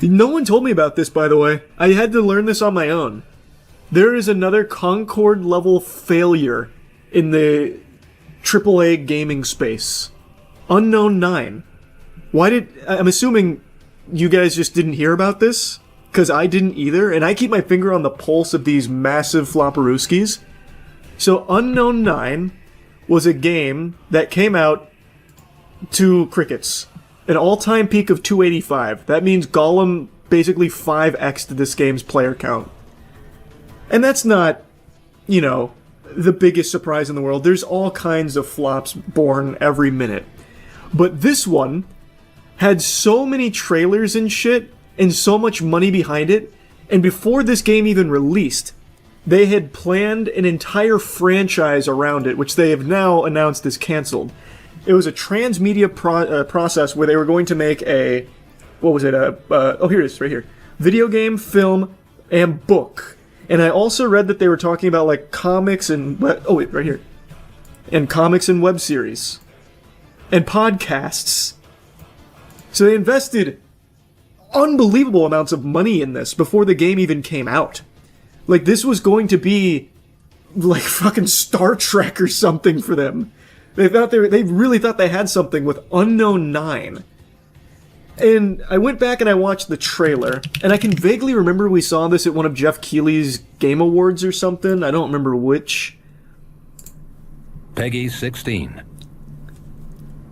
No one told me about this, by the way. I had to learn this on my own. There is another Concord-level failure in the AAA gaming space. Unknown 9. I'm assuming you guys just didn't hear about this? Because I didn't either, and I keep my finger on the pulse of these massive flopperooskies. So Unknown 9 was a game that came out to crickets. An all-time peak of 285. That means Gollum basically 5x'd this game's player count. And that's not, the biggest surprise in the world. There's all kinds of flops born every minute. But this one had so many trailers and shit, and so much money behind it, and before this game even released, they had planned an entire franchise around it, which they have now announced is cancelled. It was a transmedia process where they were going to make a... What was it? Here it is, right here. Video game, film, and book. And I also read that they were talking about, like, comics and... Oh, wait, right here. And comics and web series. And podcasts. So they invested unbelievable amounts of money in this before the game even came out. Like, this was going to be, like, fucking Star Trek or something for them. They really thought they had something with Unknown 9. And I went back and I watched the trailer, and I can vaguely remember we saw this at one of Jeff Keighley's Game Awards or something. I don't remember which. Peggy 16.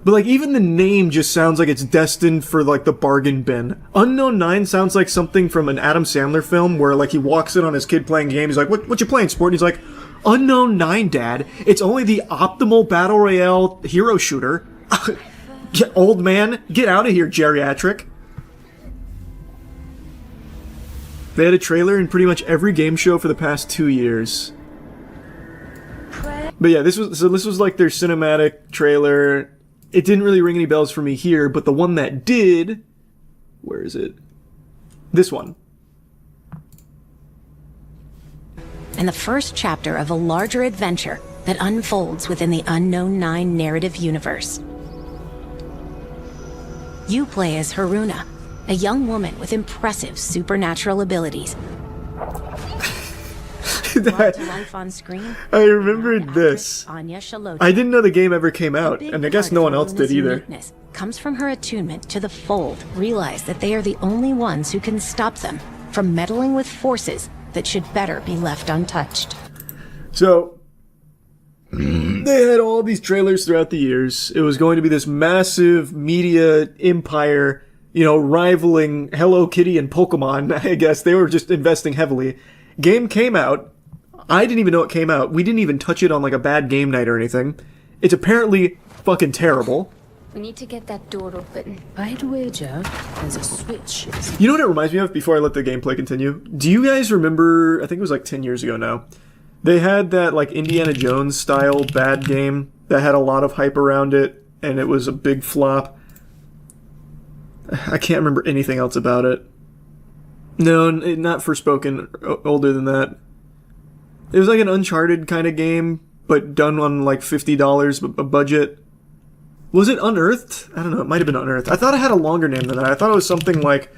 But, like, even the name just sounds like it's destined for, like, the bargain bin. Unknown 9 sounds like something from an Adam Sandler film where, like, he walks in on his kid playing a game. He's like, what you playing, sport? And he's like, Unknown 9, Dad. It's only the optimal battle royale hero shooter. Old man, get out of here, geriatric. They had a trailer in pretty much every game show for the past 2 years. But yeah, this was like their cinematic trailer. It didn't really ring any bells for me here, but the one that did... Where is it? This one. And the first chapter of a larger adventure that unfolds within the Unknown 9 narrative universe. You play as Haruna, a young woman with impressive supernatural abilities. Brought to life on screen, I remembered this. Anya Shaloti. I didn't know the game ever came out, and I guess no one else did either. Comes from her attunement to the Fold. Realize that they are the only ones who can stop them from meddling with forces that should better be left untouched. So, they had all these trailers throughout the years. It was going to be this massive media empire, rivaling Hello Kitty and Pokemon, I guess. They were just investing heavily. Game came out. I didn't even know it came out. We didn't even touch it on, like, a bad game night or anything. It's apparently fucking terrible. We need to get that door open. By the way, Joe, there's a switch. You know what it reminds me of before I let the gameplay continue? Do you guys remember, I think it was like 10 years ago now, they had that, like, Indiana Jones style bad game that had a lot of hype around it, and it was a big flop. I can't remember anything else about it. No, not Forspoken, older than that. It was like an Uncharted kind of game, but done on like $50 a budget. Was it Unearthed? I don't know, it might have been Unearthed. I thought it had a longer name than that. I thought it was something like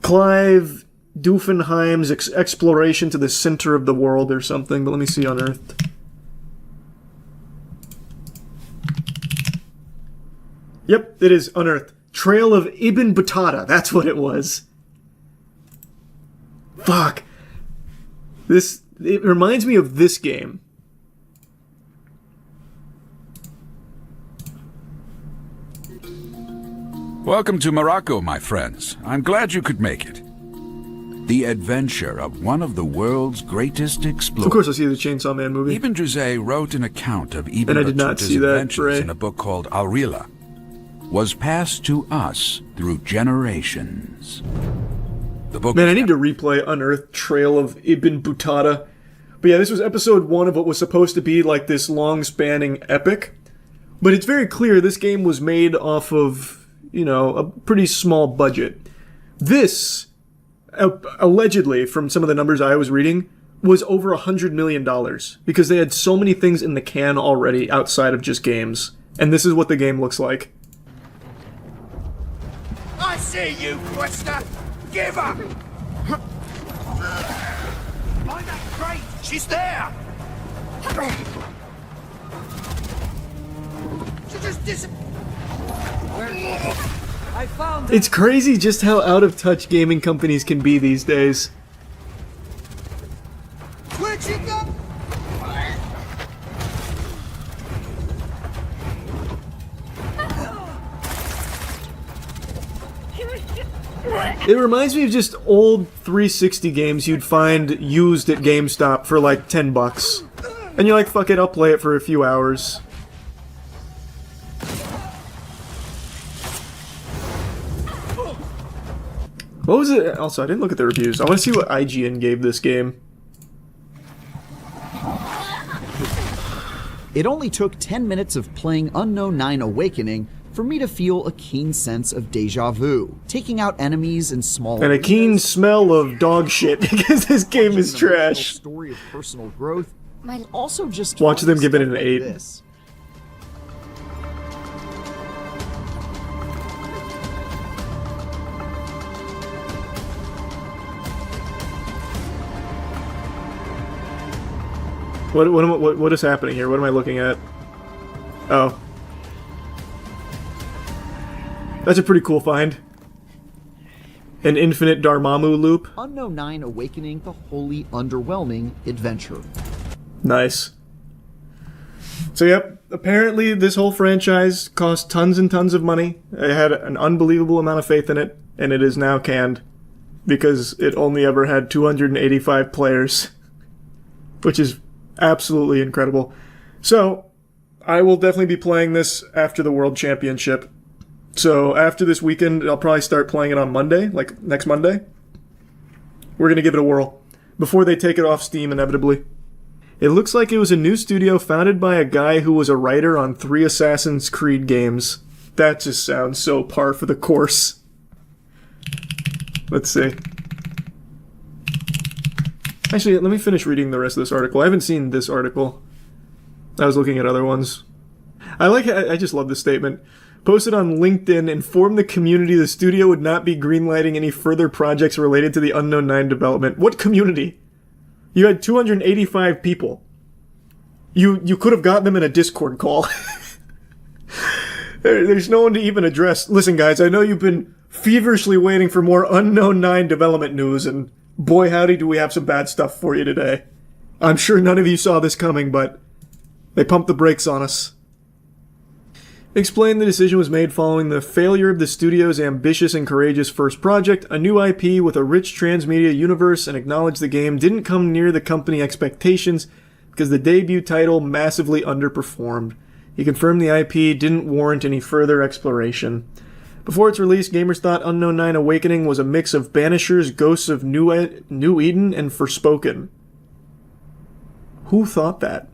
Clive Doofenheim's Exploration to the Center of the World or something, but let me see Unearthed. Yep, it is Unearthed. Trail of Ibn Battuta, that's what it was. Fuck. It reminds me of this game. Welcome to Morocco, my friends. I'm glad you could make it. The adventure of one of the world's greatest explorers. Of course I see the Chainsaw Man movie. Ibn Juzay wrote an account of Ibn and I did not Battuta's see that, adventures Ray. in a book called Al-Rila. Was passed to us through generations. The book. Man, I need to replay Unearthed Trail of Ibn Battuta. But yeah, this was episode 1 of what was supposed to be like this long-spanning epic. But it's very clear this game was made off of, a pretty small budget. This, allegedly, from some of the numbers I was reading, was over $100 million. Because they had so many things in the can already outside of just games. And this is what the game looks like. I see you, Twister! Give up! Find that crate! She's there! She just I found It's crazy just how out of touch gaming companies can be these days. Where'd she go? It reminds me of just old 360 games you'd find used at GameStop for like $10. And you're like, fuck it, I'll play it for a few hours. What was it? Also, I didn't look at the reviews. I want to see what IGN gave this game. It only took 10 minutes of playing Unknown 9 Awakening for me to feel a keen sense of deja vu, taking out enemies in small And a keen smell of dog shit, because this game is trash. Story of personal growth, also just Watch them give it an like 8. this. What is happening here? What am I looking at? Oh. That's a pretty cool find. An infinite Dormammu loop. Unknown 9 Awakening, the wholly underwhelming adventure. Nice. So yep, apparently this whole franchise cost tons and tons of money. I had an unbelievable amount of faith in it, and it is now canned. Because it only ever had 285 players. Which is absolutely incredible. So, I will definitely be playing this after the World Championship. So, after this weekend, I'll probably start playing it on Monday, like next Monday. We're gonna give it a whirl. Before they take it off Steam, inevitably. It looks like it was a new studio founded by a guy who was a writer on 3 Assassin's Creed games. That just sounds so par for the course. Let's see. Actually, let me finish reading the rest of this article. I haven't seen this article. I was looking at other ones. I just love this statement. Posted on LinkedIn, informed the community the studio would not be greenlighting any further projects related to the Unknown 9 development. What community? You had 285 people. You could have gotten them in a Discord call. There's no one to even address. Listen, guys, I know you've been feverishly waiting for more Unknown 9 development news, and boy howdy do we have some bad stuff for you today. I'm sure none of you saw this coming, but they pumped the brakes on us. Explained the decision was made following the failure of the studio's ambitious and courageous first project, a new IP with a rich transmedia universe, and acknowledged the game didn't come near the company expectations because the debut title massively underperformed. He confirmed the IP didn't warrant any further exploration. Before its release, gamers thought Unknown 9 Awakening was a mix of Banishers, Ghosts of New Eden, and Forspoken. Who thought that?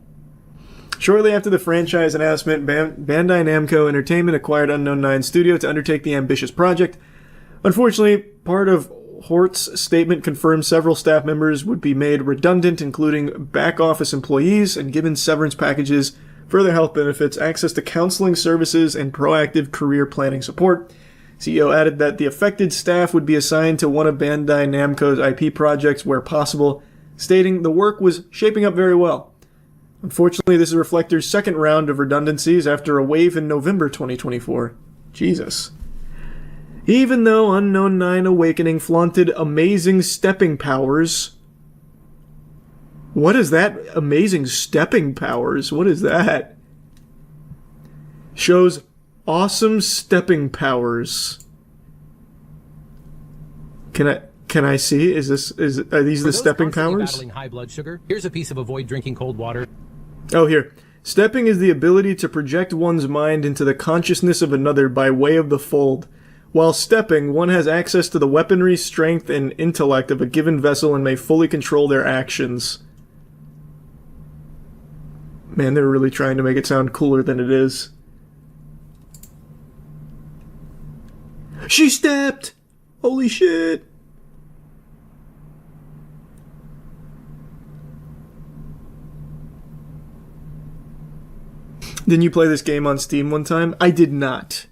Shortly after the franchise announcement, Bandai Namco Entertainment acquired Unknown 9 Studio to undertake the ambitious project. Unfortunately, part of Hort's statement confirmed several staff members would be made redundant, including back-office employees, and given severance packages, further health benefits, access to counseling services, and proactive career planning support. CEO added that the affected staff would be assigned to one of Bandai Namco's IP projects where possible, stating the work was shaping up very well. Unfortunately, this is Reflector's second round of redundancies after a wave in November 2024. Jesus. Even though Unknown 9 Awakening flaunted amazing stepping powers... What is that? Amazing stepping powers? What is that? Shows awesome stepping powers. Can I see? Are these the stepping powers? Battling high blood sugar, here's a piece of avoid drinking cold water. Oh, here. Stepping is the ability to project one's mind into the consciousness of another by way of the fold. While stepping, one has access to the weaponry, strength, and intellect of a given vessel and may fully control their actions. Man, they're really trying to make it sound cooler than it is. She stepped! Holy shit! Didn't you play this game on Steam one time? I did not.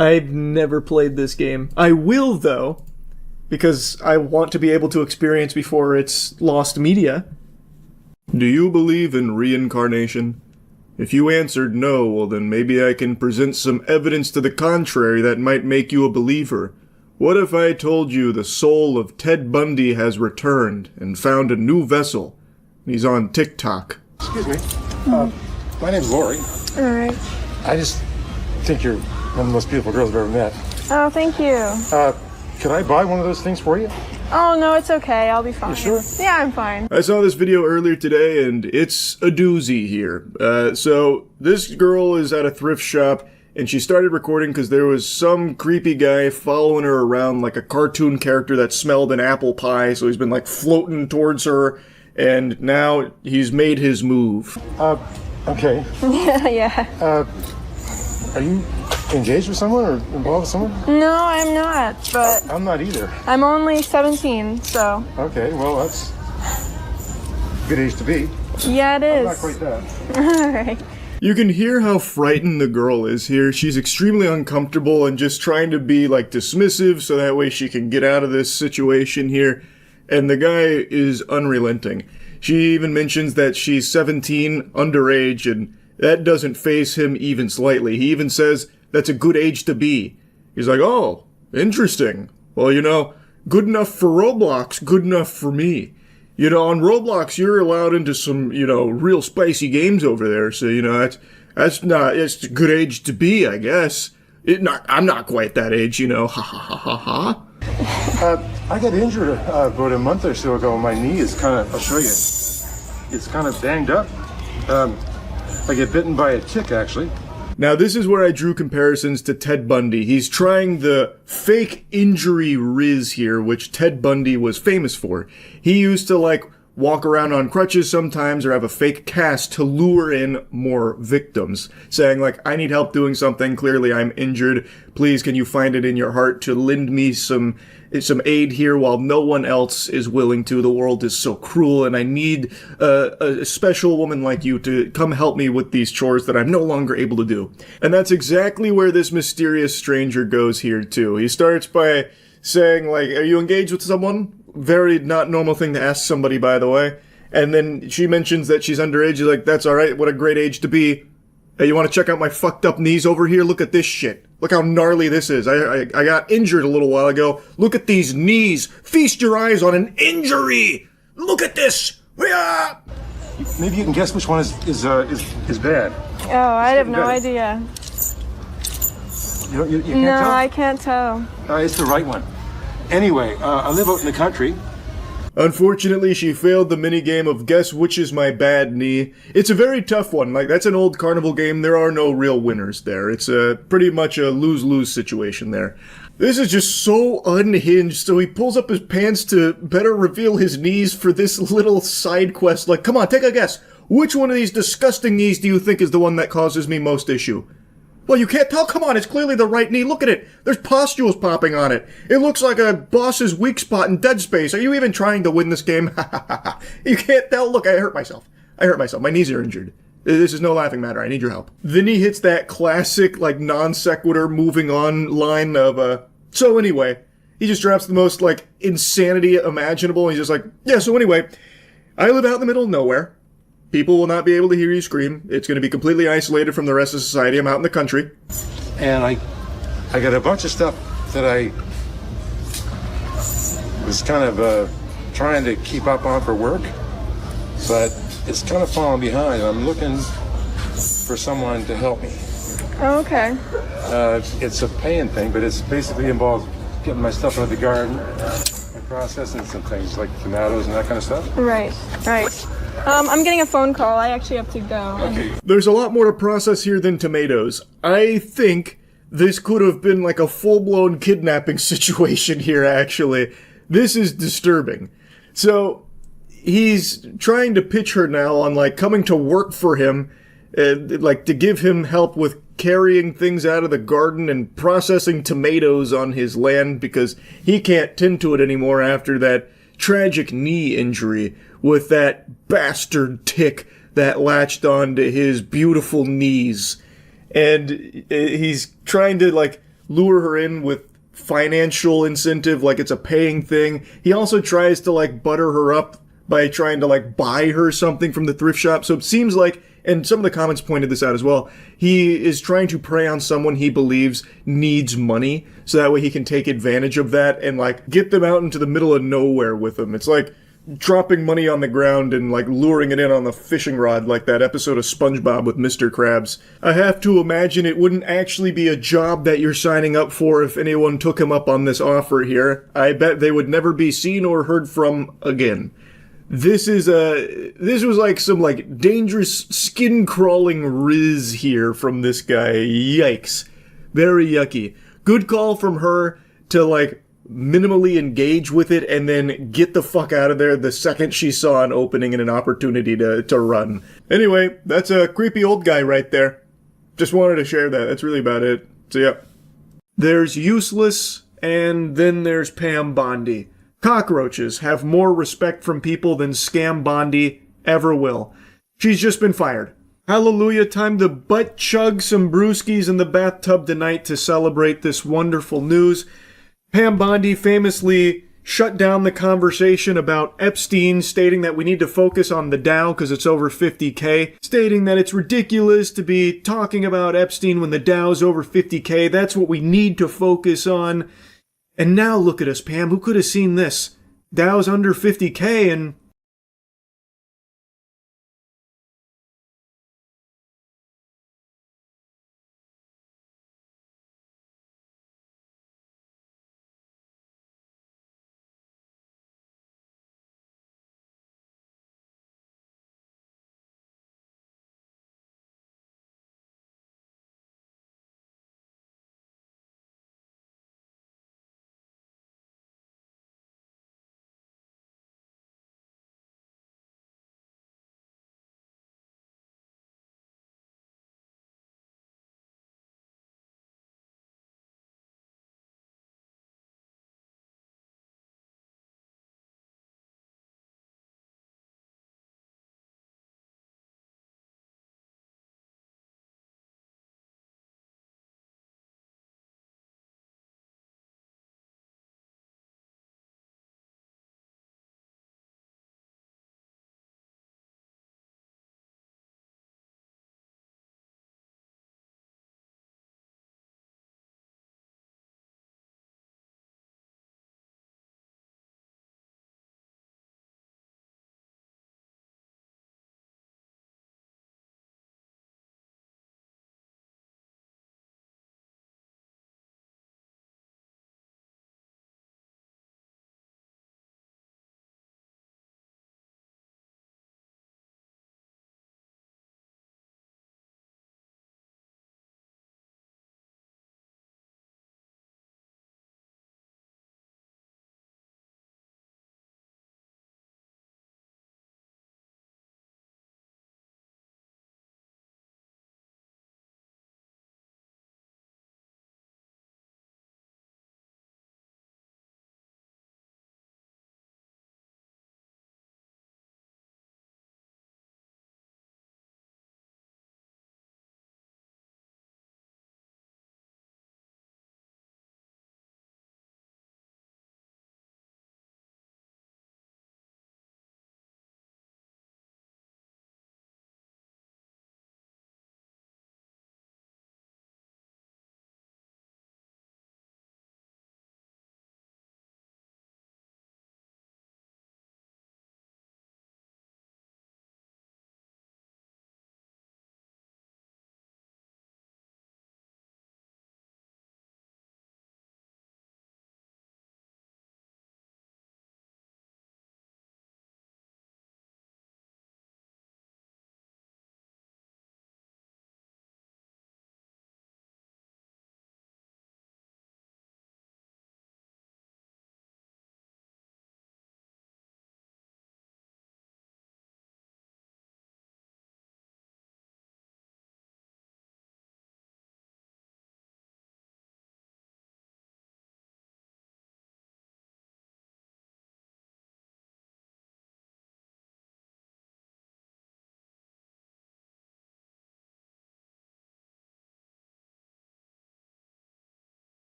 I've never played this game. I will, though, because I want to be able to experience before it's lost media. Do you believe in reincarnation? If you answered no, well then maybe I can present some evidence to the contrary that might make you a believer. What if I told you the soul of Ted Bundy has returned and found a new vessel? He's on TikTok. Excuse me. My name's Lori. All right. I just think you're one of the most beautiful girls I've ever met. Oh, thank you. Could I buy one of those things for you? Oh, no, it's okay. I'll be fine. You sure? Yeah, I'm fine. I saw this video earlier today, and it's a doozy here. So this girl is at a thrift shop, and she started recording because there was some creepy guy following her around like a cartoon character that smelled an apple pie, so he's been like floating towards her, and now he's made his move. Okay. Yeah. Are you engaged with someone or involved with someone? No, I'm not, but I'm not either. I'm only 17, so. Okay, well, that's a good age to be. Yeah, it I'm is. not quite that. All right. You can hear how frightened the girl is here. She's extremely uncomfortable and just trying to be like dismissive so that way she can get out of this situation here. And the guy is unrelenting. She even mentions that she's 17, underage, and that doesn't faze him even slightly. He even says that's a good age to be. He's like, oh, interesting. Well, you know, good enough for Roblox, good enough for me. You know, on Roblox, you're allowed into some, you know, real spicy games over there. So, you know, it's a good age to be, I guess. I'm not quite that age, you know. Ha ha ha ha ha. I got injured about a month or so ago. My knee is kind of, I'll show you. It's kind of banged up. I get bitten by a tick, actually. Now, this is where I drew comparisons to Ted Bundy. He's trying the fake injury riz here, which Ted Bundy was famous for. He used to, like, walk around on crutches sometimes or have a fake cast to lure in more victims, saying, like, I need help doing something. Clearly, I'm injured. Please, can you find it in your heart to lend me some aid here while no one else is willing to? The world is so cruel, and I need a special woman like you to come help me with these chores that I'm no longer able to do. And that's exactly where this mysterious stranger goes here, too. He starts by saying, like, are you engaged with someone? Very not normal thing to ask somebody, by the way. And then she mentions that she's underage. He's like, that's alright, what a great age to be. Hey, you want to check out my fucked up knees over here? Look at this shit. Look how gnarly this is. I got injured a little while ago. Look at these knees. Feast your eyes on an injury. Look at this. Maybe you can guess which one is bad. Oh, I have no idea. You can't No, tell? I can't tell. It's the right one. Anyway, I live out in the country. Unfortunately, she failed the minigame of guess which is my bad knee. It's a very tough one. Like, that's an old carnival game. There are no real winners there. It's pretty much a lose-lose situation there. This is just so unhinged, so he pulls up his pants to better reveal his knees for this little side quest. Like, come on, take a guess. Which one of these disgusting knees do you think is the one that causes me most issue? Well, you can't tell? Come on, it's clearly the right knee. Look at it. There's pustules popping on it. It looks like a boss's weak spot in Dead Space. Are you even trying to win this game? You can't tell? Look, I hurt myself. My knees are injured. This is no laughing matter. I need your help. Then he hits that classic, like, non sequitur moving on line of, so anyway, he just drops the most, like, insanity imaginable. He's just like, yeah, so anyway, I live out in the middle of nowhere. People will not be able to hear you scream. It's going to be completely isolated from the rest of society. I'm out in the country. And I got a bunch of stuff that I was kind of trying to keep up on for work, but it's kind of falling behind. I'm looking for someone to help me. Oh, okay. It's a paying thing, but it's basically involves getting my stuff out of the garden and processing some things like tomatoes and that kind of stuff. Right. I'm getting a phone call. I actually have to go. Okay. There's a lot more to process here than tomatoes. I think this could have been like a full-blown kidnapping situation here, actually. This is disturbing. So, he's trying to pitch her now on, like, coming to work for him, like, to give him help with carrying things out of the garden and processing tomatoes on his land because he can't tend to it anymore after that tragic knee injury with that bastard tick that latched onto his beautiful knees. And he's trying to, like, lure her in with financial incentive, like it's a paying thing. He also tries to like butter her up by trying to like buy her something from the thrift shop. So it seems like, and some of the comments pointed this out as well, he is trying to prey on someone he believes needs money, so that way he can take advantage of that and like get them out into the middle of nowhere with him. It's like dropping money on the ground and like luring it in on the fishing rod, like that episode of SpongeBob with Mr. Krabs. I have to imagine it wouldn't actually be a job that you're signing up for if anyone took him up on this offer here. I bet they would never be seen or heard from again. This was like some like dangerous skin crawling riz here from this guy. Yikes. Very yucky. Good call from her to like minimally engage with it and then get the fuck out of there the second she saw an opening and an opportunity to run. Anyway, that's a creepy old guy right there. Just wanted to share that. That's really about it. So yeah. There's Useless, and then there's Pam Bondi. Cockroaches have more respect from people than Scam Bondi ever will. She's just been fired. Hallelujah, time to butt chug some brewskis in the bathtub tonight to celebrate this wonderful news. Pam Bondi famously shut down the conversation about Epstein, stating that we need to focus on the Dow because it's over 50K, stating that it's ridiculous to be talking about Epstein when the Dow's over 50K. That's what we need to focus on. And now look at us, Pam. Who could have seen this? Dow's under 50K and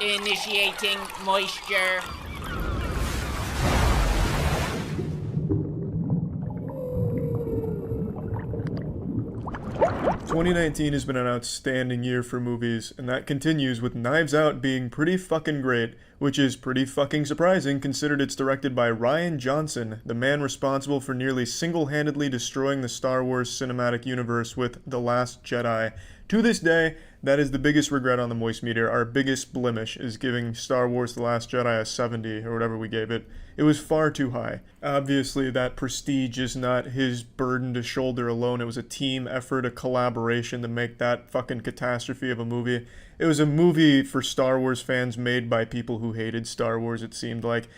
Initiating moisture. 2019 has been an outstanding year for movies, and that continues with Knives Out being pretty fucking great, which is pretty fucking surprising considered it's directed by Rian Johnson, the man responsible for nearly single-handedly destroying the Star Wars cinematic universe with The Last Jedi. To this day, that is the biggest regret on the Moist Meter. Our biggest blemish is giving Star Wars The Last Jedi a 70, or whatever we gave it. It was far too high. Obviously, that prestige is not his burden to shoulder alone. It was a team effort, a collaboration to make that fucking catastrophe of a movie. It was a movie for Star Wars fans made by people who hated Star Wars, it seemed like.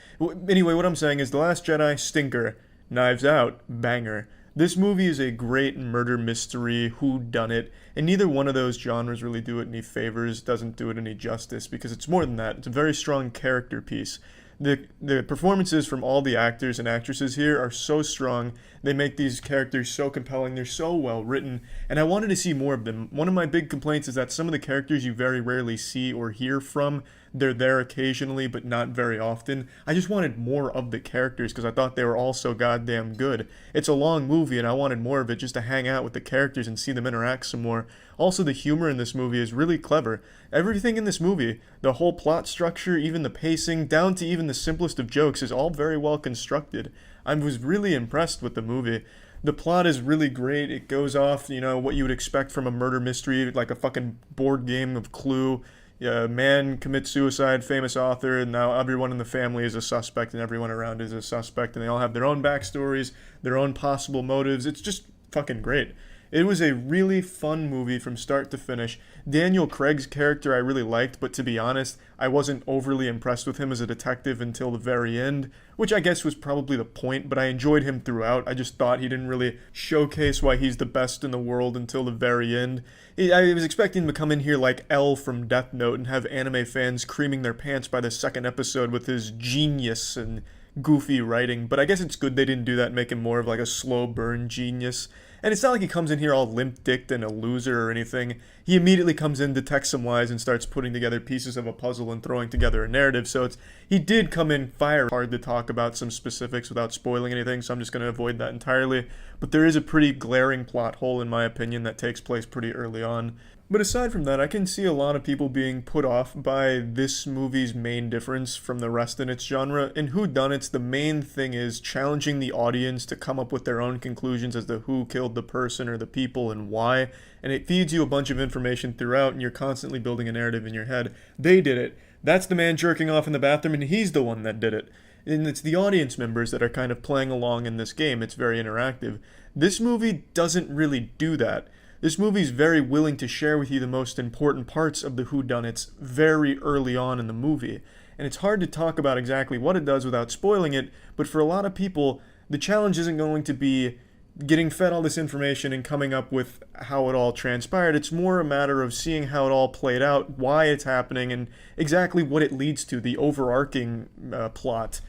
Anyway, what I'm saying is The Last Jedi, stinker. Knives Out, banger. This movie is a great murder mystery, whodunit, and neither one of those genres really do it any favors, doesn't do it any justice, because it's more than that. It's a very strong character piece. The performances from all the actors and actresses here are so strong. They make these characters so compelling. They're so well written, and I wanted to see more of them. One of my big complaints is that some of the characters you very rarely see or hear from. They're there occasionally, but not very often. I just wanted more of the characters because I thought they were all so goddamn good. It's a long movie, and I wanted more of it just to hang out with the characters and see them interact some more. Also, the humor in this movie is really clever. Everything in this movie, the whole plot structure, even the pacing, down to even the simplest of jokes, is all very well constructed. I was really impressed with the movie. The plot is really great. It goes off, what you would expect from a murder mystery, like a fucking board game of Clue. A man commits suicide, famous author, and now everyone in the family is a suspect and everyone around is a suspect, and they all have their own backstories, their own possible motives. It's just fucking great. It was a really fun movie from start to finish. Daniel Craig's character I really liked, but to be honest, I wasn't overly impressed with him as a detective until the very end, which I guess was probably the point, but I enjoyed him throughout. I just thought he didn't really showcase why he's the best in the world until the very end. I was expecting him to come in here like L from Death Note and have anime fans creaming their pants by the second episode with his genius and goofy writing, but I guess it's good they didn't do that and make him more of like a slow burn genius. And it's not like he comes in here all limp-dicked and a loser or anything. He immediately comes in, detects some lies, and starts putting together pieces of a puzzle and throwing together a narrative. So he did come in fire. Hard to talk about some specifics without spoiling anything, so I'm just going to avoid that entirely. But there is a pretty glaring plot hole, in my opinion, that takes place pretty early on. But aside from that, I can see a lot of people being put off by this movie's main difference from the rest in its genre. In whodunits, the main thing is challenging the audience to come up with their own conclusions as to who killed the person or the people and why. And it feeds you a bunch of information throughout, and you're constantly building a narrative in your head. They did it. That's the man jerking off in the bathroom, and he's the one that did it. And it's the audience members that are kind of playing along in this game. It's very interactive. This movie doesn't really do that. This movie is very willing to share with you the most important parts of the whodunits very early on in the movie. And it's hard to talk about exactly what it does without spoiling it, but for a lot of people, the challenge isn't going to be getting fed all this information and coming up with how it all transpired. It's more a matter of seeing how it all played out, why it's happening, and exactly what it leads to, the overarching plot.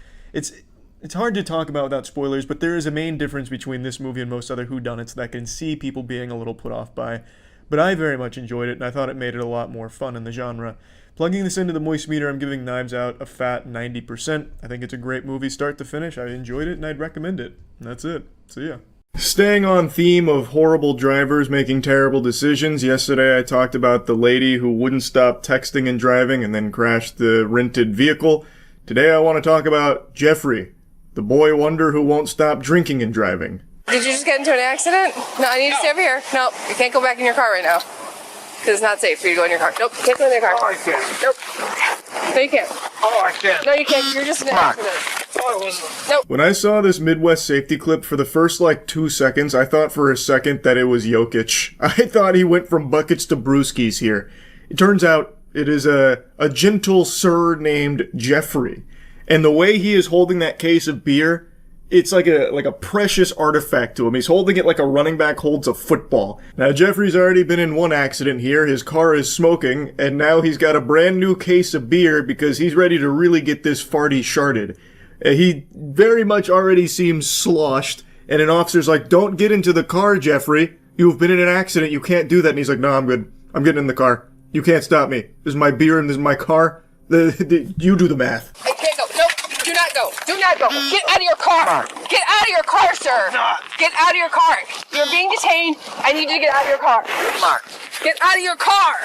It's hard to talk about without spoilers, but there is a main difference between this movie and most other whodunits that I can see people being a little put off by. But I very much enjoyed it, and I thought it made it a lot more fun in the genre. Plugging this into the Moist Meter, I'm giving Knives Out a fat 90%. I think it's a great movie start to finish. I enjoyed it, and I'd recommend it. And that's it. See ya. Staying on theme of horrible drivers making terrible decisions, yesterday I talked about the lady who wouldn't stop texting and driving and then crashed the rented vehicle. Today I want to talk about Jeffrey, the boy wonder who won't stop drinking and driving. Did you just get into an accident? No, I need to stay over here. No, you can't go back in your car right now. Because it's not safe for you to go in your car. Nope, you can't go in your car. Oh, I can't. Nope. No, you can't. Oh, I can't. No, you can't. You're just in an accident. Oh, it was... Nope. When I saw this Midwest safety clip for the first 2 seconds, I thought for a second that it was Jokic. I thought he went from buckets to brewskis here. It turns out it is a gentle sir named Jeffrey. And the way he is holding that case of beer, it's like a precious artifact to him. He's holding it like a running back holds a football. Now, Jeffrey's already been in one accident here. His car is smoking, and now he's got a brand new case of beer because he's ready to really get this farty sharded. He very much already seems sloshed, and an officer's like, "Don't get into the car, Jeffrey. You've been in an accident. You can't do that." And he's like, "No, I'm good. I'm getting in the car. You can't stop me. This is my beer and this is my car. You do the math. I can't go. Nope. Do not go. Do not go. Get out of your car. Get out of your car, sir. Get out of your car. You're being detained. I need you to get out of your car. Mark. Get out of your car.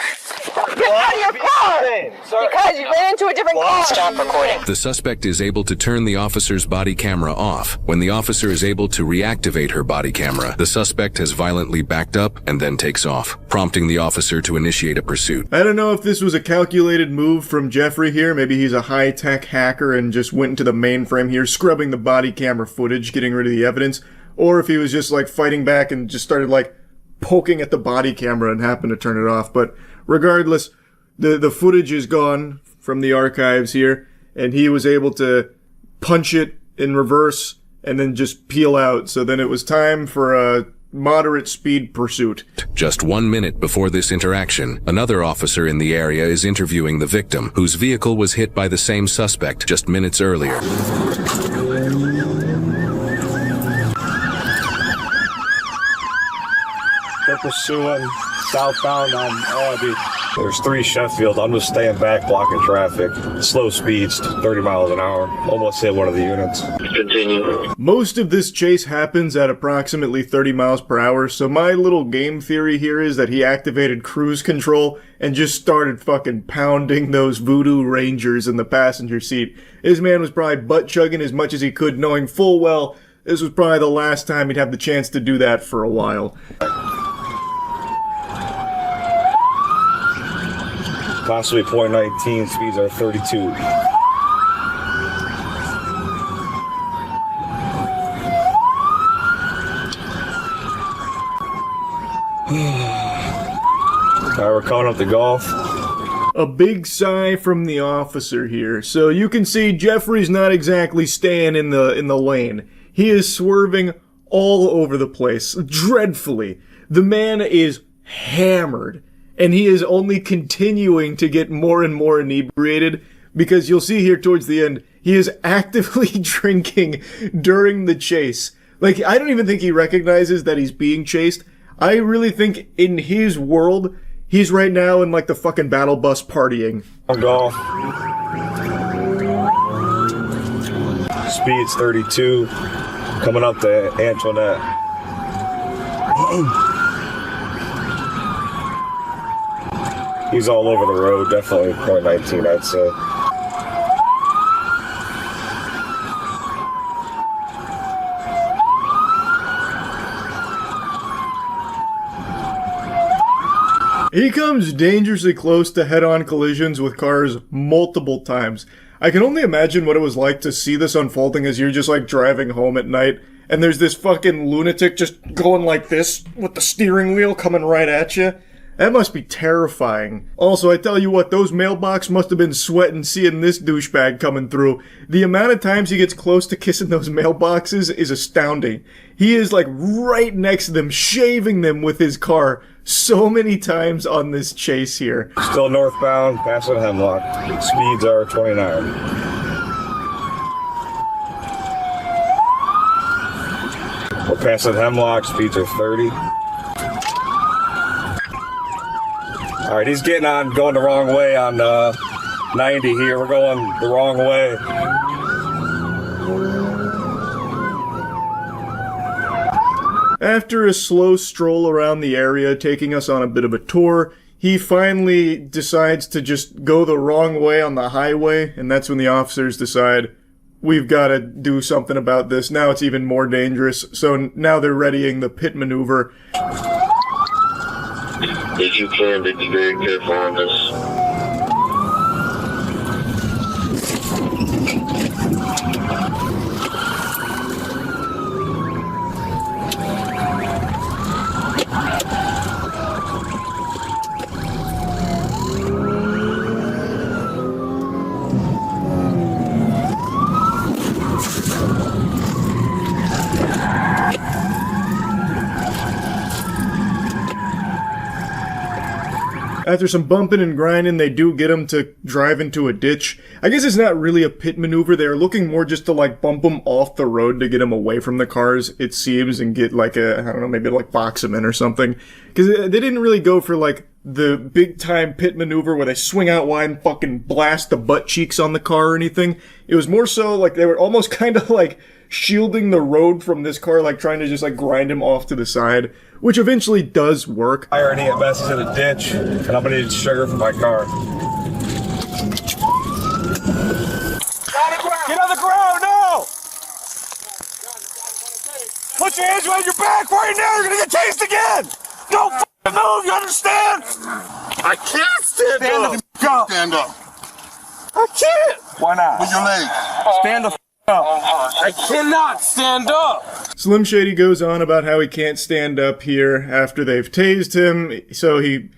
Get out of your car. Because you ran into a different car. Stop recording. The suspect is able to turn the officer's body camera off. When the officer is able to reactivate her body camera, the suspect has violently backed up and then takes off, prompting the officer to initiate a pursuit. I don't know if this was a calculated move from Jeffrey here. Maybe he's a high-tech hacker and just went into the mainframe here, scrubbing the body camera footage, getting rid of the evidence. Or if he was just, like, fighting back and just started, like, poking at the body camera and happened to turn it off. But regardless, the footage is gone from the archives here, and he was able to punch it in reverse and then just peel out. So then it was time for a moderate speed pursuit. Just 1 minute before this interaction, another officer in the area is interviewing the victim, whose vehicle was hit by the same suspect just minutes earlier. They're pursuing southbound on OIB. There's 3 Sheffield. I'm just staying back, blocking traffic. Slow speeds, 30 miles an hour. Almost hit one of the units. Continue. Most of this chase happens at approximately 30 miles per hour, so my little game theory here is that he activated cruise control and just started fucking pounding those voodoo rangers in the passenger seat. This man was probably butt-chugging as much as he could, knowing full well this was probably the last time he'd have the chance to do that for a while. Possibly .19, speeds are 32. Alright, we're coming up the Gulf. A big sigh from the officer here. So you can see Jeffrey's not exactly staying in the lane. He is swerving all over the place, dreadfully. The man is hammered. And he is only continuing to get more and more inebriated, because you'll see here towards the end, he is actively drinking during the chase. Like, I don't even think he recognizes that he's being chased. I really think in his world, he's right now in like the fucking battle bus partying. Golf. Speeds 32. Coming up to Antoinette. He's all over the road, definitely .19, I'd say. He comes dangerously close to head-on collisions with cars multiple times. I can only imagine what it was like to see this unfolding as you're just like driving home at night, and there's this fucking lunatic just going like this with the steering wheel coming right at you. That must be terrifying. Also, I tell you what, those mailbox must have been sweating seeing this douchebag coming through. The amount of times he gets close to kissing those mailboxes is astounding. He is like right next to them, shaving them with his car so many times on this chase here. Still northbound, passing Hemlock. Speeds are 29. We're passing Hemlock, speeds are 30. Alright, he's getting on, going the wrong way on 90 here. We're going the wrong way. After a slow stroll around the area, taking us on a bit of a tour, he finally decides to just go the wrong way on the highway, and that's when the officers decide, we've got to do something about this. Now it's even more dangerous, so now they're readying the pit maneuver. If you can, be very careful on this. After some bumping and grinding, they do get him to drive into a ditch. I guess it's not really a pit maneuver. They're looking more just to, like, bump him off the road to get him away from the cars, it seems, and get, like, I don't know, maybe, like, box him in or something. Because they didn't really go for, like, the big time pit maneuver where they swing out wide and fucking blast the butt cheeks on the car or anything. It was more so like they were almost kind of like shielding the road from this car, like trying to just like grind him off to the side, which eventually does work. I already EMS is in the ditch, and I'm gonna need sugar for my car. Get on the ground, no! Put your hands behind your back right now, you're gonna get tased again! Don't f***ing move, you understand? I can't stand up. Go. Stand up. I can't! Why not? With your leg. Stand the f*** up. I cannot stand up! Slim Shady goes on about how he can't stand up here after they've tased him, so he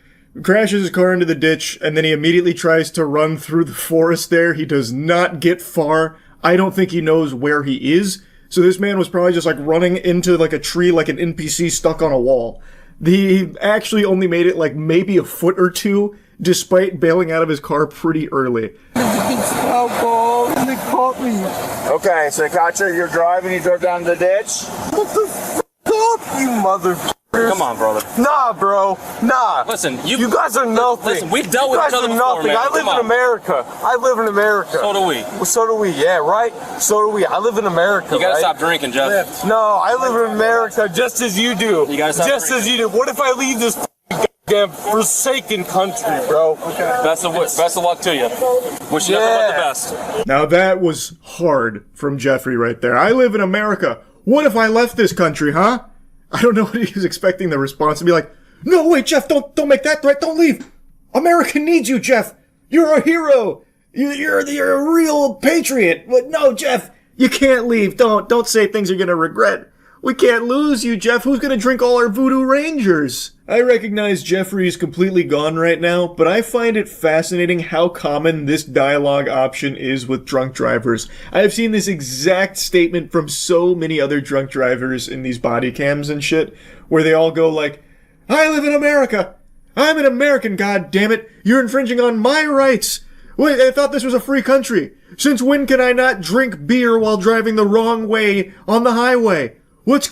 crashes his car into the ditch, and then he immediately tries to run through the forest there. He does not get far. I don't think he knows where he is. So this man was probably just like running into like a tree like an NPC stuck on a wall. He actually only made it like maybe a foot or two, despite bailing out of his car pretty early. They caught me. Okay, so they caught you, you're driving, you drove down the ditch? What the f*** up, you motherfucker? Come on, brother. Nah, bro. Nah. Listen, you guys are nothing. Listen, we've dealt with you each guys other are before, nothing. man. I live in America. I live in America. So do we. Well, so do we. Yeah, right? So do we. I live in America, You gotta right? stop drinking, Jeff. No, I live in America just as you do. You gotta stop Just drinking. as you do. What if I leave this goddamn forsaken country, bro? Okay. Best of luck to you. Wish you nothing but the best. Now that was hard from Jeffrey right there. I live in America. What if I left this country, huh? I don't know what he was expecting the response to be like. No, wait, Jeff, don't make that threat. Don't leave. America needs you, Jeff. You're a hero. You're a real patriot. But no, Jeff, you can't leave. Don't say things you're gonna regret. We can't lose you, Jeff. Who's gonna drink all our Voodoo Rangers? I recognize Jeffrey's completely gone right now, but I find it fascinating how common this dialogue option is with drunk drivers. I have seen this exact statement from so many other drunk drivers in these body cams and shit, where they all go like, I live in America. I'm an American, goddammit. You're infringing on my rights. Wait, I thought this was a free country. Since when can I not drink beer while driving the wrong way on the highway? What?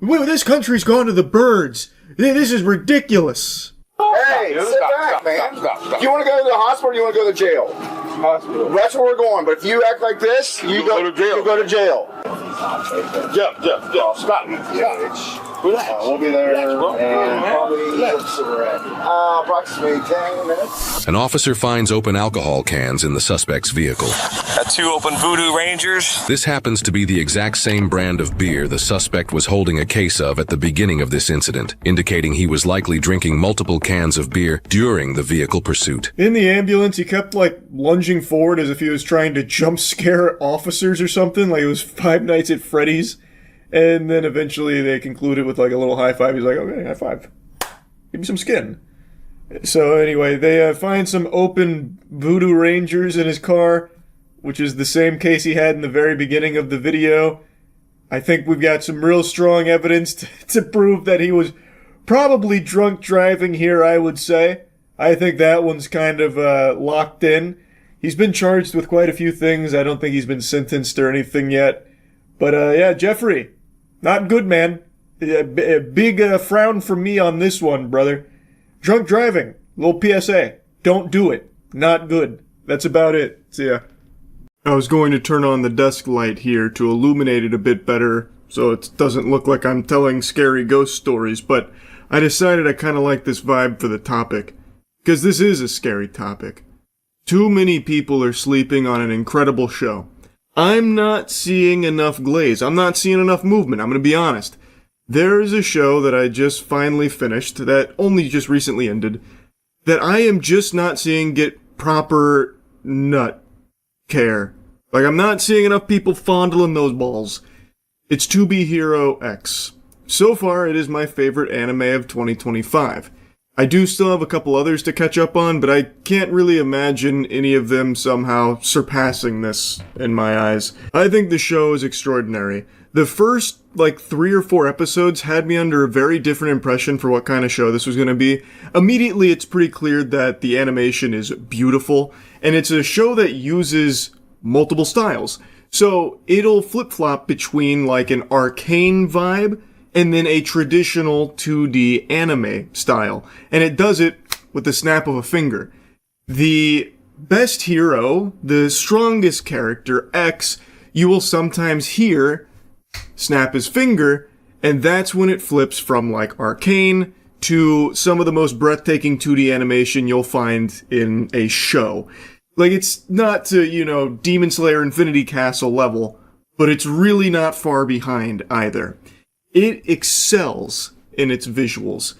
This country's gone to the birds. This is ridiculous. Hey, sit back, man. Do you want to go to the hospital or do you want to go to jail? Hospital. That's where we're going. But if you act like this, you go to jail. You go to jail. Jeff, stop. Relax. We'll be there in probably approximately 10 minutes. An officer finds open alcohol cans in the suspect's vehicle. Got 2 open Voodoo Rangers. This happens to be the exact same brand of beer the suspect was holding a case of at the beginning of this incident, indicating he was likely drinking multiple cans of beer during the vehicle pursuit. In the ambulance, he kept like lunging forward as if he was trying to jump scare officers or something, like it was Five Nights at Freddy's. And then eventually they concluded with like a little high five. He's like, okay, high five. Give me some skin. So anyway, they find some open Voodoo Rangers in his car, which is the same case he had in the very beginning of the video. I think we've got some real strong evidence to prove that he was probably drunk driving here, I would say. I think that one's kind of locked in. He's been charged with quite a few things. I don't think he's been sentenced or anything yet. But yeah, Jeffrey, not good, man. A big frown from me on this one, brother. Drunk driving, little PSA. Don't do it. Not good. That's about it. See ya. I was going to turn on the desk light here to illuminate it a bit better so it doesn't look like I'm telling scary ghost stories, but I decided I kind of like this vibe for the topic. Because this is a scary topic. Too many people are sleeping on an incredible show. I'm not seeing enough glaze. I'm not seeing enough movement. I'm going to be honest. There is a show that I just finally finished that only just recently ended that I am just not seeing get proper nut care. Like, I'm not seeing enough people fondling those balls. It's To Be Hero X. So far, it is my favorite anime of 2025. I do still have a couple others to catch up on, but I can't really imagine any of them somehow surpassing this in my eyes. I think the show is extraordinary. The first, 3 or 4 episodes had me under a very different impression for what kind of show this was going to be. Immediately, it's pretty clear that the animation is beautiful, and it's a show that uses multiple styles. So, it'll flip-flop between, an arcane vibe and then a traditional 2D anime style. And it does it with the snap of a finger. The best hero, the strongest character, X, you will sometimes hear snap his finger, and that's when it flips from like arcane to some of the most breathtaking 2D animation you'll find in a show. Like, it's not to, you know, Demon Slayer Infinity Castle level, but it's really not far behind either. It excels in its visuals.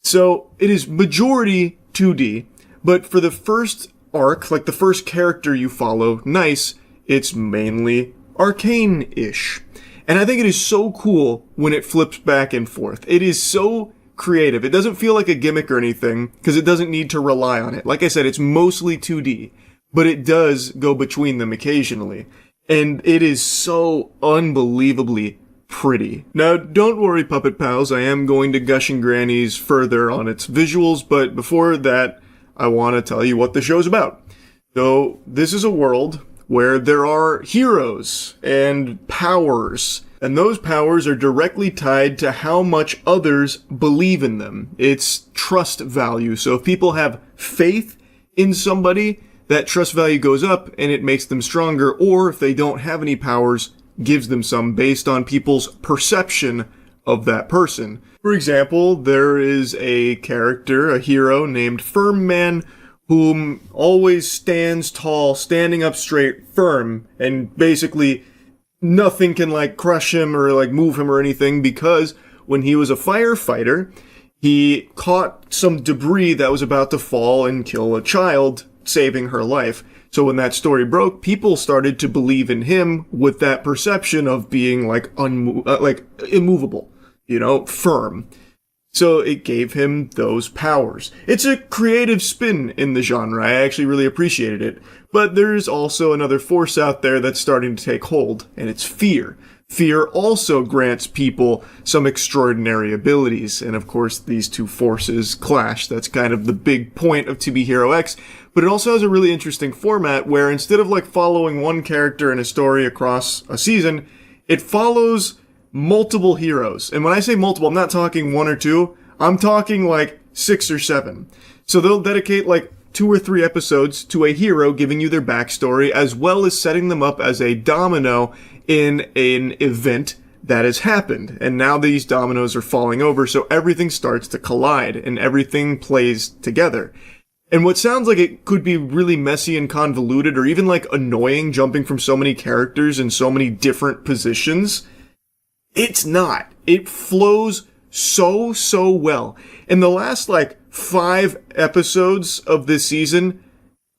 So, it is majority 2D, but for the first arc, like the first character you follow, Nice, it's mainly arcane-ish. And I think it is so cool when it flips back and forth. It is so creative. It doesn't feel like a gimmick or anything, because it doesn't need to rely on it. Like I said, it's mostly 2D, but it does go between them occasionally. And it is so unbelievably pretty. Now, don't worry, Puppet Pals, I am going to gush and grannies further on its visuals, but before that, I want to tell you what the show's about. So, this is a world where there are heroes and powers, and those powers are directly tied to how much others believe in them. It's trust value. So if people have faith in somebody, that trust value goes up and it makes them stronger, or if they don't have any powers, gives them some based on people's perception of that person. For example, there is a character, a hero named Firm Man, whom always stands tall, standing up straight, firm, and basically nothing can like crush him or like move him or anything, because when he was a firefighter, he caught some debris that was about to fall and kill a child, saving her life. So when that story broke, people started to believe in him with that perception of being like immovable, you know, firm. So it gave him those powers. It's a creative spin in the genre. I actually really appreciated it. But there's also another force out there that's starting to take hold, and it's fear. Fear also grants people some extraordinary abilities, and of course these two forces clash. That's kind of the big point of To Be Hero X, but it also has a really interesting format where instead of like following one character in a story across a season, it follows multiple heroes. And when I say multiple, I'm not talking one or two, I'm talking like 6 or 7. So they'll dedicate like 2 or 3 episodes to a hero giving you their backstory, as well as setting them up as a domino in an event that has happened. And now these dominoes are falling over, so everything starts to collide and everything plays together. And what sounds like it could be really messy and convoluted or even like annoying, jumping from so many characters in so many different positions, it's not. It flows so well. In the last like 5 episodes of this season,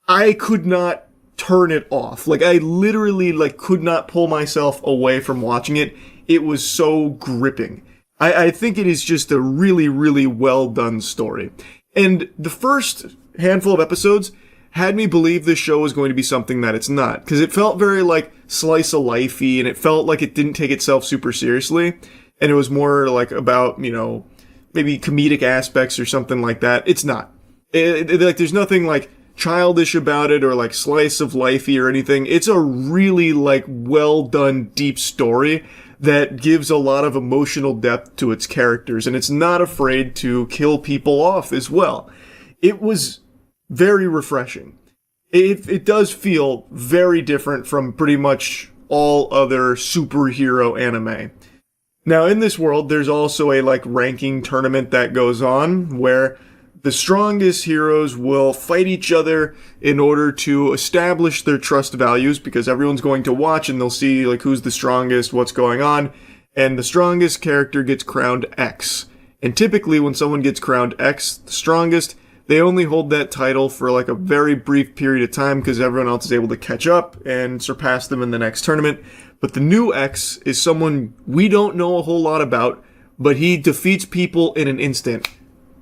I could not turn it off. Like, I literally like could not pull myself away from watching it. It was so gripping. I think it is just a really, really well done story. And the first handful of episodes had me believe this show was going to be something that it's not, because it felt very like slice of lifey, and it felt like it didn't take itself super seriously, and it was more like about, you know, maybe comedic aspects or something like that. It's not. Like, there's nothing like childish about it or like slice of lifey or anything. It's a really like well done deep story that gives a lot of emotional depth to its characters, and it's not afraid to kill people off as well. It was very refreshing. It does feel very different from pretty much all other superhero anime. Now, in this world, there's also a like ranking tournament that goes on where the strongest heroes will fight each other in order to establish their trust values, because everyone's going to watch and they'll see like who's the strongest, what's going on, and the strongest character gets crowned X. And typically when someone gets crowned X, the strongest, they only hold that title for like a very brief period of time because everyone else is able to catch up and surpass them in the next tournament. But the new X is someone we don't know a whole lot about, but he defeats people in an instant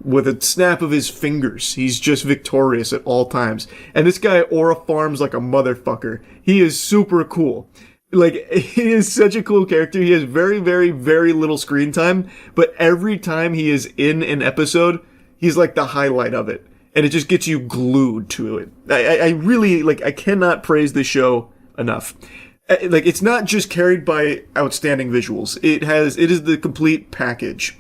with a snap of his fingers. He's just victorious at all times. And this guy aura farms like a motherfucker. He is super cool. Like, he is such a cool character. He has very, very, very little screen time, but every time he is in an episode, he's like the highlight of it. And it just gets you glued to it. I really, like, I cannot praise this show enough. Like, it's not just carried by outstanding visuals. It is the complete package.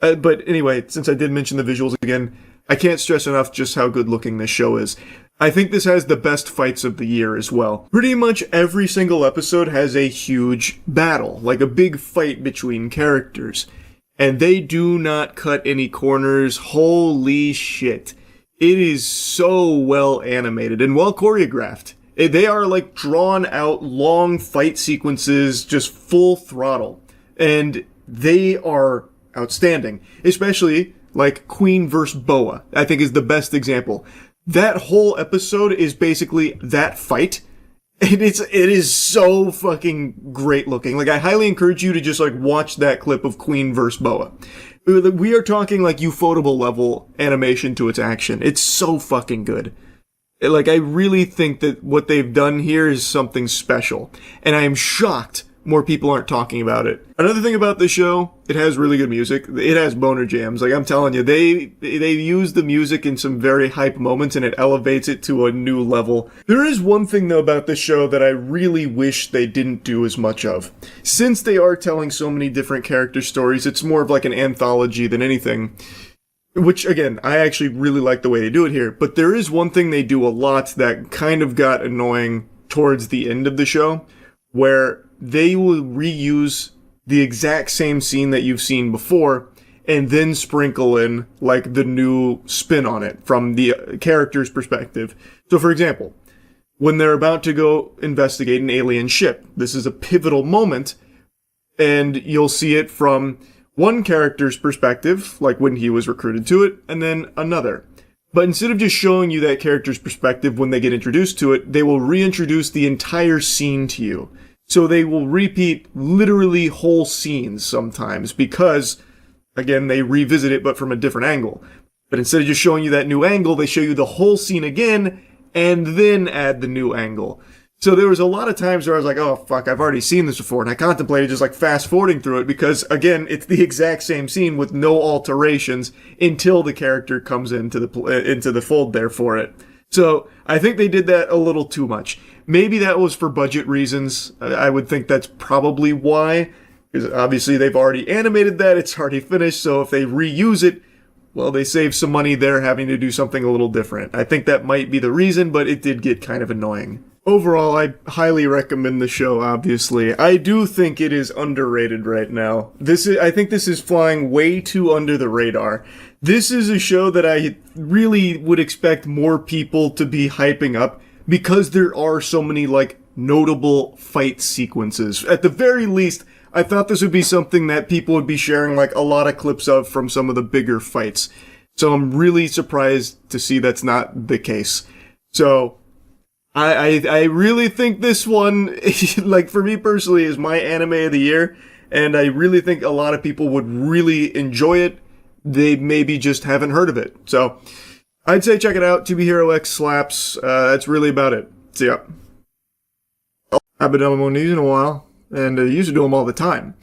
But anyway, since I did mention the visuals again, I can't stress enough just how good looking this show is. I think this has the best fights of the year as well. Pretty much every single episode has a huge battle, like a big fight between characters. And they do not cut any corners. Holy shit. It is so well animated and well choreographed. They are like drawn out long fight sequences, just full throttle. And they are outstanding. Especially like Queen vs. Boa, I think is the best example. That whole episode is basically that fight. And it is so fucking great looking. Like, I highly encourage you to just like watch that clip of Queen vs. Boa. We are talking like Ufotable level animation to its action. It's so fucking good. Like, I really think that what they've done here is something special. And I am shocked more people aren't talking about it. Another thing about the show, it has really good music. It has boner jams. Like, I'm telling you, they use the music in some very hype moments and it elevates it to a new level. There is one thing though about this show that I really wish they didn't do as much of. Since they are telling so many different character stories, it's more of like an anthology than anything. Which, again, I actually really like the way they do it here. But there is one thing they do a lot that kind of got annoying towards the end of the show, where they will reuse the exact same scene that you've seen before and then sprinkle in like the new spin on it from the character's perspective. So for example, when they're about to go investigate an alien ship, this is a pivotal moment and you'll see it from one character's perspective, like when he was recruited to it, and then another. But instead of just showing you that character's perspective when they get introduced to it, they will reintroduce the entire scene to you. So they will repeat literally whole scenes sometimes because, again, they revisit it but from a different angle. But instead of just showing you that new angle, they show you the whole scene again and then add the new angle. So there was a lot of times where I was like, oh fuck, I've already seen this before, and I contemplated just like fast forwarding through it because, again, it's the exact same scene with no alterations until the character comes into the fold there for it. So I think they did that a little too much. Maybe that was for budget reasons. I would think that's probably why. Because obviously they've already animated that, it's already finished, so if they reuse it, well, they save some money there having to do something a little different. I think that might be the reason, but it did get kind of annoying. Overall, I highly recommend the show, obviously. I do think it is underrated right now. I think this is flying way too under the radar. This is a show that I really would expect more people to be hyping up because there are so many, like, notable fight sequences. At the very least, I thought this would be something that people would be sharing, like, a lot of clips of from some of the bigger fights. So I'm really surprised to see that's not the case. So I really think this one, like, for me personally, is my anime of the year, and I really think a lot of people would really enjoy it. They maybe just haven't heard of it. So I'd say check it out. To Be Hero X slaps. That's really about it. See ya. I've been doing these in a while, and I used to do them all the time.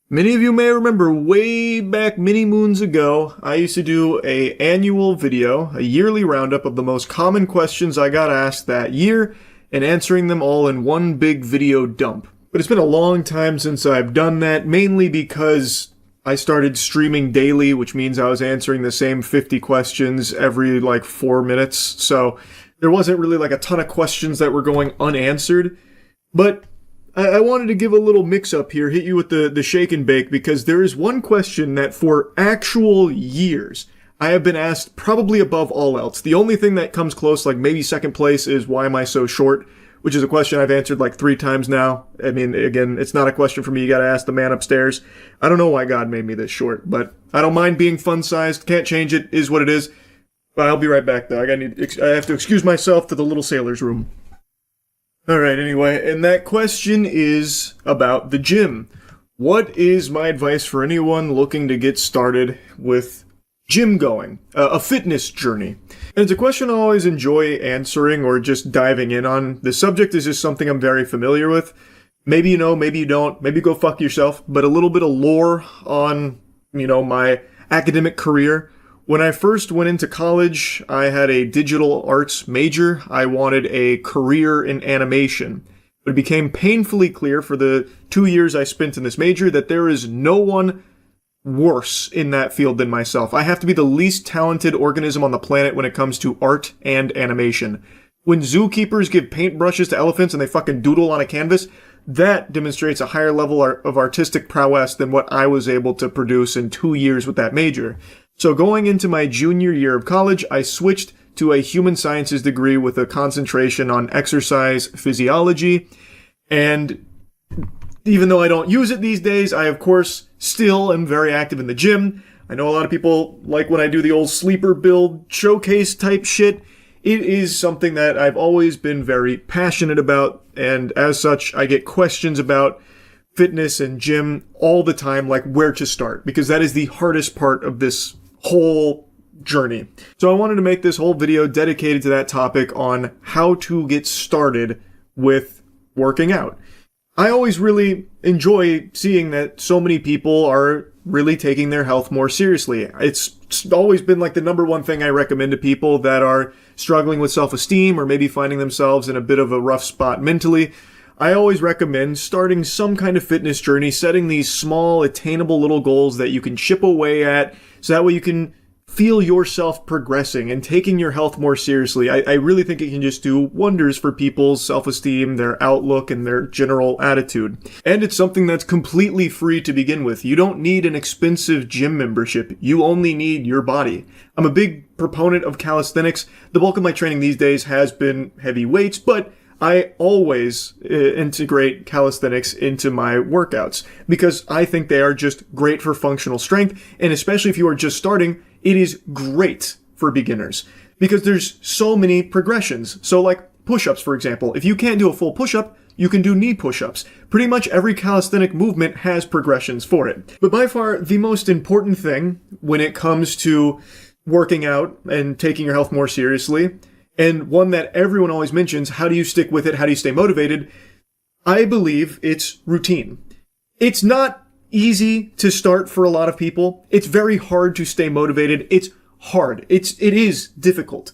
Many of you may remember way back many moons ago, I used to do an annual video, a yearly roundup of the most common questions I got asked that year, and answering them all in one big video dump. But it's been a long time since I've done that, mainly because I started streaming daily, which means I was answering the same 50 questions every, 4 minutes, so there wasn't really, a ton of questions that were going unanswered. But I wanted to give a little mix-up here, hit you with the shake and bake, because there is one question that for actual years I have been asked probably above all else. The only thing that comes close, maybe second place, is why am I so short, which is a question I've answered 3 times now. I mean, again, it's not a question for me. You gotta ask the man upstairs. I don't know why God made me this short, but I don't mind being fun-sized. Can't change it. Is what it is. But I'll be right back, though. I have to excuse myself to the little sailor's room. Alright, anyway, and that question is about the gym. What is my advice for anyone looking to get started with gym going? A fitness journey. And it's a question I always enjoy answering or just diving in on. The subject is just something I'm very familiar with. Maybe you know, maybe you don't. Maybe go fuck yourself. But a little bit of lore on, my academic career. When I first went into college, I had a digital arts major. I wanted a career in animation. But it became painfully clear for the 2 years I spent in this major that there is no one worse in that field than myself. I have to be the least talented organism on the planet when it comes to art and animation. When zookeepers give paintbrushes to elephants and they fucking doodle on a canvas, that demonstrates a higher level of artistic prowess than what I was able to produce in 2 years with that major. So going into my junior year of college, I switched to a human sciences degree with a concentration on exercise physiology. And even though I don't use it these days, I of course still am very active in the gym. I know a lot of people like when I do the old sleeper build showcase type shit. It is something that I've always been very passionate about, and as such, I get questions about fitness and gym all the time, like where to start, because that is the hardest part of this whole journey. So I wanted to make this whole video dedicated to that topic on how to get started with working out. I always really enjoy seeing that so many people are really taking their health more seriously. It's always been like the number one thing I recommend to people that are struggling with self-esteem or maybe finding themselves in a bit of a rough spot mentally. I always recommend starting some kind of fitness journey, setting these small, attainable little goals that you can chip away at, so that way you can feel yourself progressing and taking your health more seriously. I really think it can just do wonders for people's self-esteem, their outlook, and their general attitude. And it's something that's completely free to begin with. You don't need an expensive gym membership. You only need your body. I'm a big proponent of calisthenics. The bulk of my training these days has been heavy weights, but I always integrate calisthenics into my workouts because I think they are just great for functional strength, and especially if you are just starting, it is great for beginners because there's so many progressions. So like push-ups, for example. If you can't do a full push-up, you can do knee push-ups. Pretty much every calisthenic movement has progressions for it. But by far, the most important thing when it comes to working out and taking your health more seriously, and one that everyone always mentions, how do you stick with it? How do you stay motivated? I believe it's routine. It's not easy to start for a lot of people. It's very hard to stay motivated. It's hard. It is difficult.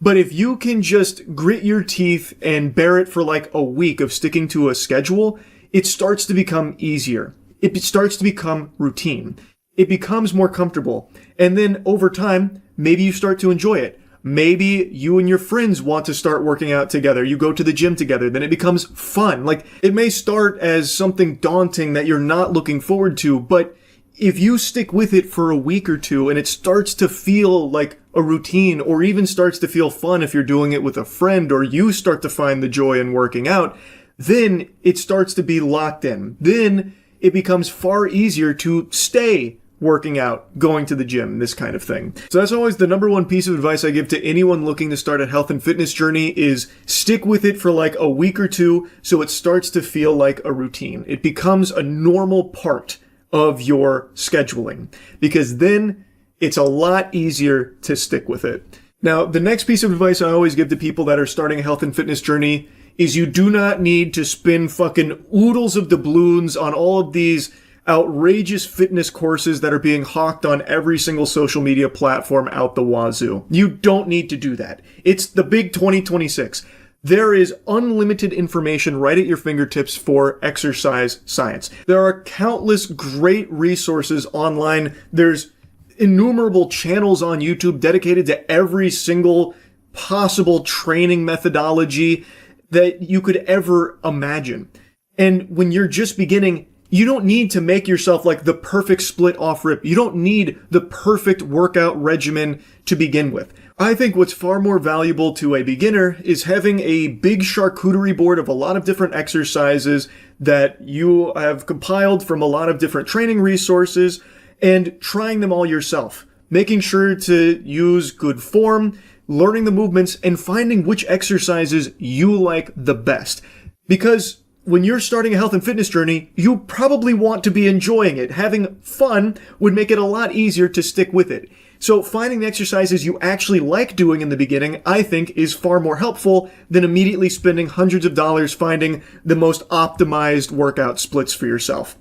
But if you can just grit your teeth and bear it for like a week of sticking to a schedule, it starts to become easier. It starts to become routine. It becomes more comfortable. And then over time, maybe you start to enjoy it. Maybe you and your friends want to start working out together. You go to the gym together. Then it becomes fun. Like, it may start as something daunting that you're not looking forward to, but if you stick with it for a week or two and it starts to feel like a routine, or even starts to feel fun if you're doing it with a friend, or you start to find the joy in working out, then it starts to be locked in. Then it becomes far easier to stay working out, going to the gym, this kind of thing. So that's always the number one piece of advice I give to anyone looking to start a health and fitness journey is stick with it for like a week or two so it starts to feel like a routine. It becomes a normal part of your scheduling because then it's a lot easier to stick with it. Now, the next piece of advice I always give to people that are starting a health and fitness journey is you do not need to spend fucking oodles of doubloons on all of these outrageous fitness courses that are being hawked on every single social media platform out the wazoo. You don't need to do that. It's the big 2026. There is unlimited information right at your fingertips for exercise science. There are countless great resources online. There's innumerable channels on YouTube dedicated to every single possible training methodology that you could ever imagine. And when you're just beginning, you don't need to make yourself like the perfect split off rip. You don't need the perfect workout regimen to begin with. I think what's far more valuable to a beginner is having a big charcuterie board of a lot of different exercises that you have compiled from a lot of different training resources and trying them all yourself. Making sure to use good form, learning the movements, and finding which exercises you like the best. Because when you're starting a health and fitness journey, you probably want to be enjoying it. Having fun would make it a lot easier to stick with it. So finding the exercises you actually like doing in the beginning, I think, is far more helpful than immediately spending hundreds of dollars finding the most optimized workout splits for yourself.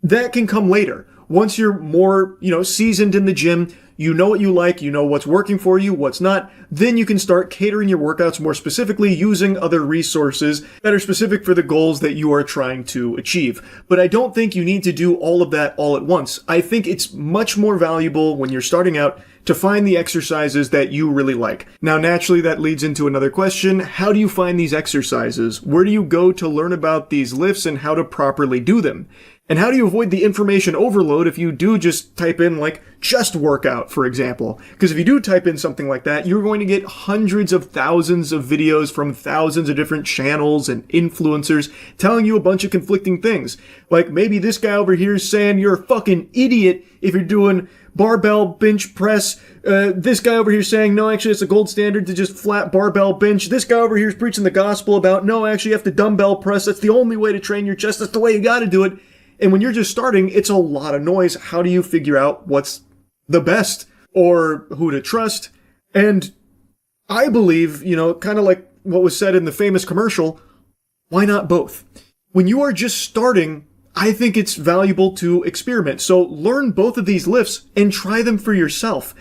That can come later. Once you're more, seasoned in the gym, you know what you like, you know what's working for you, what's not, then you can start catering your workouts more specifically using other resources that are specific for the goals that you are trying to achieve. But I don't think you need to do all of that all at once. I think it's much more valuable when you're starting out to find the exercises that you really like. Now, naturally, that leads into another question. How do you find these exercises? Where do you go to learn about these lifts and how to properly do them? And how do you avoid the information overload if you do just type in, like, just workout, for example? Because if you do type in something like that, you're going to get hundreds of thousands of videos from thousands of different channels and influencers telling you a bunch of conflicting things. Like, maybe this guy over here is saying you're a fucking idiot if you're doing barbell bench press. This guy over here saying, no, actually, it's a gold standard to just flat barbell bench. This guy over here is preaching the gospel about, no, actually, you have to dumbbell press. That's the only way to train your chest. That's the way you got to do it. And when you're just starting, it's a lot of noise. How do you figure out what's the best or who to trust? And I believe, kind of like what was said in the famous commercial, why not both? When you are just starting, I think it's valuable to experiment. So learn both of these lifts and try them for yourself.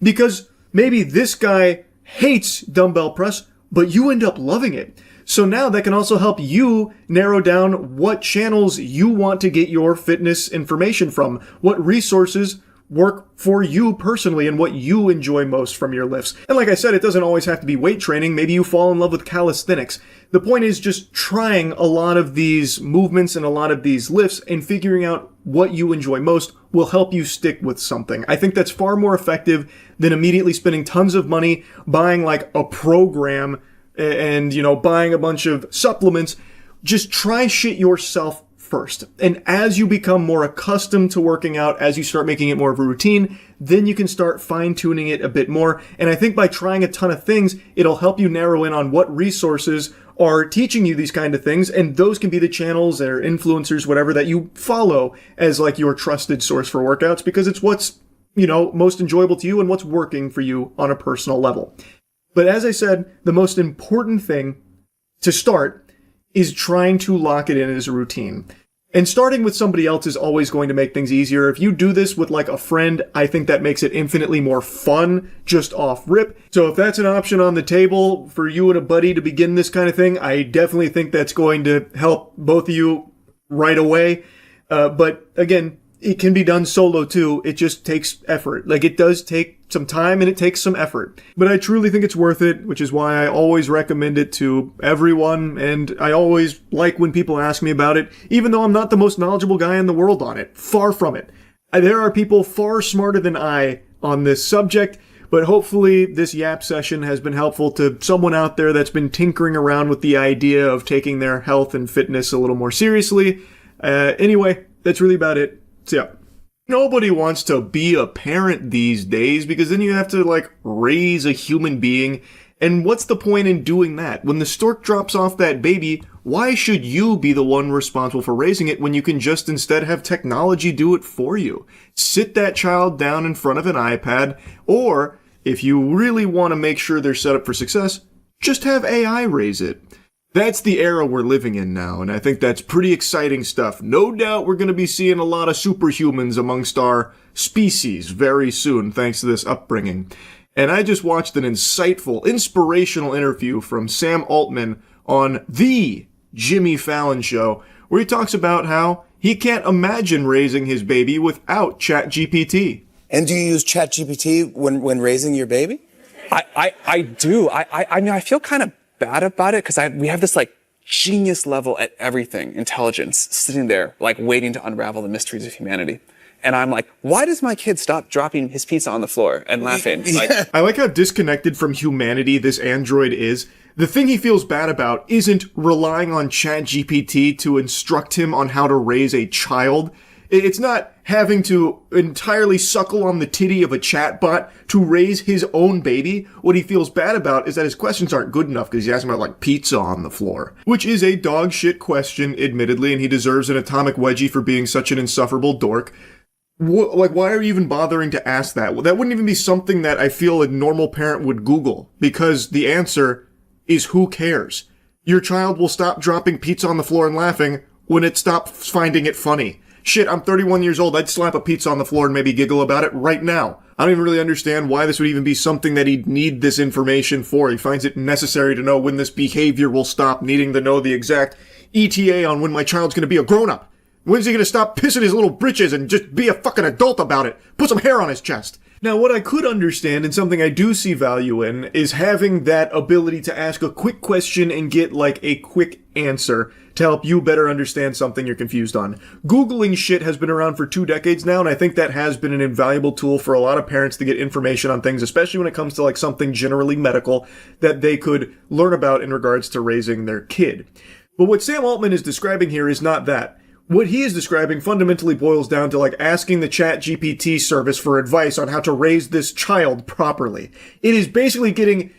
Because maybe this guy hates dumbbell press, but you end up loving it. So now that can also help you narrow down what channels you want to get your fitness information from, what resources work for you personally and what you enjoy most from your lifts. And like I said, it doesn't always have to be weight training. Maybe you fall in love with calisthenics. The point is just trying a lot of these movements and a lot of these lifts and figuring out what you enjoy most will help you stick with something. I think that's far more effective than immediately spending tons of money buying like a program and, buying a bunch of supplements. Just try shit yourself first. And as you become more accustomed to working out, as you start making it more of a routine, then you can start fine-tuning it a bit more. And I think by trying a ton of things, it'll help you narrow in on what resources are teaching you these kind of things. And those can be the channels or influencers, whatever, that you follow as like your trusted source for workouts, because it's what's, most enjoyable to you and what's working for you on a personal level. But as I said, the most important thing to start is trying to lock it in as a routine. And starting with somebody else is always going to make things easier. If you do this with like a friend, I think that makes it infinitely more fun just off rip. So if that's an option on the table for you and a buddy to begin this kind of thing, I definitely think that's going to help both of you right away. But again, it can be done solo too. It just takes effort. Like, it does take some time and it takes some effort. But I truly think it's worth it, which is why I always recommend it to everyone. And I always like when people ask me about it, even though I'm not the most knowledgeable guy in the world on it. Far from it. There are people far smarter than I on this subject, but hopefully this yap session has been helpful to someone out there that's been tinkering around with the idea of taking their health and fitness a little more seriously. Anyway, that's really about it. So yeah. Nobody wants to be a parent these days because then you have to raise a human being. And what's the point in doing that? When the stork drops off that baby, why should you be the one responsible for raising it when you can just instead have technology do it for you? Sit that child down in front of an iPad, or if you really want to make sure they're set up for success, just have AI raise it. That's the era we're living in now, and I think that's pretty exciting stuff. No doubt we're going to be seeing a lot of superhumans amongst our species very soon, thanks to this upbringing. And I just watched an insightful, inspirational interview from Sam Altman on The Jimmy Fallon Show, where he talks about how he can't imagine raising his baby without ChatGPT. And do you use ChatGPT when raising your baby? I do. I mean, I feel kind of bad about it because we have this genius level at everything, intelligence, sitting there waiting to unravel the mysteries of humanity. And I'm like, why does my kid stop dropping his pizza on the floor and laughing? I like how disconnected from humanity this android is. The thing he feels bad about isn't relying on ChatGPT to instruct him on how to raise a child. It's not having to entirely suckle on the titty of a chatbot to raise his own baby. What he feels bad about is that his questions aren't good enough because he's asking about pizza on the floor, which is a dog shit question, admittedly, and he deserves an atomic wedgie for being such an insufferable dork. Why are you even bothering to ask that? Well, that wouldn't even be something that I feel a normal parent would Google, because the answer is who cares? Your child will stop dropping pizza on the floor and laughing when it stops finding it funny. Shit, I'm 31 years old. I'd slap a pizza on the floor and maybe giggle about it right now. I don't even really understand why this would even be something that he'd need this information for. He finds it necessary to know when this behavior will stop, needing to know the exact ETA on when my child's going to be a grown-up. When's he going to stop pissing his little britches and just be a fucking adult about it? Put some hair on his chest. Now, what I could understand, and something I do see value in, is having that ability to ask a quick question and get, like, a quick answer to help you better understand something you're confused on. Googling shit has been around for 2 decades now, and I think that has been an invaluable tool for a lot of parents to get information on things, especially when it comes to, like, something generally medical that they could learn about in regards to raising their kid. But what Sam Altman is describing here is not that. What he is describing fundamentally boils down to, like, asking the ChatGPT service for advice on how to raise this child properly. It is basically getting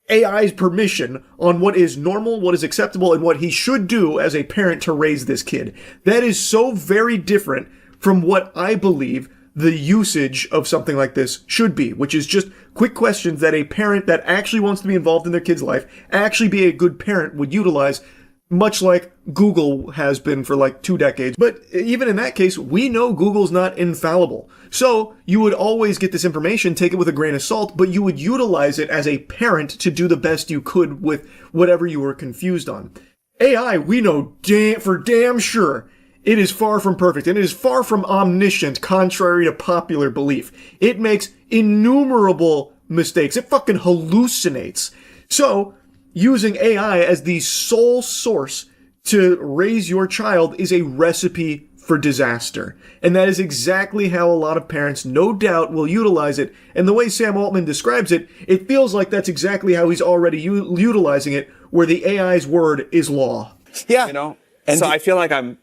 AI's permission on what is normal, what is acceptable, and what he should do as a parent to raise this kid. That is so very different from what I believe the usage of something like this should be, which is just quick questions that a parent that actually wants to be involved in their kid's life, actually be a good parent, would utilize, much like Google has been for like 2 decades. But even in that case, we know Google's not infallible. So you would always get this information, take it with a grain of salt, but you would utilize it as a parent to do the best you could with whatever you were confused on. AI, we know for damn sure, it is far from perfect, and it is far from omniscient, contrary to popular belief. It makes innumerable mistakes. It fucking hallucinates. So, using AI as the sole source to raise your child is a recipe for disaster. And that is exactly how a lot of parents, no doubt, will utilize it. And the way Sam Altman describes it, it feels like that's exactly how he's already utilizing it, where the AI's word is law. Yeah. And so I feel like I'm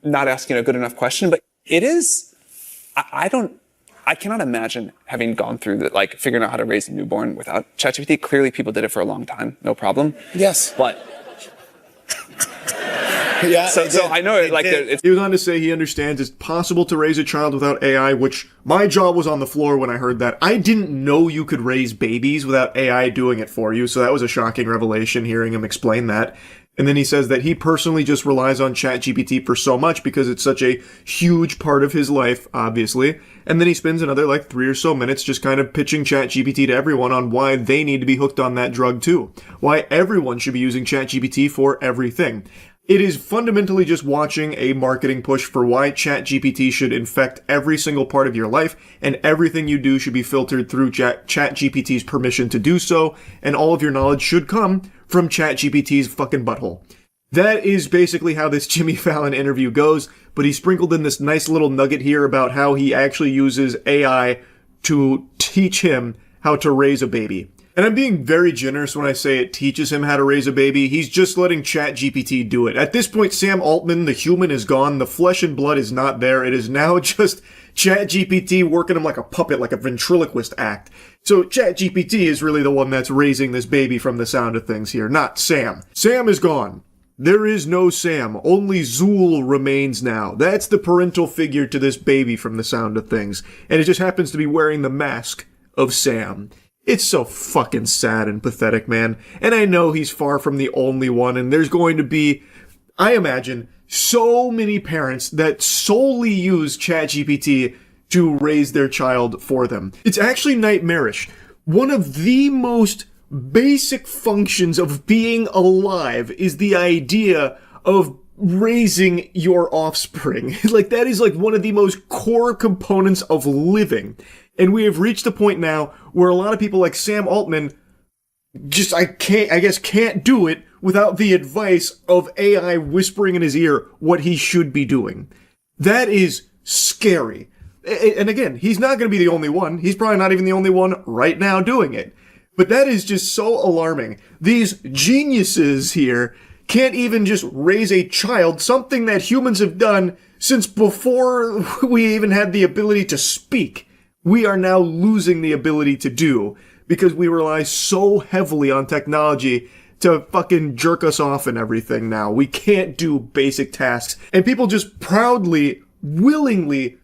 not asking a good enough question, but it is, I cannot imagine having gone through that, like figuring out how to raise a newborn without ChatGPT. Clearly, people did it for a long time, no problem. Yes, but yeah. So I know it. Like he was on to say he understands it's possible to raise a child without AI, which my jaw was on the floor when I heard that. I didn't know you could raise babies without AI doing it for you, so that was a shocking revelation hearing him explain that. And then he says that he personally just relies on ChatGPT for so much because it's such a huge part of his life, obviously. And then he spends another like 3 or so minutes just kind of pitching ChatGPT to everyone on why they need to be hooked on that drug too. Why everyone should be using ChatGPT for everything. It is fundamentally just watching a marketing push for why ChatGPT should infect every single part of your life, and everything you do should be filtered through ChatGPT's permission to do so, and all of your knowledge should come from ChatGPT's fucking butthole. That is basically how this Jimmy Fallon interview goes, but he sprinkled in this nice little nugget here about how he actually uses AI to teach him how to raise a baby. And I'm being very generous when I say it teaches him how to raise a baby. He's just letting ChatGPT do it. At this point, Sam Altman, the human, is gone. The flesh and blood is not there. It is now just ChatGPT working him like a puppet, like a ventriloquist act. So ChatGPT is really the one that's raising this baby from the sound of things here, not Sam. Sam is gone. There is no Sam. Only Zool remains now. That's the parental figure to this baby from the sound of things. And it just happens to be wearing the mask of Sam. It's so fucking sad and pathetic, man. And I know he's far from the only one, and there's going to be, I imagine, so many parents that solely use ChatGPT to raise their child for them. It's actually nightmarish. One of the most basic functions of being alive is the idea of raising your offspring. Like, that is like one of the most core components of living. And we have reached a point now where a lot of people like Sam Altman just, can't do it without the advice of AI whispering in his ear what he should be doing. That is scary. And again, he's not going to be the only one. He's probably not even the only one right now doing it. But that is just so alarming. These geniuses here can't even just raise a child, something that humans have done since before we even had the ability to speak. We are now losing the ability to do because we rely so heavily on technology to fucking jerk us off and everything now. We can't do basic tasks. And people just proudly, willingly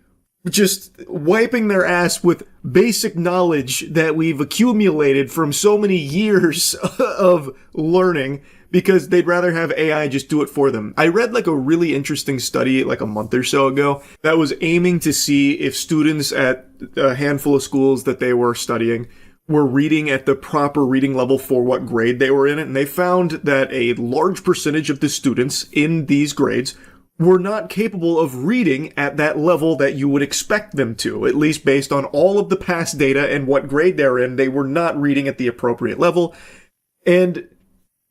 just wiping their ass with basic knowledge that we've accumulated from so many years of learning because they'd rather have AI just do it for them. I read like a really interesting study like a month or so ago that was aiming to see if students at a handful of schools that they were studying were reading at the proper reading level for what grade they were in. And they found that a large percentage of the students in these grades were not capable of reading at that level that you would expect them to, at least based on all of the past data and what grade they're in. They were not reading at the appropriate level. And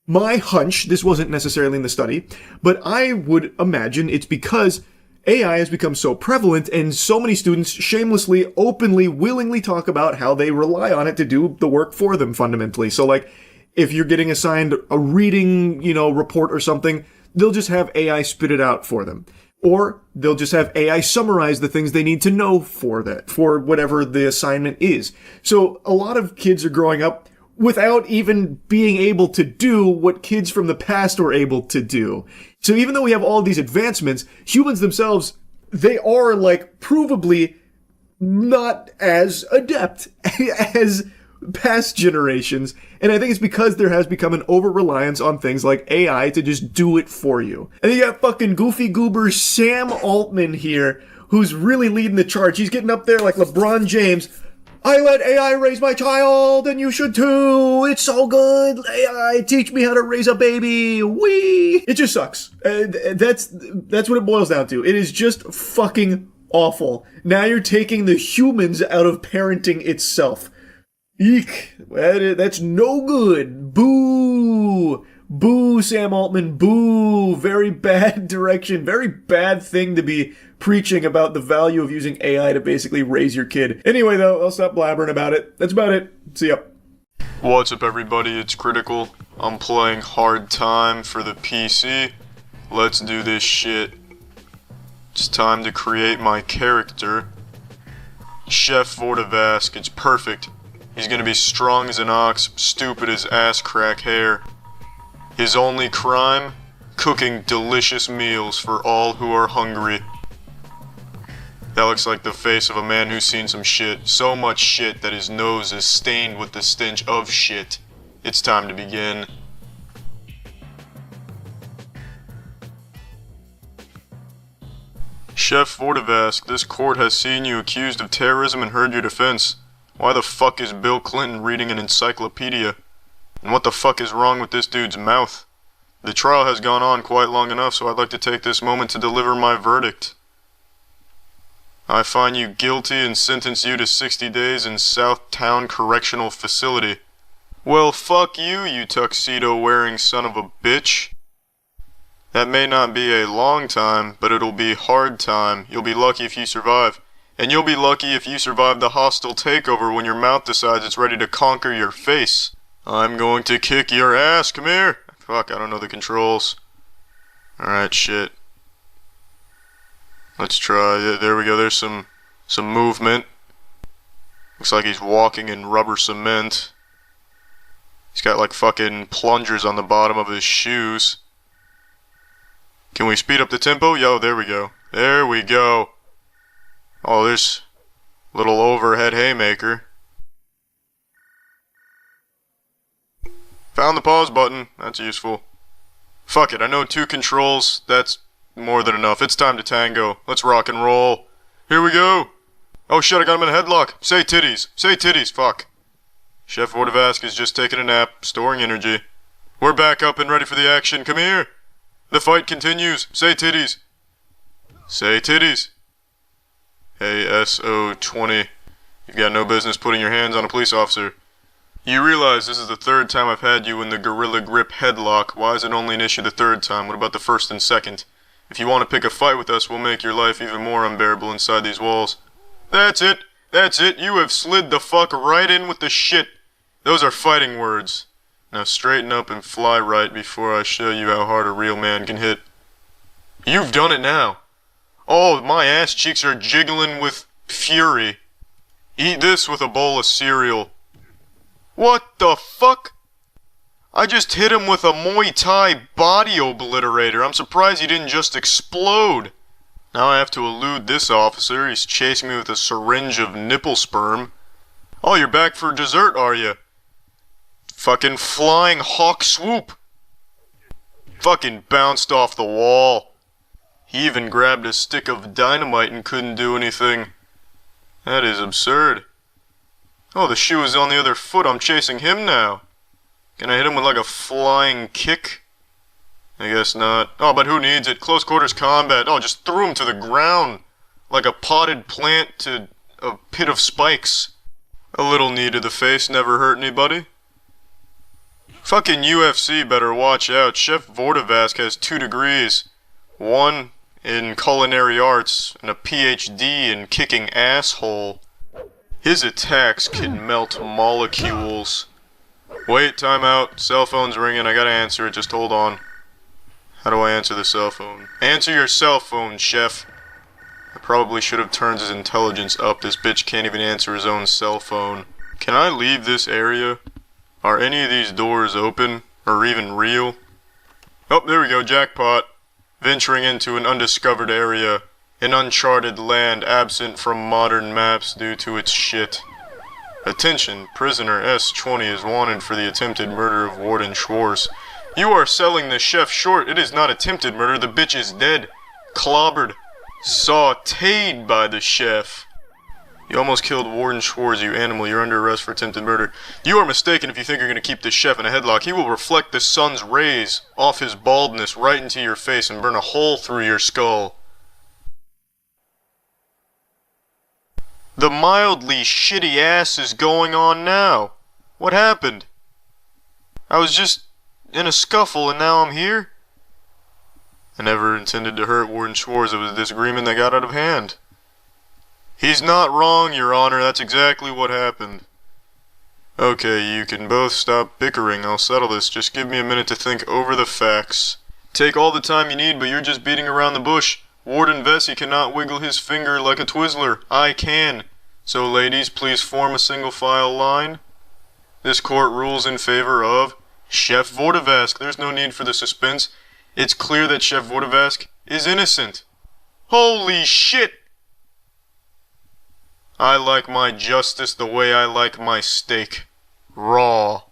my hunch, this wasn't necessarily in the study, but I would imagine it's because AI has become so prevalent and so many students shamelessly, openly, willingly talk about how they rely on it to do the work for them fundamentally. So like, if you're getting assigned a reading, report or something, they'll just have AI spit it out for them. Or they'll just have AI summarize the things they need to know for whatever the assignment is. So a lot of kids are growing up without even being able to do what kids from the past were able to do. So even though we have all these advancements, humans themselves, they are like provably not as adept as past generations. And I think it's because there has become an over-reliance on things like AI to just do it for you. And you got fucking goofy goober Sam Altman here, who's really leading the charge. He's getting up there like LeBron James. I let AI raise my child, and you should too. It's so good. AI, teach me how to raise a baby. Wee. It just sucks. That's what it boils down to. It is just fucking awful. Now you're taking the humans out of parenting itself. Eek. That's no good. Boo. Boo, Sam Altman. Boo. Very bad direction. Very bad thing to be preaching about the value of using AI to basically raise your kid. Anyway, though, I'll stop blabbering about it. That's about it. See ya. What's up, everybody? It's Critical. I'm playing Hard Time for the PC. Let's do this shit. It's time to create my character. Chef Vortivask. It's perfect. He's gonna be strong as an ox, stupid as ass crack hair. His only crime? Cooking delicious meals for all who are hungry. That looks like the face of a man who's seen some shit. So much shit that his nose is stained with the stench of shit. It's time to begin. Chef Vortivask, this court has seen you accused of terrorism and heard your defense. Why the fuck is Bill Clinton reading an encyclopedia? And what the fuck is wrong with this dude's mouth? The trial has gone on quite long enough, so I'd like to take this moment to deliver my verdict. I find you guilty and sentence you to 60 days in Southtown Correctional Facility. Well, fuck you, you tuxedo-wearing son of a bitch. That may not be a long time, but it'll be hard time. You'll be lucky if you survive. And you'll be lucky if you survive the hostile takeover when your mouth decides it's ready to conquer your face. I'm going to kick your ass, come here. Fuck, I don't know the controls. Alright, shit. Let's try. Yeah, there we go. There's some movement. Looks like he's walking in rubber cement. He's got like fucking plungers on the bottom of his shoes. Can we speed up the tempo? Yo, there we go. There we go. Oh, there's a little overhead haymaker. Found the pause button. That's useful. Fuck it. I know 2 controls. That's more than enough. It's time to tango. Let's rock and roll. Here we go. Oh shit, I got him in a headlock. Say titties. Say titties. Fuck. Chef Vortivask is just taking a nap, storing energy. We're back up and ready for the action. Come here. The fight continues. Say titties. Say titties. Hey, SO20. You've got no business putting your hands on a police officer. You realize this is the 3rd time I've had you in the Gorilla Grip headlock. Why is it only an issue the 3rd time? What about the 1st and 2nd? If you want to pick a fight with us, we'll make your life even more unbearable inside these walls. That's it! That's it! You have slid the fuck right in with the shit! Those are fighting words. Now straighten up and fly right before I show you how hard a real man can hit. You've done it now! Oh, my ass cheeks are jiggling with fury. Eat this with a bowl of cereal. What the fuck? I just hit him with a Muay Thai body obliterator. I'm surprised he didn't just explode. Now I have to elude this officer. He's chasing me with a syringe of nipple sperm. Oh, you're back for dessert, are you? Fucking flying hawk swoop. Fucking bounced off the wall. He even grabbed a stick of dynamite and couldn't do anything. That is absurd. Oh, the shoe is on the other foot. I'm chasing him now. Can I hit him with like a flying kick? I guess not. Oh, but who needs it? Close quarters combat. Oh, just threw him to the ground like a potted plant to a pit of spikes. A little knee to the face never hurt anybody. Fucking UFC better watch out. Chef Vortevask has 2 degrees. 1 in culinary arts and a PhD in kicking asshole. His attacks can melt molecules. Wait, time out. Cell phone's ringing. I gotta answer it. Just hold on. How do I answer the cell phone? Answer your cell phone, chef. I probably should have turned his intelligence up. This bitch can't even answer his own cell phone. Can I leave this area? Are any of these doors open? Or even real? Oh, there we go. Jackpot. Venturing into an undiscovered area. An uncharted land absent from modern maps due to its shit. Attention, prisoner S-20 is wanted for the attempted murder of Warden Schwartz. You are selling the chef short. It is not attempted murder. The bitch is dead. Clobbered. Sauteed by the chef. You almost killed Warden Schwartz, you animal. You're under arrest for attempted murder. You are mistaken if you think you're going to keep this chef in a headlock. He will reflect the sun's rays off his baldness right into your face and burn a hole through your skull. The mildly shitty ass is going on now. What happened? I was just in a scuffle and now I'm here? I never intended to hurt Warden Schwartz. It was a disagreement that got out of hand. He's not wrong, Your Honor. That's exactly what happened. Okay, you can both stop bickering. I'll settle this. Just give me a minute to think over the facts. Take all the time you need, but you're just beating around the bush. Warden Vesey cannot wiggle his finger like a Twizzler. I can. So, ladies, please form a single file line. This court rules in favor of Chef Vortevask. There's no need for the suspense. It's clear that Chef Vortevask is innocent. Holy shit! I like my justice the way I like my steak. Raw.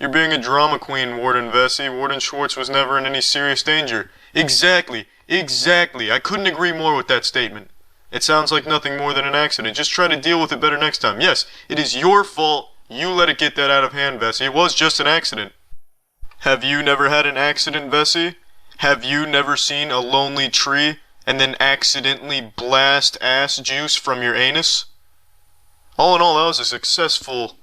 You're being a drama queen, Warden Vesey. Warden Schwartz was never in any serious danger. Exactly. Exactly. I couldn't agree more with that statement. It sounds like nothing more than an accident. Just try to deal with it better next time. Yes, it is your fault. You let it get that out of hand, Vesey. It was just an accident. Have you never had an accident, Vesey? Have you never seen a lonely tree and then accidentally blast ass juice from your anus? All in all, that was a successful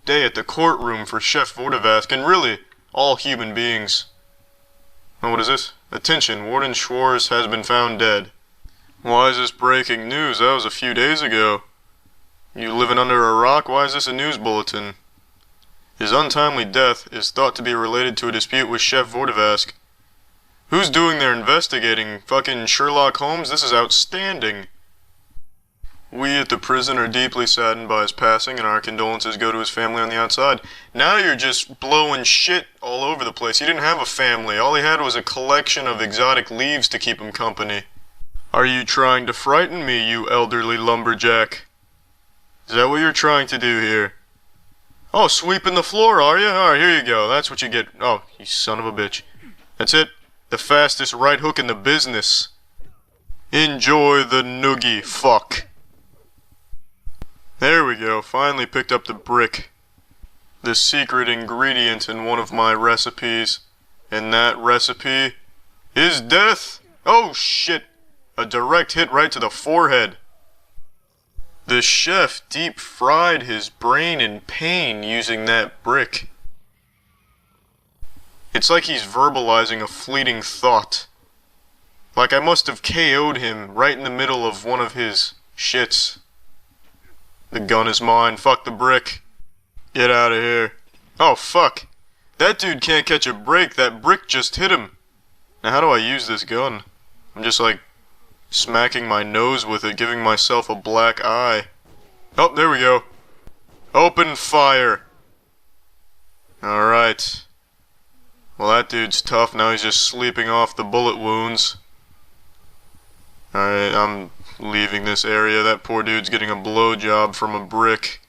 day at the courtroom for Chef Vortevask and really all human beings. Oh, what is this? Attention, Warden Schwartz has been found dead. Why is this breaking news? That was a few days ago. You living under a rock? Why is this a news bulletin? His untimely death is thought to be related to a dispute with Chef Vortevask. Who's doing their investigating? Fucking Sherlock Holmes? This is outstanding. We at the prison are deeply saddened by his passing, and our condolences go to his family on the outside. Now you're just blowing shit all over the place. He didn't have a family. All he had was a collection of exotic leaves to keep him company. Are you trying to frighten me, you elderly lumberjack? Is that what you're trying to do here? Oh, sweeping the floor, are you? Alright, here you go. That's what you get. Oh, you son of a bitch. That's it. The fastest right hook in the business. Enjoy the noogie, fuck. There we go, finally picked up the brick. The secret ingredient in one of my recipes. And that recipe is death. Oh shit, a direct hit right to the forehead. The chef deep fried his brain in pain using that brick. It's like he's verbalizing a fleeting thought. Like I must have KO'd him right in the middle of one of his shits. The gun is mine. Fuck the brick. Get out of here. Oh, fuck. That dude can't catch a break. That brick just hit him. Now, how do I use this gun? I'm just, like, smacking my nose with it, giving myself a black eye. Oh, there we go. Open fire. Alright. Well, that dude's tough. Now he's just sleeping off the bullet wounds. Alright, I'm leaving this area. That poor dude's getting a blowjob from a brick.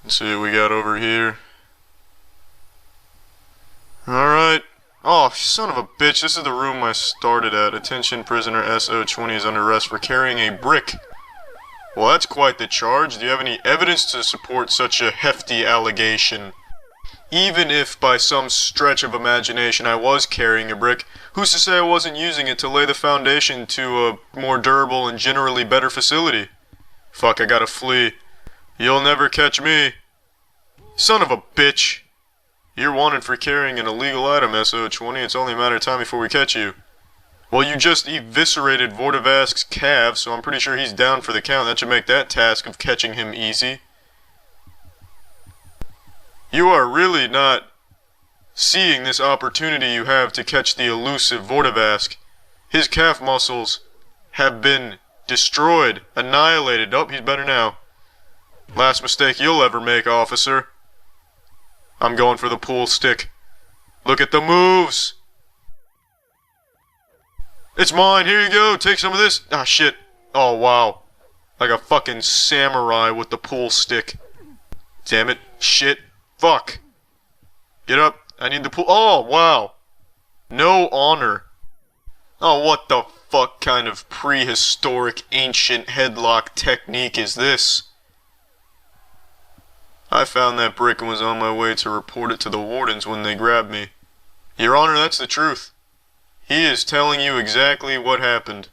Let's see what we got over here. Alright. Oh, son of a bitch. This is the room I started at. Attention, prisoner SO20 is under arrest for carrying a brick. Well, that's quite the charge. Do you have any evidence to support such a hefty allegation? Even if, by some stretch of imagination, I was carrying a brick, who's to say I wasn't using it to lay the foundation to a more durable and generally better facility? Fuck, I gotta flee. You'll never catch me. Son of a bitch. You're wanted for carrying an illegal item, SO20. It's only a matter of time before we catch you. Well, you just eviscerated Vortivask's calf, so I'm pretty sure he's down for the count. That should make that task of catching him easy. You are really not seeing this opportunity you have to catch the elusive Vortivask. His calf muscles have been destroyed, annihilated. Oh, he's better now. Last mistake you'll ever make, officer. I'm going for the pool stick. Look at the moves. It's mine. Here you go. Take some of this. Ah, shit. Oh, wow. Like a fucking samurai with the pool stick. Damn it. Shit. Fuck. Get up. I need the pool. Oh, wow. No honor. Oh, what the fuck kind of prehistoric ancient headlock technique is this? I found that brick and was on my way to report it to the wardens when they grabbed me. Your Honor, that's the truth. He is telling you exactly what happened.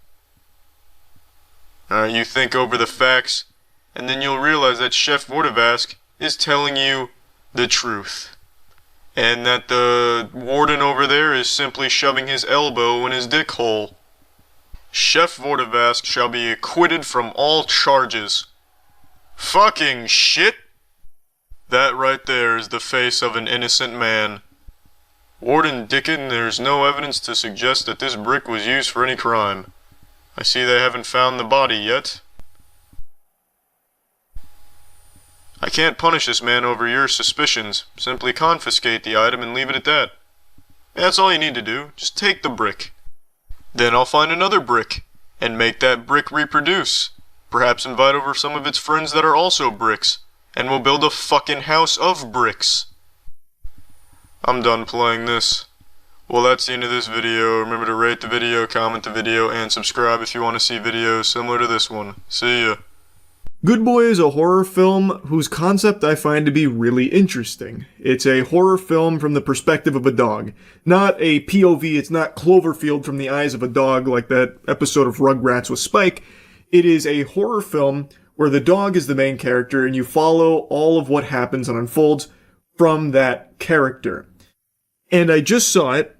Alright, you think over the facts, and then you'll realize that Chef Vortivask is telling you the truth. And that the warden over there is simply shoving his elbow in his dick hole. Chef Vortivask shall be acquitted from all charges. Fucking shit! That right there is the face of an innocent man. Warden Dickon, there's no evidence to suggest that this brick was used for any crime. I see they haven't found the body yet. I can't punish this man over your suspicions. Simply confiscate the item and leave it at that. That's all you need to do. Just take the brick. Then I'll find another brick, and make that brick reproduce. Perhaps invite over some of its friends that are also bricks, and we'll build a fucking house of bricks. I'm done playing this. Well, that's the end of this video. Remember to rate the video, comment the video, and subscribe if you want to see videos similar to this one. See ya. Good Boy is a horror film whose concept I find to be really interesting. It's a horror film from the perspective of a dog. Not a POV, it's not Cloverfield from the eyes of a dog like that episode of Rugrats with Spike. It is a horror film where the dog is the main character and you follow all of what happens and unfolds from that character. And I just saw it.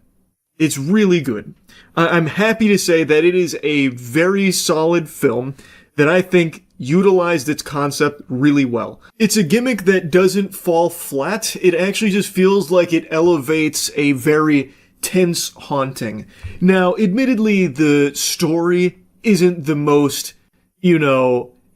It's really good. I'm happy to say that it is a very solid film that I think utilized its concept really well. It's a gimmick that doesn't fall flat. It actually just feels like it elevates a very tense haunting. Now, admittedly, the story isn't the most,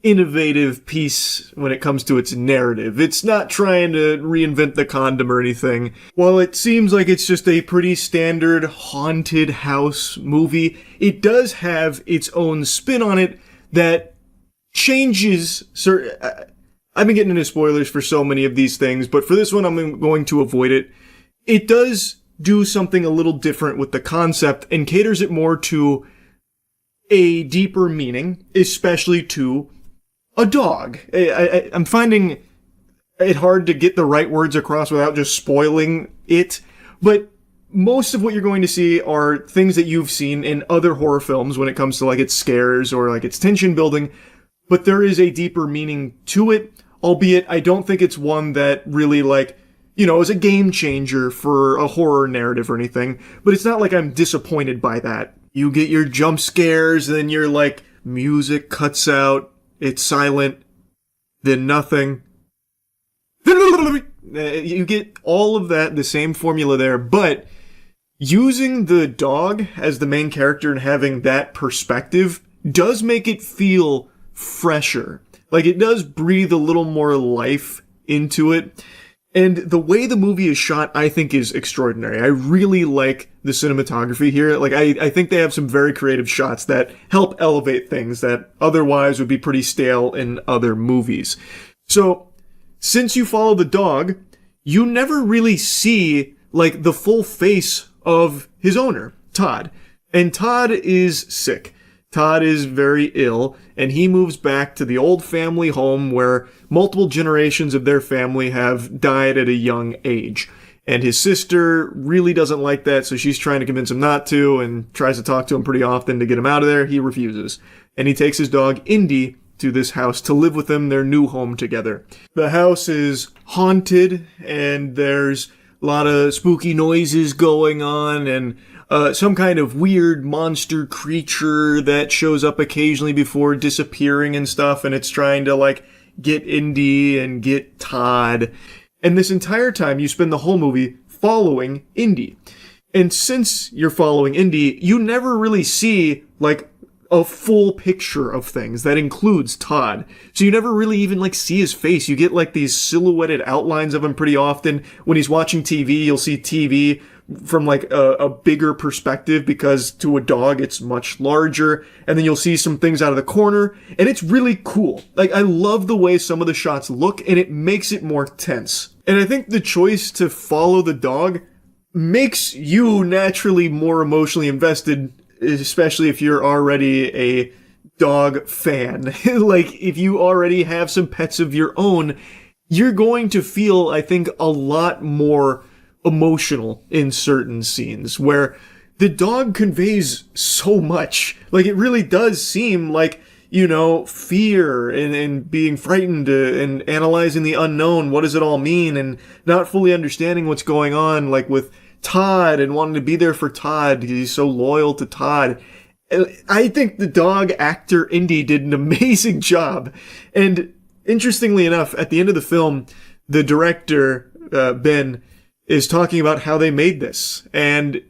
innovative piece when it comes to its narrative. It's not trying to reinvent the condom or anything. While it seems like it's just a pretty standard haunted house movie, it does have its own spin on it that changes. I've been getting into spoilers for so many of these things, but for this one I'm going to avoid it. It does do something a little different with the concept and caters it more to a deeper meaning, especially to a dog. I'm finding it hard to get the right words across without just spoiling it, but most of what you're going to see are things that you've seen in other horror films when it comes to its scares or its tension building, but there is a deeper meaning to it, albeit I don't think it's one that really is a game changer for a horror narrative or anything, but it's not like I'm disappointed by that. You get your jump scares, then your music cuts out, it's silent, then nothing. You get all of that, the same formula there, but using the dog as the main character and having that perspective does make it feel fresher. It does breathe a little more life into it. And the way the movie is shot, I think, is extraordinary. I really like the cinematography here. Like, I think they have some very creative shots that help elevate things that otherwise would be pretty stale in other movies. So, since you follow the dog, you never really see, like, the full face of his owner, Todd. And Todd is sick. Todd is very ill, and he moves back to the old family home where multiple generations of their family have died at a young age. And his sister really doesn't like that, so she's trying to convince him not to and tries to talk to him pretty often to get him out of there. He refuses. And he takes his dog, Indy, to this house to live with them, their new home together. The house is haunted, and there's a lot of spooky noises going on, and some kind of weird monster creature that shows up occasionally before disappearing and stuff, and it's trying to, like, get Indy and get Todd. And this entire time, you spend the whole movie following Indy. And since you're following Indy, you never really see, like, a full picture of things that includes Todd. So you never really even, like, see his face. You get, like, these silhouetted outlines of him pretty often. When he's watching TV, you'll see TV from, like, a bigger perspective, because to a dog it's much larger, and then you'll see some things out of the corner, and it's really cool. Like, I love the way some of the shots look, and it makes it more tense. And I think the choice to follow the dog makes you naturally more emotionally invested, especially if you're already a dog fan. Like, if you already have some pets of your own, you're going to feel, I think, a lot more emotional in certain scenes where the dog conveys so much. Like, it really does seem like, you know, fear and being frightened and analyzing the unknown. What does it all mean? And not fully understanding what's going on, like with Todd and wanting to be there for Todd because he's so loyal to Todd. I think the dog actor Indy did an amazing job. And interestingly enough, at the end of the film, the director, Ben, is talking about how they made this. And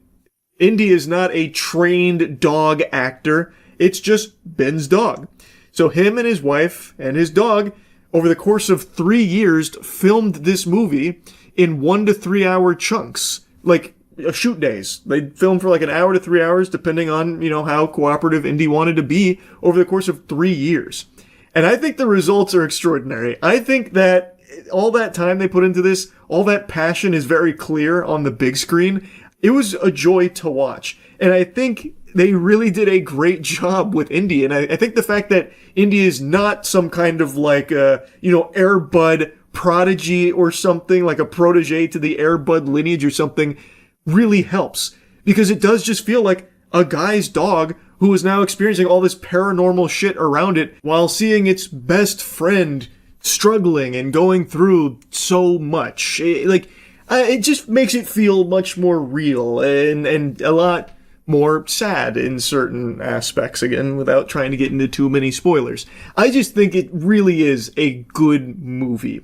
Indy is not a trained dog actor. It's just Ben's dog. So him and his wife and his dog, over the course of 3 years, filmed this movie in 1 to 3 hour chunks. Like, shoot days. They filmed for like an hour to 3 hours, depending on, you know, how cooperative Indy wanted to be over the course of 3 years. And I think the results are extraordinary. I think that all that time they put into this, all that passion is very clear on the big screen. It was a joy to watch. And I think they really did a great job with Indy. And I think the fact that Indy is not some kind of like, Air Bud prodigy or something, like a protege to the Air Bud lineage or something, really helps. Because it does just feel like a guy's dog who is now experiencing all this paranormal shit around it while seeing its best friend struggling and going through so much. It just makes it feel much more real and a lot more sad in certain aspects, again, without trying to get into too many spoilers. I just think it really is a good movie.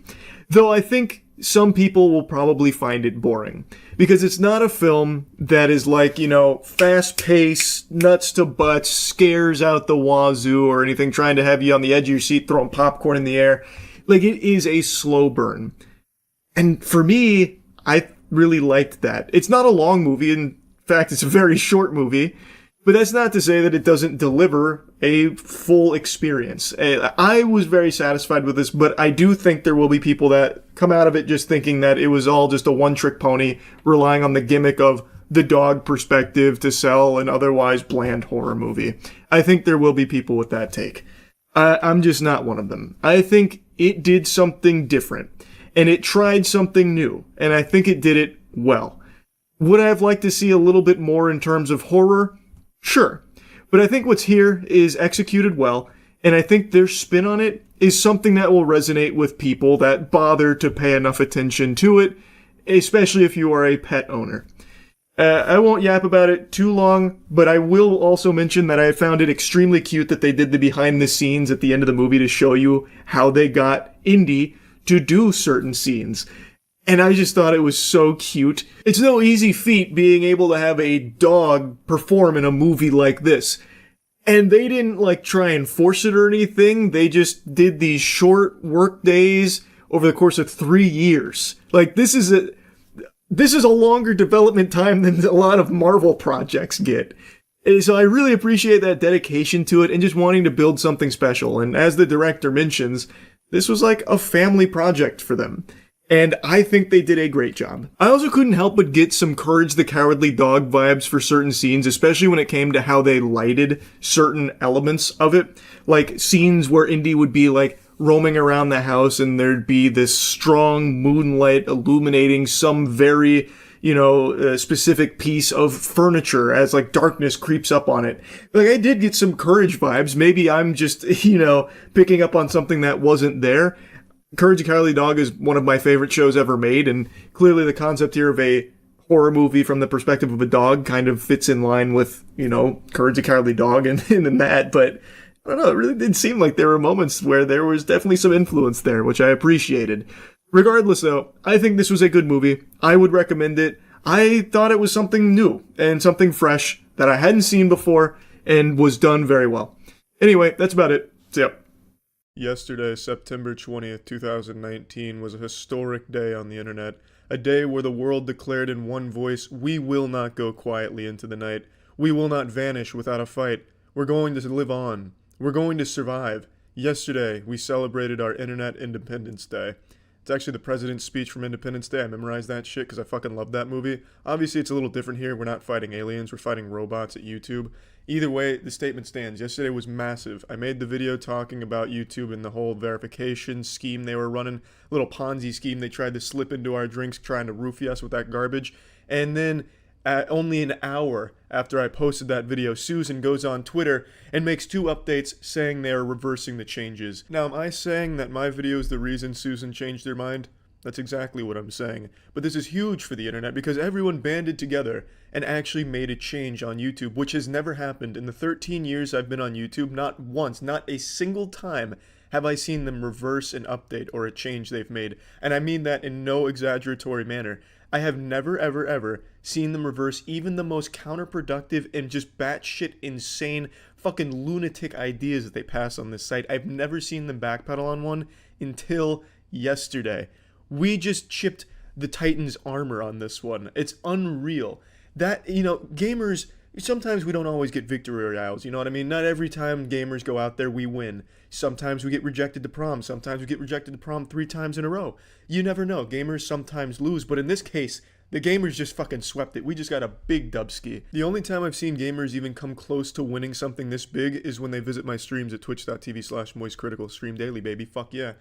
Though I think some people will probably find it boring. Because it's not a film that is like, fast-paced, nuts to butts, scares out the wazoo or anything, trying to have you on the edge of your seat throwing popcorn in the air. Like, it is a slow burn. And for me, I really liked that. It's not a long movie. In fact, it's a very short movie. But that's not to say that it doesn't deliver a full experience. I was very satisfied with this, but I do think there will be people that come out of it just thinking that it was all just a one-trick pony, relying on the gimmick of the dog perspective to sell an otherwise bland horror movie. I think there will be people with that take. I'm just not one of them. I think it did something different, and it tried something new, and I think it did it well. Would I have liked to see a little bit more in terms of horror? Sure. But I think what's here is executed well, and I think their spin on it is something that will resonate with people that bother to pay enough attention to it, especially if you are a pet owner. I won't yap about it too long, but I will also mention that I found it extremely cute that they did the behind the scenes at the end of the movie to show you how they got Indy to do certain scenes. And I just thought it was so cute. It's no easy feat being able to have a dog perform in a movie like this. And they didn't try and force it or anything. They just did these short work days over the course of 3 years. Like, this is a longer development time than a lot of Marvel projects get. And so I really appreciate that dedication to it and just wanting to build something special. And as the director mentions, this was like a family project for them. And I think they did a great job. I also couldn't help but get some Courage the Cowardly Dog vibes for certain scenes, especially when it came to how they lighted certain elements of it. Like scenes where Indy would be like roaming around the house and there'd be this strong moonlight illuminating some very, specific piece of furniture as like darkness creeps up on it. Like I did get some Courage vibes. Maybe I'm just, picking up on something that wasn't there. Courage the Cowardly Dog is one of my favorite shows ever made, and clearly the concept here of a horror movie from the perspective of a dog kind of fits in line with, Courage the Cowardly Dog and that, but I don't know, it really did seem like there were moments where there was definitely some influence there, which I appreciated. Regardless though, I think this was a good movie. I would recommend it. I thought it was something new and something fresh that I hadn't seen before and was done very well. Anyway, that's about it. See ya. Yesterday, September 20th, 2019, was a historic day on the internet. A day where the world declared in one voice, we will not go quietly into the night. We will not vanish without a fight. We're going to live on. We're going to survive. Yesterday, we celebrated our Internet Independence Day. It's actually the president's speech from Independence Day. I memorized that shit because I fucking love that movie. Obviously, it's a little different here. We're not fighting aliens. We're fighting robots at YouTube. Either way, the statement stands. Yesterday was massive. I made the video talking about YouTube and the whole verification scheme they were running. Little Ponzi scheme they tried to slip into our drinks trying to roofie us with that garbage. And then only an hour after I posted that video, Susan goes on Twitter and makes 2 updates saying they are reversing the changes. Now, am I saying that my video is the reason Susan changed their mind? That's exactly what I'm saying. But this is huge for the internet because everyone banded together and actually made a change on YouTube, which has never happened. In the 13 years I've been on YouTube, not once, not a single time have I seen them reverse an update or a change they've made. And I mean that in no exaggeratory manner. I have never, ever, ever seen them reverse even the most counterproductive and just batshit insane fucking lunatic ideas that they pass on this site. I've never seen them backpedal on one until yesterday. We just chipped the Titan's armor on this one. It's unreal. That, gamers, sometimes we don't always get victory royales, you know what I mean? Not every time gamers go out there, we win. Sometimes we get rejected to prom. Sometimes we get rejected to prom 3 times in a row. You never know. Gamers sometimes lose, but in this case, the gamers just fucking swept it. We just got a big dubski. The only time I've seen gamers even come close to winning something this big is when they visit my streams at twitch.tv/moistcritical. Stream daily, baby. Fuck yeah.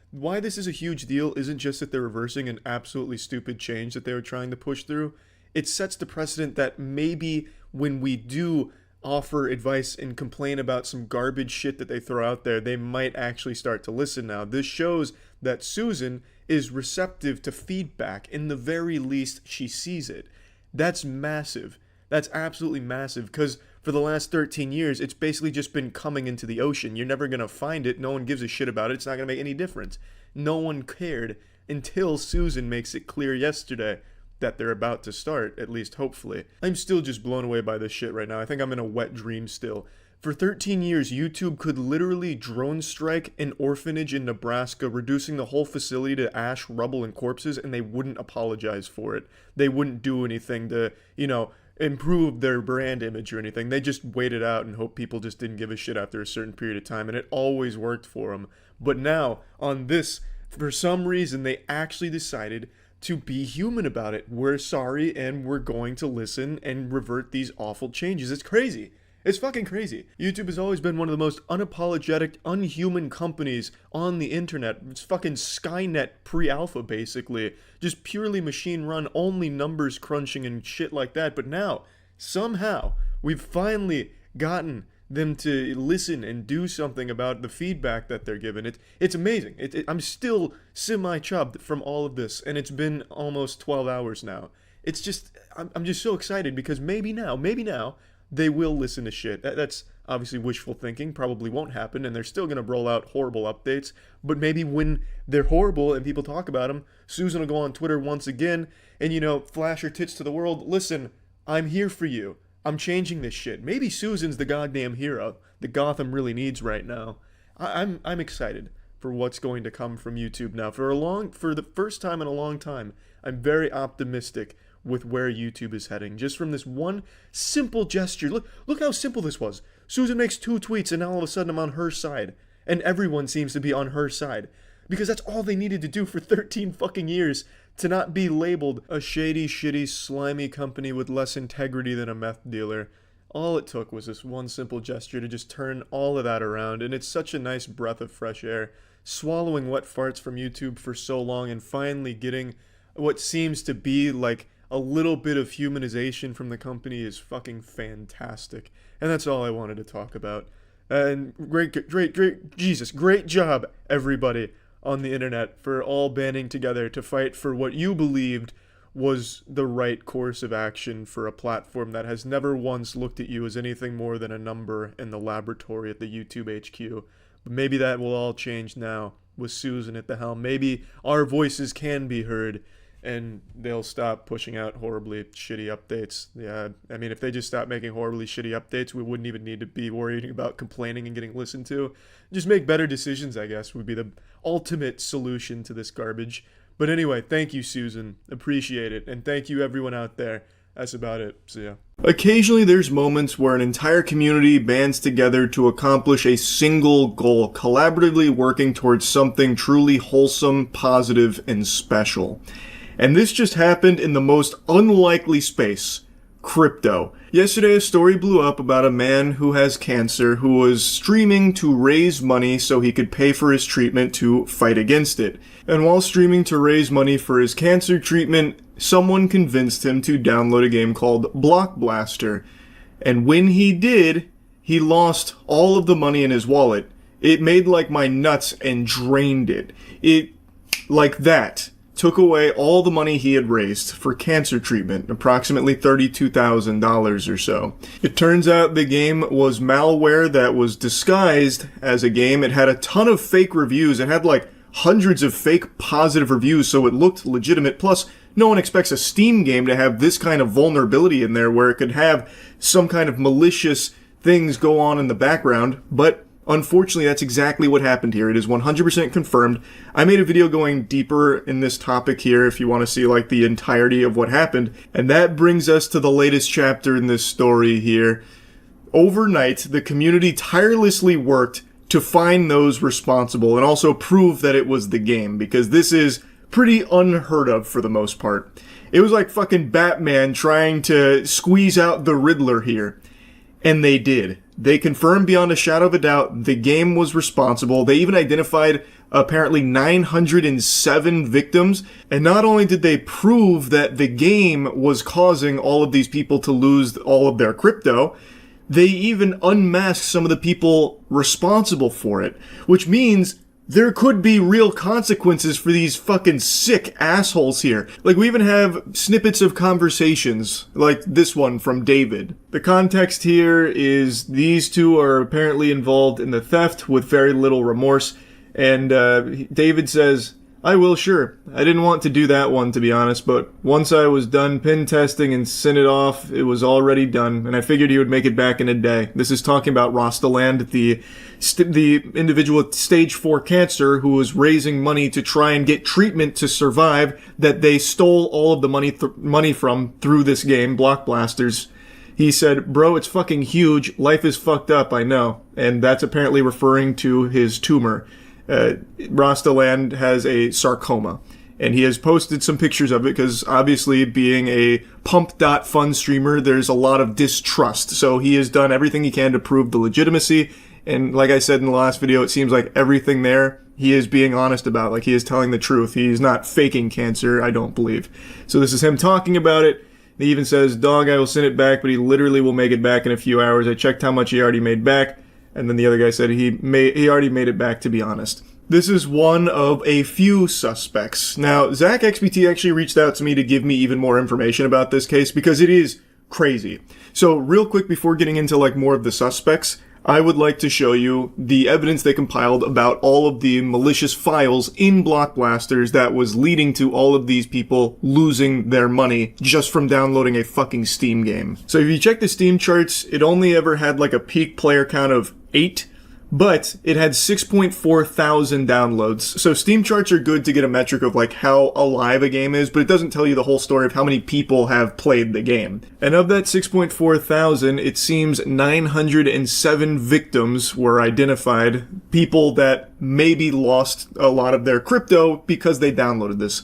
Why this is a huge deal isn't just that they're reversing an absolutely stupid change that they were trying to push through. It sets the precedent that maybe when we do offer advice and complain about some garbage shit that they throw out there, they might actually start to listen now. This shows that Susan is receptive to feedback. In the very least, she sees it. That's massive. That's absolutely massive because for the last 13 years, it's basically just been coming into the ocean. You're never going to find it. No one gives a shit about it. It's not going to make any difference. No one cared until Susan makes it clear yesterday that they're about to start, at least hopefully. I'm still just blown away by this shit right now. I think I'm in a wet dream still. For 13 years, YouTube could literally drone strike an orphanage in Nebraska, reducing the whole facility to ash, rubble, and corpses, and they wouldn't apologize for it. They wouldn't do anything to, improve their brand image or anything. They just waited out and hoped people just didn't give a shit after a certain period of time, and it always worked for them. But now, on this, for some reason, they actually decided to be human about it. We're sorry, and we're going to listen and revert these awful changes. It's crazy. It's fucking crazy. YouTube has always been one of the most unapologetic, unhuman companies on the internet. It's fucking Skynet pre-alpha, basically. Just purely machine run, only numbers crunching and shit like that. But now, somehow, we've finally gotten them to listen and do something about the feedback that they're given. It's amazing. I'm still semi-chubbed from all of this, and it's been almost 12 hours now. It's just, I'm just so excited because maybe now, they will listen to shit. That's obviously wishful thinking, probably won't happen, and they're still going to roll out horrible updates, but maybe when they're horrible and people talk about them, Susan will go on Twitter once again and, flash her tits to the world. Listen, I'm here for you. I'm changing this shit. Maybe Susan's the goddamn hero that Gotham really needs right now. I'm excited. for what's going to come from YouTube now. For the first time in a long time, I'm very optimistic with where YouTube is heading. Just from this one simple gesture. Look how simple this was. Susan makes 2 tweets and now all of a sudden I'm on her side. And everyone seems to be on her side. Because that's all they needed to do for 13 fucking years to not be labeled a shady, shitty, slimy company with less integrity than a meth dealer. All it took was this one simple gesture to just turn all of that around, and it's such a nice breath of fresh air. Swallowing wet farts from YouTube for so long and finally getting what seems to be like a little bit of humanization from the company is fucking fantastic. And that's all I wanted to talk about. And great job, everybody on the internet, for all banding together to fight for what you believed was the right course of action for a platform that has never once looked at you as anything more than a number in the laboratory at the YouTube HQ. But maybe that will all change now with Susan at the helm. Maybe our voices can be heard and they'll stop pushing out horribly shitty updates. Yeah, I mean, if they just stop making horribly shitty updates, we wouldn't even need to be worrying about complaining and getting listened to. Just make better decisions, I guess, would be the ultimate solution to this garbage. But anyway, thank you, Susan. Appreciate it. And thank you, everyone out there. That's about it. So, yeah. Occasionally, there's moments where an entire community bands together to accomplish a single goal, collaboratively working towards something truly wholesome, positive, and special. And this just happened in the most unlikely space, crypto. Yesterday, a story blew up about a man who has cancer who was streaming to raise money so he could pay for his treatment to fight against it. And while streaming to raise money for his cancer treatment, someone convinced him to download a game called Block Blaster. And when he did, he lost all of the money in his wallet. It made like my nuts and drained it. It, like that, took away all the money he had raised for cancer treatment, approximately $32,000 or so. It turns out the game was malware that was disguised as a game. It had a ton of fake reviews. It had like hundreds of fake positive reviews, so it looked legitimate. Plus, no one expects a Steam game to have this kind of vulnerability in there where it could have some kind of malicious things go on in the background, but unfortunately, that's exactly what happened here. It is 100% confirmed. I made a video going deeper in this topic here if you want to see like the entirety of what happened. And that brings us to the latest chapter in this story here. Overnight, the community tirelessly worked to find those responsible and also prove that it was the game, because this is pretty unheard of for the most part. It was like fucking Batman trying to squeeze out the Riddler here. And they did. They confirmed beyond a shadow of a doubt the game was responsible. They even identified apparently 907 victims. And not only did they prove that the game was causing all of these people to lose all of their crypto, they even unmasked some of the people responsible for it. Which means there could be real consequences for these fucking sick assholes here. Like, we even have snippets of conversations, like this one from David. The context here is these two are apparently involved in the theft with very little remorse, and David says, "I will, sure. I didn't want to do that one, to be honest, but once I was done pin testing and sent it off, it was already done, and I figured he would make it back in a day." This is talking about Rostaland, the individual with stage 4 cancer who was raising money to try and get treatment to survive that they stole all of the money from through this game, Block Blasters. He said, "Bro, it's fucking huge. Life is fucked up, I know." And that's apparently referring to his tumor. Rostaland has a sarcoma, and he has posted some pictures of it because obviously being a pump.fun streamer, there's a lot of distrust. So he has done everything he can to prove the legitimacy. And like I said in the last video, it seems like everything there he is being honest about. Like, he is telling the truth. He's not faking cancer, I don't believe. So this is him talking about it. He even says, "Dog, I will send it back, but he literally will make it back in a few hours. I checked how much he already made back." And then the other guy said he already made it back, to be honest. This is one of a few suspects. Now, Zach XBT actually reached out to me to give me even more information about this case because it is crazy. So real quick before getting into like more of the suspects, I would like to show you the evidence they compiled about all of the malicious files in Block Blasters that was leading to all of these people losing their money just from downloading a fucking Steam game. So if you check the Steam charts, it only ever had like a peak player count of 8, but it had 6.4 thousand downloads. So Steam charts are good to get a metric of like how alive a game is, but it doesn't tell you the whole story of how many people have played the game. And of that 6.4 thousand, it seems 907 victims were identified, people that maybe lost a lot of their crypto because they downloaded this.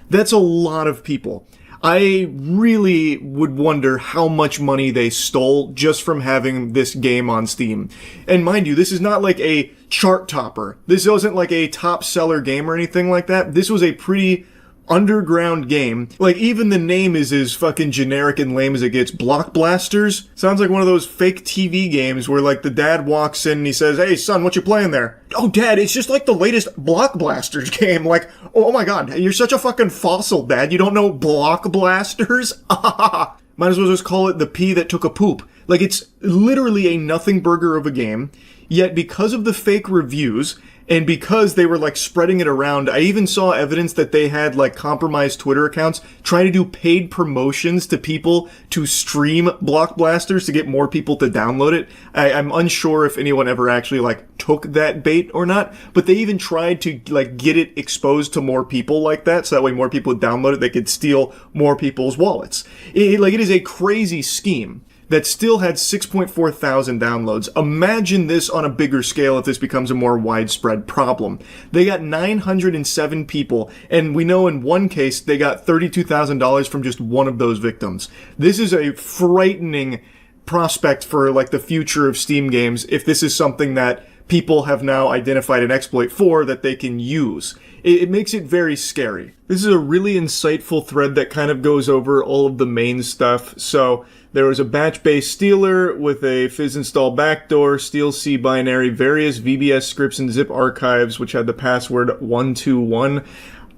That's a lot of people. I really would wonder how much money they stole just from having this game on Steam. And mind you, this is not like a chart topper. This wasn't like a top seller game or anything like that. This was a pretty underground game. Like, even the name is as fucking generic and lame as it gets. Block Blasters? Sounds like one of those fake TV games where, like, the dad walks in and he says, "Hey, son, what you playing there?" "Oh, Dad, it's just like the latest Block Blasters game." Like, oh my god, you're such a fucking fossil, Dad. You don't know Block Blasters? Might as well just call it the pea that took a poop. Like, it's literally a nothing burger of a game, yet because of the fake reviews, and because they were, like, spreading it around, I even saw evidence that they had, like, compromised Twitter accounts trying to do paid promotions to people to stream Block Blasters to get more people to download it. I'm unsure if anyone ever actually, like, took that bait or not, but they even tried to, like, get it exposed to more people like that, so that way more people would download it, they could steal more people's wallets. It is a crazy scheme that still had 6.4 thousand downloads. Imagine this on a bigger scale if this becomes a more widespread problem. They got 907 people, and we know in one case they got $32,000 from just one of those victims. This is a frightening prospect for, like, the future of Steam games if this is something that people have now identified an exploit for that they can use. It makes it very scary. This is a really insightful thread that kind of goes over all of the main stuff. So there was a batch-based stealer with a fizz install backdoor, steal C binary, various VBS scripts and zip archives, which had the password 121.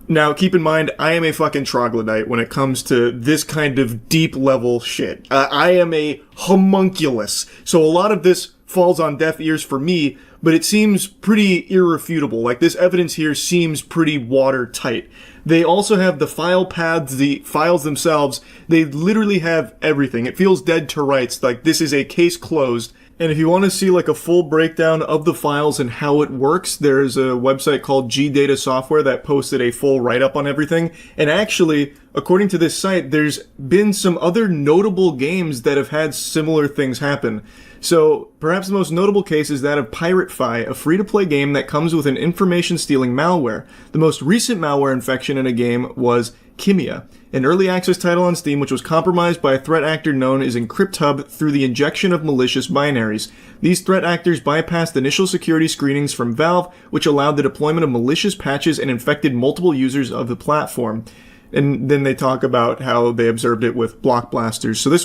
Now, keep in mind, I am a fucking troglodyte when it comes to this kind of deep-level shit. I am a homunculus, so a lot of this falls on deaf ears for me, but it seems pretty irrefutable. Like, this evidence here seems pretty watertight. They also have the file paths, the files themselves. They literally have everything. It feels dead to rights. Like, this is a case closed. And if you want to see, like, a full breakdown of the files and how it works, there's a website called G-Data Software that posted a full write-up on everything. And actually, according to this site, there's been some other notable games that have had similar things happen. So, perhaps the most notable case is that of PirateFi, a free-to-play game that comes with an information-stealing malware. The most recent malware infection in a game was Kimia, an early access title on Steam which was compromised by a threat actor known as EncryptHub through the injection of malicious binaries. These threat actors bypassed initial security screenings from Valve, which allowed the deployment of malicious patches and infected multiple users of the platform. And then they talk about how they observed it with Block Blasters. So this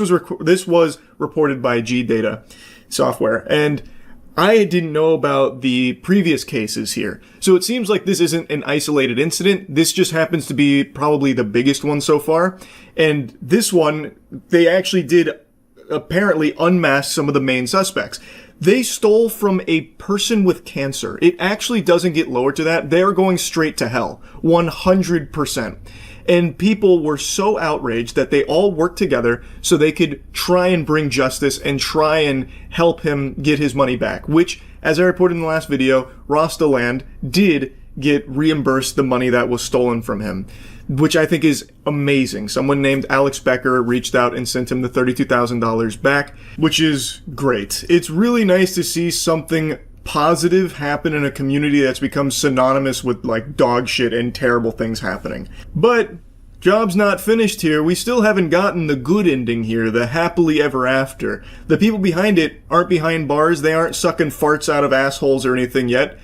was reported by G-Data Software, and I didn't know about the previous cases here. So it seems like this isn't an isolated incident. This just happens to be probably the biggest one so far. And this one, they actually did apparently unmask some of the main suspects. They stole from a person with cancer. It actually doesn't get lower to that. They are going straight to hell. 100%. And people were so outraged that they all worked together so they could try and bring justice and try and help him get his money back, which, as I reported in the last video, Rostaland did get reimbursed the money that was stolen from him, which I think is amazing. Someone named Alex Becker reached out and sent him the $32,000 back, which is great. It's really nice to see something positive happen in a community that's become synonymous with, like, dog shit and terrible things happening. But job's not finished here. We still haven't gotten the good ending here, the happily ever after. The people behind it aren't behind bars. They aren't sucking farts out of assholes or anything yet.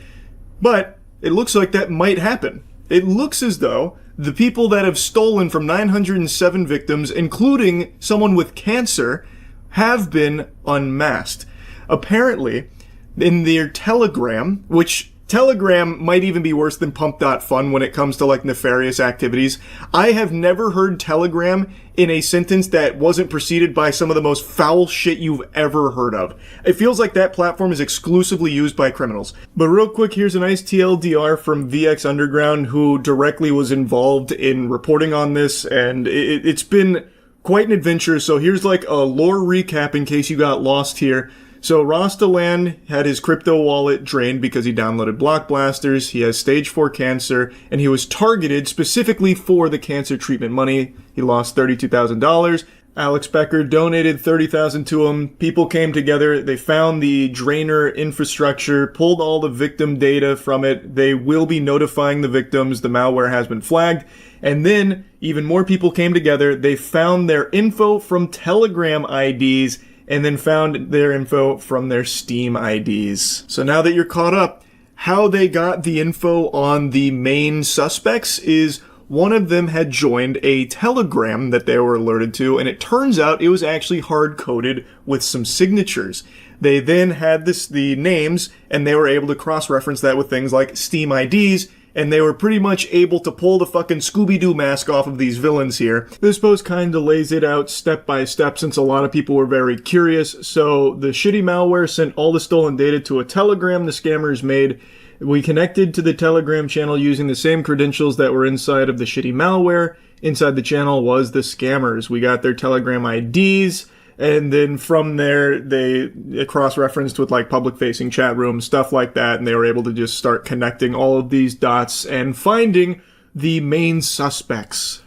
But it looks like that might happen. It looks as though the people that have stolen from 907 victims, including someone with cancer, have been unmasked. Apparently, in their Telegram, which Telegram might even be worse than Pump.Fun when it comes to, like, nefarious activities. I have never heard Telegram in a sentence that wasn't preceded by some of the most foul shit you've ever heard of. It feels like that platform is exclusively used by criminals. But real quick, here's a nice TLDR from VX Underground, who directly was involved in reporting on this, and it's been quite an adventure. So here's, like, a lore recap in case you got lost here. So Rostaland had his crypto wallet drained because he downloaded block blasters. He has stage 4 cancer, and he was targeted specifically for the cancer treatment money. He lost $32,000. Alex Becker donated $30,000 to him. People came together. They found the drainer infrastructure, pulled all the victim data from it. They will be notifying the victims. The malware has been flagged. And then even more people came together. They found their info from Telegram IDs and then found their info from their Steam IDs. So now that you're caught up, how they got the info on the main suspects is one of them had joined a Telegram that they were alerted to, and it turns out it was actually hard-coded with some signatures. They then had the names, and they were able to cross-reference that with things like Steam IDs, and they were pretty much able to pull the fucking Scooby-Doo mask off of these villains here. This post kind of lays it out step by step since a lot of people were very curious. So the shitty malware sent all the stolen data to a Telegram the scammers made. We connected to the Telegram channel using the same credentials that were inside of the shitty malware. Inside the channel was the scammers. We got their Telegram IDs, and then from there, they cross-referenced with like public-facing chat rooms, stuff like that, and they were able to just start connecting all of these dots and finding the main suspects.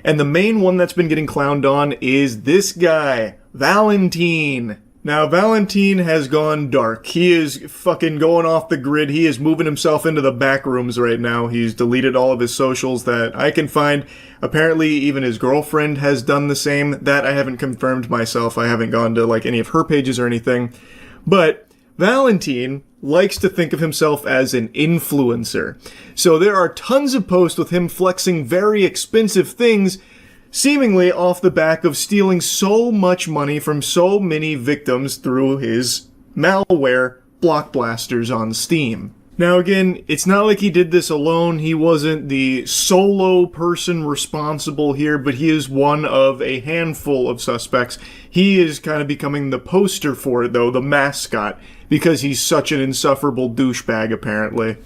And the main one that's been getting clowned on is this guy, Valentine. Now, Valentine has gone dark. He is fucking going off the grid. He is moving himself into the back rooms right now. He's deleted all of his socials that I can find. Apparently, even his girlfriend has done the same. That I haven't confirmed myself. I haven't gone to, like, any of her pages or anything. But Valentine likes to think of himself as an influencer. So there are tons of posts with him flexing very expensive things, seemingly off the back of stealing so much money from so many victims through his malware block blasters on Steam. Now again, it's not like he did this alone. He wasn't the solo person responsible here, but he is one of a handful of suspects. He is kind of becoming the poster for it, though, the mascot, because he's such an insufferable douchebag, apparently.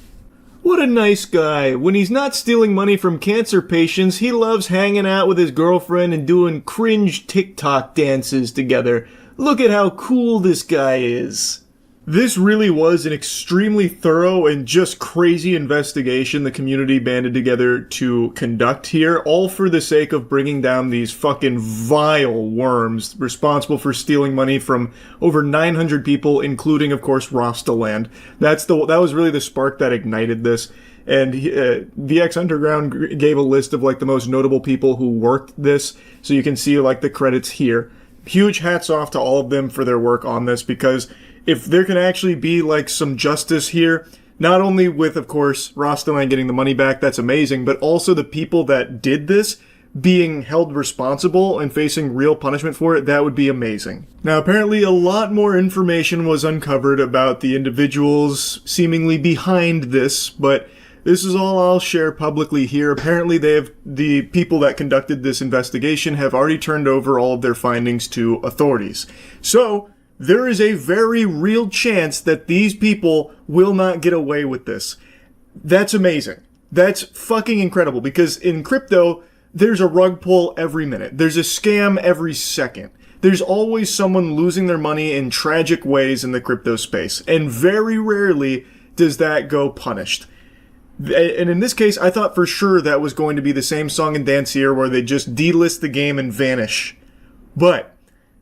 What a nice guy. When he's not stealing money from cancer patients, he loves hanging out with his girlfriend and doing cringe TikTok dances together. Look at how cool this guy is. This really was an extremely thorough and just crazy investigation the community banded together to conduct here, all for the sake of bringing down these fucking vile worms responsible for stealing money from over 900 people, including, of course, Rostaland. That was really the spark that ignited this. And VX Underground gave a list of like the most notable people who worked this, so you can see like the credits here. Huge hats off to all of them for their work on this, because if there can actually be like some justice here, not only with, of course, Rostaland getting the money back, that's amazing, but also the people that did this being held responsible and facing real punishment for it, that would be amazing. Now, apparently a lot more information was uncovered about the individuals seemingly behind this, but this is all I'll share publicly here. Apparently the people that conducted this investigation have already turned over all of their findings to authorities. So, there is a very real chance that these people will not get away with this. That's amazing. That's fucking incredible, because in crypto, there's a rug pull every minute. There's a scam every second. There's always someone losing their money in tragic ways in the crypto space, and very rarely does that go punished. And in this case, I thought for sure that was going to be the same song and dance here where they just delist the game and vanish. But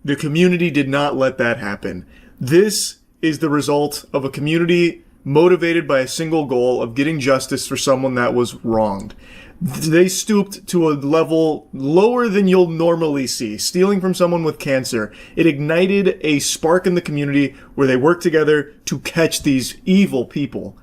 the community did not let that happen. This is the result of a community motivated by a single goal of getting justice for someone that was wronged. They stooped to a level lower than you'll normally see, stealing from someone with cancer. It ignited a spark in the community where they worked together to catch these evil people.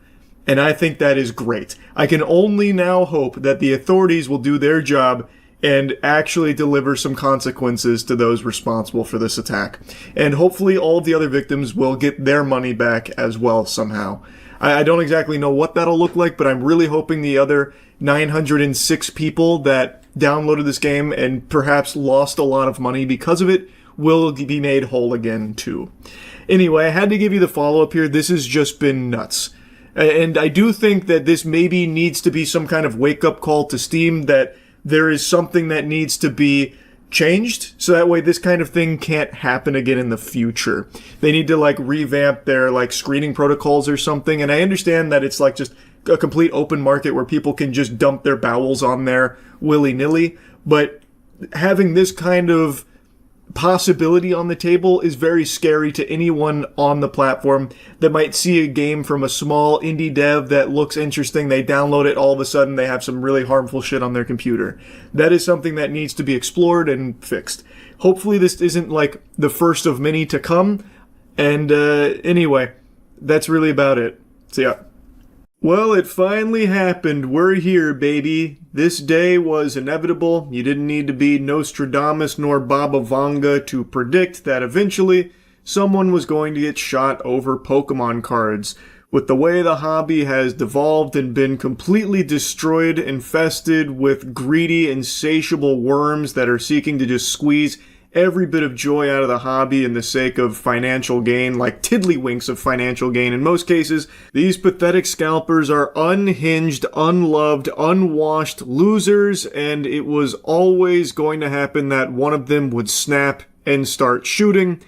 And I think that is great. I can only now hope that the authorities will do their job and actually deliver some consequences to those responsible for this attack. And hopefully all of the other victims will get their money back as well somehow. I don't exactly know what that'll look like, but I'm really hoping the other 906 people that downloaded this game and perhaps lost a lot of money because of it will be made whole again too. Anyway, I had to give you the follow-up here. This has just been nuts. And I do think that this maybe needs to be some kind of wake-up call to Steam, that there is something that needs to be changed, so that way this kind of thing can't happen again in the future. They need to like revamp their like screening protocols or something, and I understand that it's like just a complete open market where people can just dump their bowels on there willy-nilly, but having this kind of possibility on the table is very scary to anyone on the platform that might see a game from a small indie dev that looks interesting. They download it, all of a sudden they have some really harmful shit on their computer. That is something that needs to be explored and fixed. Hopefully this isn't like the first of many to come. And anyway, that's really about it. So yeah. Well, it finally happened. We're here, baby. This day was inevitable. You didn't need to be Nostradamus nor Baba Vanga to predict that eventually someone was going to get shot over Pokemon cards. With the way the hobby has devolved and been completely destroyed, infested with greedy, insatiable worms that are seeking to just squeeze every bit of joy out of the hobby in the sake of financial gain, like tiddlywinks of financial gain in most cases, these pathetic scalpers are unhinged, unloved, unwashed losers, and it was always going to happen that one of them would snap and start shooting,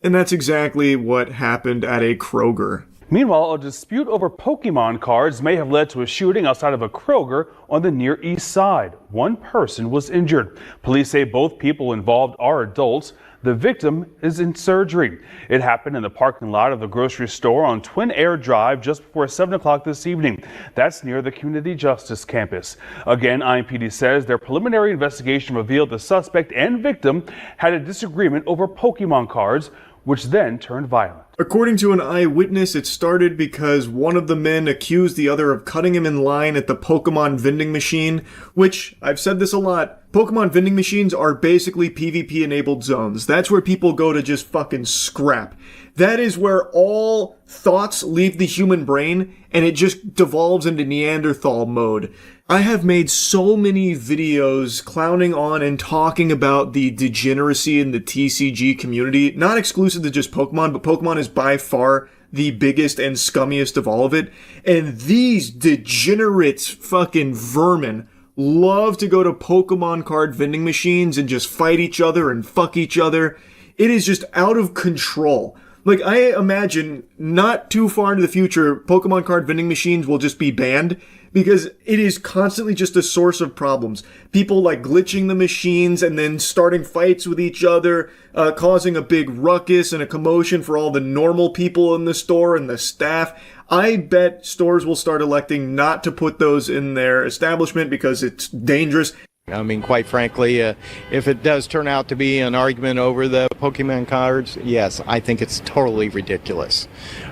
and that's exactly what happened at a Kroger. Meanwhile, a dispute over Pokemon cards may have led to a shooting outside of a Kroger on the Near East Side. One person was injured. Police say both people involved are adults. The victim is in surgery. It happened in the parking lot of the grocery store on Twin Air Drive just before 7 o'clock this evening. That's near the Community Justice Campus. Again, IMPD says their preliminary investigation revealed the suspect and victim had a disagreement over Pokemon cards, which then turned violent. According to an eyewitness, it started because one of the men accused the other of cutting him in line at the Pokemon vending machine, which, I've said this a lot, Pokemon vending machines are basically PvP-enabled zones. That's where people go to just fucking scrap. That is where all thoughts leave the human brain, and it just devolves into Neanderthal mode. I have made so many videos clowning on and talking about the degeneracy in the TCG community, not exclusive to just Pokemon, but Pokemon is by far the biggest and scummiest of all of it. And these degenerate fucking vermin love to go to Pokemon card vending machines and just fight each other and fuck each other. It is just out of control. Like, I imagine not too far into the future, Pokemon card vending machines will just be banned because it is constantly just a source of problems. People like glitching the machines and then starting fights with each other, causing a big ruckus and a commotion for all the normal people in the store and the staff. I bet stores will start electing not to put those in their establishment because it's dangerous. I mean, quite frankly, if it does turn out to be an argument over the Pokemon cards, yes, I think it's totally ridiculous.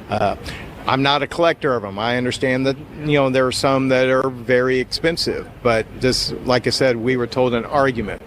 I'm not a collector of them. I understand that, there are some that are very expensive, but this, like I said, we were told an argument.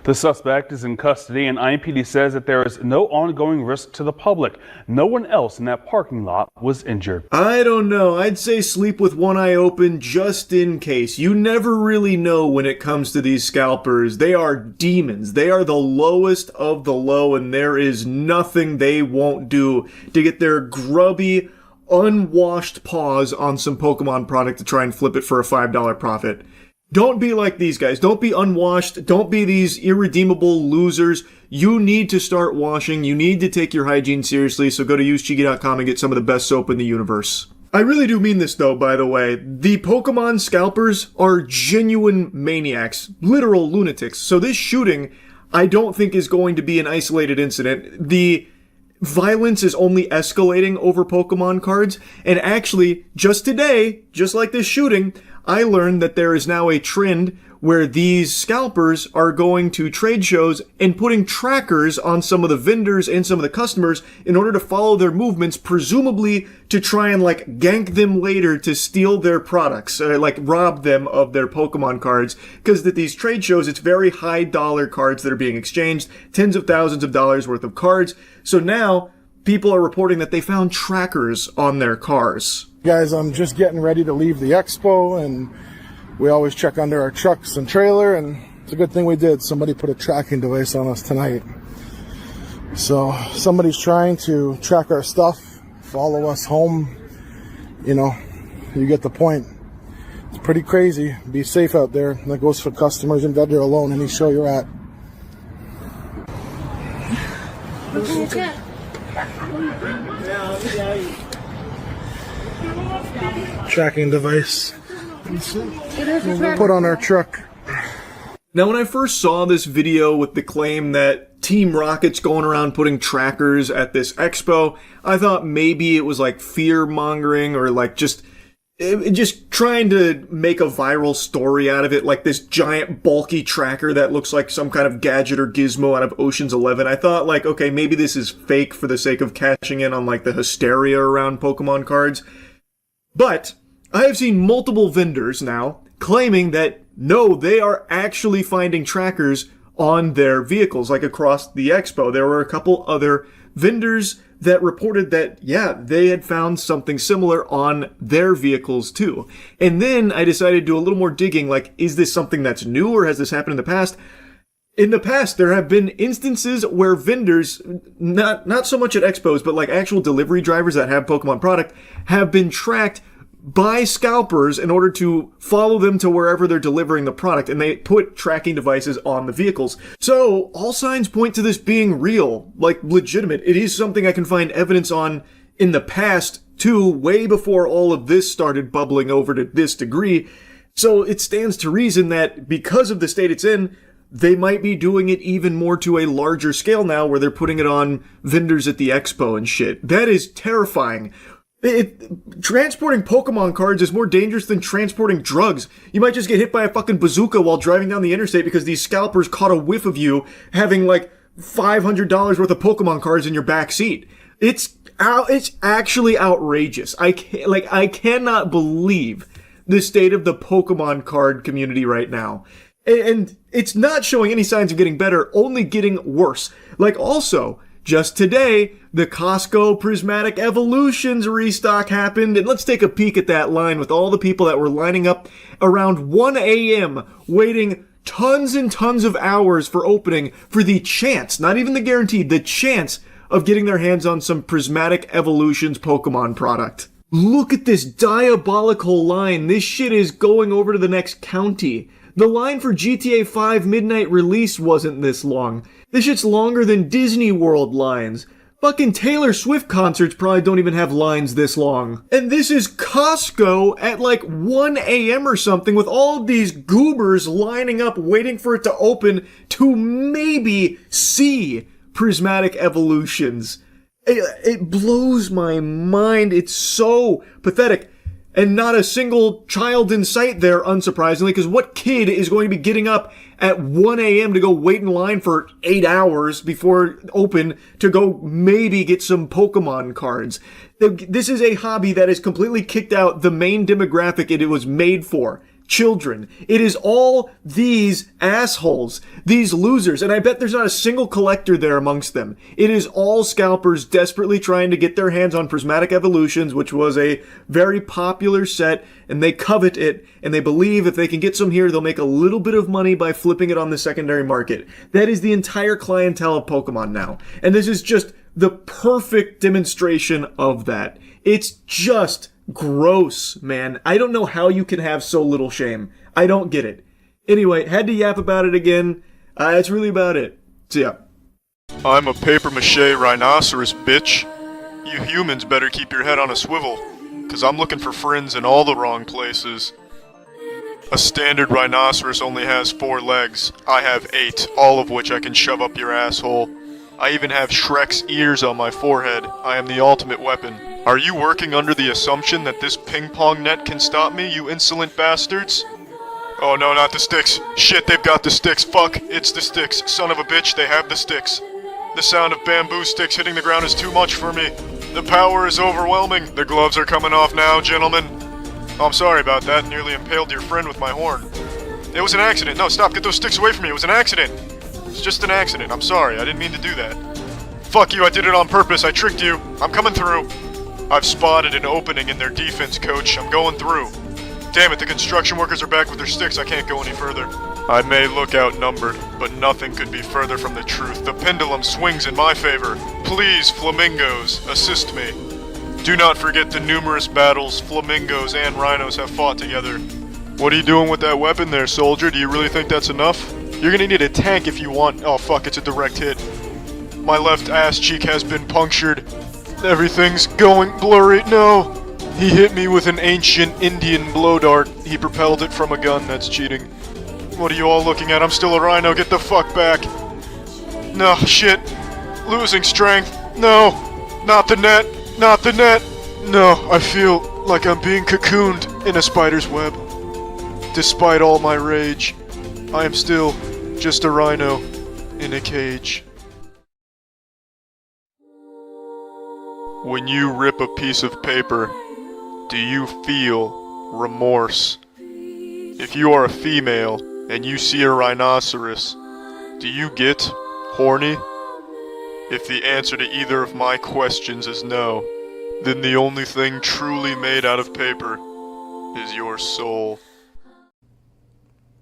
The suspect is in custody, and IMPD says that there is no ongoing risk to the public. No one else in that parking lot was injured. I don't know. I'd say sleep with one eye open just in case. You never really know when it comes to these scalpers. They are demons. They are the lowest of the low, and there is nothing they won't do to get their grubby, unwashed paws on some Pokemon product to try and flip it for a $5 profit. Don't be like these guys. Don't be unwashed. Don't be these irredeemable losers. You need to start washing. You need to take your hygiene seriously, so go to usechigi.com and get some of the best soap in the universe. I really do mean this though, by the way. The Pokemon scalpers are genuine maniacs. Literal lunatics. So this shooting, I don't think is going to be an isolated incident. The violence is only escalating over Pokemon cards, and actually, just today, just like this shooting, I learned that there is now a trend where these scalpers are going to trade shows and putting trackers on some of the vendors and some of the customers in order to follow their movements, presumably to try and gank them later to steal their products, rob them of their Pokemon cards. Because at these trade shows, it's very high dollar cards that are being exchanged, tens of thousands of dollars worth of cards. So now people are reporting that they found trackers on their cars. Guys, I'm just getting ready to leave the expo, and we always check under our trucks and trailer, and it's a good thing we did. Somebody put a tracking device on us tonight. So somebody's trying to track our stuff, follow us home. You get the point. It's pretty crazy. Be safe out there. And that goes for customers and vendor alone, any show you're at. Tracking device. Put on our truck. Now, when I first saw this video with the claim that Team Rocket's going around putting trackers at this expo, I thought maybe it was like fear-mongering or like just trying to make a viral story out of it, like this giant bulky tracker that looks like some kind of gadget or gizmo out of Ocean's 11. I thought like, okay, maybe this is fake for the sake of cashing in on like the hysteria around Pokemon cards. But I have seen multiple vendors now claiming that no, they are actually finding trackers on their vehicles, like across the expo. There were a couple other vendors that reported that, yeah, they had found something similar on their vehicles too. And then I decided to do a little more digging, like, is this something that's new or has this happened in the past? In the past, there have been instances where vendors, not so much at expos, but like actual delivery drivers that have Pokemon product, have been tracked by scalpers in order to follow them to wherever they're delivering the product, and they put tracking devices on the vehicles. So, all signs point to this being real, like legitimate. It is something I can find evidence on in the past, too, way before all of this started bubbling over to this degree. So, it stands to reason that because of the state it's in, they might be doing it even more to a larger scale now, where they're putting it on vendors at the expo and shit. That is terrifying. Transporting Pokemon cards is more dangerous than transporting drugs. You might just get hit by a fucking bazooka while driving down the interstate because these scalpers caught a whiff of you having like $500 worth of Pokemon cards in your back seat. It's actually outrageous. I cannot believe the state of the Pokemon card community right now. And it's not showing any signs of getting better, only getting worse. Like also, just today, the Costco Prismatic Evolutions restock happened, and let's take a peek at that line with all the people that were lining up around 1 a.m. waiting tons and tons of hours for opening for the chance, not even the guaranteed, the chance of getting their hands on some Prismatic Evolutions Pokemon product. Look at this diabolical line. This shit is going over to the next county. The line for GTA 5 midnight release wasn't this long. This shit's longer than Disney World lines. Fucking Taylor Swift concerts probably don't even have lines this long. And this is Costco at like 1 a.m. or something with all of these goobers lining up waiting for it to open to maybe see Prismatic Evolutions. It blows my mind. It's so pathetic. And not a single child in sight there, unsurprisingly, because what kid is going to be getting up at 1 a.m. to go wait in line for 8 hours before open to go maybe get some Pokemon cards? This is a hobby that has completely kicked out the main demographic it was made for. Children. It is all these assholes, these losers, and I bet there's not a single collector there amongst them. It is all scalpers desperately trying to get their hands on Prismatic Evolutions, which was a very popular set, and they covet it, and they believe if they can get some here, they'll make a little bit of money by flipping it on the secondary market. That is the entire clientele of Pokemon now, and this is just the perfect demonstration of that. It's just gross, man. I don't know how you can have so little shame. I don't get it. Anyway, had to yap about it again. That's really about it. So yeah. I'm a papier-mâché rhinoceros, bitch. You humans better keep your head on a swivel, cause I'm looking for friends in all the wrong places. A standard rhinoceros only has 4 legs. I have 8, all of which I can shove up your asshole. I even have Shrek's ears on my forehead. I am the ultimate weapon. Are you working under the assumption that this ping-pong net can stop me, you insolent bastards? Oh no, not the sticks. Shit, they've got the sticks. Fuck, it's the sticks. Son of a bitch, they have the sticks. The sound of bamboo sticks hitting the ground is too much for me. The power is overwhelming. The gloves are coming off now, gentlemen. Oh, I'm sorry about that. Nearly impaled your friend with my horn. It was an accident. No, stop. Get those sticks away from me. It was an accident. It's just an accident. I'm sorry. I didn't mean to do that. Fuck you. I did it on purpose. I tricked you. I'm coming through. I've spotted an opening in their defense, coach. I'm going through. Damn it, the construction workers are back with their sticks. I can't go any further. I may look outnumbered, but nothing could be further from the truth. The pendulum swings in my favor. Please, flamingos, assist me. Do not forget the numerous battles flamingos and rhinos have fought together. What are you doing with that weapon there, soldier? Do you really think that's enough? You're gonna need a tank if you want— oh fuck, it's a direct hit. My left ass cheek has been punctured. Everything's going blurry. No! He hit me with an ancient Indian blow dart. He propelled it from a gun. That's cheating. What are you all looking at? I'm still a rhino. Get the fuck back. No, shit. Losing strength. No! Not the net! Not the net! No, I feel like I'm being cocooned in a spider's web. Despite all my rage, I am still just a rhino in a cage. When you rip a piece of paper, do you feel remorse? If you are a female and you see a rhinoceros, do you get horny? If the answer to either of my questions is no, then the only thing truly made out of paper is your soul.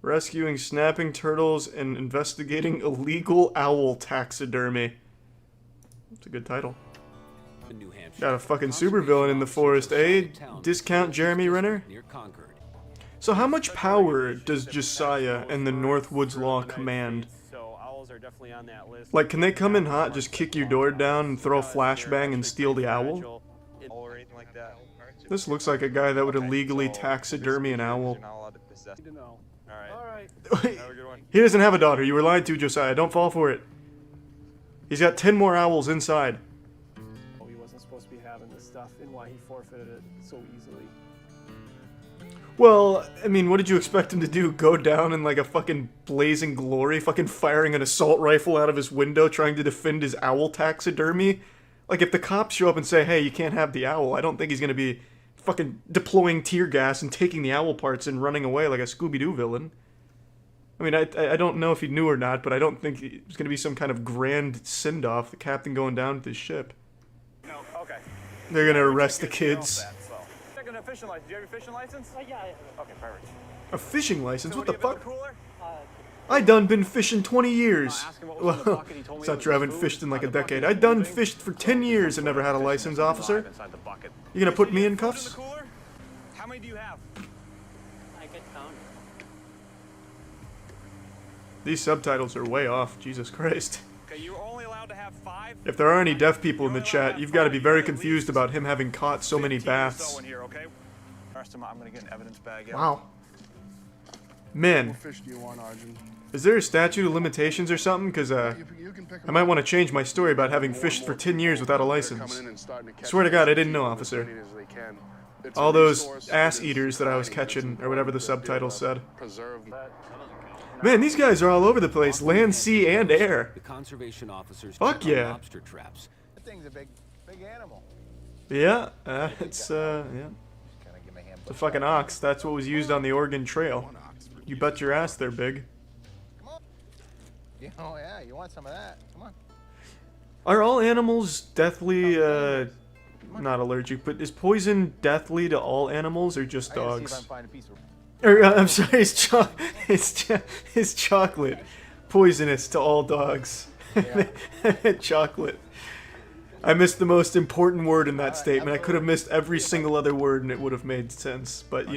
Rescuing snapping turtles and investigating illegal owl taxidermy. That's a good title. Got a fucking supervillain in the forest, eh? Discount Jeremy Renner? So how much power does Josiah and the Northwoods Law command? Like, can they come in hot, just kick your door down and throw a flashbang and steal the owl? This looks like a guy that would illegally taxidermy an owl. He doesn't have a daughter. You were lied to, Josiah. Don't fall for it. He's got 10 more owls inside. He wasn't supposed to be having this stuff, and why he forfeited it so easily. Well, I mean, what did you expect him to do? Go down in like a fucking blazing glory, fucking firing an assault rifle out of his window trying to defend his owl taxidermy? Like, if the cops show up and say, hey, you can't have the owl, I don't think he's gonna be fucking deploying tear gas and taking the owl parts and running away like a Scooby-Doo villain. I mean, I don't know if he knew or not, but I don't think it's gonna be some kind of grand send-off, the captain going down with his ship. No, okay. They're gonna arrest the kids. Checking a fishing license. Do you have your fishing license? Yeah. Okay, perfect. A fishing license? What the fuck? I done been fishing 20 years. Well, it's not true, I haven't fished in like a decade. I done fished for 10 years and never had a license, officer. You gonna put me in cuffs? How many do you have? I could count. These subtitles are way off, Jesus Christ. Okay, you're only allowed to have 5. If there are any deaf people in the chat, you've got to be very confused about him having caught so many baths. I'm gonna get an evidence bag. Wow. Man. What fish do you want, Arjun? Is there a statute of limitations or something? Because, I might want to change my story about having fished for 10 years without a license. Swear to God, I didn't know, officer. All those ass-eaters that I was catching, or whatever the subtitle said. Man, these guys are all over the place. Land, sea, and air. The conservation officers fuck yeah. Lobster traps. That thing's a big animal. Yeah, yeah. It's a fucking ox. That's what was used on the Oregon Trail. You bet your ass they're big. Oh yeah, you want some of that? Come on. Are all animals deathly, not allergic, but is poison deathly to all animals or just dogs? I'm sorry, is chocolate poisonous to all dogs? Yeah. Chocolate. I missed the most important word in that statement. I could have missed every single other word and it would have made sense. But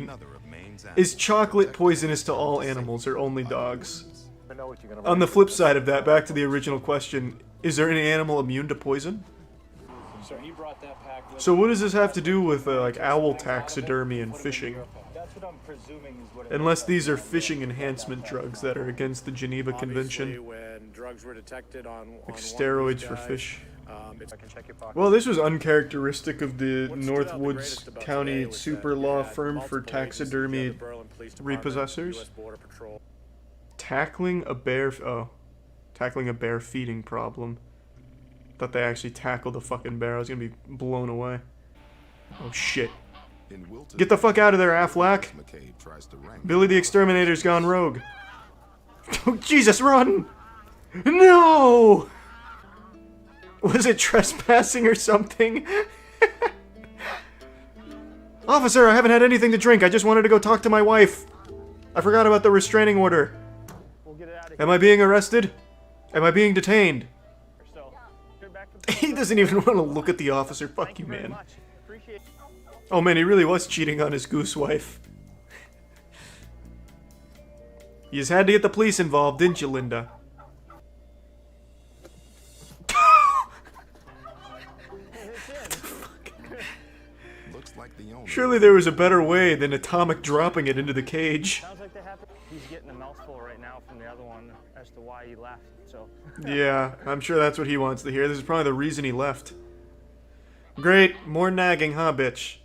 is chocolate poisonous to all animals or only dogs? On the flip side of that, back to the original question, is there any animal immune to poison? So what does this have to do with like owl taxidermy and fishing? Unless these are fishing enhancement drugs that are against the Geneva Convention. Like steroids for fish. Well, this was uncharacteristic of the Northwoods County super law firm for taxidermy repossessors. Tackling a bear feeding problem. Thought they actually tackled the fucking bear. I was gonna be blown away. Oh shit. Get the fuck out of there, Affleck! Billy the Exterminator's gone rogue. Oh, Jesus, run! No! Was it trespassing or something? Officer, I haven't had anything to drink. I just wanted to go talk to my wife. I forgot about the restraining order. Am I being arrested? Am I being detained? He doesn't even want to look at the officer. Fuck you, man. Oh man, he really was cheating on his goose wife. You just had to get the police involved, didn't you, Linda? Surely there was a better way than Atomic dropping it into the cage. Sounds like he's getting a mouthful right now from the other one as to why he left, so. Yeah, I'm sure that's what he wants to hear. This is probably the reason he left. Great, more nagging, huh, bitch?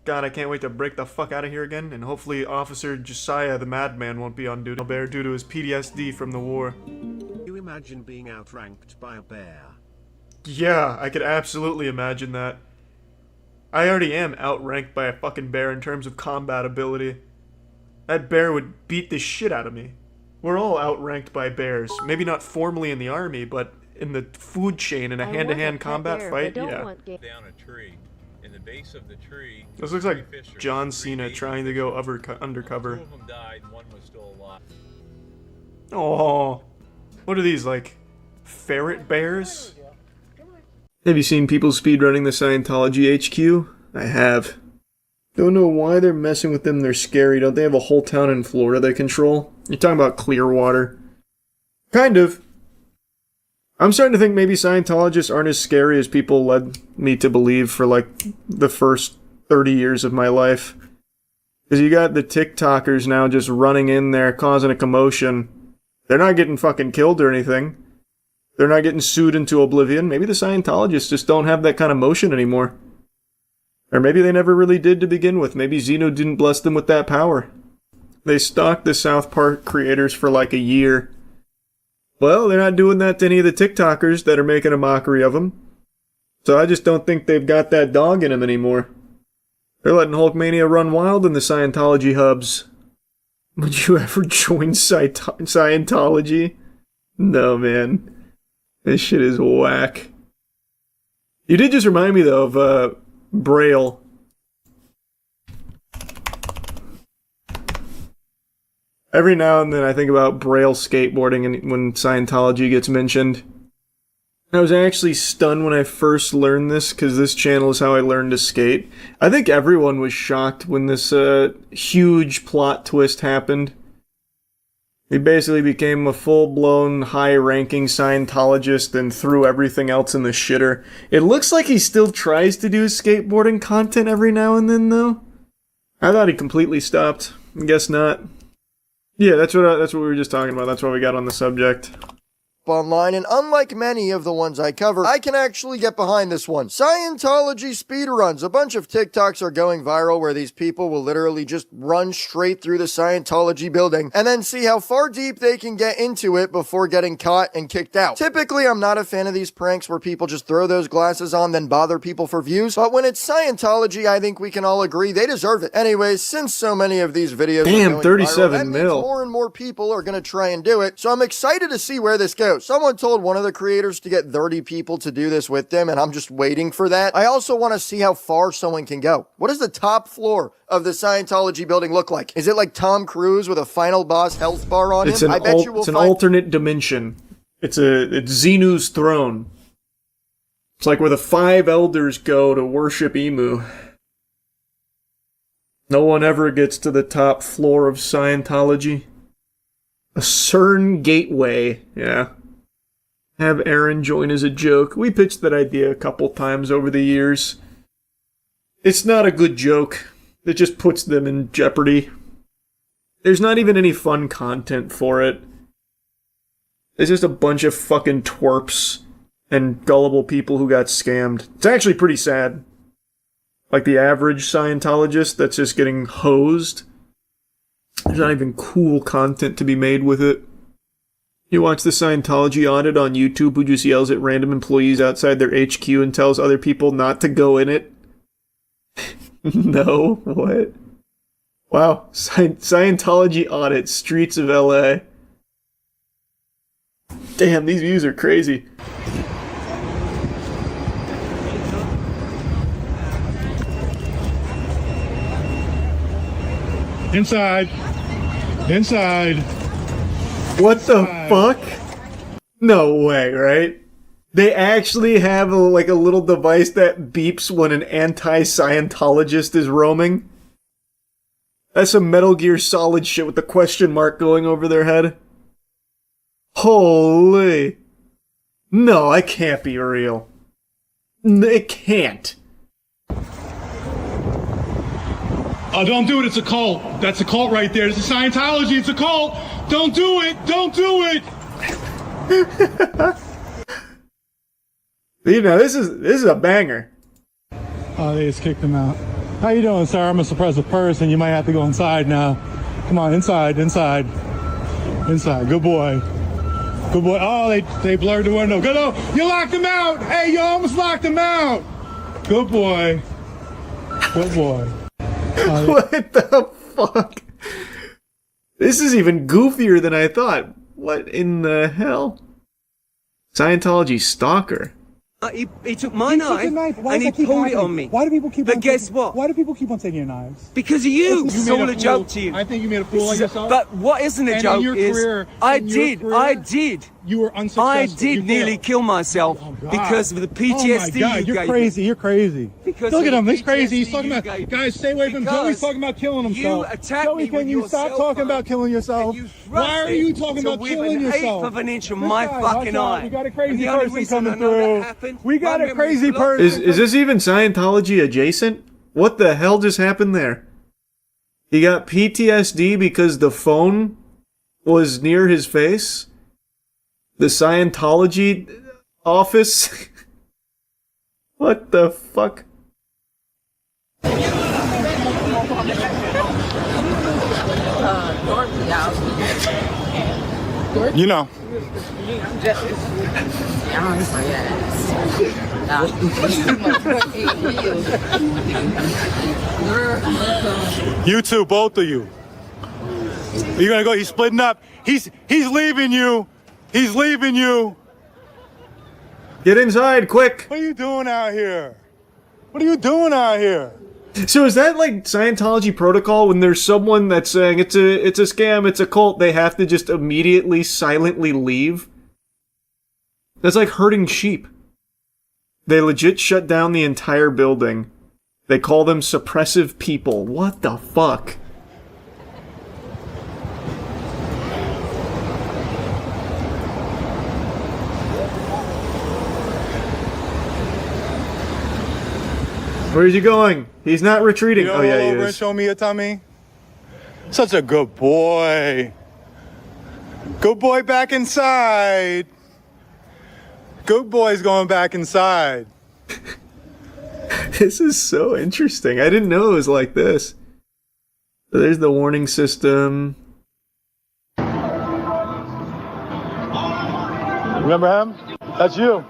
God, I can't wait to break the fuck out of here again, and hopefully Officer Josiah the Madman won't be on duty bear due to his PTSD from the war. You imagine being outranked by a bear? Yeah, I could absolutely imagine that. I already am outranked by a fucking bear in terms of combat ability. That bear would beat the shit out of me. We're all outranked by bears. Maybe not formally in the army, but in the food chain in a hand-to-hand combat fight, yeah. Down a tree. In the base of the tree, This looks like John Cena trying to go undercover. Two of them died, one was still alive. Oh, what are these, like, ferret bears? Have you seen people speedrunning the Scientology HQ? I have. Don't know why they're messing with them, they're scary. Don't they have a whole town in Florida they control? You're talking about Clearwater. Kind of. I'm starting to think maybe Scientologists aren't as scary as people led me to believe for like the first 30 years of my life. Because you got the TikTokers now just running in there causing a commotion. They're not getting fucking killed or anything. They're not getting sued into oblivion. Maybe the Scientologists just don't have that kind of motion anymore. Or maybe they never really did to begin with. Maybe Zeno didn't bless them with that power. They stalked the South Park creators for like a year. Well, they're not doing that to any of the TikTokers that are making a mockery of them. So I just don't think they've got that dog in them anymore. They're letting Hulkmania run wild in the Scientology hubs. Would you ever join Scientology? No, man. This shit is whack. You did just remind me, though, of Braille. Every now and then I think about Braille skateboarding and when Scientology gets mentioned. I was actually stunned when I first learned this, because this channel is how I learned to skate. I think everyone was shocked when this huge plot twist happened. He basically became a full-blown, high-ranking Scientologist and threw everything else in the shitter. It looks like he still tries to do skateboarding content every now and then, though. I thought he completely stopped. Guess not. Yeah, that's what we were just talking about. That's what we got on the subject. Online, and unlike many of the ones I cover, I can actually get behind this one. Scientology speedruns. A bunch of TikToks are going viral where these people will literally just run straight through the Scientology building and then see how far deep they can get into it before getting caught and kicked out. Typically, I'm not a fan of these pranks where people just throw those glasses on then bother people for views, but when it's Scientology, I think we can all agree they deserve it. Anyways, since so many of these videos are going 37 viral, that means more and more people are going to try and do it, so I'm excited to see where this goes. Someone told one of the creators to get 30 people to do this with them, and I'm just waiting for that. I also want to see how far someone can go. What does the top floor of the Scientology building look like? Is it like Tom Cruise with a final boss health bar on him? I bet you we'll it's an find alternate dimension. It's Xenu's throne. It's like where the 5 elders go to worship Emu. No one ever gets to the top floor of Scientology. A CERN gateway, yeah. Have Aaron join as a joke. We pitched that idea a couple times over the years. It's not a good joke. It just puts them in jeopardy. There's not even any fun content for it. It's just a bunch of fucking twerps and gullible people who got scammed. It's actually pretty sad. Like the average Scientologist that's just getting hosed. There's not even cool content to be made with it. You watch the Scientology audit on YouTube who just yells at random employees outside their HQ and tells other people not to go in it? No? What? Wow. Scientology audit, streets of LA. Damn, these views are crazy. Inside. Inside. What the fuck? No way, right? They actually have a little device that beeps when an anti-Scientologist is roaming? That's some Metal Gear Solid shit with the question mark going over their head. Holy. No, it can't be real. It can't. Oh, don't do it. It's a cult. That's a cult right there. It's a Scientology. It's a cult. Don't do it. Don't do it. You know, this is a banger. Oh, they just kicked him out. How you doing, sir? I'm a suppressive person. You might have to go inside now. Come on, inside. Good boy. Good boy. Oh, they blurred the window. Good. Oh, you locked him out. Hey, you almost locked him out. Good boy. Good boy. What the fuck? This is even goofier than I thought. What in the hell? Scientology stalker. He took my knife and he pulled it on me. Why do people keep but on guess taking, what? Why do people keep on taking your knives? Because of you. It's all a joke to you. I think you made a fool of yourself. But what isn't a joke is I did. You were unsuccessful. I did nearly kill myself because of the PTSD oh my God, you you're gave crazy. me. You're crazy. Because look at him. He's PTSD crazy. He's talking you about gave guys. Stay away from Joey's talking about killing himself. You attacked Joey, me can with you your stop cell talking phone about killing yourself? Why are you talking about killing yourself? An eighth of an inch of This my guy, fucking watch out. eye. We got a crazy And the only person reason coming I know that through. happened, We got my a crazy memory's person. Is this even Scientology adjacent? What the hell just happened there? He got PTSD because the phone was near his face? The Scientology office? What the fuck? You know. You two, both of you. You're gonna go. He's splitting up. He's leaving you. He's leaving you. Get inside, quick! What are you doing out here? What are you doing out here? So is that like Scientology protocol when there's someone that's saying it's a scam, it's a cult, they have to just immediately silently leave? That's like herding sheep. They legit shut down the entire building. They call them suppressive people. What the fuck? Where's he going? He's not retreating. You Oh yeah, he over and is. show me your tummy. Such a good boy. Good boy back inside. Good boy's going back inside. This is so interesting. I didn't know it was like this. So there's the warning system. Remember him? That's you.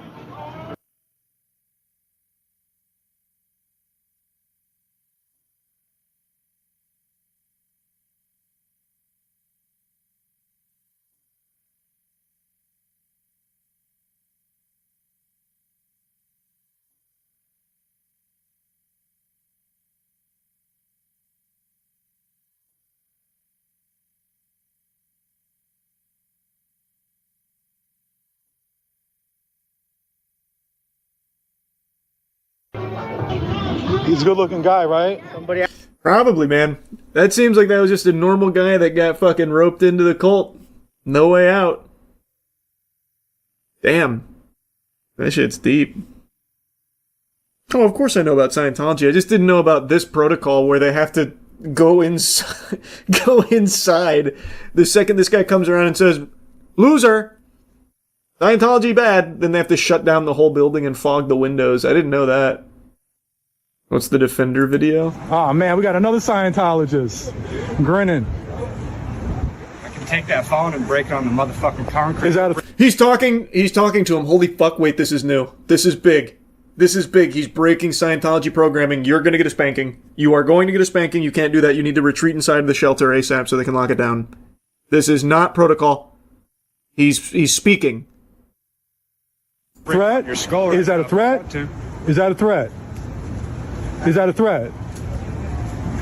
He's a good-looking guy, right? Probably, man. That seems like that was just a normal guy that got fucking roped into the cult. No way out. Damn. That shit's deep. Oh, of course I know about Scientology. I just didn't know about this protocol where they have to go inside. Go inside the second this guy comes around and says, "Loser! Scientology bad." Then they have to shut down the whole building and fog the windows. I didn't know that. What's the Defender video? Oh man, we got another Scientologist. Grinning. I can take that phone and break it on the motherfucking concrete. Is that he's talking to him. Holy fuck, wait, this is new. This is big. This is big. He's breaking Scientology programming. You're gonna get a spanking. You are going to get a spanking. You can't do that. You need to retreat inside of the shelter ASAP so they can lock it down. This is not protocol. He's speaking. Threat? Is that a threat? Is that a threat? Is that a threat?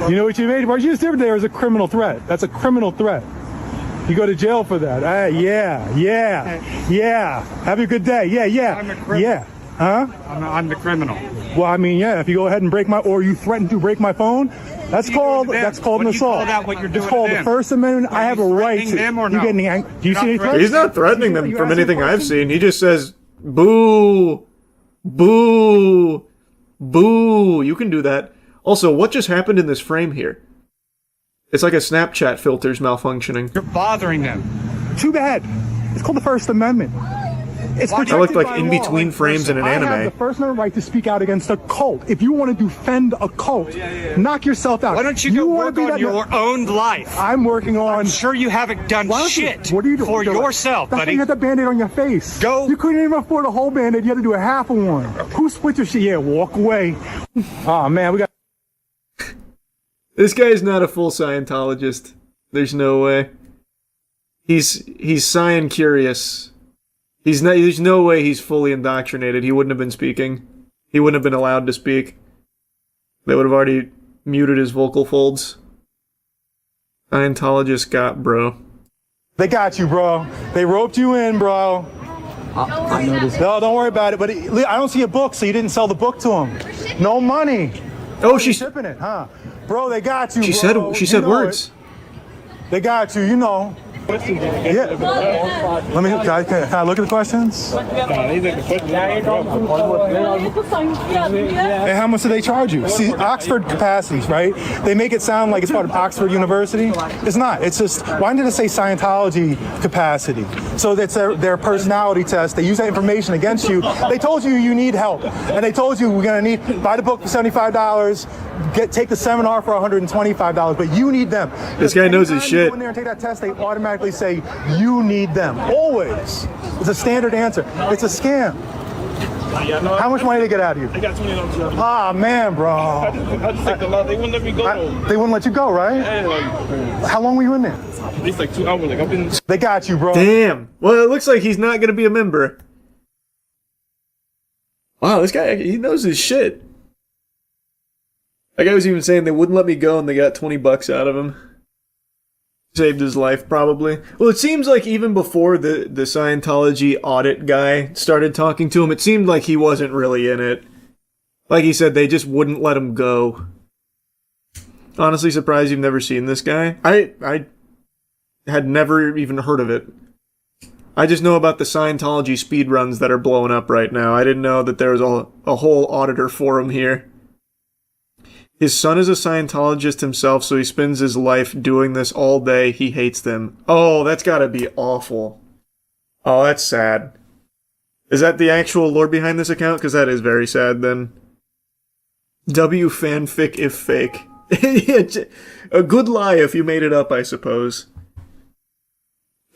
You know what you made? What you just did there is a criminal threat. That's a criminal threat. You go to jail for that. Yeah. Have a good day. Yeah. Huh? I'm the criminal. Well, I mean, yeah, if you go ahead and or you threaten to break my phone, that's called an assault. It's called the First Amendment. I have a right to. Them or no? You getting angry? Do you see any threats? He's not threatening them from anything I've seen. He just says, boo, boo, boo. You can do that. Also, what just happened in this frame here? It's like a Snapchat filter's malfunctioning. You're bothering them. Too bad. It's called the First Amendment. It's I looked like in between frames in an anime. I have the First Amendment right to speak out against a cult. If you want to defend a cult, knock yourself out. Why don't you go work on your own life? I'm working on. I'm sure you haven't done shit what are you doing? for yourself, That's buddy. why you had the Band-Aid on your face. You couldn't even afford a whole Band-Aid. You had to do a half of one. Who split your shit? Yeah, walk away. Oh, man, we got... This guy's not a full Scientologist. There's no way. He's Science curious. There's no way he's fully indoctrinated. He wouldn't have been speaking. He wouldn't have been allowed to speak. They would have already muted his vocal folds. Scientologist got bro. They got you, bro. They roped you in, bro. I noticed. No, don't worry about it. But I don't see a book, so you didn't sell the book to him. No money. Oh, she's shipping it, huh? Bro, they got you. She bro. said You know words. it. They got you. You know. Yeah. Let me. Can I look at the questions? And how much do they charge you? See, Oxford capacities, right? They make it sound like it's part of Oxford University. It's not. It's just, why did it say Scientology capacity? So that's their personality test. They use that information against you. They told you you need help. And they told you we're going to buy the book for $75, take the seminar for $125, but you need them. This guy knows his shit. Go in there and take that test, they automatically say you need them. Always. It's a standard answer. It's a scam. How much money did they get out of you? They got $20. Ah, man, bro. I just take the lot. They wouldn't let me go. They wouldn't let you go, right? Yeah, How long were you in there? at least like 2 hours. Like I've been. They got you, bro. Damn. Well, it looks like he's not going to be a member. Wow, this guy, he knows his shit. That guy was even saying they wouldn't let me go and they got $20 out of him. Saved his life, probably. Well, it seems like even before the Scientology audit guy started talking to him, it seemed like he wasn't really in it. Like he said, they just wouldn't let him go. Honestly surprised you've never seen this guy. I had never even heard of it. I just know about the Scientology speedruns that are blowing up right now. I didn't know that there was a whole auditor forum here. His son is a Scientologist himself, so he spends his life doing this all day. He hates them. Oh, that's gotta be awful. Oh, that's sad. Is that the actual lore behind this account? Because that is very sad, then. W fanfic if fake. A good lie if you made it up, I suppose.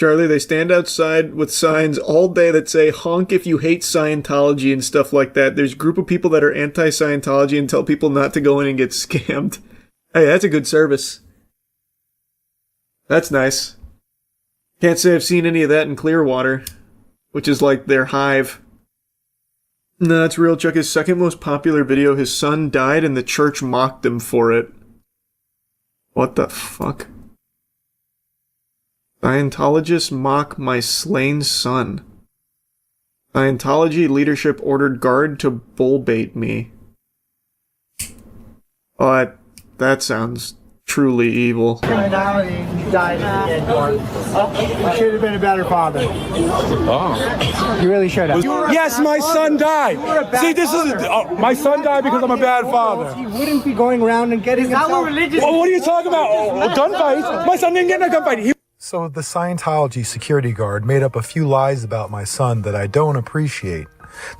Charlie, they stand outside with signs all day that say, honk if you hate Scientology and stuff like that. There's a group of people that are anti-Scientology and tell people not to go in and get scammed. Hey, that's a good service. That's nice. Can't say I've seen any of that in Clearwater, which is like their hive. No, that's real. Check his second most popular video. His son died and the church mocked him for it. What the fuck? Scientologists mock my slain son. Scientology leadership ordered guard to bullbait me. Oh, that sounds truly evil. Criminality, you died in the end. You should have been a better father. Oh. You really should have. Yes, my son died. See, this is my son died because I'm a bad father. He wouldn't be going around and getting himself. Well, what are you talking about? Gunfights? My son didn't get in a gunfight. So the Scientology security guard made up a few lies about my son that I don't appreciate.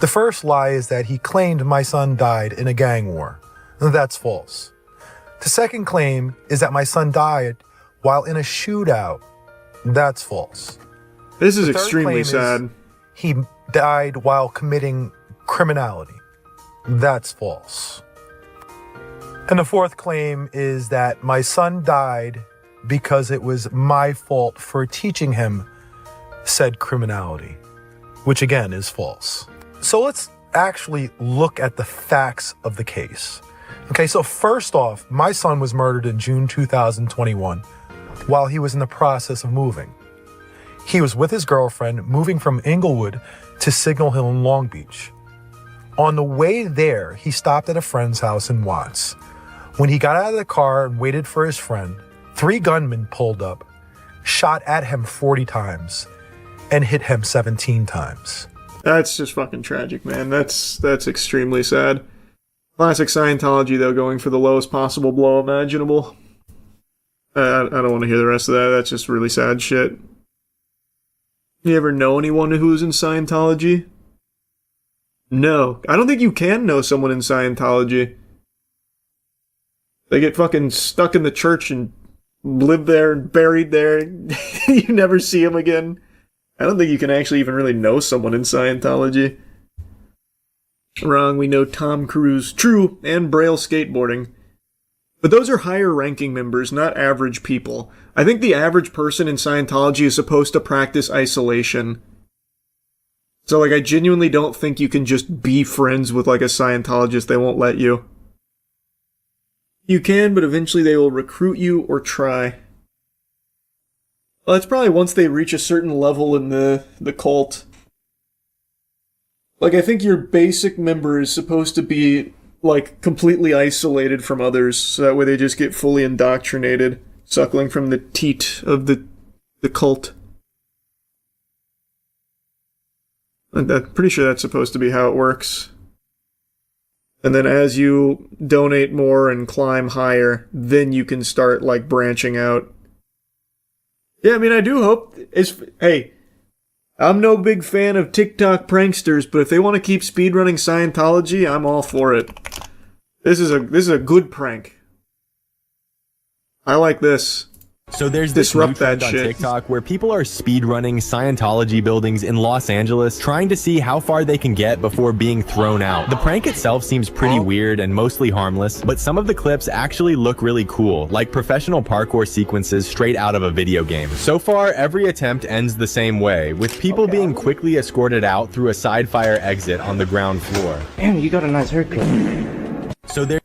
The first lie is that he claimed my son died in a gang war. That's false. The second claim is that my son died while in a shootout. That's false. This is extremely sad. He died while committing criminality. That's false. And the fourth claim is that my son died because it was my fault for teaching him said criminality, which again is false. So let's actually look at the facts of the case. Okay, so first off, my son was murdered in June 2021 while he was in the process of moving. He was with his girlfriend moving from Inglewood to Signal Hill in Long Beach. On the way there, he stopped at a friend's house in Watts. When he got out of the car and waited for his friend, 3 gunmen pulled up, shot at him 40 times, and hit him 17 times. That's just fucking tragic, man. That's extremely sad. Classic Scientology, though, going for the lowest possible blow imaginable. I don't want to hear the rest of that. That's just really sad shit. You ever know anyone who's in Scientology? No. I don't think you can know someone in Scientology. They get fucking stuck in the church and live there and buried there. You never see them again. I don't think you can actually even really know someone in Scientology. Wrong, we know Tom Cruise. True, and Braille skateboarding. But those are higher ranking members, not average people. I think the average person in Scientology is supposed to practice isolation. So, like, I genuinely don't think you can just be friends with, like, a Scientologist. They won't let you. You can, but eventually they will recruit you or try. Well, that's probably once they reach a certain level in the cult. Like, I think your basic member is supposed to be, like, completely isolated from others, so that way they just get fully indoctrinated, suckling from the teat of the cult. And I'm pretty sure that's supposed to be how it works. And then as you donate more and climb higher, then you can start, like, branching out. Yeah, I mean, I do hope... Hey, I'm no big fan of TikTok pranksters, but if they want to keep speedrunning Scientology, I'm all for it. This is a good prank. I like this. So there's this new trend on TikTok where people are speedrunning Scientology buildings in Los Angeles, trying to see how far they can get before being thrown out. The prank itself seems pretty weird and mostly harmless, but some of the clips actually look really cool, like professional parkour sequences straight out of a video game. So far, every attempt ends the same way, with people being quickly escorted out through a side fire exit on the ground floor. Damn, you got a nice haircut. So there.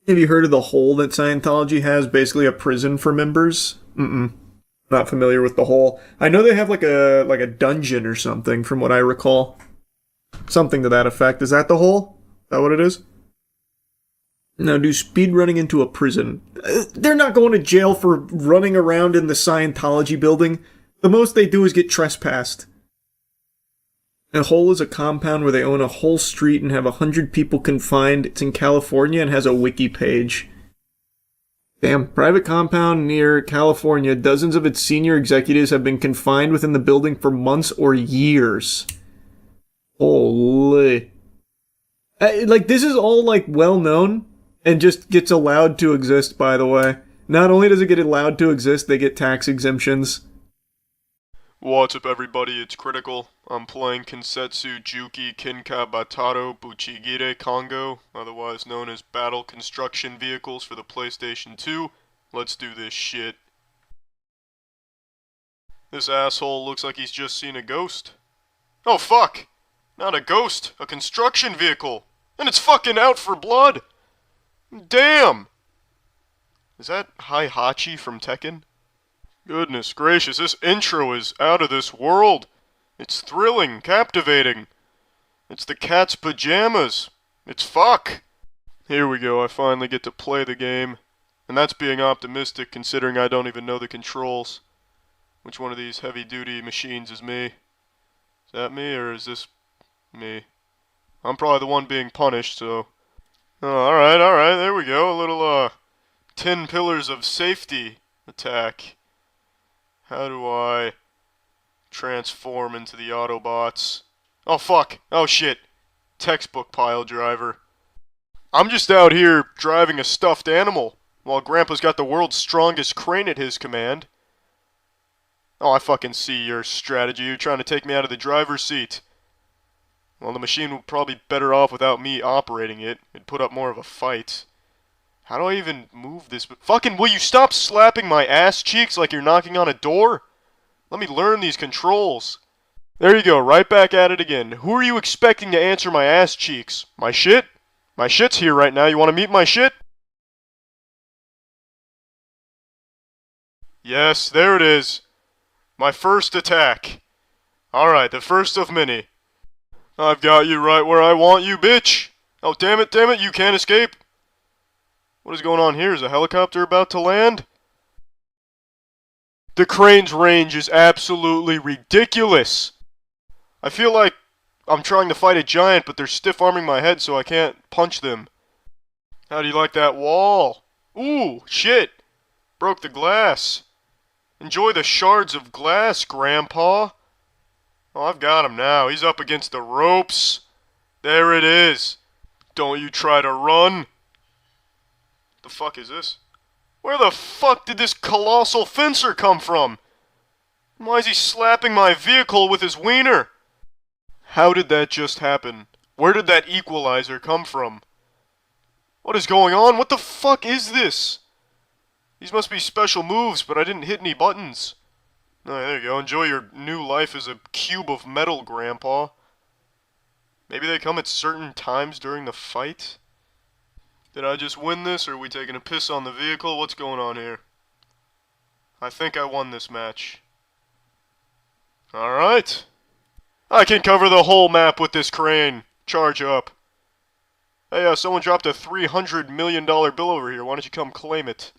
Have you heard of the hole that Scientology has? Basically a prison for members? Not familiar with the hole. I know they have like a dungeon or something, from what I recall. Something to that effect. Is that the hole? Is that what it is? Now, do speedrunning into a prison. They're not going to jail for running around in the Scientology building. The most they do is get trespassed. A hole is a compound where they own a whole street and have 100 people confined. It's in California and has a wiki page. Damn, private compound near California. Dozens of its senior executives have been confined within the building for months or years. Holy. Like, this is all, like, well known and just gets allowed to exist, by the way. Not only does it get allowed to exist, they get tax exemptions. What's up, everybody? It's Critical. I'm playing Kensetsu Juki Kinka Bataro Buchigire Kongo, otherwise known as Battle Construction Vehicles for the PlayStation 2. Let's do this shit. This asshole looks like he's just seen a ghost. Oh fuck! Not a ghost, a construction vehicle! And it's fucking out for blood! Damn! Is that Heihachi from Tekken? Goodness gracious, this intro is out of this world. It's thrilling, captivating. It's the cat's pajamas. It's fuck. Here we go, I finally get to play the game. And that's being optimistic, considering I don't even know the controls. Which one of these heavy-duty machines is me? Is that me, or is this me? I'm probably the one being punished, so... Oh, alright, there we go. A little, 10 pillars of safety attack. How do I transform into the Autobots? Oh fuck! Oh shit! Textbook pile driver. I'm just out here driving a stuffed animal, while Grandpa's got the world's strongest crane at his command. Oh, I fucking see your strategy. You're trying to take me out of the driver's seat. Well, the machine would probably be better off without me operating it. It'd put up more of a fight. How do I even move this? Fucking, will you stop slapping my ass cheeks like you're knocking on a door? Let me learn these controls. There you go, right back at it again. Who are you expecting to answer my ass cheeks? My shit? My shit's here right now. You want to meet my shit? Yes, there it is. My first attack. Alright, the first of many. I've got you right where I want you, bitch! Oh, damn it, you can't escape! What is going on here? Is a helicopter about to land? The crane's range is absolutely ridiculous! I feel like I'm trying to fight a giant, but they're stiff-arming my head so I can't punch them. How do you like that wall? Ooh, shit! Broke the glass. Enjoy the shards of glass, Grandpa. Oh, I've got him now. He's up against the ropes. There it is. Don't you try to run. The fuck is this? Where the fuck did this colossal fencer come from? Why is he slapping my vehicle with his wiener? How did that just happen? Where did that equalizer come from? What is going on? What the fuck is this? These must be special moves, but I didn't hit any buttons. Oh, there you go. Enjoy your new life as a cube of metal, Grandpa. Maybe they come at certain times during the fight? Did I just win this, or are we taking a piss on the vehicle? What's going on here? I think I won this match. Alright. I can cover the whole map with this crane. Charge up. Hey, someone dropped a $300 million bill over here. Why don't you come claim it?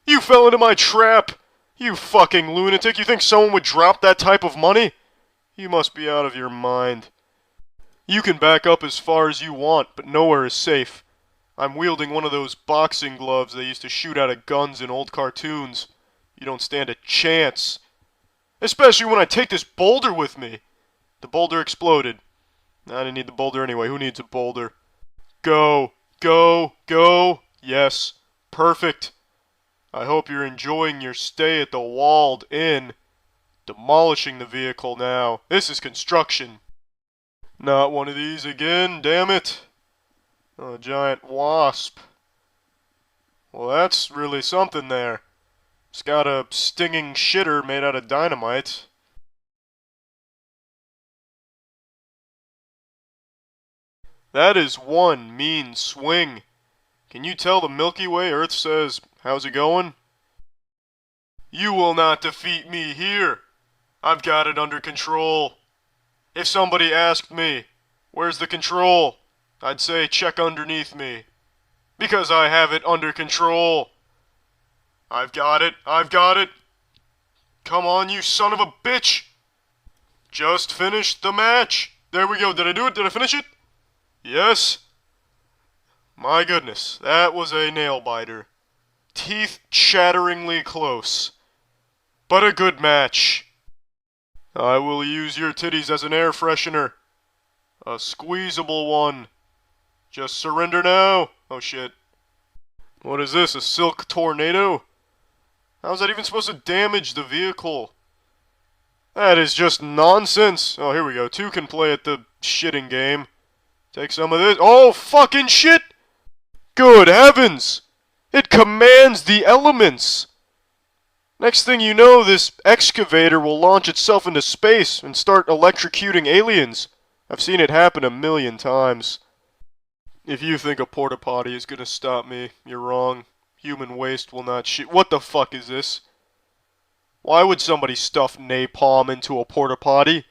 You fell into my trap! You fucking lunatic! You think someone would drop that type of money? You must be out of your mind. You can back up as far as you want, but nowhere is safe. I'm wielding one of those boxing gloves they used to shoot out of guns in old cartoons. You don't stand a chance. Especially when I take this boulder with me. The boulder exploded. I didn't need the boulder anyway. Who needs a boulder? Go. Go. Go. Yes. Perfect. I hope you're enjoying your stay at the Walled Inn. Demolishing the vehicle now. This is construction. Not one of these again, damn it. Oh, a giant wasp. Well, that's really something there. It's got a stinging shitter made out of dynamite. That is one mean swing. Can you tell the Milky Way Earth says, how's it going? You will not defeat me here. I've got it under control. If somebody asked me, where's the control? I'd say check underneath me. Because I have it under control. I've got it. I've got it. Come on, you son of a bitch. Just finished the match. There we go. Did I do it? Did I finish it? Yes. My goodness, that was a nail-biter. Teeth-chatteringly close. But a good match. I will use your titties as an air freshener. A squeezable one. Just surrender now. Oh shit. What is this, a silk tornado? How's that even supposed to damage the vehicle? That is just nonsense. Oh, here we go. Two can play at the shitting game. Take some of this. Oh, fucking shit! Good heavens! It commands the elements! Next thing you know, this excavator will launch itself into space and start electrocuting aliens. I've seen it happen a million times. If you think a porta potty is gonna stop me, you're wrong. Human waste will not shoot. What the fuck is this? Why would somebody stuff napalm into a porta potty?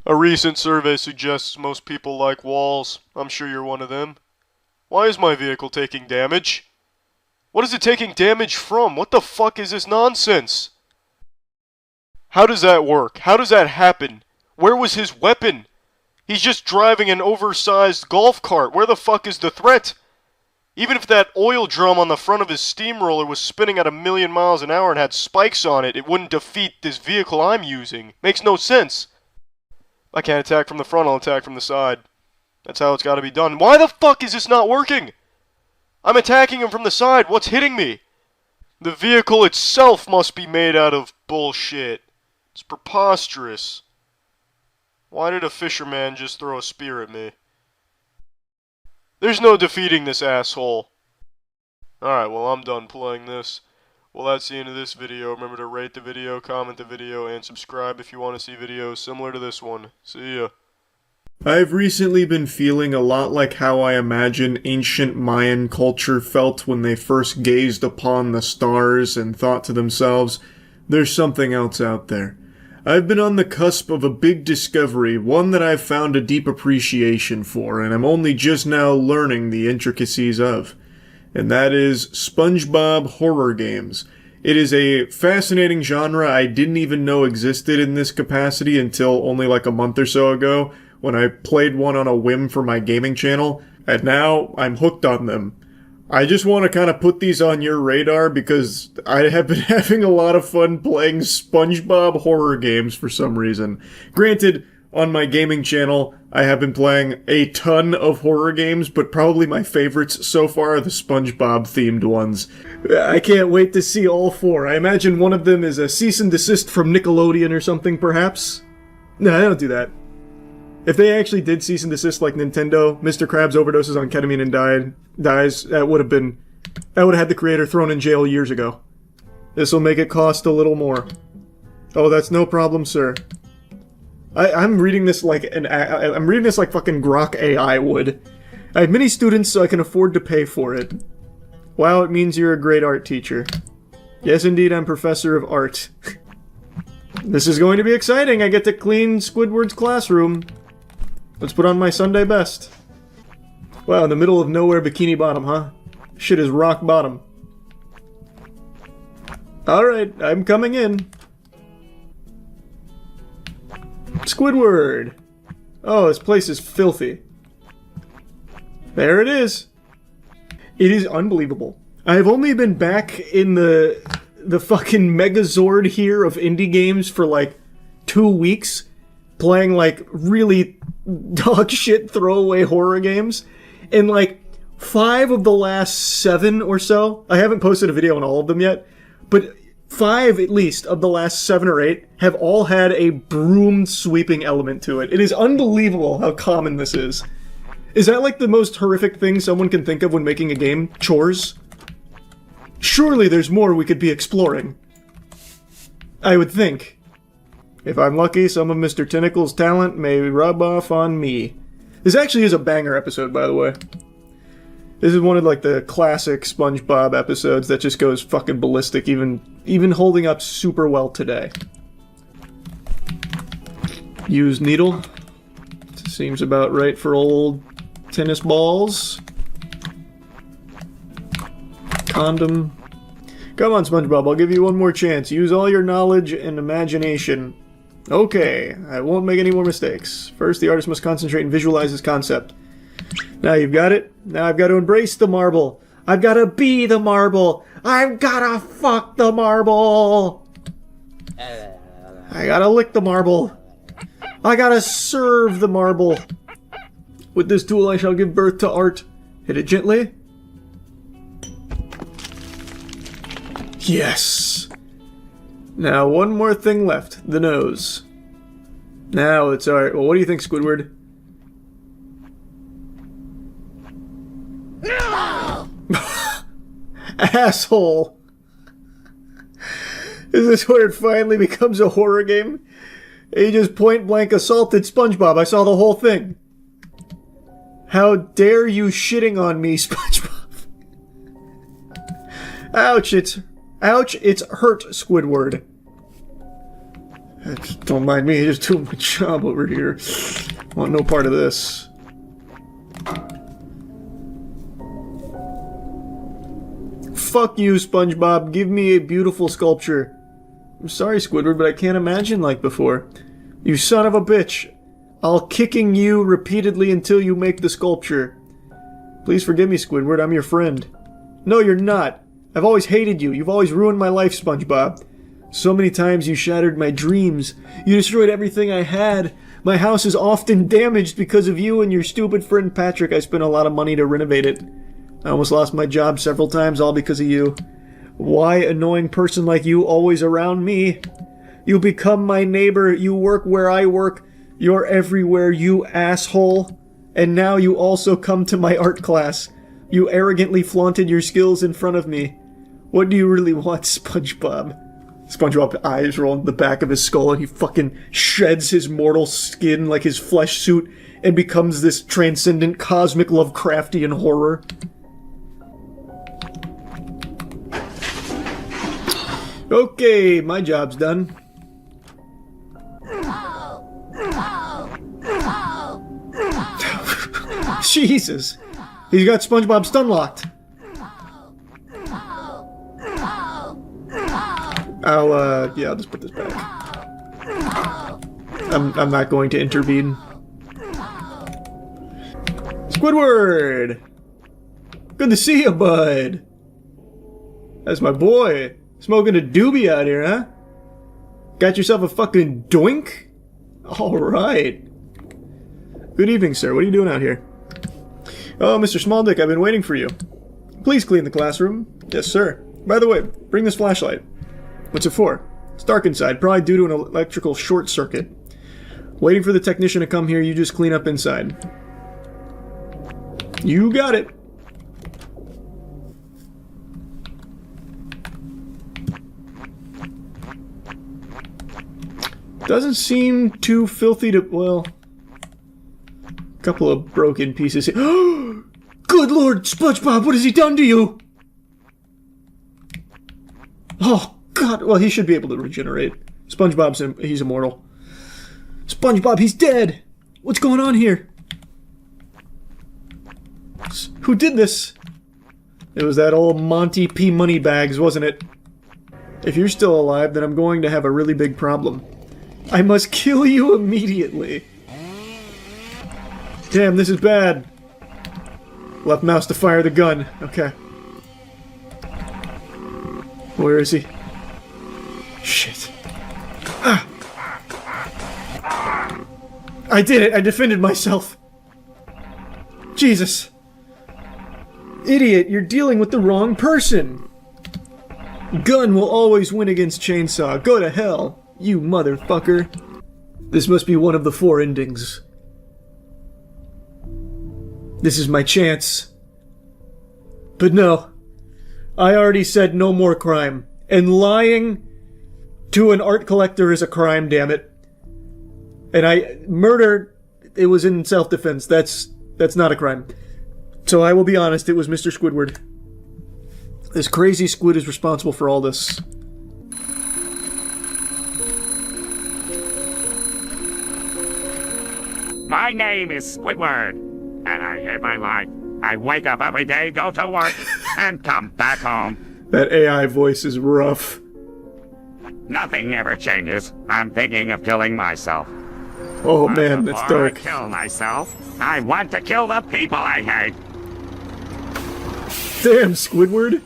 A recent survey suggests most people like walls. I'm sure you're one of them. Why is my vehicle taking damage? What is it taking damage from? What the fuck is this nonsense? How does that work? How does that happen? Where was his weapon? He's just driving an oversized golf cart. Where the fuck is the threat? Even if that oil drum on the front of his steamroller was spinning at 1,000,000 miles an hour and had spikes on it, it wouldn't defeat this vehicle I'm using. Makes no sense. I can't attack from the front, I'll attack from the side. That's how it's gotta be done. Why the fuck is this not working? I'm attacking him from the side. What's hitting me? The vehicle itself must be made out of bullshit. It's preposterous. Why did a fisherman just throw a spear at me? There's no defeating this asshole. Alright, well, I'm done playing this. Well, that's the end of this video. Remember to rate the video, comment the video, and subscribe if you want to see videos similar to this one. See ya. I've recently been feeling a lot like how I imagine ancient Mayan culture felt when they first gazed upon the stars and thought to themselves, there's something else out there. I've been on the cusp of a big discovery, one that I've found a deep appreciation for, and I'm only just now learning the intricacies of. And that is SpongeBob horror games. It is a fascinating genre I didn't even know existed in this capacity until only like a month or so ago, when I played one on a whim for my gaming channel, and now I'm hooked on them. I just want to kind of put these on your radar because I have been having a lot of fun playing SpongeBob horror games for some reason. Granted, on my gaming channel, I have been playing a ton of horror games, but probably my favorites so far are the SpongeBob-themed ones. I can't wait to see all 4. I imagine one of them is a cease and desist from Nickelodeon or something, perhaps? No, I don't do that. If they actually did cease and desist like Nintendo, Mr. Krabs overdoses on ketamine and dies, that would have had the creator thrown in jail years ago. This will make it cost a little more. Oh, that's no problem, sir. I'm reading this like I'm reading this like fucking Grok AI would. I have many students, so I can afford to pay for it. Wow, it means you're a great art teacher. Yes, indeed, I'm professor of art. This is going to be exciting. I get to clean Squidward's classroom. Let's put on my Sunday best. Wow, in the middle of nowhere, Bikini Bottom, huh? Shit is rock bottom. Alright, I'm coming in. Squidward! Oh, this place is filthy. There it is. It is unbelievable. I've only been back in the fucking Megazord here of indie games for like 2 weeks, playing like really dog shit throwaway horror games, and like 5 of the last 7 or so, I haven't posted a video on all of them yet, but 5 at least of the last 7 or 8 have all had a broom sweeping element to it. It is unbelievable how common this is. Is that like the most horrific thing someone can think of when making a game? Chores? Surely there's more we could be exploring. I would think. If I'm lucky, some of Mr. Tentacle's talent may rub off on me. This actually is a banger episode, by the way. This is one of like the classic SpongeBob episodes that just goes fucking ballistic, even holding up super well today. Use needle. Seems about right for old tennis balls. Condom. Come on, SpongeBob, I'll give you one more chance. Use all your knowledge and imagination. Okay, I won't make any more mistakes. First, the artist must concentrate and visualize his concept. Now you've got it. Now I've got to embrace the marble. I've got to be the marble. I've got to fuck the marble. I gotta lick the marble. I gotta serve the marble. With this tool I shall give birth to art. Hit it gently. Yes! Now one more thing left. The nose. Now it's alright. Well, what do you think, Squidward? Asshole! Is this where it finally becomes a horror game? He just point blank assaulted SpongeBob. I saw the whole thing. How dare you shitting on me, SpongeBob? Ouch, it's hurt, Squidward. Don't mind me, just doing my job over here. Want no part of this. Fuck you, SpongeBob. Give me a beautiful sculpture. I'm sorry, Squidward, but I can't imagine like before. You son of a bitch. I'll kicking you repeatedly until you make the sculpture. Please forgive me, Squidward. I'm your friend. No, you're not. I've always hated you. You've always ruined my life, SpongeBob. So many times you shattered my dreams. You destroyed everything I had. My house is often damaged because of you and your stupid friend Patrick. I spent a lot of money to renovate it. I almost lost my job several times, all because of you. Why annoying person like you always around me? You become my neighbor. You work where I work. You're everywhere, you asshole. And now you also come to my art class. You arrogantly flaunted your skills in front of me. What do you really want, SpongeBob? SpongeBob's eyes roll in the back of his skull and he fucking sheds his mortal skin like his flesh suit and becomes this transcendent cosmic Lovecraftian horror. Okay, my job's done. Jesus. He's got SpongeBob stun locked. I'll just put this back. I'm not going to intervene. Squidward! Good to see you, bud. That's my boy. Smoking a doobie out here, huh? Got yourself a fucking doink? Alright. Good evening, sir. What are you doing out here? Oh, Mr. Smalldick, I've been waiting for you. Please clean the classroom. Yes, sir. By the way, bring this flashlight. What's it for? It's dark inside, probably due to an electrical short circuit. Waiting for the technician to come here, you just clean up inside. You got it. Doesn't seem too filthy to, well, a couple of broken pieces. Good Lord, SpongeBob, what has he done to you? Oh, God, well, he should be able to regenerate. SpongeBob's, he's immortal. SpongeBob, he's dead! What's going on here? Who did this? It was that old Monty P. Moneybags, wasn't it? If you're still alive, then I'm going to have a really big problem. I must kill you immediately. Damn, this is bad. Left mouse to fire the gun. Okay. Where is he? Shit. Ah. I did it! I defended myself! Jesus. Idiot, you're dealing with the wrong person! Gun will always win against Chainsaw. Go to hell, you motherfucker. This must be one of the 4 endings. This is my chance. But no. I already said no more crime. And lying to an art collector is a crime, damn it. And murder, it was in self-defense. That's not a crime. So I will be honest, it was Mr. Squidward. This crazy squid is responsible for all this. My name is Squidward, and I hate my life. I wake up every day, go to work, and come back home. That AI voice is rough. Nothing ever changes. I'm thinking of killing myself. Oh man, that's dark. Before I kill myself, I want to kill the people I hate. Damn, Squidward.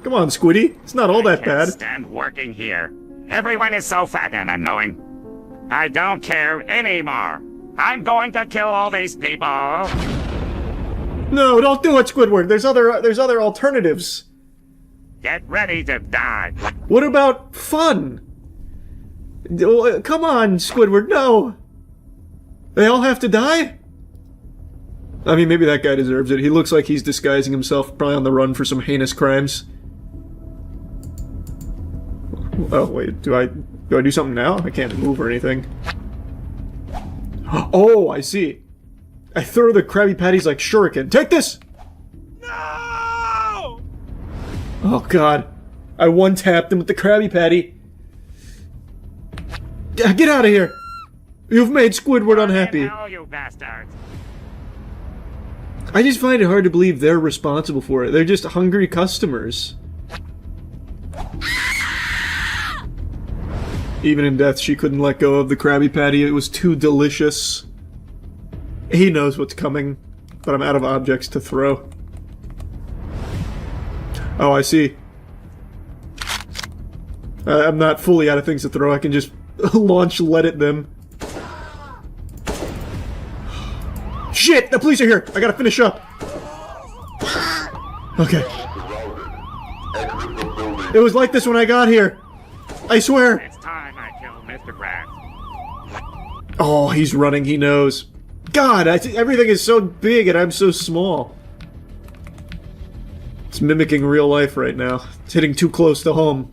Come on, Squiddy. It's not all that I bad. can't stand working here. Everyone is so fat and annoying. I don't care anymore. I'm going to kill all these people. No, don't do it, Squidward. There's other alternatives. Get ready to die. What about fun? Come on, Squidward, no. They all have to die? I mean, maybe that guy deserves it. He looks like he's disguising himself, probably on the run for some heinous crimes. Oh, wait, do I do something now? I can't move or anything. Oh, I see. I throw the Krabby Patties like shuriken. Take this! No! Oh, God. I one-tapped him with the Krabby Patty. Get out of here! You've made Squidward unhappy. Hell, you bastards. I just find it hard to believe they're responsible for it. They're just hungry customers. Even in death, she couldn't let go of the Krabby Patty. It was too delicious. He knows what's coming, but I'm out of objects to throw. Oh, I see. I'm not fully out of things to throw. I can just launch lead at them. Shit! The police are here! I gotta finish up! Okay. It was like this when I got here. I swear. It's time I kill Mr. Krabs. Oh, he's running. He knows. God, everything is so big and I'm so small. It's mimicking real life right now. It's hitting too close to home.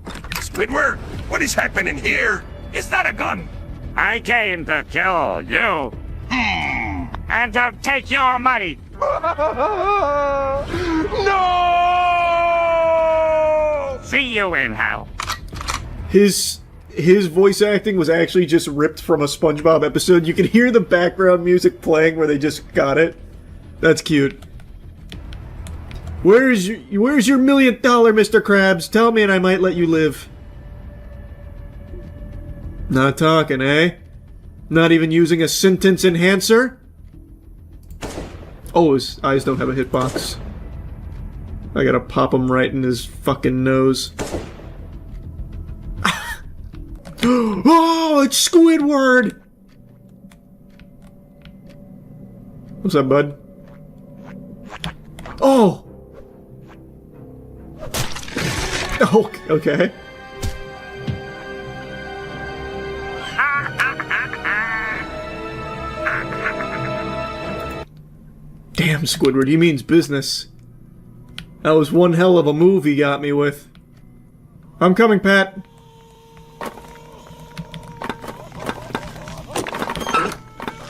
Squidward, what is happening here? Is that a gun? I came to kill you. And to take your money. No! See you in hell. His his voice acting was actually just ripped from a SpongeBob episode. You can hear the background music playing where they just got it. That's cute. Where's your $1 million, Mr. Krabs? Tell me and I might let you live. Not talking, eh? Not even using a sentence enhancer? Oh, his eyes don't have a hitbox. I gotta pop him right in his fucking nose. Oh, it's Squidward! What's up, bud? Oh! Oh, okay. Damn, Squidward, he means business. That was one hell of a move he got me with. I'm coming, Pat.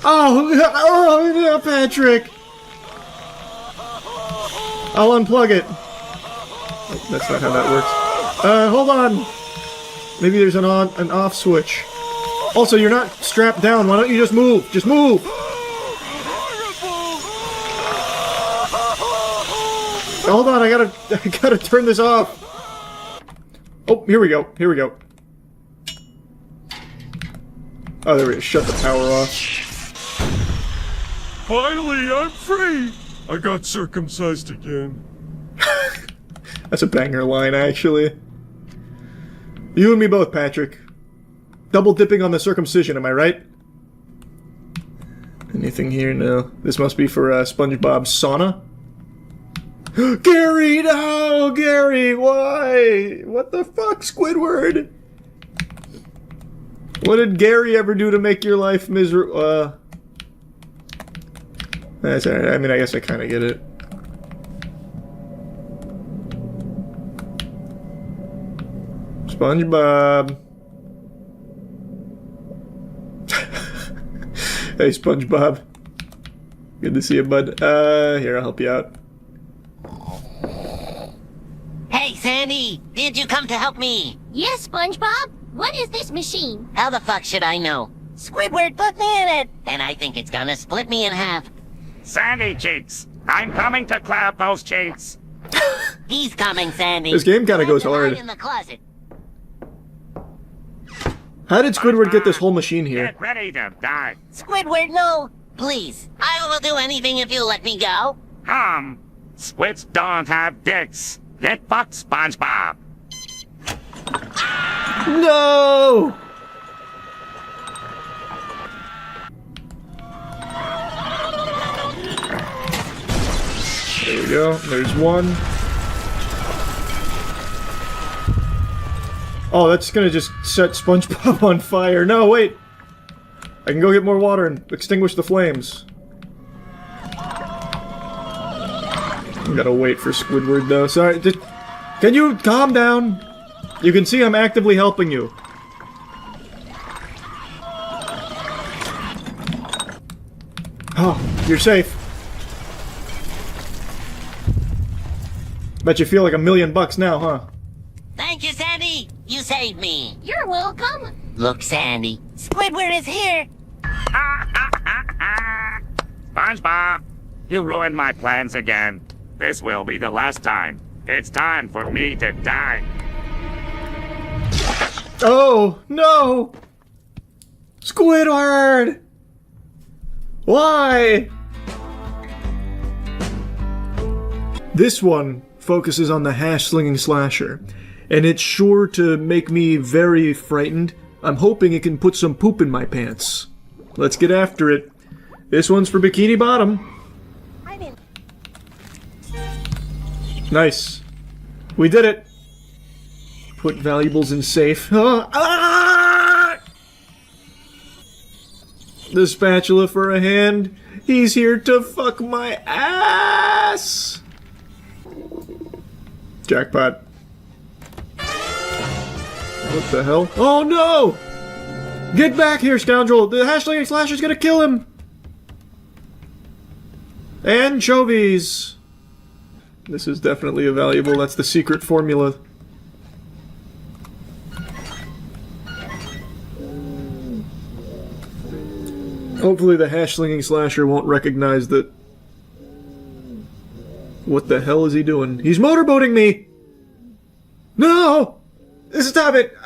Oh, Patrick! I'll unplug it. Oh, that's not how that works. Hold on. Maybe there's an on, an off switch. Also, you're not strapped down. Why don't you just move? Just move! Hold on, I gotta turn this off. Oh, here we go. Here we go. Oh, there we go. Shut the power off. Finally, I'm free! I got circumcised again. That's a banger line, actually. You and me both, Patrick. Double dipping on the circumcision, am I right? Anything here? No. This must be for SpongeBob's sauna. Gary, no! Gary, why? What the fuck, Squidward? What did Gary ever do to make your life miserable? That's alright. I mean, I guess I kind of get it. SpongeBob. Hey, SpongeBob. Good to see you, bud. Here, I'll help you out. Hey, Sandy! Did you come to help me? Yes, SpongeBob. What is this machine? How the fuck should I know? Squidward put me in it! And I think it's gonna split me in half. Sandy cheeks, I'm coming to clap those cheeks. He's coming, Sandy. This game kind of goes hard. In the closet. How did Squidward get this whole machine here? Get ready to die. Squidward, no! Please, I will do anything if you let me go. Squids don't have dicks. Get fucked, SpongeBob. No! There we go. There's one. Oh, that's gonna just set SpongeBob on fire. No, wait! I can go get more water and extinguish the flames. I gotta wait for Squidward, though. Sorry, can you calm down? You can see I'm actively helping you. Oh, you're safe. Bet you feel like $1 million now, huh? Thank you, Sandy! You saved me! You're welcome! Look, Sandy, Squidward is here! SpongeBob, you ruined my plans again. This will be the last time. It's time for me to die. Oh, no! Squidward! Why? This one focuses on the hash-slinging slasher, and it's sure to make me very frightened. I'm hoping it can put some poop in my pants. Let's get after it. This one's for Bikini Bottom. Nice. We did it. Put valuables in safe. Ah! The spatula for a hand. He's here to fuck my ass. Jackpot. What the hell? Oh no! Get back here, scoundrel! The hash-slinging slasher's gonna kill him! Anchovies! This is definitely a valuable. That's the secret formula. Hopefully the hash-slinging slasher won't recognize that... What the hell is he doing? He's motorboating me! No! Stop it!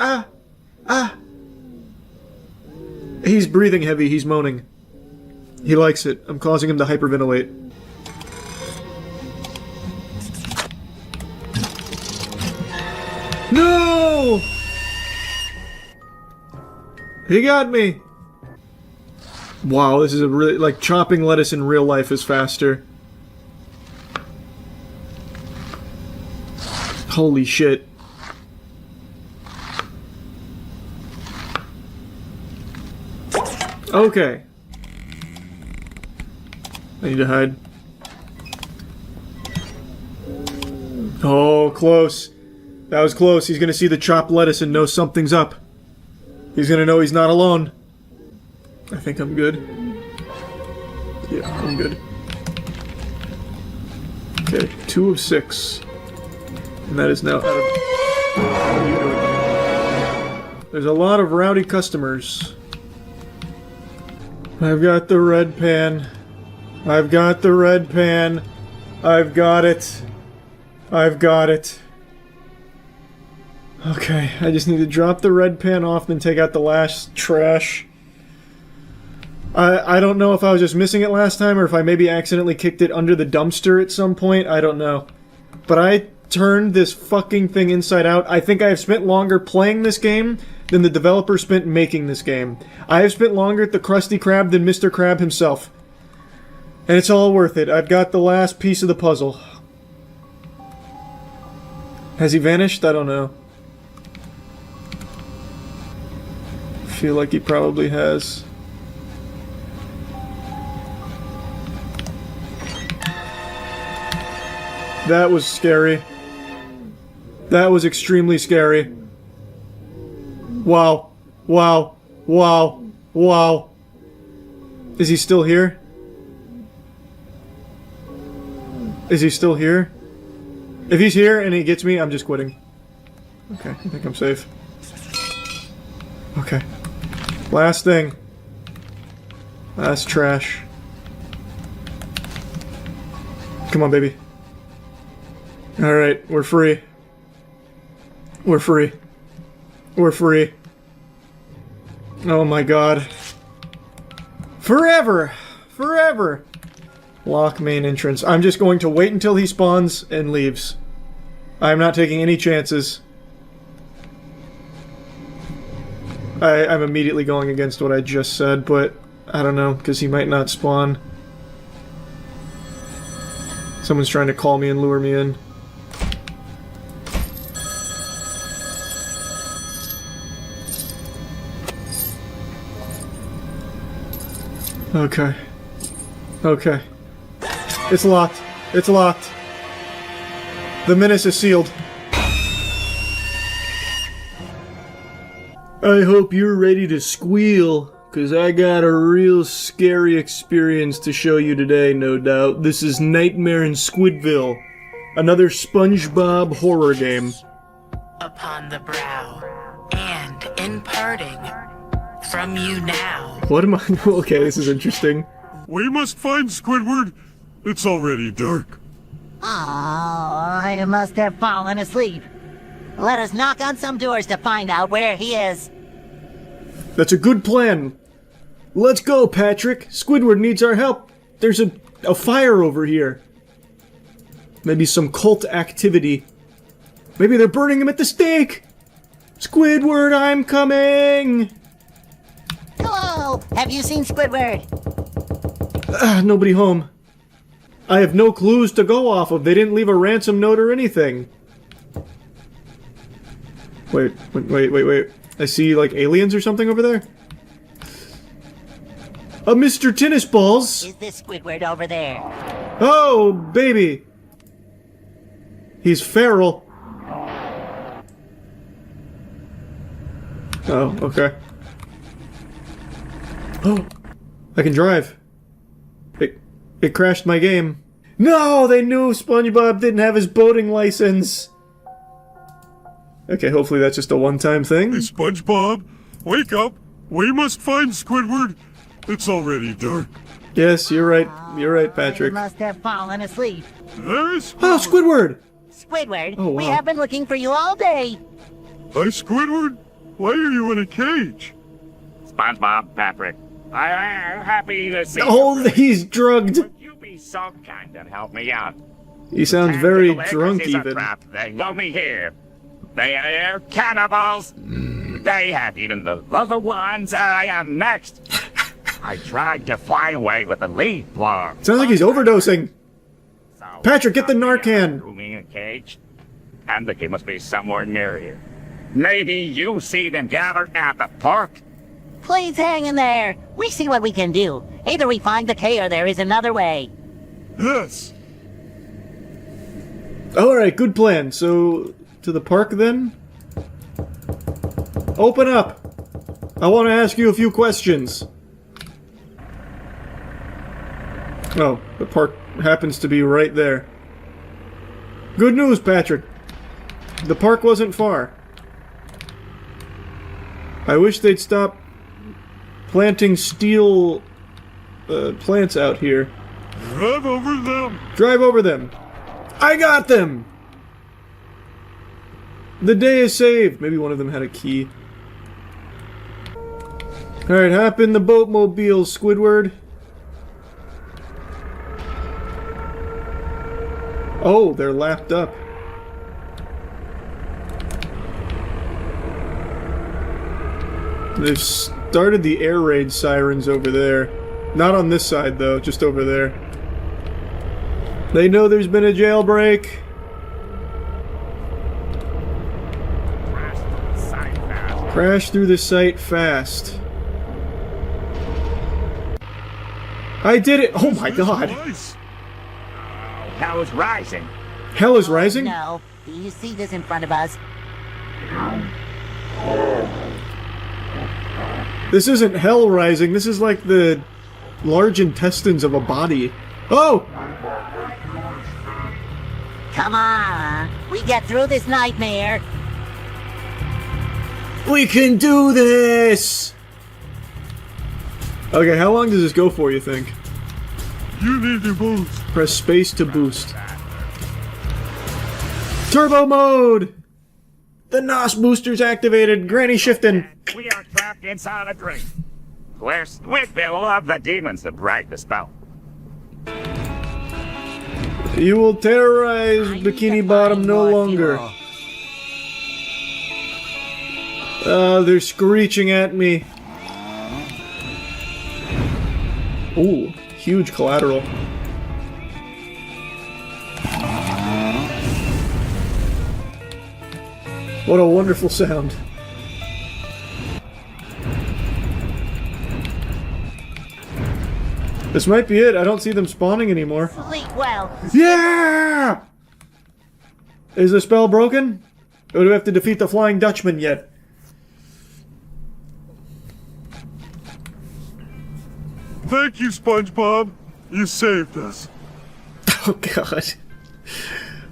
He's breathing heavy, he's moaning. He likes it. I'm causing him to hyperventilate. No! He got me! Wow, this is a really... like, chopping lettuce in real life is faster. Holy shit. Okay. I need to hide. Oh, close. That was close. He's gonna see the chopped lettuce and know something's up. He's gonna know he's not alone. I think I'm good. Yeah, I'm good. Okay, 2 of 6. And that is now out of... There's a lot of rowdy customers. I've got the red pan. I've got the red pan. I've got it. I've got it. Okay, I just need to drop the red pan off, then take out the last trash. I don't know if I was just missing it last time, or if I maybe accidentally kicked it under the dumpster at some point. I don't know. But I turned this fucking thing inside out. I think I have spent longer playing this game than the developer spent making this game. I have spent longer at the Krusty Krab than Mr. Krab himself. And it's all worth it. I've got the last piece of the puzzle. Has he vanished? I don't know. I feel like he probably has. That was scary. That was extremely scary. Wow. Wow. Wow. Wow. Is he still here? Is he still here? If he's here and he gets me, I'm just quitting. Okay, I think I'm safe. Okay. Last thing. Last trash. Come on, baby. Alright, we're free. We're free. We're free. Oh my god. Forever! Forever! Lock main entrance. I'm just going to wait until he spawns and leaves. I'm not taking any chances. I'm immediately going against what I just said, but I don't know, because he might not spawn. Someone's trying to call me and lure me in. Okay. Okay. It's locked. It's locked. The menace is sealed. I hope you're ready to squeal, cause I got a real scary experience to show you today, no doubt. This is Nightmare in Squidville, another SpongeBob horror game. Upon the brow, and in parting, from you now. What am I? Okay, this is interesting. We must find Squidward. It's already dark. Oh, I must have fallen asleep. Let us knock on some doors to find out where he is. That's a good plan. Let's go, Patrick. Squidward needs our help. There's a fire over here. Maybe some cult activity. Maybe they're burning him at the stake. Squidward, I'm coming. Hello, have you seen Squidward? Nobody home. I have no clues to go off of. They didn't leave a ransom note or anything. Wait. I see, like, aliens or something over there? Mr. Tennis Balls! Is this Squidward over there? Oh, baby! He's feral. Oh, okay. Oh, I can drive. It crashed my game. No, they knew SpongeBob didn't have his boating license. Okay, hopefully that's just a one-time thing. Hey, SpongeBob, wake up. We must find Squidward. It's already dark. Yes, you're right. You're right, Patrick. You must have fallen asleep. There's Oh, Squidward! Squidward, Oh, wow. we have been looking for you all day. Hi, Squidward. Why are you in a cage? SpongeBob, Patrick, I'm happy to see Oh, you. he's drugged. Would you be so kind and help me out? He sounds very Tactical drunk X is a even. trap. They got me here. They are cannibals. They have eaten the other ones. I am next. I tried to fly away with a leaf blower. Sounds like he's overdosing. Patrick, get the Narcan. Threw me in a cage. And the kid must be somewhere near here. Maybe you see them gathered at the park. Please hang in there. We see what we can do. Either we find the K or there is another way. Yes. Alright, good plan. So, to the park then? Open up! I want to ask you a few questions. Oh, the park happens to be right there. Good news, Patrick. The park wasn't far. I wish they'd stop planting steel plants out here. Drive over them. Drive over them. I got them! The day is saved. Maybe one of them had a key. Alright, hop in the boatmobile, Squidward. Oh, they're lapped up. They've started the air raid sirens over there. Not on this side, though, just over there. They know there's been a jailbreak. Crash through the site fast. I did it! Oh my god! Hell is rising. Hell is rising? No. Do you see this in front of us? This isn't hell rising, this is like the large intestines of a body. Oh! Come on. We get through this nightmare. We can do this! Okay, how long does this go for, you think? You need to boost. Press space to boost. Turbo mode! The NOS booster's activated. Granny shifting. We are trapped inside a dream. Where Squidbill of the demons to break the spell. You will terrorize Bikini Bottom no longer. They're screeching at me. Ooh, huge collateral. What a wonderful sound. This might be it. I don't see them spawning anymore. Sleep well. Yeah! Is the spell broken? Or do we have to defeat the Flying Dutchman yet? Thank you, SpongeBob. You saved us. Oh god.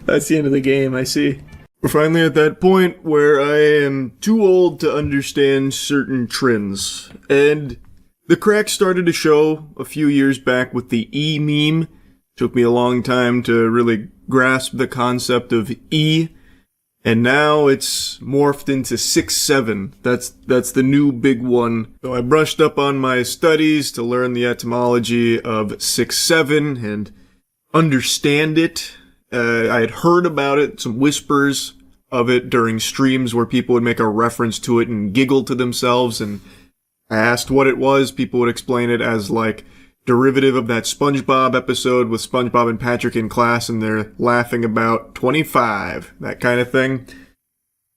That's the end of the game, I see. We're finally at that point where I am too old to understand certain trends. And the cracks started to show a few years back with the E meme. Took me a long time to really grasp the concept of E. And now it's morphed into 6-7. That's the new big one. So I brushed up on my studies to learn the etymology of 6-7 and understand it. I had heard about it, some whispers of it during streams where people would make a reference to it and giggle to themselves, and I asked what it was. People would explain it as like derivative of that SpongeBob episode with SpongeBob and Patrick in class and they're laughing about 25, that kind of thing.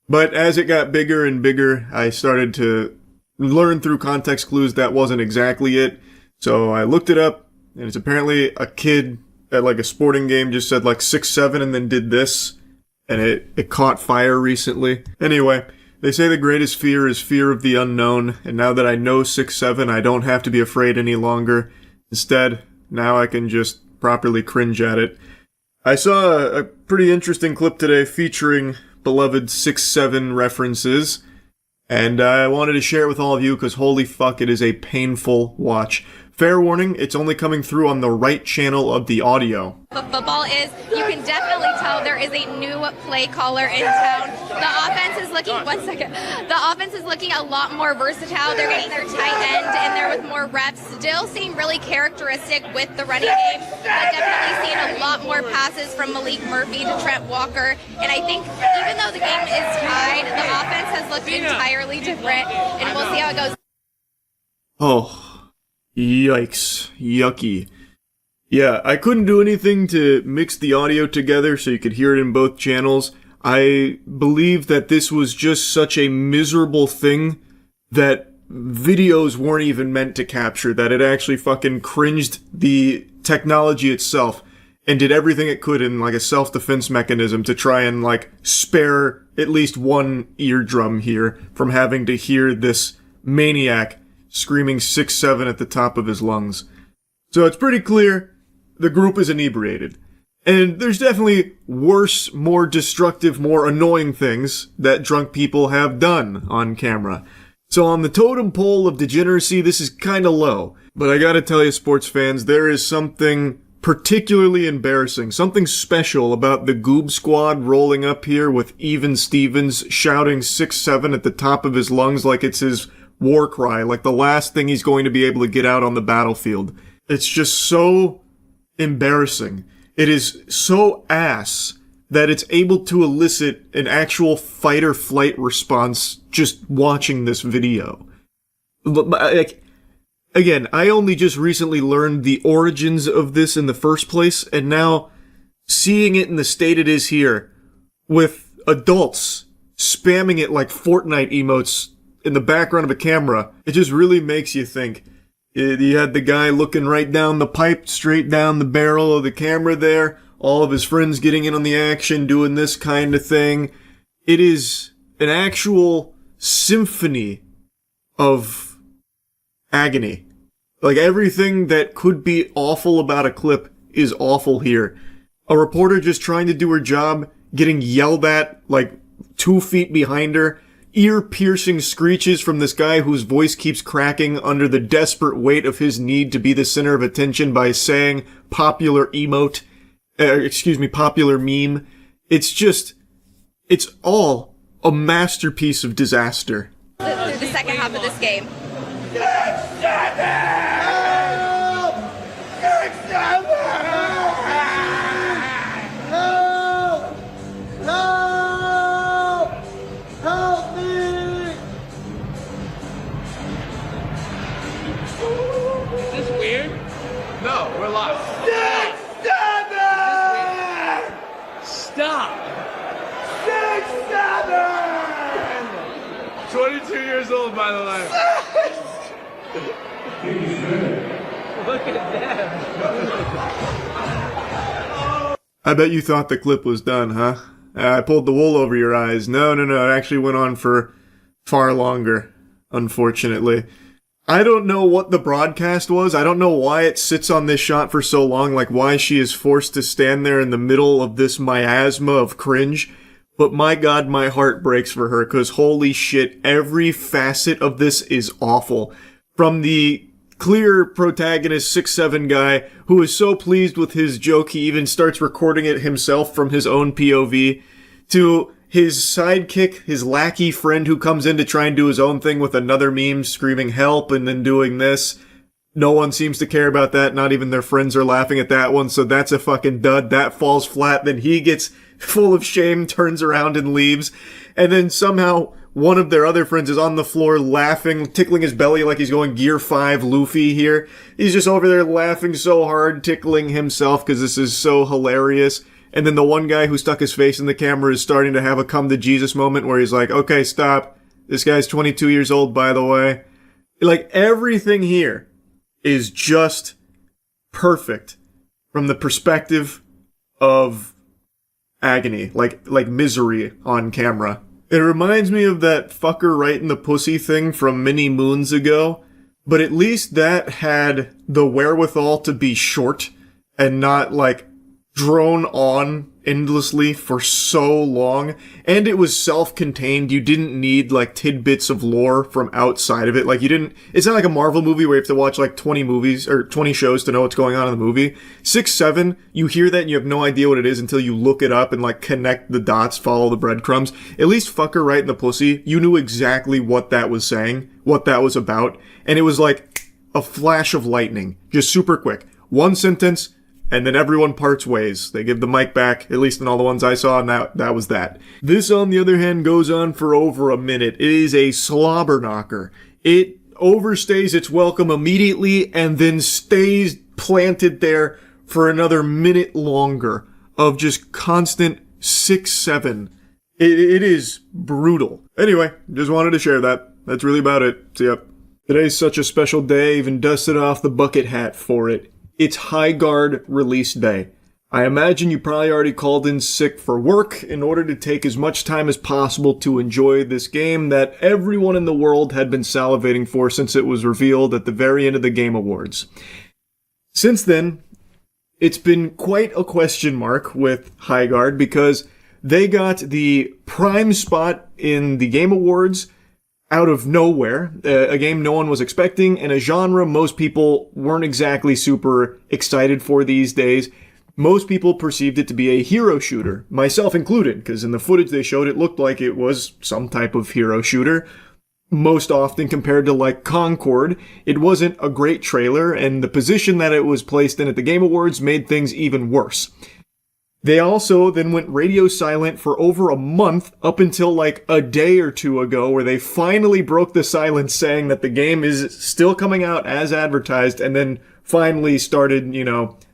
But as it got bigger and bigger, I started to learn through context clues that wasn't exactly it. So I looked it up, and it's apparently a kid at like a sporting game just said like 6-7 and then did this, and it caught fire recently. Anyway, they say the greatest fear is fear of the unknown, and now that I know 6-7, I don't have to be afraid any longer. Instead, now I can just properly cringe at it. I saw a pretty interesting clip today featuring beloved 6-7 references, And I wanted to share it with all of you because holy fuck, it is a painful watch. Fair warning, it's only coming through on the right channel of the audio. But football is, you can definitely tell there is a new play caller in town. The offense is looking, the offense is looking a lot more versatile. They're getting their tight end in there with more reps. Still seem really characteristic with the running game, but definitely seeing a lot more passes from Malik Murphy to Trent Walker. And I think even though the game is tied, the offense has looked entirely different, and we'll see how it goes. Oh. Yikes. Yucky. Yeah, I couldn't do anything to mix the audio together so you could hear it in both channels. I believe that this was just such a miserable thing that videos weren't even meant to capture, that it actually fucking cringed the technology itself and did everything it could in like a self-defense mechanism to try and like spare at least one eardrum here from having to hear this maniac screaming 6'7" at the top of his lungs. So it's pretty clear the group is inebriated. And there's definitely worse, more destructive, more annoying things that drunk people have done on camera. So on the totem pole of degeneracy, this is kinda low. But I gotta tell you, sports fans, there is something particularly embarrassing, something special about the Goob Squad rolling up here with Even Stevens shouting 6'7" at the top of his lungs like it's his war cry, like the last thing he's going to be able to get out on the battlefield. It's just so embarrassing. It is so ass that it's able to elicit an actual fight or flight response just watching this video. Like, again, I only just recently learned the origins of this in the first place, and now seeing it in the state it is here, with adults spamming it like Fortnite emotes in the background of a camera, it just really makes you think. You had the guy looking right down the pipe, straight down the barrel of the camera there, all of his friends getting in on the action, doing this kind of thing. It is an actual symphony of agony. Like, everything that could be awful about a clip is awful here. A reporter just trying to do her job, getting yelled at, like, 2 feet behind her, ear-piercing screeches from this guy whose voice keeps cracking under the desperate weight of his need to be the center of attention by saying popular popular meme. It's all a masterpiece of disaster. Through the second half of this game. No, we're live. Stop! 6'7" 22 years old, by the way. Look at them. I bet you thought the clip was done, huh? I pulled the wool over your eyes. No, it actually went on for far longer, unfortunately. I don't know what the broadcast was. I don't know why it sits on this shot for so long, like why she is forced to stand there in the middle of this miasma of cringe. But my god, my heart breaks for her, cause holy shit, every facet of this is awful. From the clear protagonist 6'7" guy, who is so pleased with his joke he even starts recording it himself from his own POV, to his sidekick, his lackey friend who comes in to try and do his own thing with another meme screaming help and then doing this. No one seems to care about that, not even their friends are laughing at that one, so that's a fucking dud. That falls flat, then he gets full of shame, turns around and leaves, and then somehow one of their other friends is on the floor laughing, tickling his belly like he's going Gear 5 Luffy here. He's just over there laughing so hard, tickling himself because this is so hilarious. And then the one guy who stuck his face in the camera is starting to have a come-to-Jesus moment where he's like, okay, stop. This guy's 22 years old, by the way. Like, everything here is just perfect from the perspective of agony, like misery on camera. It reminds me of that fucker right in the pussy thing from many moons ago, but at least that had the wherewithal to be short and not, like, drone on endlessly for so long, and it was self-contained. You didn't need like tidbits of lore from outside of it. Like it's not like a Marvel movie where you have to watch like 20 movies or 20 shows to know what's going on in the movie. 6, 7, you hear that and you have no idea what it is until you look it up and like connect the dots, follow the breadcrumbs. At least fuck her right in the pussy. You knew exactly what that was saying, what that was about, and it was like a flash of lightning, just super quick. One sentence, and then everyone parts ways. They give the mic back, at least in all the ones I saw, and that was that. This, on the other hand, goes on for over a minute. It is a slobber knocker. It overstays its welcome immediately and then stays planted there for another minute longer of just constant 6, 7. It is brutal. Anyway, just wanted to share that. That's really about it. See ya. Today's such a special day, I even dusted off the bucket hat for it. It's High Guard release day. I imagine you probably already called in sick for work in order to take as much time as possible to enjoy this game that everyone in the world had been salivating for since it was revealed at the very end of the Game Awards. Since then, it's been quite a question mark with High Guard because they got the prime spot in the Game Awards out of nowhere, a game no one was expecting, and a genre most people weren't exactly super excited for these days. Most people perceived it to be a hero shooter, myself included, because in the footage they showed it looked like it was some type of hero shooter. Most often compared to like Concord, it wasn't a great trailer, and the position that it was placed in at the Game Awards made things even worse. They also then went radio silent for over a month up until like a day or two ago where they finally broke the silence saying that the game is still coming out as advertised and then finally started,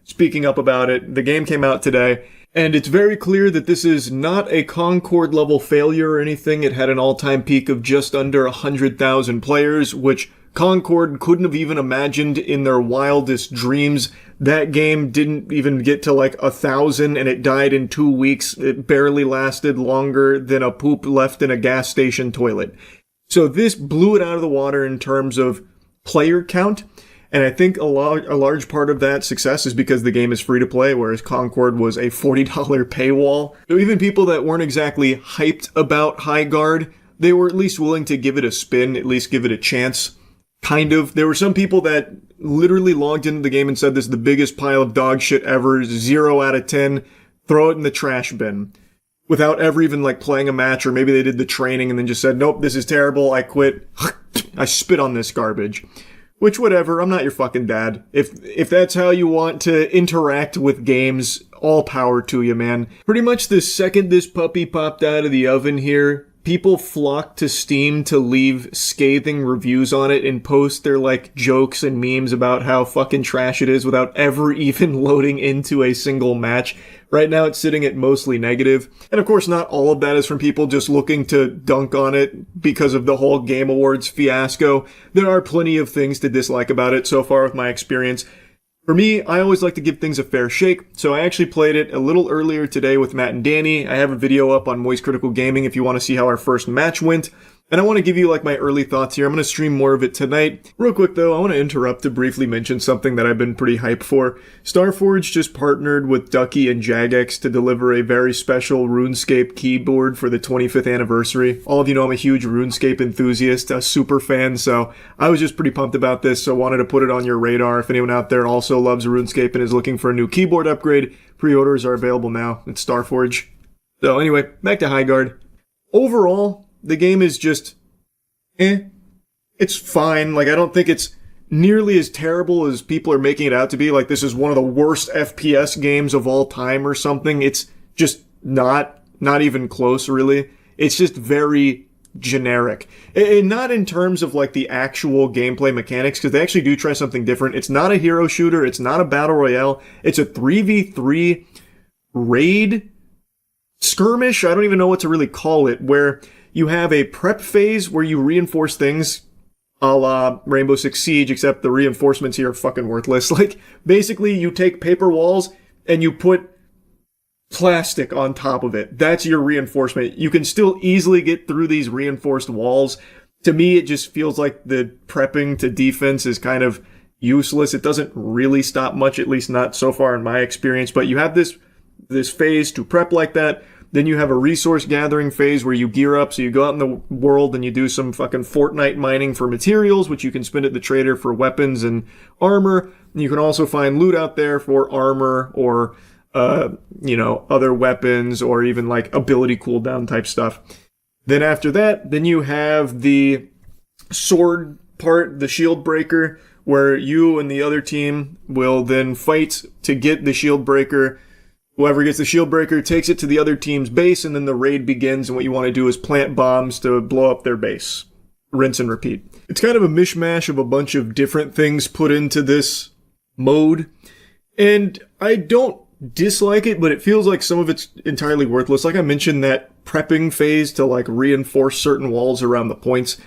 speaking up about it. The game came out today and it's very clear that this is not a Concord level failure or anything. It had an all-time peak of just under 100,000 players, which Concord couldn't have even imagined in their wildest dreams. That game didn't even get to like 1,000 and it died in 2 weeks. It barely lasted longer than a poop left in a gas station toilet. So this blew it out of the water in terms of player count. And I think a large part of that success is because the game is free to play, whereas Concord was a $40 paywall. So even people that weren't exactly hyped about High Guard, they were at least willing to give it a spin, at least give it a chance. Kind of. There were some people that literally logged into the game and said this is the biggest pile of dog shit ever, 0 out of 10, throw it in the trash bin. Without ever even like playing a match, or maybe they did the training and then just said, nope, this is terrible, I quit. I spit on this garbage. Which, whatever, I'm not your fucking dad. If that's how you want to interact with games, all power to you, man. Pretty much the second this puppy popped out of the oven here, people flocked to Steam to leave scathing reviews on it and post their, like, jokes and memes about how fucking trash it is without ever even loading into a single match. Right now it's sitting at mostly negative. And of course not all of that is from people just looking to dunk on it because of the whole Game Awards fiasco. There are plenty of things to dislike about it so far with my experience. For me, I always like to give things a fair shake, so I actually played it a little earlier today with Matt and Danny. I have a video up on Moist Critical Gaming if you want to see how our first match went. And I want to give you like my early thoughts here. I'm going to stream more of it tonight. Real quick though, I want to interrupt to briefly mention something that I've been pretty hyped for. Starforge just partnered with Ducky and Jagex to deliver a very special RuneScape keyboard for the 25th anniversary. All of you know I'm a huge RuneScape enthusiast, a super fan, so I was just pretty pumped about this, so wanted to put it on your radar. If anyone out there also loves RuneScape and is looking for a new keyboard upgrade, pre-orders are available now. It's Starforge. So anyway, back to High Guard. Overall, the game is just, it's fine. Like, I don't think it's nearly as terrible as people are making it out to be. Like, this is one of the worst FPS games of all time or something. It's just not even close, really. It's just very generic. And not in terms of, like, the actual gameplay mechanics, because they actually do try something different. It's not a hero shooter. It's not a battle royale. It's a 3v3 raid skirmish. I don't even know what to really call it, where you have a prep phase where you reinforce things a la Rainbow Six Siege, except the reinforcements here are fucking worthless. Like, basically, you take paper walls and you put plastic on top of it. That's your reinforcement. You can still easily get through these reinforced walls. To me, it just feels like the prepping to defense is kind of useless. It doesn't really stop much, at least not so far in my experience. But you have this this phase to prep like that. Then you have a resource gathering phase where you gear up, so you go out in the world and you do some fucking Fortnite mining for materials, which you can spend at the trader for weapons and armor. And you can also find loot out there for armor or, other weapons or even like ability cooldown type stuff. Then after that, then you have the sword part, the shield breaker, where you and the other team will then fight to get the shield breaker. Whoever gets the shield breaker takes it to the other team's base, and then the raid begins, and what you want to do is plant bombs to blow up their base. Rinse and repeat. It's kind of a mishmash of a bunch of different things put into this mode, and I don't dislike it, but it feels like some of it's entirely worthless. Like I mentioned, that prepping phase to like reinforce certain walls around the points.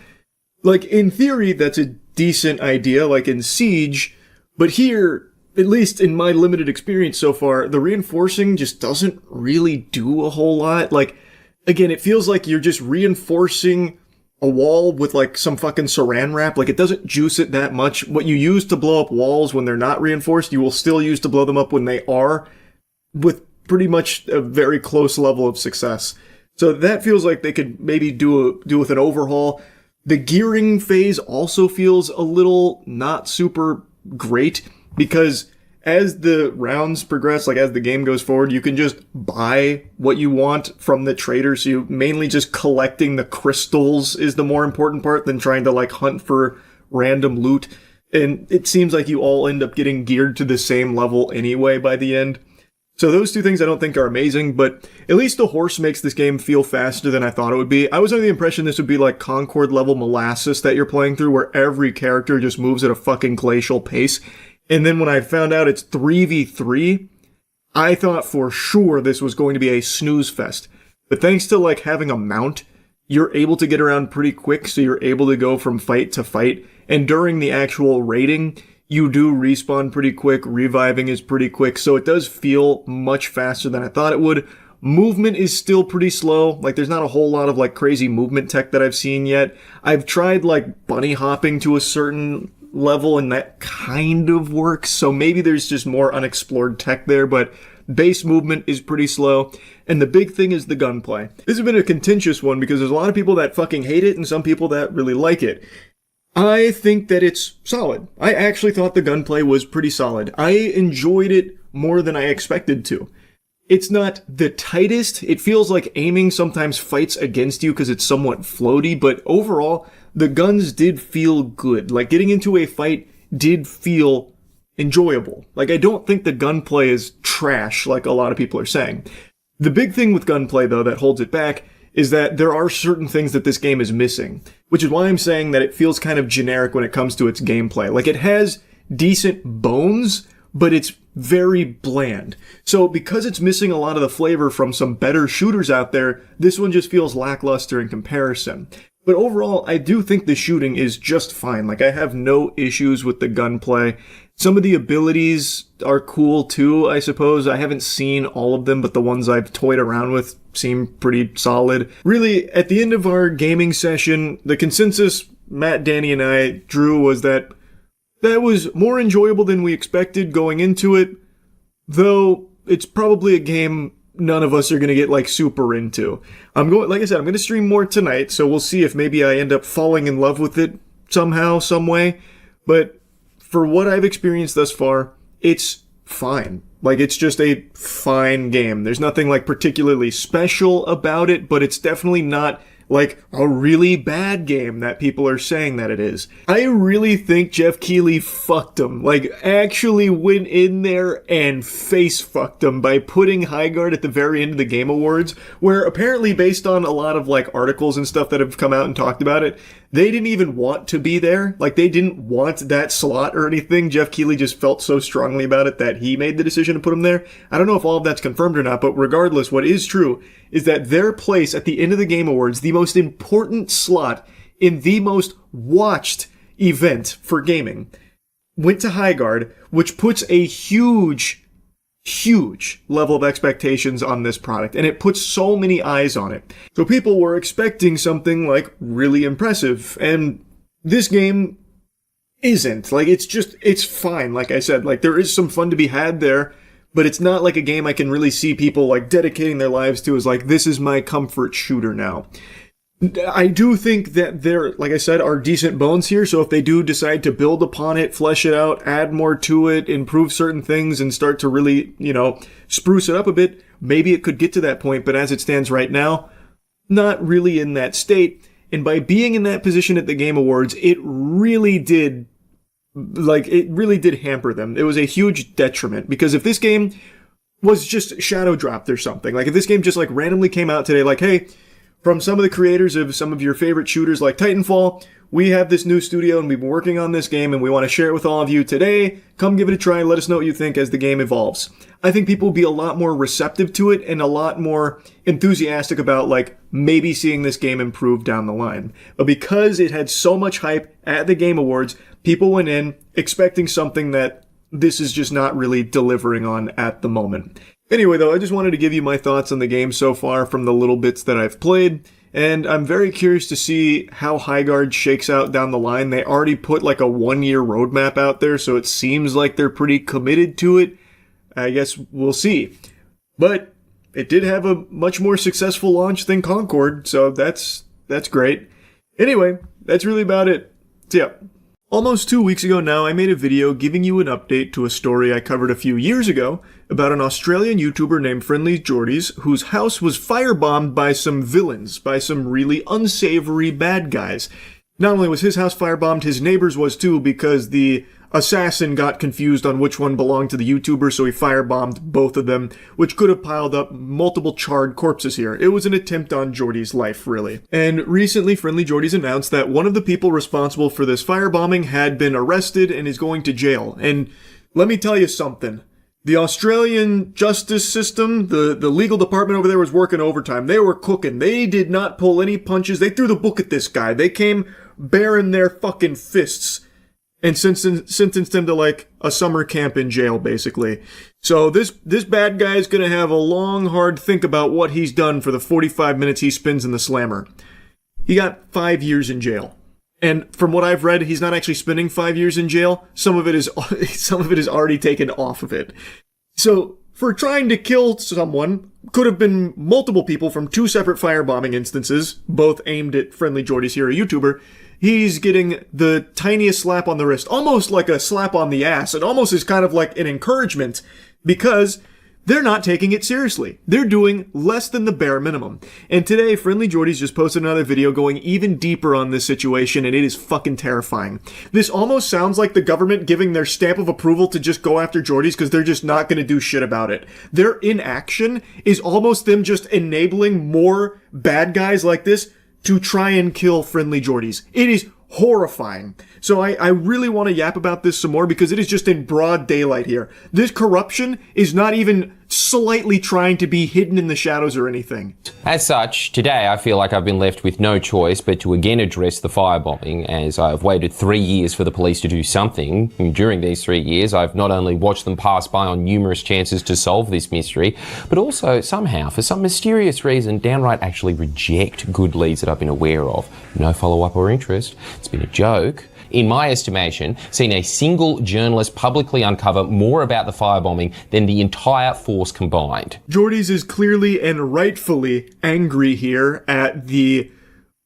Like, in theory, that's a decent idea, like in Siege, but here, at least in my limited experience so far, the reinforcing just doesn't really do a whole lot. Like, again, it feels like you're just reinforcing a wall with like some fucking saran wrap. Like, it doesn't juice it that much. What you use to blow up walls when they're not reinforced, you will still use to blow them up when they are, with pretty much a very close level of success. So that feels like they could maybe do with an overhaul. The gearing phase also feels a little not super great, because as the rounds progress, like as the game goes forward, you can just buy what you want from the trader. So you mainly just collecting the crystals is the more important part than trying to like hunt for random loot. And it seems like you all end up getting geared to the same level anyway by the end. So those two things I don't think are amazing, but at least the horse makes this game feel faster than I thought it would be. I was under the impression this would be like Concord level molasses that you're playing through, where every character just moves at a fucking glacial pace. And then when I found out it's 3v3, I thought for sure this was going to be a snooze fest. But thanks to like having a mount, you're able to get around pretty quick, so you're able to go from fight to fight. And during the actual raiding, you do respawn pretty quick, reviving is pretty quick, so it does feel much faster than I thought it would. Movement is still pretty slow. Like, there's not a whole lot of like crazy movement tech that I've seen yet. I've tried like bunny hopping to a certain level, and that kind of works, so maybe there's just more unexplored tech there, but base movement is pretty slow. And the big thing is the gunplay. This has been a contentious one because there's a lot of people that fucking hate it and some people that really like it. I think that it's solid. I actually thought the gunplay was pretty solid. I enjoyed it more than I expected to. It's not the tightest. It feels like aiming sometimes fights against you because it's somewhat floaty, but overall, the guns did feel good. Like, getting into a fight did feel enjoyable. Like, I don't think the gunplay is trash like a lot of people are saying. The big thing with gunplay, though, that holds it back is that there are certain things that this game is missing, which is why I'm saying that it feels kind of generic when it comes to its gameplay. Like, it has decent bones, but it's very bland. So because it's missing a lot of the flavor from some better shooters out there, this one just feels lackluster in comparison. But overall, I do think the shooting is just fine. Like, I have no issues with the gunplay. Some of the abilities are cool too, I suppose. I haven't seen all of them, but the ones I've toyed around with seem pretty solid. Really, at the end of our gaming session, the consensus Matt, Danny, and I drew was that was more enjoyable than we expected going into it, though it's probably a game none of us are going to get like super into. Like I said, I'm going to stream more tonight, so we'll see if maybe I end up falling in love with it somehow, some way. But for what I've experienced thus far, it's fine. Like, it's just a fine game. There's nothing like particularly special about it, but it's definitely not like a really bad game that people are saying that it is. I really think Jeff Keighley fucked him. Like, actually went in there and face fucked him by putting Highguard at the very end of the Game Awards, where apparently, based on a lot of like articles and stuff that have come out and talked about it, they didn't even want to be there. Like, they didn't want that slot or anything. Jeff Keighley just felt so strongly about it that he made the decision to put him there. I don't know if all of that's confirmed or not, but regardless, what is true is that their place at the end of the Game Awards, the most important slot in the most watched event for gaming, went to Highguard, which puts a huge level of expectations on this product, and it puts so many eyes on it. So people were expecting something like really impressive, and this game isn't. Like, it's fine, like I said. Like, there is some fun to be had there, but it's not like a game I can really see people like dedicating their lives to as like, this is my comfort shooter now. I do think that there, like I said, are decent bones here, so if they do decide to build upon it, flesh it out, add more to it, improve certain things, and start to really, spruce it up a bit, maybe it could get to that point, but as it stands right now, not really in that state. And by being in that position at the Game Awards, it really did hamper them. It was a huge detriment, because if this game was just shadow dropped or something, like if this game just like randomly came out today, like, hey, from some of the creators of some of your favorite shooters like Titanfall, we have this new studio and we've been working on this game and we want to share it with all of you today. Come give it a try and let us know what you think as the game evolves. I think people will be a lot more receptive to it and a lot more enthusiastic about like maybe seeing this game improve down the line. But because it had so much hype at the Game Awards, people went in expecting something that this is just not really delivering on at the moment. Anyway, though, I just wanted to give you my thoughts on the game so far from the little bits that I've played, and I'm very curious to see how Highguard shakes out down the line. They already put like a 1-year roadmap out there, so it seems like they're pretty committed to it. I guess we'll see. But it did have a much more successful launch than Concord, so that's great. Anyway, that's really about it. So yeah. Almost 2 weeks ago now, I made a video giving you an update to a story I covered a few years ago about an Australian YouTuber named Penguinz0 whose house was firebombed by some villains, by some really unsavory bad guys. Not only was his house firebombed, his neighbor's was too, because the assassin got confused on which one belonged to the YouTuber, so he firebombed both of them, which could have piled up multiple charred corpses here. It was an attempt on Jordy's life, really. And recently, Penguinz0 announced that one of the people responsible for this firebombing had been arrested and is going to jail. And let me tell you something. The Australian justice system, the legal department over there was working overtime. They were cooking. They did not pull any punches. They threw the book at this guy. They came baring their fucking fists and sentenced him to like a summer camp in jail, basically. So this bad guy is gonna have a long, hard think about what he's done for the 45 minutes he spends in the slammer. He got 5 years in jail. And from what I've read, he's not actually spending 5 years in jail. Some of it is already taken off of it. So for trying to kill someone, could have been multiple people from 2 separate firebombing instances, both aimed at Penguinz0's hero YouTuber. He's getting the tiniest slap on the wrist, almost like a slap on the ass. It almost is kind of like an encouragement, because they're not taking it seriously. They're doing less than the bare minimum. And today, Penguinz0's just posted another video going even deeper on this situation, and it is fucking terrifying. This almost sounds like the government giving their stamp of approval to just go after Jordy's because they're just not going to do shit about it. Their inaction is almost them just enabling more bad guys like this to try and kill Penguinz0's. It is horrifying. So I really want to yap about this some more, because it is just in broad daylight here. This corruption is not even slightly trying to be hidden in the shadows or anything. As such, today I feel like I've been left with no choice but to again address the firebombing, as I've waited 3 years for the police to do something. And during these 3 years, I've not only watched them pass by on numerous chances to solve this mystery, but also somehow, for some mysterious reason, downright actually reject good leads that I've been aware of. No follow-up or interest. It's been a joke. In my estimation, seen a single journalist publicly uncover more about the firebombing than the entire force combined. Jordy's is clearly and rightfully angry here at the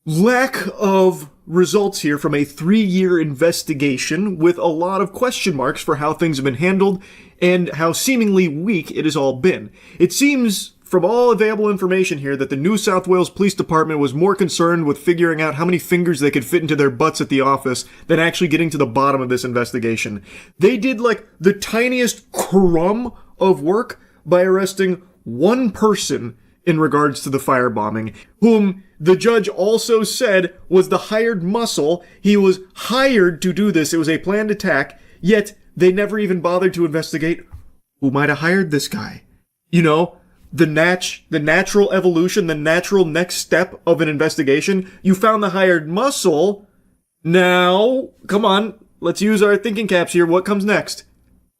lack of results here from a 3-year investigation, with a lot of question marks for how things have been handled and how seemingly weak it has all been. It seems, from all available information here, that the New South Wales Police Department was more concerned with figuring out how many fingers they could fit into their butts at the office than actually getting to the bottom of this investigation. They did like the tiniest crumb of work by arresting one person in regards to the firebombing, whom the judge also said was the hired muscle. He was hired to do this. It was a planned attack, yet they never even bothered to investigate who might have hired this guy. You know, the natural evolution, the natural next step of an investigation. You found the hired muscle. Now, come on, let's use our thinking caps here. What comes next?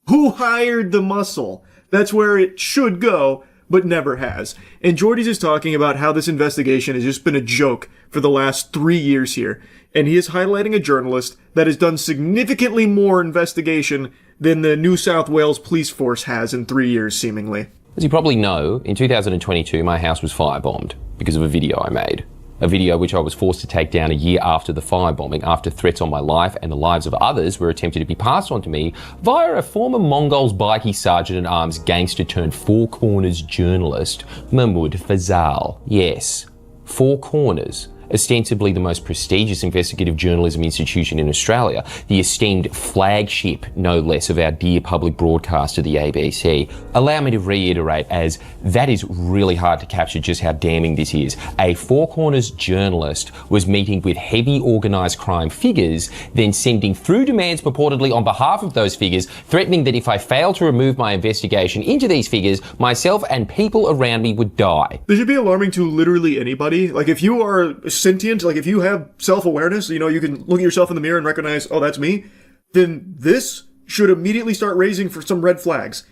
Who hired the muscle? That's where it should go, but never has. And Jordy's is talking about how this investigation has just been a joke for the last 3 years here. And he is highlighting a journalist that has done significantly more investigation than the New South Wales police force has in 3 years, seemingly. As you probably know, in 2022, my house was firebombed because of a video I made. A video which I was forced to take down a year after the firebombing, after threats on my life and the lives of others were attempted to be passed on to me via a former Mongols bikie sergeant-at-arms gangster turned Four Corners journalist, Mahmoud Fazal. Yes, Four Corners. Ostensibly the most prestigious investigative journalism institution in Australia, the esteemed flagship, no less, of our dear public broadcaster, the ABC. Allow me to reiterate, as that is really hard to capture just how damning this is. A Four Corners journalist was meeting with heavy organised crime figures, then sending through demands purportedly on behalf of those figures, threatening that if I failed to remove my investigation into these figures, myself and people around me would die. This should be alarming to literally anybody. Like, if you are sentient, like if you have self-awareness, you know, you can look at yourself in the mirror and recognize, oh, that's me, then this should immediately start raising for some red flags.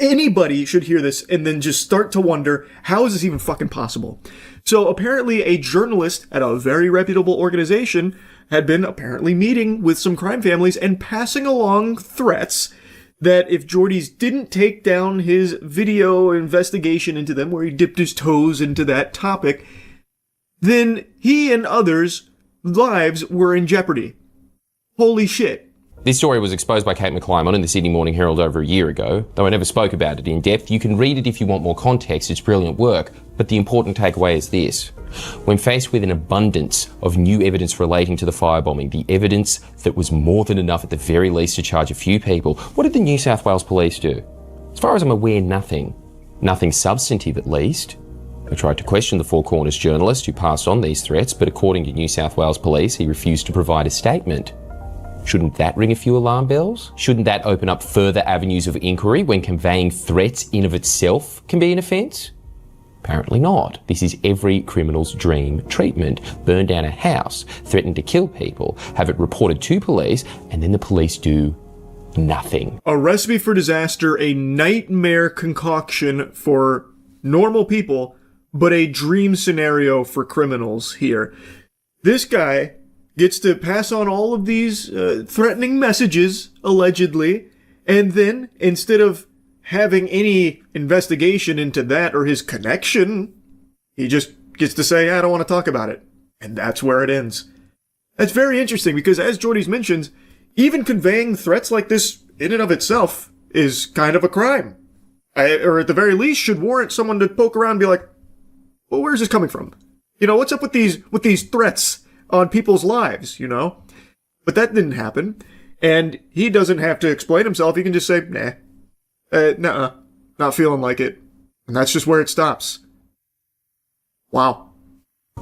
Anybody should hear this and then just start to wonder, how is this even fucking possible? So apparently a journalist at a very reputable organization had been apparently meeting with some crime families and passing along threats that if Jordy's didn't take down his video investigation into them, where he dipped his toes into that topic, then he and others' lives were in jeopardy. Holy shit. This story was exposed by Kate McClymont in the Sydney Morning Herald over a year ago. Though I never spoke about it in depth, you can read it if you want more context. It's brilliant work. But the important takeaway is this. When faced with an abundance of new evidence relating to the firebombing, the evidence that was more than enough at the very least to charge a few people, what did the New South Wales police do? As far as I'm aware, nothing. Nothing substantive, at least. I tried to question the Four Corners journalist who passed on these threats, but according to New South Wales police, he refused to provide a statement. Shouldn't that ring a few alarm bells? Shouldn't that open up further avenues of inquiry when conveying threats in of itself can be an offence? Apparently not. This is every criminal's dream treatment. Burn down a house, threaten to kill people, have it reported to police, and then the police do nothing. A recipe for disaster, a nightmare concoction for normal people, but a dream scenario for criminals here. This guy gets to pass on all of these threatening messages, allegedly, and then, instead of having any investigation into that or his connection, he just gets to say, I don't want to talk about it. And that's where it ends. That's very interesting, because as Jordy's mentions, even conveying threats like this in and of itself is kind of a crime. Or at the very least should warrant someone to poke around and be like, well, where's this coming from? You know, what's up with these threats on people's lives, you know? But that didn't happen. And he doesn't have to explain himself. He can just say, nah, nuh-uh, not feeling like it. And that's just where it stops. Wow.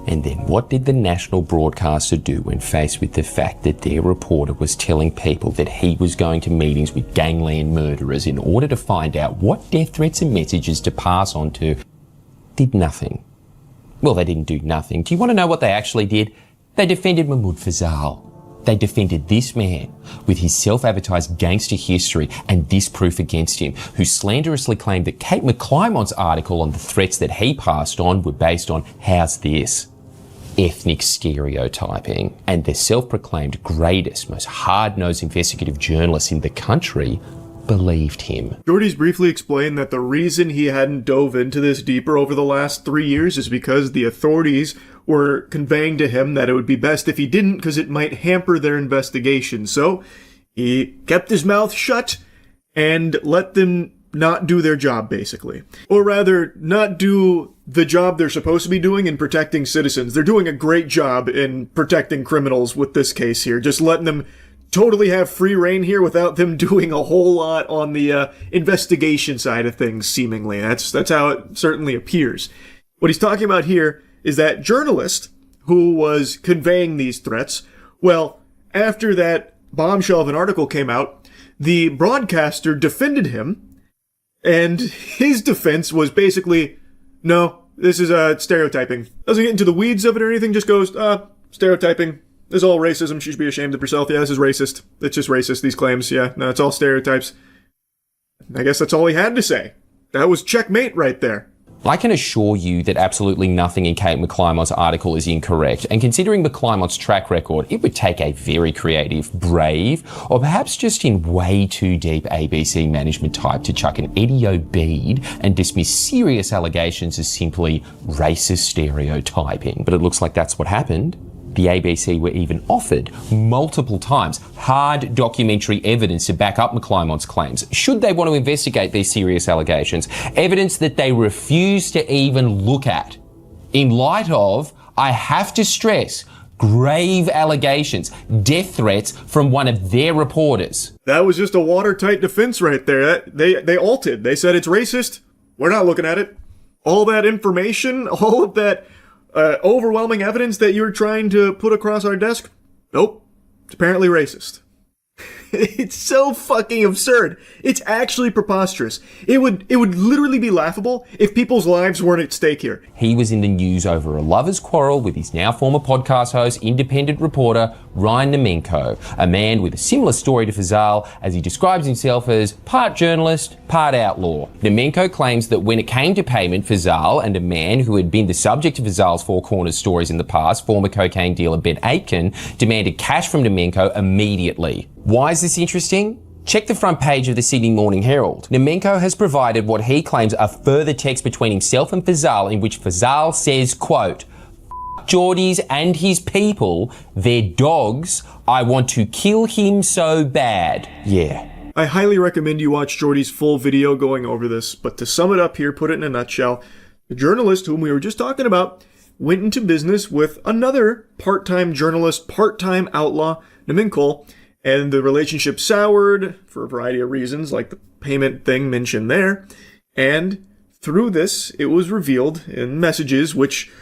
And then what did the national broadcaster do when faced with the fact that their reporter was telling people that he was going to meetings with gangland murderers in order to find out what death threats and messages to pass on to? Did nothing. Well, they didn't do nothing. Do you want to know what they actually did? They defended Mahmoud Fazal. They defended this man with his self-advertised gangster history and this proof against him, who slanderously claimed that Kate McClymont's article on the threats that he passed on were based on, how's this? Ethnic stereotyping. And the self-proclaimed greatest, most hard-nosed investigative journalist in the country believed him. Jordy's briefly explained that the reason he hadn't dove into this deeper over the last 3 years is because the authorities were conveying to him that it would be best if he didn't, because it might hamper their investigation. So he kept his mouth shut and let them not do their job, basically. Or rather, not do the job they're supposed to be doing in protecting citizens. They're doing a great job in protecting criminals with this case here, just letting them totally have free reign here without them doing a whole lot on the investigation side of things, seemingly. That's how it certainly appears. What he's talking about here is that journalist who was conveying these threats. Well, after that bombshell of an article came out, the broadcaster defended him, and his defense was basically, no, this is stereotyping. Doesn't get into the weeds of it or anything, just goes, stereotyping. This is all racism. She should be ashamed of herself. Yeah, this is racist. It's just racist, these claims. Yeah, no, it's all stereotypes. I guess that's all he had to say. That was checkmate right there. I can assure you that absolutely nothing in Kate McClymont's article is incorrect, and considering McClymont's track record, it would take a very creative, brave, or perhaps just in way too deep ABC management type to chuck an Eddie O bead and dismiss serious allegations as simply racist stereotyping. But it looks like that's what happened. The ABC were even offered multiple times hard documentary evidence to back up McClymont's claims, should they want to investigate these serious allegations, evidence that they refused to even look at. In light of, I have to stress, grave allegations, death threats from one of their reporters. That was just a watertight defense right there. They altered. They said it's racist. We're not looking at it. All that information, all of that overwhelming evidence that you're trying to put across our desk? Nope. It's apparently racist. It's so fucking absurd. It's actually preposterous. It would literally be laughable if people's lives weren't at stake here. He was in the news over a lover's quarrel with his now former podcast host, independent reporter Ryan Nemenko, a man with a similar story to Fazal, as he describes himself as part journalist, part outlaw. Nemenko claims that when it came to payment, Fazal and a man who had been the subject of Fazal's Four Corners stories in the past, former cocaine dealer Ben Aitken, demanded cash from Nemenko immediately. Why is this interesting? Check the front page of the Sydney Morning Herald. Nemenko has provided what he claims are further texts between himself and Fazal, in which Fazal says, quote, Geordie's and his people, they're dogs, I want to kill him so bad. Yeah. I highly recommend you watch Geordie's full video going over this, but to sum it up here, put it in a nutshell, the journalist whom we were just talking about went into business with another part-time journalist, part-time outlaw, Nemenko, and the relationship soured for a variety of reasons, like the payment thing mentioned there. And through this, it was revealed in messages which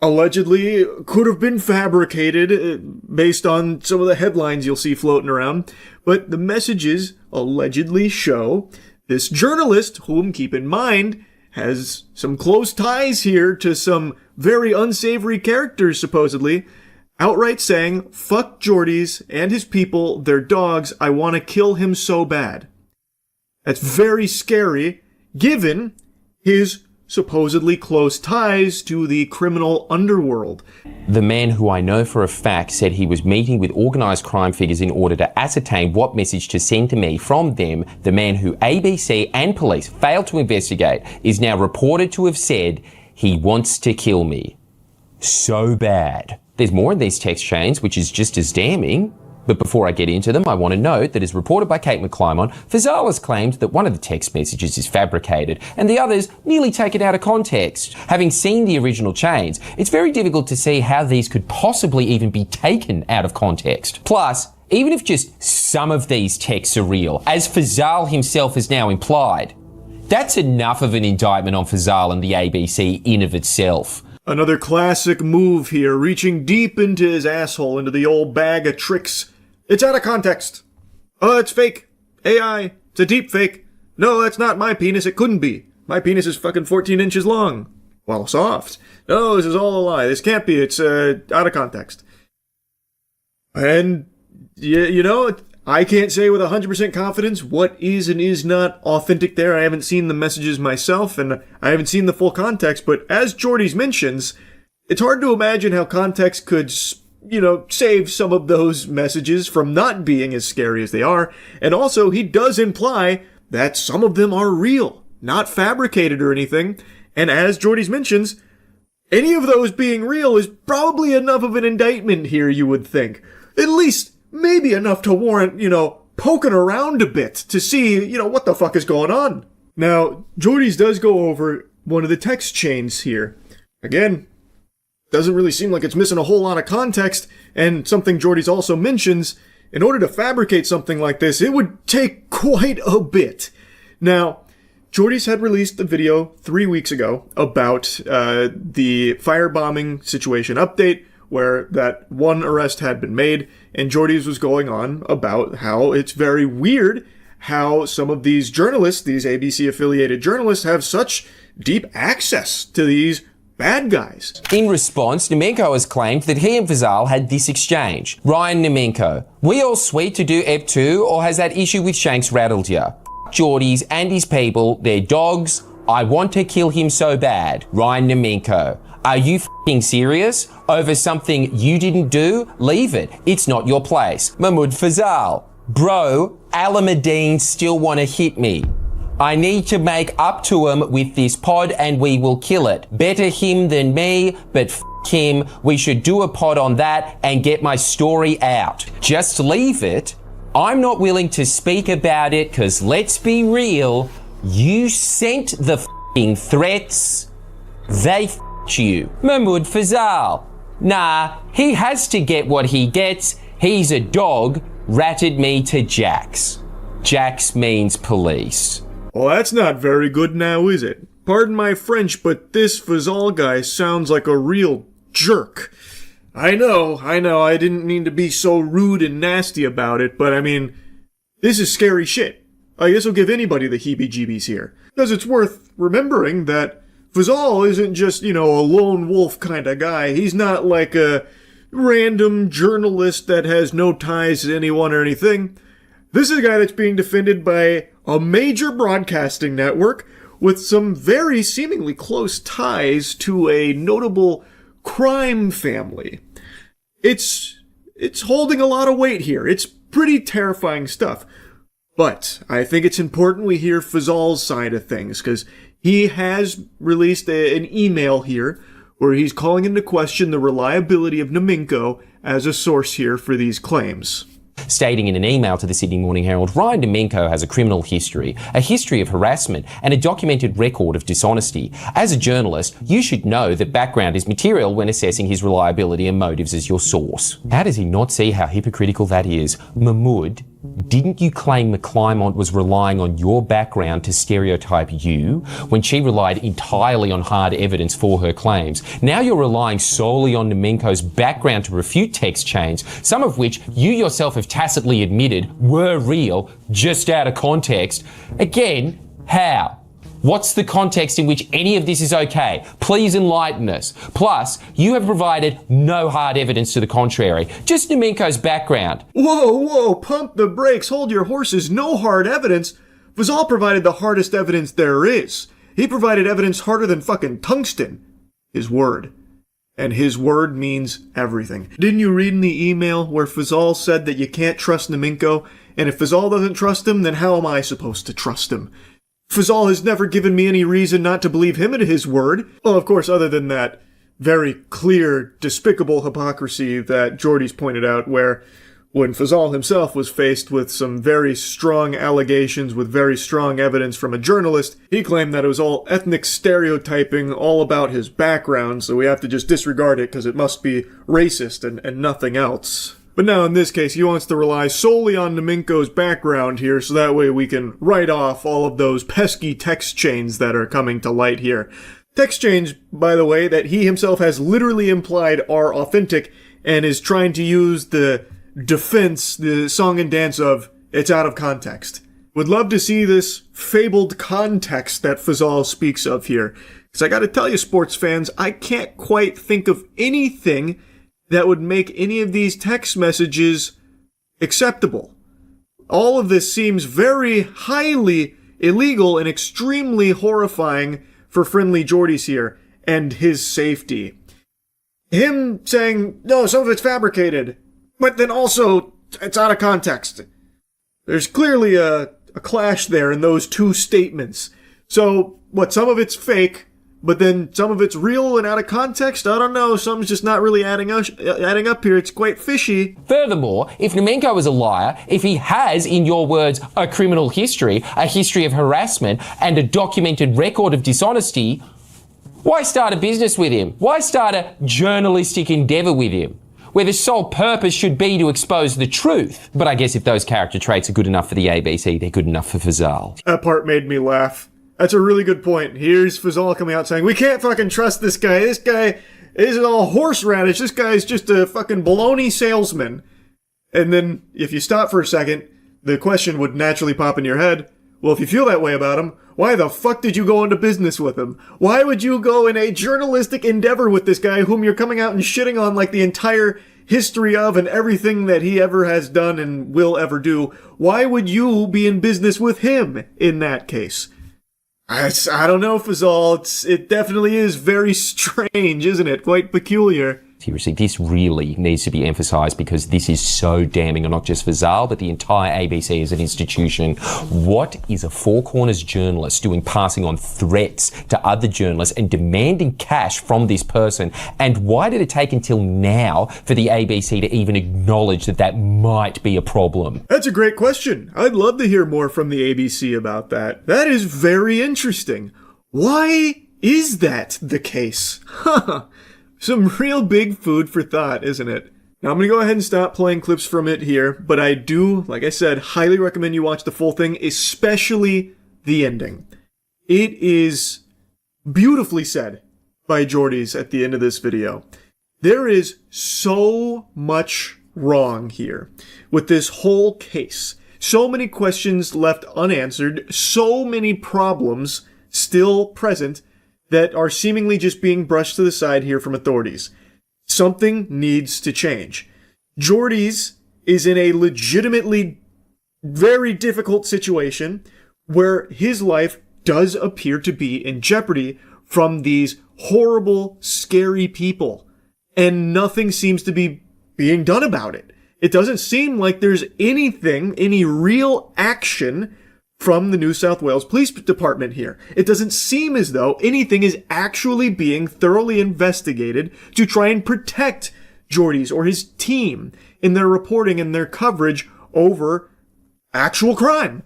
allegedly could have been fabricated based on some of the headlines you'll see floating around. But the messages allegedly show this journalist, whom, keep in mind, has some close ties here to some very unsavory characters, supposedly, outright saying, fuck Geordie's and his people, they're dogs, I want to kill him so bad. That's very scary, given his supposedly close ties to the criminal underworld. The man who I know for a fact said he was meeting with organised crime figures in order to ascertain what message to send to me from them. The man who ABC and police failed to investigate is now reported to have said he wants to kill me. So bad. There's more in these text chains, which is just as damning. But before I get into them, I want to note that as reported by Kate McClymont, Fazal has claimed that one of the text messages is fabricated and the others nearly taken out of context. Having seen the original chains, it's very difficult to see how these could possibly even be taken out of context. Plus, even if just some of these texts are real, as Fazal himself has now implied, that's enough of an indictment on Fazal and the ABC in of itself. Another classic move here, reaching deep into his asshole, into the old bag of tricks. It's out of context. Oh, it's fake. AI. It's a deep fake. No, that's not my penis. It couldn't be. My penis is fucking 14 inches long. Well, soft. No, this is all a lie. This can't be. It's out of context. And, you know, I can't say with 100% confidence what is and is not authentic there. I haven't seen the messages myself, and I haven't seen the full context, but as Geordie's mentions, it's hard to imagine how context could, you know, save some of those messages from not being as scary as they are. And also, he does imply that some of them are real, not fabricated or anything. And as Geordie's mentions, any of those being real is probably enough of an indictment here, you would think. At least maybe enough to warrant, you know, poking around a bit to see, you know, what the fuck is going on. Now, Geordie's does go over one of the text chains here. Again, doesn't really seem like it's missing a whole lot of context, and something Geordie's also mentions, in order to fabricate something like this, it would take quite a bit. Now, Geordie's had released a video 3 weeks ago about the firebombing situation update, where that one arrest had been made, and Geordie's was going on about how it's very weird how some of these journalists, these ABC-affiliated journalists, have such deep access to these bad guys. In response, Nemenko has claimed that he and Fazal had this exchange. Ryan Nemenko, we all sweet to do EP2, or has that issue with Shanks rattled ya? Geordie's and his people, they're dogs, I want to kill him so bad. Ryan Nemenko. Are you f***ing serious? Over something you didn't do? Leave it. It's not your place. Mahmoud Fazal. Bro, Alameddin still want to hit me. I need to make up to him with this pod and we will kill it. Better him than me, but f*** him. We should do a pod on that and get my story out. Just leave it. I'm not willing to speak about it because let's be real, you sent the f***ing threats. They f***ed you. Mahmoud Fazal. Nah, he has to get what he gets. He's a dog. Ratted me to Jax. Jax means police. Well, that's not very good now, is it? Pardon my French, but this Fazal guy sounds like a real jerk. I know, I didn't mean to be so rude and nasty about it, but I mean, this is scary shit. I guess I'll give anybody the heebie-jeebies here. Because it's worth remembering that Fazal isn't just, a lone wolf kind of guy. He's not like a random journalist that has no ties to anyone or anything. This is a guy that's being defended by a major broadcasting network with some very seemingly close ties to a notable crime family. It's holding a lot of weight here. It's pretty terrifying stuff. But I think it's important we hear Fazal's side of things, because he has released an email here where he's calling into question the reliability of Nemenko as a source here for these claims. Stating in an email to the Sydney Morning Herald, Ryan Nemenko has a criminal history, a history of harassment, and a documented record of dishonesty. As a journalist, you should know that background is material when assessing his reliability and motives as your source. How does he not see how hypocritical that is? Mahmoud, didn't you claim McClymont was relying on your background to stereotype you when she relied entirely on hard evidence for her claims? Now you're relying solely on Nemenko's background to refute text chains, some of which you yourself have tacitly admitted were real, just out of context. Again, how? What's the context in which any of this is okay? Please enlighten us. Plus, you have provided no hard evidence to the contrary, just Nemenko's background. Whoa, pump the brakes, hold your horses, no hard evidence. Fazal provided the hardest evidence there is. He provided evidence harder than fucking tungsten. His word. And his word means everything. Didn't you read in the email where Fazal said that you can't trust Nemenko, and if Fazal doesn't trust him, then how am I supposed to trust him? Fazal has never given me any reason not to believe him at his word. Well, of course, other than that very clear, despicable hypocrisy that Jordy's pointed out, where when Fazal himself was faced with some very strong allegations with very strong evidence from a journalist, he claimed that it was all ethnic stereotyping, all about his background, so we have to just disregard it because it must be racist and nothing else. But now in this case, he wants to rely solely on Nemenko's background here, so that way we can write off all of those pesky text chains that are coming to light here. Text chains, by the way, that he himself has literally implied are authentic, and is trying to use the defense, the song and dance of, it's out of context. Would love to see this fabled context that Fazal speaks of here. Because I gotta tell you, sports fans, I can't quite think of anything that would make any of these text messages acceptable. All of this seems very highly illegal and extremely horrifying for Friendly Jordy's here and his safety. Him saying, no, some of it's fabricated, but then also it's out of context. There's clearly a clash there in those two statements. So, some of it's fake, but then some of it's real and out of context? I don't know. Something's just not really adding up here. It's quite fishy. Furthermore, if Nemenko is a liar, if he has, in your words, a criminal history, a history of harassment, and a documented record of dishonesty, why start a business with him? Why start a journalistic endeavour with him, where the sole purpose should be to expose the truth? But I guess if those character traits are good enough for the ABC, they're good enough for Fazal. That part made me laugh. That's a really good point. Here's Fazal coming out saying, we can't fucking trust this guy. This guy isn't all horseradish. This guy's just a fucking baloney salesman. And then, if you stop for a second, the question would naturally pop in your head, well, if you feel that way about him, why the fuck did you go into business with him? Why would you go in a journalistic endeavor with this guy whom you're coming out and shitting on like the entire history of and everything that he ever has done and will ever do? Why would you be in business with him in that case? I don't know, Fazal. It definitely is very strange, isn't it? Quite peculiar. Seriously, this really needs to be emphasised because this is so damning, and not just for Zal, but the entire ABC as an institution. What is a Four Corners journalist doing, passing on threats to other journalists and demanding cash from this person? And why did it take until now for the ABC to even acknowledge that that might be a problem? That's a great question. I'd love to hear more from the ABC about that. That is very interesting. Why is that the case? Some real big food for thought, isn't it? Now, I'm going to go ahead and stop playing clips from it here, but I do, like I said, highly recommend you watch the full thing, especially the ending. It is beautifully said by Jordy's at the end of this video. There is so much wrong here with this whole case. So many questions left unanswered, so many problems still present that are seemingly just being brushed to the side here from authorities. Something needs to change. Jordy's is in a legitimately very difficult situation where his life does appear to be in jeopardy from these horrible, scary people, and nothing seems to be being done about it. It doesn't seem like there's any real action from the New South Wales Police Department here. It doesn't seem as though anything is actually being thoroughly investigated to try and protect Jordy's or his team in their reporting and their coverage over actual crime.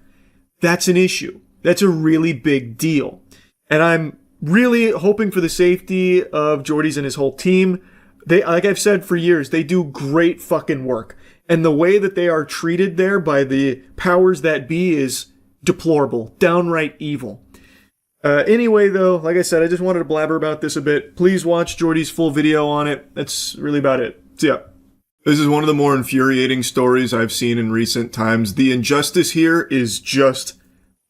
That's an issue. That's a really big deal. And I'm really hoping for the safety of Jordy's and his whole team. They, like I've said for years, they do great fucking work. And the way that they are treated there by the powers that be is deplorable, downright evil. Anyway, though, like I said, I just wanted to blabber about this a bit. Please watch Jordy's full video on it. That's really about it. So, yeah. This is one of the more infuriating stories I've seen in recent times. The injustice here is just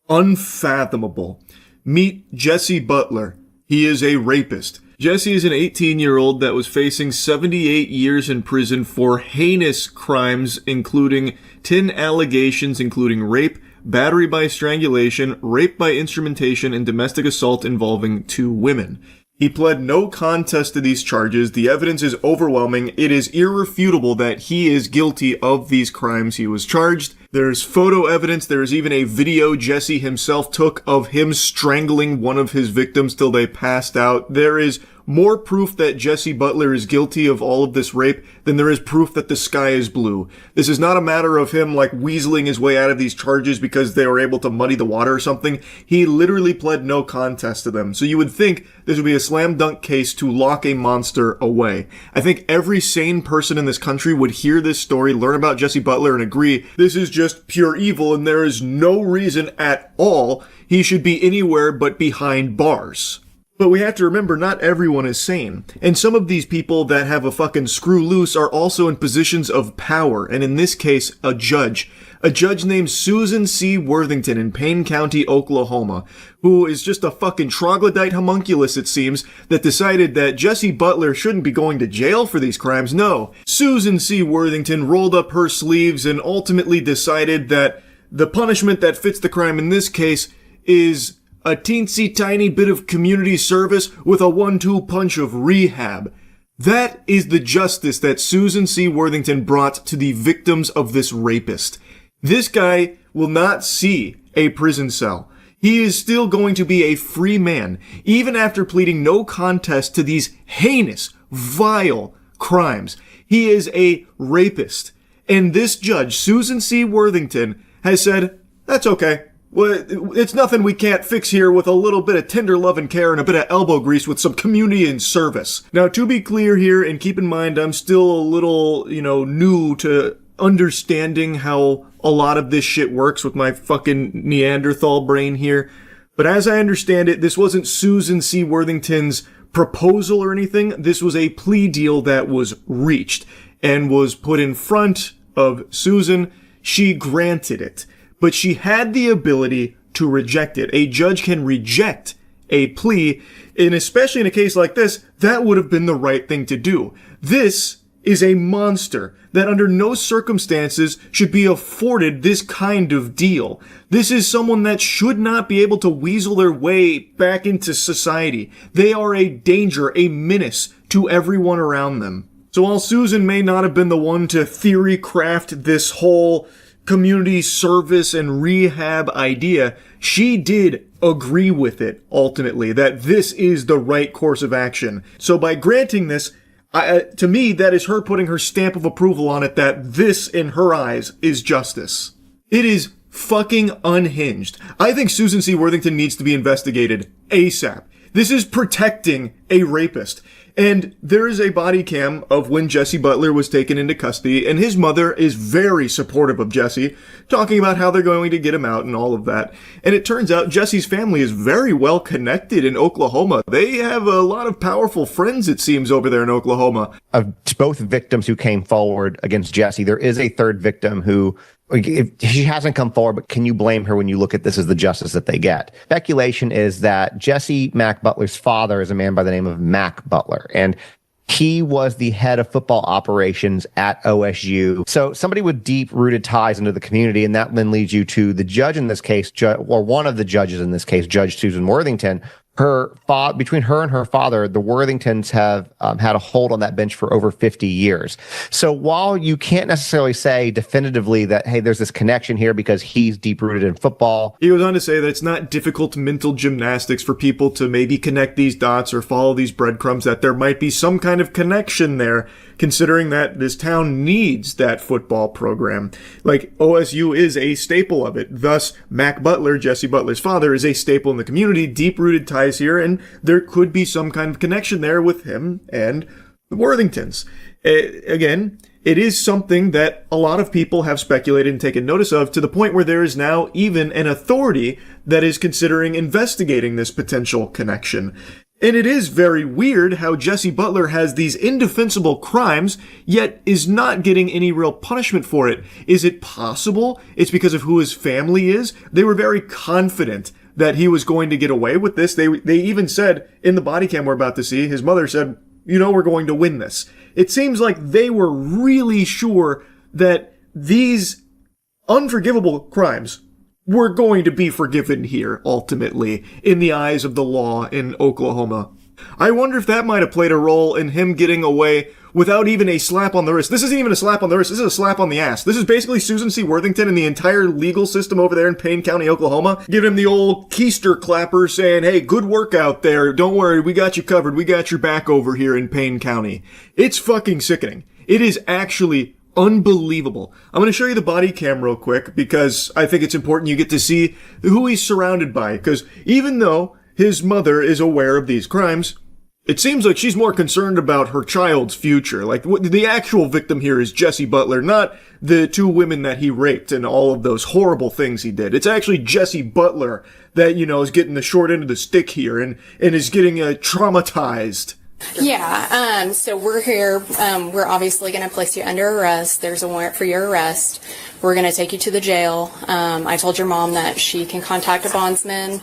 unfathomable. Meet Jesse Butler. He is a rapist. Jesse is an 18-year-old that was facing 78 years in prison for heinous crimes, including 10 allegations, including rape, battery by strangulation, rape by instrumentation, and domestic assault involving 2 women. He pled no contest to these charges. The evidence is overwhelming. It is irrefutable that he is guilty of these crimes he was charged. There's photo evidence. There is even a video Jesse himself took of him strangling one of his victims till they passed out. There is more proof that Jesse Butler is guilty of all of this rape than there is proof that the sky is blue. This is not a matter of him like weaseling his way out of these charges because they were able to muddy the water or something. He literally pled no contest to them. So you would think this would be a slam dunk case to lock a monster away. I think every sane person in this country would hear this story, learn about Jesse Butler, and agree this is just pure evil and there is no reason at all he should be anywhere but behind bars. But we have to remember, not everyone is sane. And some of these people that have a fucking screw loose are also in positions of power. And in this case, a judge. A judge named Susan C. Worthington in Payne County, Oklahoma, who is just a fucking troglodyte homunculus, it seems, that decided that Jesse Butler shouldn't be going to jail for these crimes. No. Susan C. Worthington rolled up her sleeves and ultimately decided that the punishment that fits the crime in this case is a teensy tiny bit of community service with a 1-2 punch of rehab. That is the justice that Susan C. Worthington brought to the victims of this rapist. This guy will not see a prison cell. He is still going to be a free man, even after pleading no contest to these heinous, vile crimes. He is a rapist. And this judge, Susan C. Worthington, has said, that's okay. Well, it's nothing we can't fix here with a little bit of tender love and care and a bit of elbow grease with some community and service. Now, to be clear here, and keep in mind, I'm still a little, new to understanding how a lot of this shit works with my fucking Neanderthal brain here. But as I understand it, this wasn't Susan C. Worthington's proposal or anything. This was a plea deal that was reached and was put in front of Susan. She granted it. But she had the ability to reject it. A judge can reject a plea, and especially in a case like this, that would have been the right thing to do. This is a monster that under no circumstances should be afforded this kind of deal. This is someone that should not be able to weasel their way back into society. They are a danger, a menace to everyone around them. So while Susan may not have been the one to theory craft this whole community service and rehab idea, she did agree with it ultimately, that this is the right course of action. So by granting this, to me, that is her putting her stamp of approval on it, that this, in her eyes, is justice. It is fucking unhinged. I think Susan C. Worthington needs to be investigated ASAP. This is protecting a rapist. And there is a body cam of when Jesse Butler was taken into custody, and his mother is very supportive of Jesse, talking about how they're going to get him out and all of that. And it turns out Jesse's family is very well connected in Oklahoma. They have a lot of powerful friends, it seems, over there in Oklahoma. Of both victims who came forward against Jesse, there is a third victim who, if she hasn't come forward, but can you blame her when you look at this as the justice that they get? Speculation is that Jesse Mac Butler's father is a man by the name of Mac Butler, and he was the head of football operations at OSU. So somebody with deep-rooted ties into the community, and that then leads you to the judge in this case, or one of the judges in this case, Judge Susan Worthington. Between her and her father, the Worthingtons have had a hold on that bench for over 50 years. So while you can't necessarily say definitively that, hey, there's this connection here because he's deep-rooted in football. He goes on to say that it's not difficult mental gymnastics for people to maybe connect these dots or follow these breadcrumbs, that there might be some kind of connection there, considering that this town needs that football program. Like, OSU is a staple of it. Thus, Mac Butler, Jesse Butler's father, is a staple in the community, deep-rooted ties here, and there could be some kind of connection there with him and the Worthingtons. Again, it is something that a lot of people have speculated and taken notice of, to the point where there is now even an authority that is considering investigating this potential connection. And it is very weird how Jesse Butler has these indefensible crimes, yet is not getting any real punishment for it. Is it possible it's because of who his family is? They were very confident that he was going to get away with this. They even said in the body cam we're about to see, his mother said, you know, we're going to win this. It seems like they were really sure that these unforgivable crimes were going to be forgiven here, ultimately, in the eyes of the law in Oklahoma. I wonder if that might have played a role in him getting away without even a slap on the wrist. This isn't even a slap on the wrist, this is a slap on the ass. This is basically Susan C. Worthington and the entire legal system over there in Payne County, Oklahoma, giving him the old keister clapper saying, hey, good work out there, don't worry, we got you covered, we got your back over here in Payne County. It's fucking sickening. It is actually unbelievable. I'm going to show you the body cam real quick because I think it's important you get to see who he's surrounded by, because even though his mother is aware of these crimes, it seems like she's more concerned about her child's future. Like, the actual victim here is Jesse Butler, not the two women that he raped and all of those horrible things he did. It's actually Jesse Butler that, you know, is getting the short end of the stick here and is getting traumatized. Yeah, so we're here. We're obviously going to place you under arrest. There's a warrant for your arrest. We're going to take you to the jail. I told your mom that she can contact a bondsman,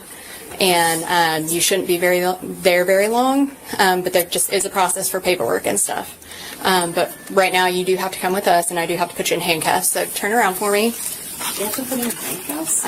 and you shouldn't be there very long, but there just is a process for paperwork and stuff. But right now you do have to come with us, and I do have to put you in handcuffs, so turn around for me. Do you have to put in handcuffs?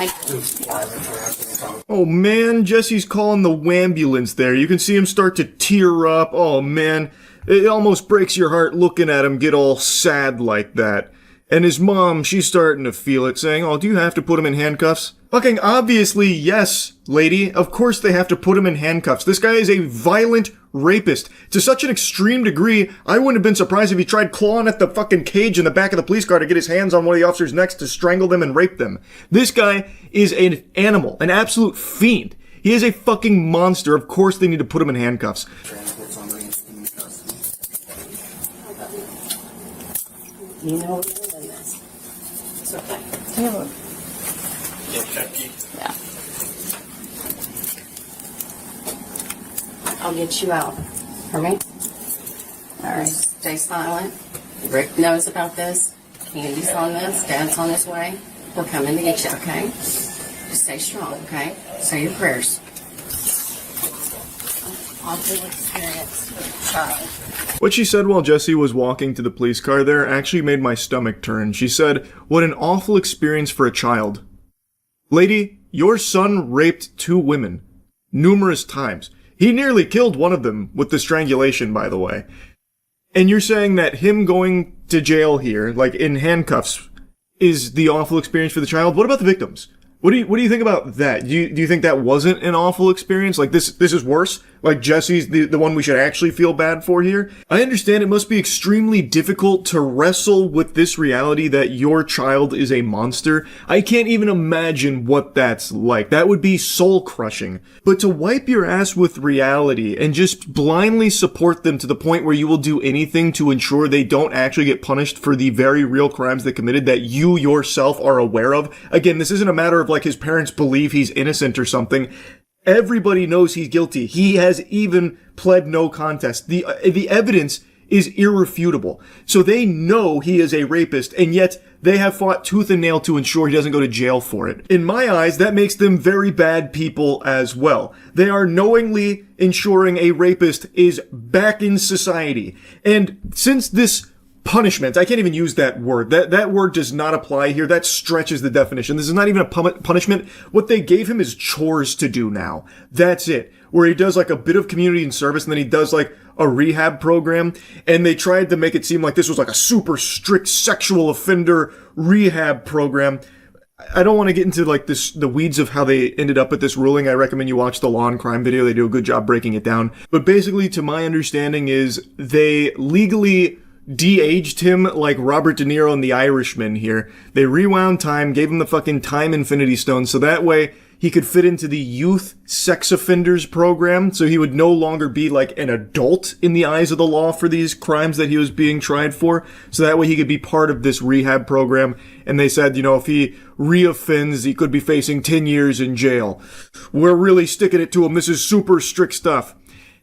Oh man, Jesse's calling the wambulance there. You can see him start to tear up. Oh man, it almost breaks your heart looking at him get all sad like that. And his mom, she's starting to feel it, saying, oh, do you have to put him in handcuffs? Fucking obviously, yes, lady. Of course they have to put him in handcuffs. This guy is a violent rapist to such an extreme degree, I wouldn't have been surprised if he tried clawing at the fucking cage in the back of the police car to get his hands on one of the officers' necks to strangle them and rape them. This guy is an animal, an absolute fiend. He is a fucking monster. Of course they need to put him in handcuffs. You know we're doing this. It's okay. Yeah. I'll get you out. For me? Alright, stay silent. Rick knows about this. Candy's on this. Dad's on his way. We're coming to get you, okay? Just stay strong, okay? Say your prayers. awful experience with a child. What she said while Jesse was walking to the police car there actually made my stomach turn. She said, "What an awful experience for a child." Lady, your son raped 2 women. Numerous times. He nearly killed one of them with the strangulation, by the way. And you're saying that him going to jail here, like in handcuffs, is the awful experience for the child? What about the victims? What do you think about that? Do you think that wasn't an awful experience? Like this is worse? Like Jesse's the one we should actually feel bad for here? I understand it must be extremely difficult to wrestle with this reality that your child is a monster. I can't even imagine what that's like. That would be soul crushing. But to wipe your ass with reality and just blindly support them to the point where you will do anything to ensure they don't actually get punished for the very real crimes they committed that you yourself are aware of. Again, this isn't a matter of like his parents believe he's innocent or something. Everybody knows he's guilty. He has even pled no contest. The evidence is irrefutable. So they know he is a rapist, and yet they have fought tooth and nail to ensure he doesn't go to jail for it. In my eyes, that makes them very bad people as well. They are knowingly ensuring a rapist is back in society. And since this punishment, I can't even use that word. That word does not apply here. That stretches the definition. This is not even a punishment. What they gave him is chores to do now. That's it. Where he does like a bit of community and service, and then he does like a rehab program. And they tried to make it seem like this was like a super strict sexual offender rehab program. I don't want to get into like the weeds of how they ended up at this ruling. I recommend you watch the Law and Crime video. They do a good job breaking it down. But basically, to my understanding, is they legally de-aged him like Robert De Niro in The Irishman here. They rewound time, gave him the fucking time infinity stone, so that way he could fit into the youth sex offenders program, so he would no longer be like an adult in the eyes of the law for these crimes that he was being tried for, so that way he could be part of this rehab program. And they said, you know, if he reoffends, he could be facing 10 years in jail. We're really sticking it to him. This is super strict stuff.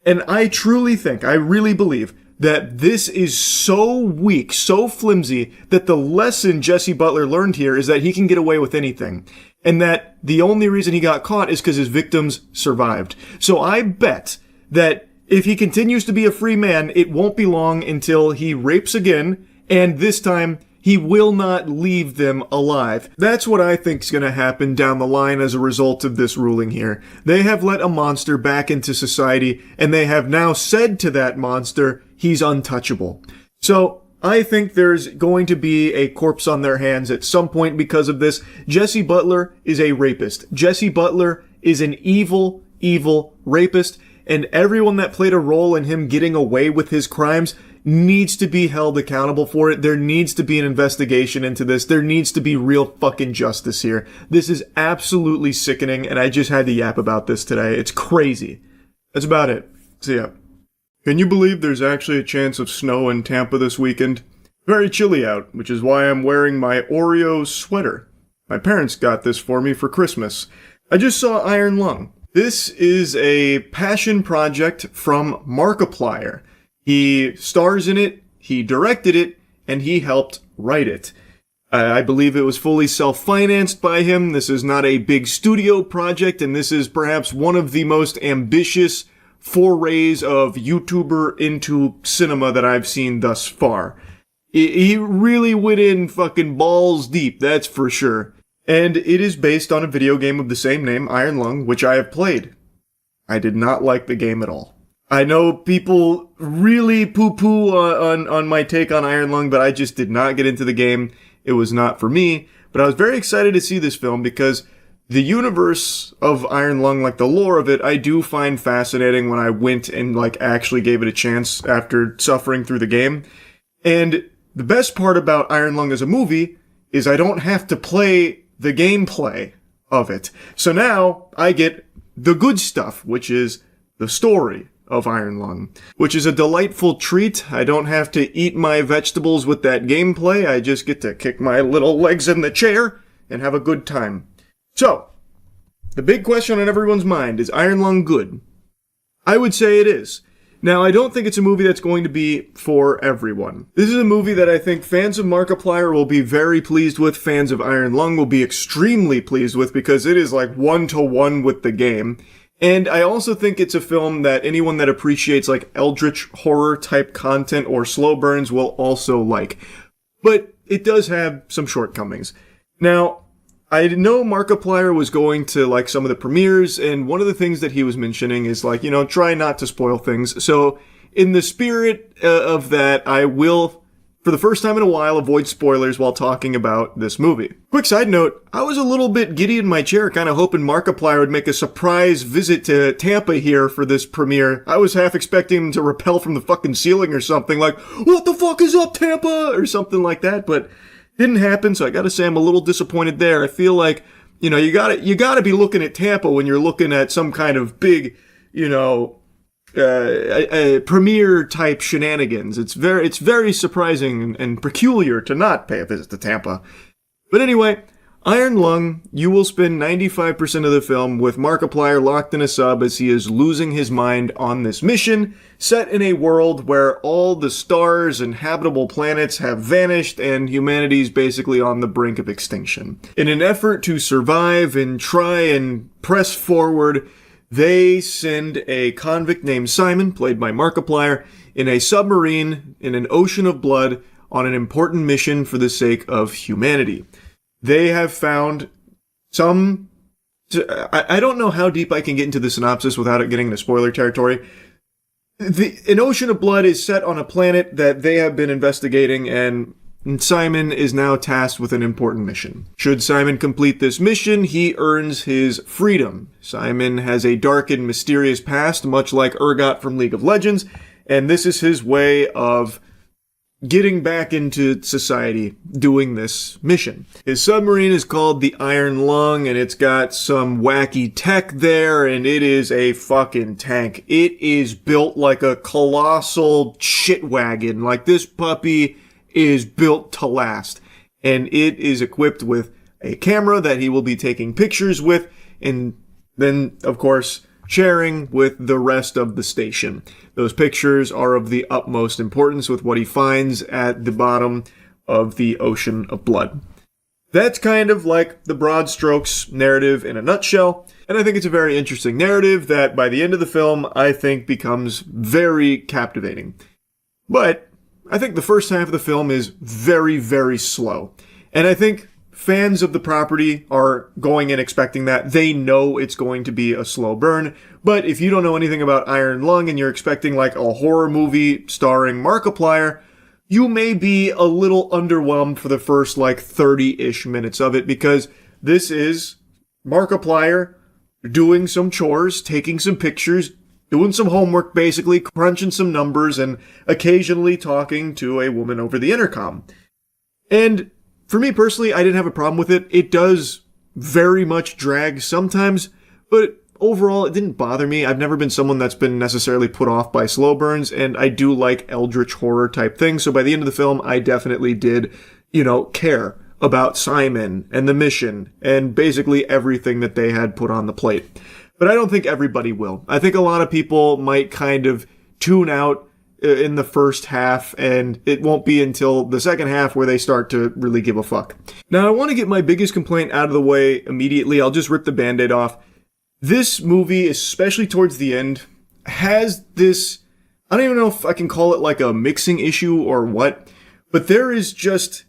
And I truly think, I really believe, that this is so weak, so flimsy, that the lesson Jesse Butler learned here is that he can get away with anything. And that the only reason he got caught is because his victims survived. So I bet that if he continues to be a free man, it won't be long until he rapes again, and this time he will not leave them alive. That's what I think is going to happen down the line as a result of this ruling here. They have let a monster back into society, and they have now said to that monster, he's untouchable. So I think there's going to be a corpse on their hands at some point because of this. Jesse Butler is a rapist. Jesse Butler is an evil, evil rapist, and everyone that played a role in him getting away with his crimes needs to be held accountable for it. There needs to be an investigation into this. There needs to be real fucking justice here. This is absolutely sickening, and I just had to yap about this today. It's crazy. That's about it. See ya. Can you believe there's actually a chance of snow in Tampa this weekend? Very chilly out, which is why I'm wearing my Oreo sweater. My parents got this for me for Christmas. I just saw Iron Lung. This is a passion project from Markiplier. He stars in it, he directed it, and he helped write it. I believe it was fully self-financed by him. This is not a big studio project, and this is perhaps one of the most ambitious forays of YouTuber into cinema that I've seen thus far. He really went in fucking balls deep, that's for sure. And it is based on a video game of the same name, Iron Lung, which I have played. I did not like the game at all. I know people really poo-poo on my take on Iron Lung, but I just did not get into the game. It was not for me. But I was very excited to see this film because the universe of Iron Lung, like the lore of it, I do find fascinating when I went and like actually gave it a chance after suffering through the game. And the best part about Iron Lung as a movie is I don't have to play the gameplay of it. So now I get the good stuff, which is the story of Iron Lung, which is a delightful treat. I don't have to eat my vegetables with that gameplay. I just get to kick my little legs in the chair and have a good time. So, the big question on everyone's mind, is Iron Lung good? I would say it is. Now, I don't think it's a movie that's going to be for everyone. This is a movie that I think fans of Markiplier will be very pleased with, fans of Iron Lung will be extremely pleased with, because it is like 1-to-1 with the game. And I also think it's a film that anyone that appreciates like eldritch horror type content or slow burns will also like. But it does have some shortcomings. Now, I know Markiplier was going to like some of the premieres, and one of the things that he was mentioning is like, you know, try not to spoil things. So in the spirit of that, I will, for the first time in a while, avoid spoilers while talking about this movie. Quick side note, I was a little bit giddy in my chair, kind of hoping Markiplier would make a surprise visit to Tampa here for this premiere. I was half expecting him to rappel from the fucking ceiling or something, like, what the fuck is up, Tampa? Or something like that, but didn't happen, so I gotta say I'm a little disappointed there. I feel like, you know, you gotta be looking at Tampa when you're looking at some kind of big, you know, premiere type shenanigans. It's very surprising and peculiar to not pay a visit to Tampa. But anyway, Iron Lung, you will spend 95% of the film with Markiplier locked in a sub as he is losing his mind on this mission, set in a world where all the stars and habitable planets have vanished and humanity's basically on the brink of extinction. In an effort to survive and try and press forward, they send a convict named Simon, played by Markiplier, in a submarine in an ocean of blood on an important mission for the sake of humanity. They have found some... I don't know how deep I can get into the synopsis without it getting into spoiler territory. An ocean of blood is set on a planet that they have been investigating, and Simon is now tasked with an important mission. Should Simon complete this mission, he earns his freedom. Simon has a dark and mysterious past, much like Urgot from League of Legends, and this is his way of getting back into society doing this mission. His submarine is called the Iron Lung, and it's got some wacky tech there, and it is a fucking tank. It is built like a colossal shit wagon. Like, this puppy is built to last, and it is equipped with a camera that he will be taking pictures with, and then, of course, sharing with the rest of the station. Those pictures are of the utmost importance with what he finds at the bottom of the ocean of blood. That's kind of like the broad strokes narrative in a nutshell, and I think it's a very interesting narrative that by the end of the film, I think becomes very captivating. But I think the first half of the film is very, very slow. And I think fans of the property are going in expecting that. They know it's going to be a slow burn. But if you don't know anything about Iron Lung and you're expecting like a horror movie starring Markiplier, you may be a little underwhelmed for the first like 30-ish minutes of it, because this is Markiplier doing some chores, taking some pictures, doing some homework, basically crunching some numbers, and occasionally talking to a woman over the intercom. And for me personally, I didn't have a problem with it. It does very much drag sometimes, but overall, it didn't bother me. I've never been someone that's been necessarily put off by slow burns, and I do like eldritch horror type things. So by the end of the film, I definitely did, care about Simon and the mission and basically everything that they had put on the plate. But I don't think everybody will. I think a lot of people might kind of tune out in the first half, and it won't be until the second half where they start to really give a fuck. Now, I want to get my biggest complaint out of the way immediately. I'll just rip the Band-Aid off. This movie, especially towards the end, has this... I don't even know if I can call it like a mixing issue or what, but there is just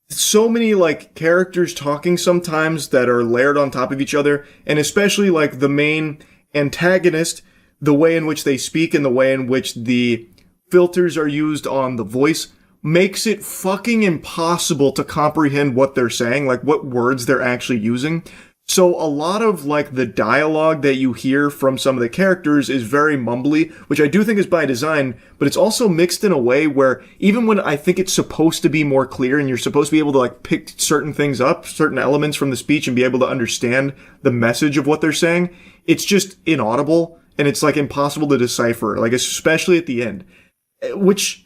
so many like characters talking sometimes that are layered on top of each other, and especially like the main antagonist, the way in which they speak and the way in which the filters are used on the voice makes it fucking impossible to comprehend what they're saying, like what words they're actually using. So a lot of like the dialogue that you hear from some of the characters is very mumbly, which I do think is by design, but it's also mixed in a way where even when I think it's supposed to be more clear and you're supposed to be able to like pick certain things up, certain elements from the speech and be able to understand the message of what they're saying, it's just inaudible and it's like impossible to decipher, like especially at the end, which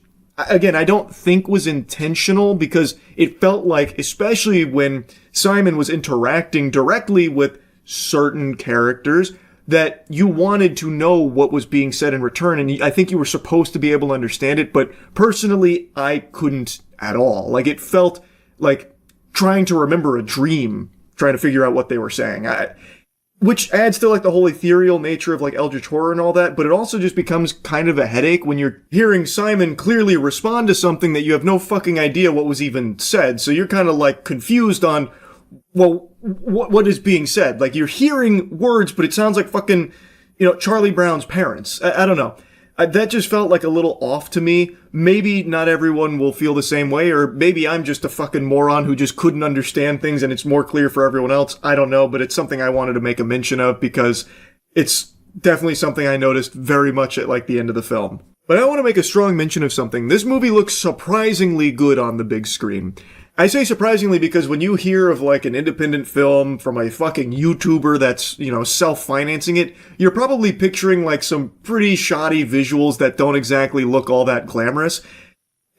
again, I don't think was intentional because it felt like, especially when Simon was interacting directly with certain characters, that you wanted to know what was being said in return. And I think you were supposed to be able to understand it. But personally, I couldn't at all. Like, it felt like trying to remember a dream, trying to figure out what they were saying. which adds to like the whole ethereal nature of like eldritch horror and all that, but it also just becomes kind of a headache when you're hearing Simon clearly respond to something that you have no fucking idea what was even said. So you're kind of like confused on, well, what is being said? Like you're hearing words, but it sounds like fucking, Charlie Brown's parents. I don't know. That just felt like a little off to me. Maybe not everyone will feel the same way, or maybe I'm just a fucking moron who just couldn't understand things and it's more clear for everyone else. I don't know, but it's something I wanted to make a mention of because it's definitely something I noticed very much at like the end of the film. But I want to make a strong mention of something. This movie looks surprisingly good on the big screen. I say surprisingly because when you hear of like an independent film from a fucking YouTuber that's, self-financing it, you're probably picturing like some pretty shoddy visuals that don't exactly look all that glamorous.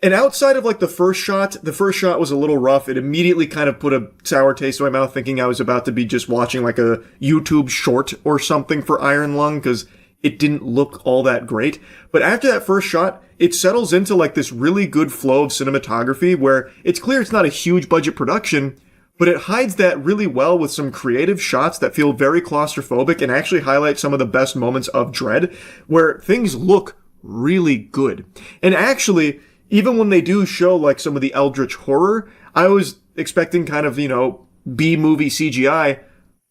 And outside of like the first shot was a little rough. It immediately kind of put a sour taste in my mouth thinking I was about to be just watching like a YouTube short or something for Iron Lung because it didn't look all that great. But after that first shot, it settles into like this really good flow of cinematography where it's clear it's not a huge budget production, but it hides that really well with some creative shots that feel very claustrophobic and actually highlight some of the best moments of dread where things look really good. And actually, even when they do show like some of the eldritch horror, I was expecting kind of, B-movie CGI.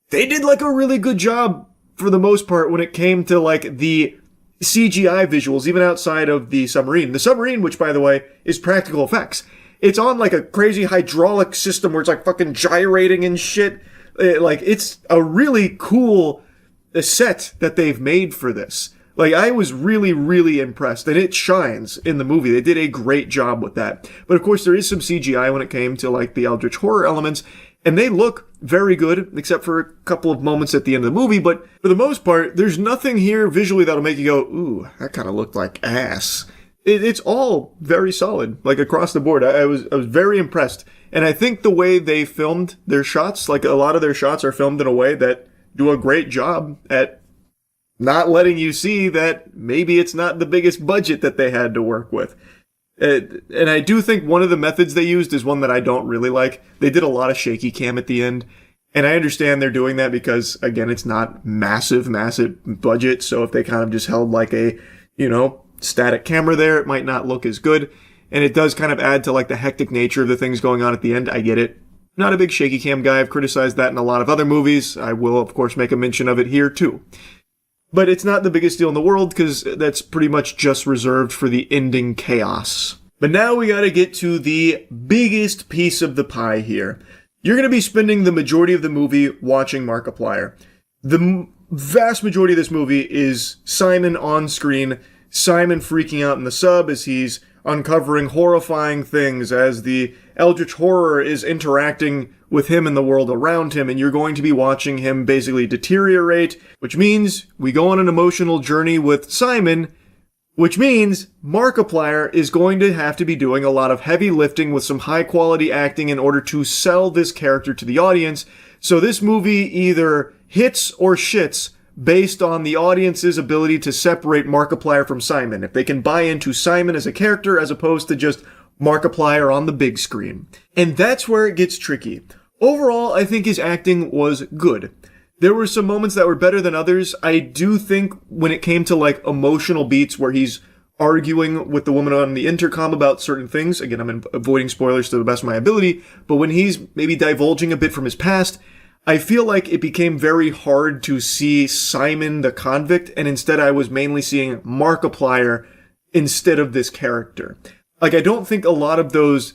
They did like a really good job for the most part when it came to like the CGI visuals, even outside of the submarine. The submarine, which by the way, is practical effects. It's on like a crazy hydraulic system where it's like fucking gyrating and shit. It's a really cool set that they've made for this. Like, I was really, really impressed, and it shines in the movie. They did a great job with that. But of course, there is some CGI when it came to like the eldritch horror elements, and they look very good, except for a couple of moments at the end of the movie. But for the most part, there's nothing here visually that'll make you go, ooh, that kind of looked like ass. It's all very solid, like across the board. I was very impressed. And I think the way they filmed their shots, like a lot of their shots are filmed in a way that do a great job at not letting you see that maybe it's not the biggest budget that they had to work with. And I do think one of the methods they used is one that I don't really like. They did a lot of shaky cam at the end. And I understand they're doing that because, again, it's not massive budget. So if they kind of just held like a, static camera there, it might not look as good. And it does kind of add to like the hectic nature of the things going on at the end. I get it. Not a big shaky cam guy. I've criticized that in a lot of other movies. I will, of course, make a mention of it here too. But it's not the biggest deal in the world because that's pretty much just reserved for the ending chaos. But now we gotta get to the biggest piece of the pie here. You're gonna be spending the majority of the movie watching Markiplier. The vast majority of this movie is Simon on screen, Simon freaking out in the sub as he's uncovering horrifying things as the eldritch horror is interacting with him and the world around him, and you're going to be watching him basically deteriorate, which means we go on an emotional journey with Simon, which means Markiplier is going to have to be doing a lot of heavy lifting with some high quality acting in order to sell this character to the audience. So this movie either hits or shits based on the audience's ability to separate Markiplier from Simon. If they can buy into Simon as a character as opposed to just Markiplier on the big screen. And that's where it gets tricky. Overall, I think his acting was good. There were some moments that were better than others. I do think when it came to like emotional beats where he's arguing with the woman on the intercom about certain things, again, I'm avoiding spoilers to the best of my ability, but when he's maybe divulging a bit from his past, I feel like it became very hard to see Simon the convict, and instead I was mainly seeing Markiplier instead of this character. Like, I don't think a lot of those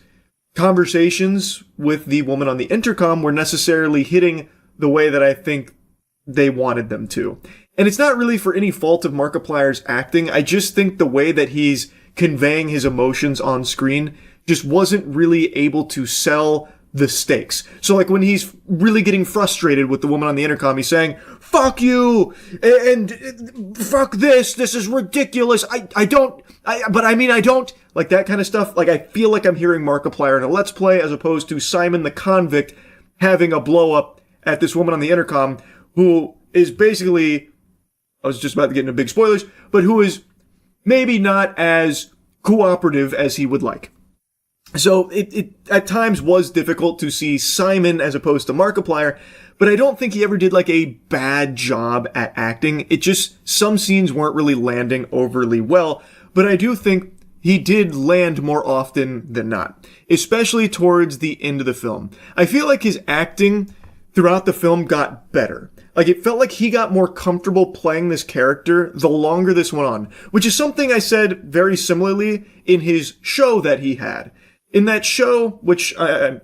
conversations with the woman on the intercom were necessarily hitting the way that I think they wanted them to. And it's not really for any fault of Markiplier's acting. I just think the way that he's conveying his emotions on screen just wasn't really able to sell the stakes. So like when he's really getting frustrated with the woman on the intercom, he's saying, fuck you, and fuck this is ridiculous, I don't, like that kind of stuff. Like I feel like I'm hearing Markiplier in a Let's Play as opposed to Simon the convict having a blow up at this woman on the intercom who is basically, I was just about to get into big spoilers, but who is maybe not as cooperative as he would like. So it at times was difficult to see Simon as opposed to Markiplier, but I don't think he ever did like a bad job at acting. It just, some scenes weren't really landing overly well, but I do think he did land more often than not, especially towards the end of the film. I feel like his acting throughout the film got better. Like, it felt like he got more comfortable playing this character the longer this went on, which is something I said very similarly in his show that he had. In that show, which,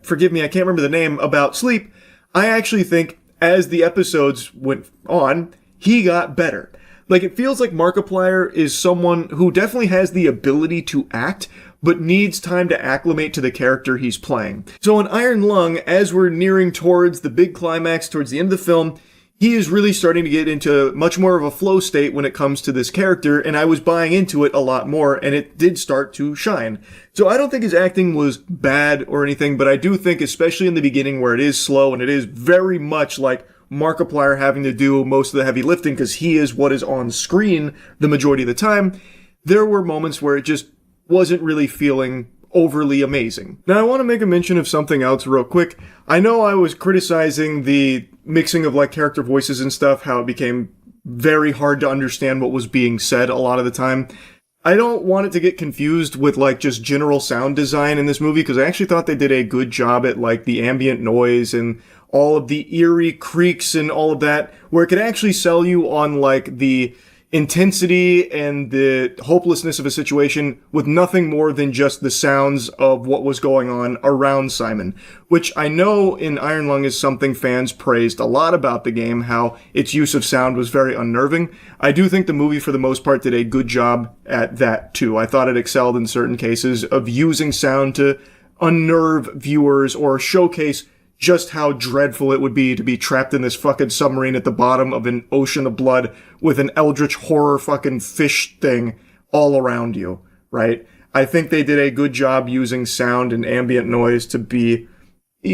forgive me, I can't remember the name, about sleep, I actually think as the episodes went on, he got better. Like, it feels like Markiplier is someone who definitely has the ability to act, but needs time to acclimate to the character he's playing. So in Iron Lung, as we're nearing towards the big climax, towards the end of the film, he is really starting to get into much more of a flow state when it comes to this character, and I was buying into it a lot more, and it did start to shine. So I don't think his acting was bad or anything, but I do think, especially in the beginning where it is slow, and it is very much like Markiplier having to do most of the heavy lifting because he is what is on screen the majority of the time, there were moments where it just wasn't really feeling overly amazing. Now I want to make a mention of something else real quick. I know I was criticizing the mixing of like character voices and stuff, how it became very hard to understand what was being said a lot of the time. I don't want it to get confused with like just general sound design in this movie, because I actually thought they did a good job at like the ambient noise and all of the eerie creaks and all of that, where it could actually sell you on like the intensity and the hopelessness of a situation with nothing more than just the sounds of what was going on around Simon, which I know in Iron Lung is something fans praised a lot about the game, how its use of sound was very unnerving. I do think the movie for the most part did a good job at that too. I thought it excelled in certain cases of using sound to unnerve viewers or showcase just how dreadful it would be to be trapped in this fucking submarine at the bottom of an ocean of blood with an eldritch horror fucking fish thing all around you, right? I think they did a good job using sound and ambient noise to be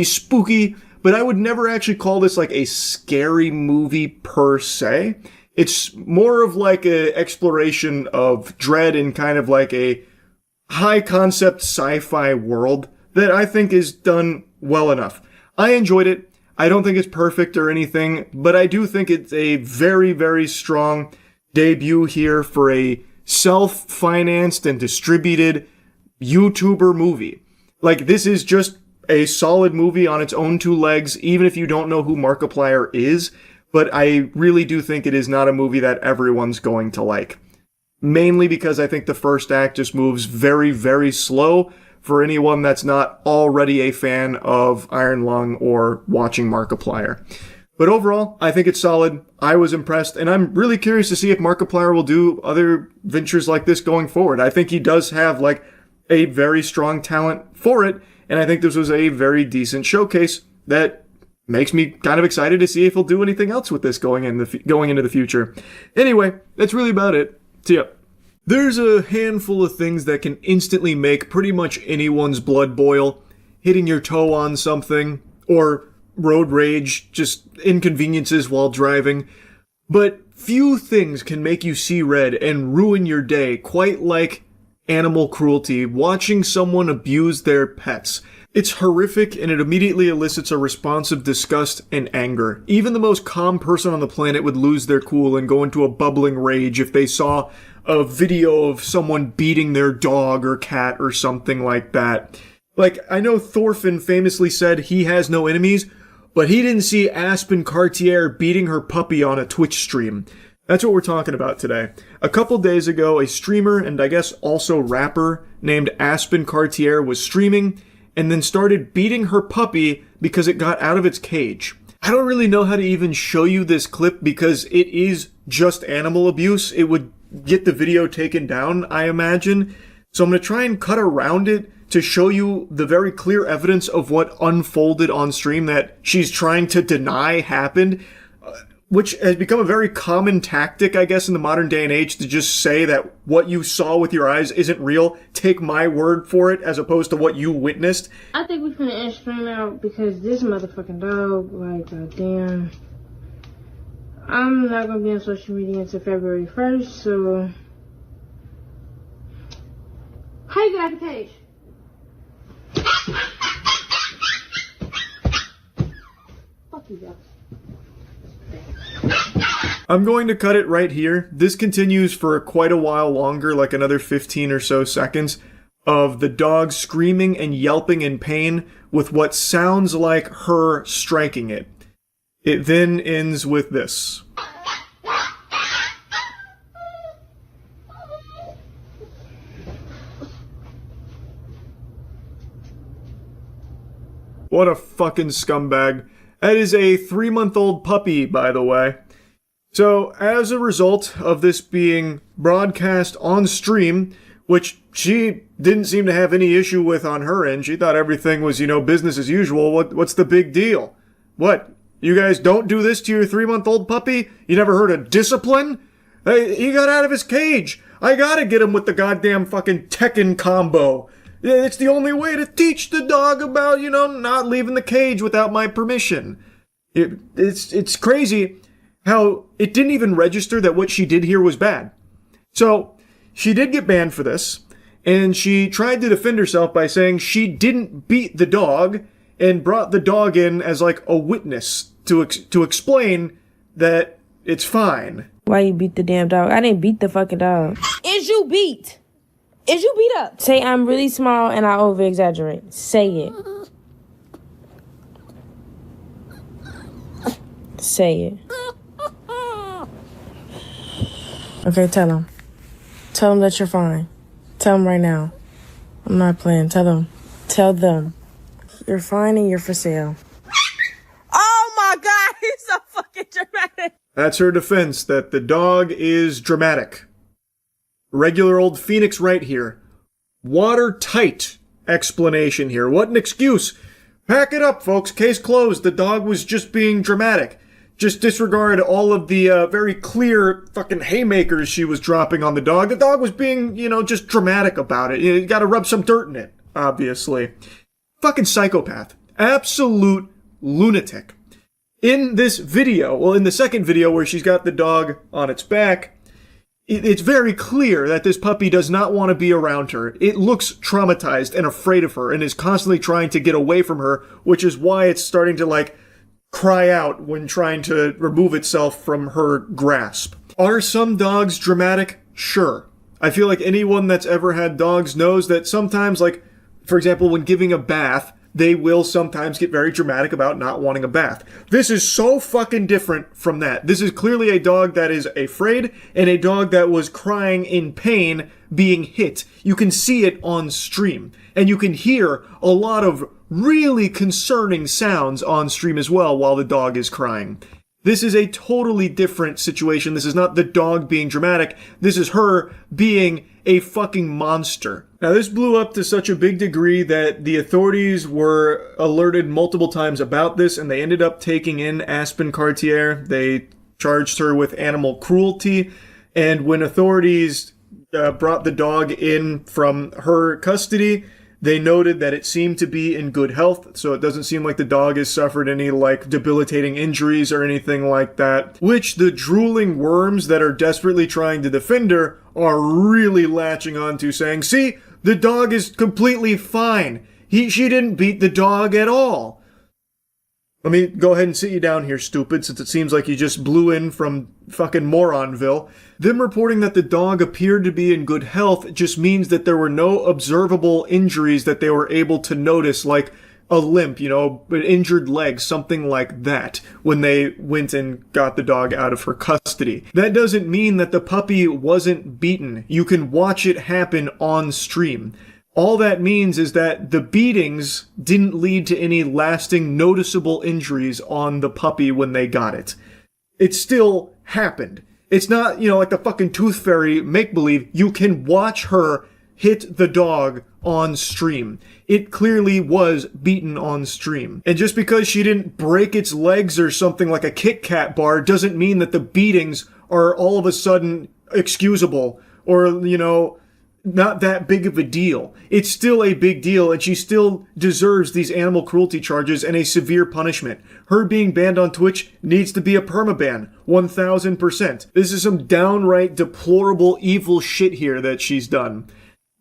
spooky, but I would never actually call this like a scary movie per se. It's more of like an exploration of dread in kind of like a high concept sci-fi world that I think is done well enough. I enjoyed it. I don't think it's perfect or anything, but I do think it's a very, very strong debut here for a self-financed and distributed YouTuber movie. Like, this is just a solid movie on its own two legs, even if you don't know who Markiplier is, but I really do think it is not a movie that everyone's going to like. Mainly because I think the first act just moves very, very slow for anyone that's not already a fan of Iron Lung or watching Markiplier. But overall, I think it's solid. I was impressed, and I'm really curious to see if Markiplier will do other ventures like this going forward. I think he does have, like, a very strong talent for it, and I think this was a very decent showcase that makes me kind of excited to see if he'll do anything else with this going into the future. Anyway, that's really about it. See ya. There's a handful of things that can instantly make pretty much anyone's blood boil. Hitting your toe on something, or road rage, just inconveniences while driving. But few things can make you see red and ruin your day quite like animal cruelty, watching someone abuse their pets. It's horrific, and it immediately elicits a response of disgust and anger. Even the most calm person on the planet would lose their cool and go into a bubbling rage if they saw a video of someone beating their dog or cat or something like that. Like, I know Thorfinn famously said he has no enemies, but he didn't see Aspen Cartier beating her puppy on a Twitch stream. That's what we're talking about today. A couple days ago, a streamer and I guess also rapper named Aspen Cartier was streaming and then started beating her puppy because it got out of its cage. I don't really know how to even show you this clip because it is just animal abuse. It would get the video taken down, I imagine. So I'm going to try and cut around it to show you the very clear evidence of what unfolded on stream that she's trying to deny happened, which has become a very common tactic, I guess, in the modern day and age, to just say that what you saw with your eyes isn't real. Take my word for it, as opposed to what you witnessed. I think we're finna end stream out because this motherfucking dog, like, goddamn. I'm not gonna be on social media until February 1st, so. How you get out the cage? I'm going to cut it right here. This continues for quite a while longer, like another 15 or so seconds, of the dog screaming and yelping in pain with what sounds like her striking it. It then ends with this. What a fucking scumbag. That is a 3-month-old puppy, by the way. So, as a result of this being broadcast on stream, which she didn't seem to have any issue with on her end, she thought everything was, business as usual. What's the big deal? What? You guys don't do this to your 3-month-old puppy? You never heard of discipline? Hey, he got out of his cage. I gotta get him with the goddamn fucking Tekken combo. It's the only way to teach the dog about, not leaving the cage without my permission. It's crazy how it didn't even register that what she did here was bad. So, she did get banned for this, and she tried to defend herself by saying she didn't beat the dog, and brought the dog in as like a witness to explain that it's fine. Why you beat the damn dog? I didn't beat the fucking dog. Is you beat? Is you beat up? Say I'm really small and I over-exaggerate. Say it. Say it. Okay, tell him. Tell him that you're fine. Tell him right now. I'm not playing. Tell them. Tell them. You're fine and you're for sale. Oh my God, he's so fucking dramatic. That's her defense, that the dog is dramatic. Regular old Phoenix right here. Watertight explanation here. What an excuse. Pack it up, folks. Case closed. The dog was just being dramatic. Just disregard all of the very clear fucking haymakers she was dropping on the dog. The dog was being, just dramatic about it. You gotta rub some dirt in it, obviously. Fucking psychopath. Absolute lunatic. In this video, in the second video where she's got the dog on its back, it's very clear that this puppy does not want to be around her. It looks traumatized and afraid of her and is constantly trying to get away from her, which is why it's starting to, cry out when trying to remove itself from her grasp. Are some dogs dramatic? Sure. I feel like anyone that's ever had dogs knows that sometimes, for example, when giving a bath, they will sometimes get very dramatic about not wanting a bath. This is so fucking different from that. This is clearly a dog that is afraid and a dog that was crying in pain being hit. You can see it on stream. And you can hear a lot of really concerning sounds on stream as well while the dog is crying. This is a totally different situation. This is not the dog being dramatic. This is her being a fucking monster. Now, this blew up to such a big degree that the authorities were alerted multiple times about this, and they ended up taking in Aspen Cartier. They charged her with animal cruelty, and when authorities brought the dog in from her custody, they noted that it seemed to be in good health, so it doesn't seem like the dog has suffered any, debilitating injuries or anything like that, which the drooling worms that are desperately trying to defend her are really latching onto, saying, see, the dog is completely fine. She didn't beat the dog at all. Let me go ahead and sit you down here, stupid, since it seems like you just blew in from fucking Moronville. Them reporting that the dog appeared to be in good health just means that there were no observable injuries that they were able to notice, like a limp, an injured leg, something like that, when they went and got the dog out of her custody. That doesn't mean that the puppy wasn't beaten. You can watch it happen on stream. All that means is that the beatings didn't lead to any lasting noticeable injuries on the puppy when they got it. It still happened. It's not, like the fucking Tooth Fairy make-believe. You can watch her hit the dog on stream. It clearly was beaten on stream. And just because she didn't break its legs or something like a Kit Kat bar doesn't mean that the beatings are all of a sudden excusable or, not that big of a deal. It's still a big deal, and she still deserves these animal cruelty charges and a severe punishment. Her being banned on Twitch needs to be a permaban, 1000%. This is some downright deplorable evil shit here that she's done.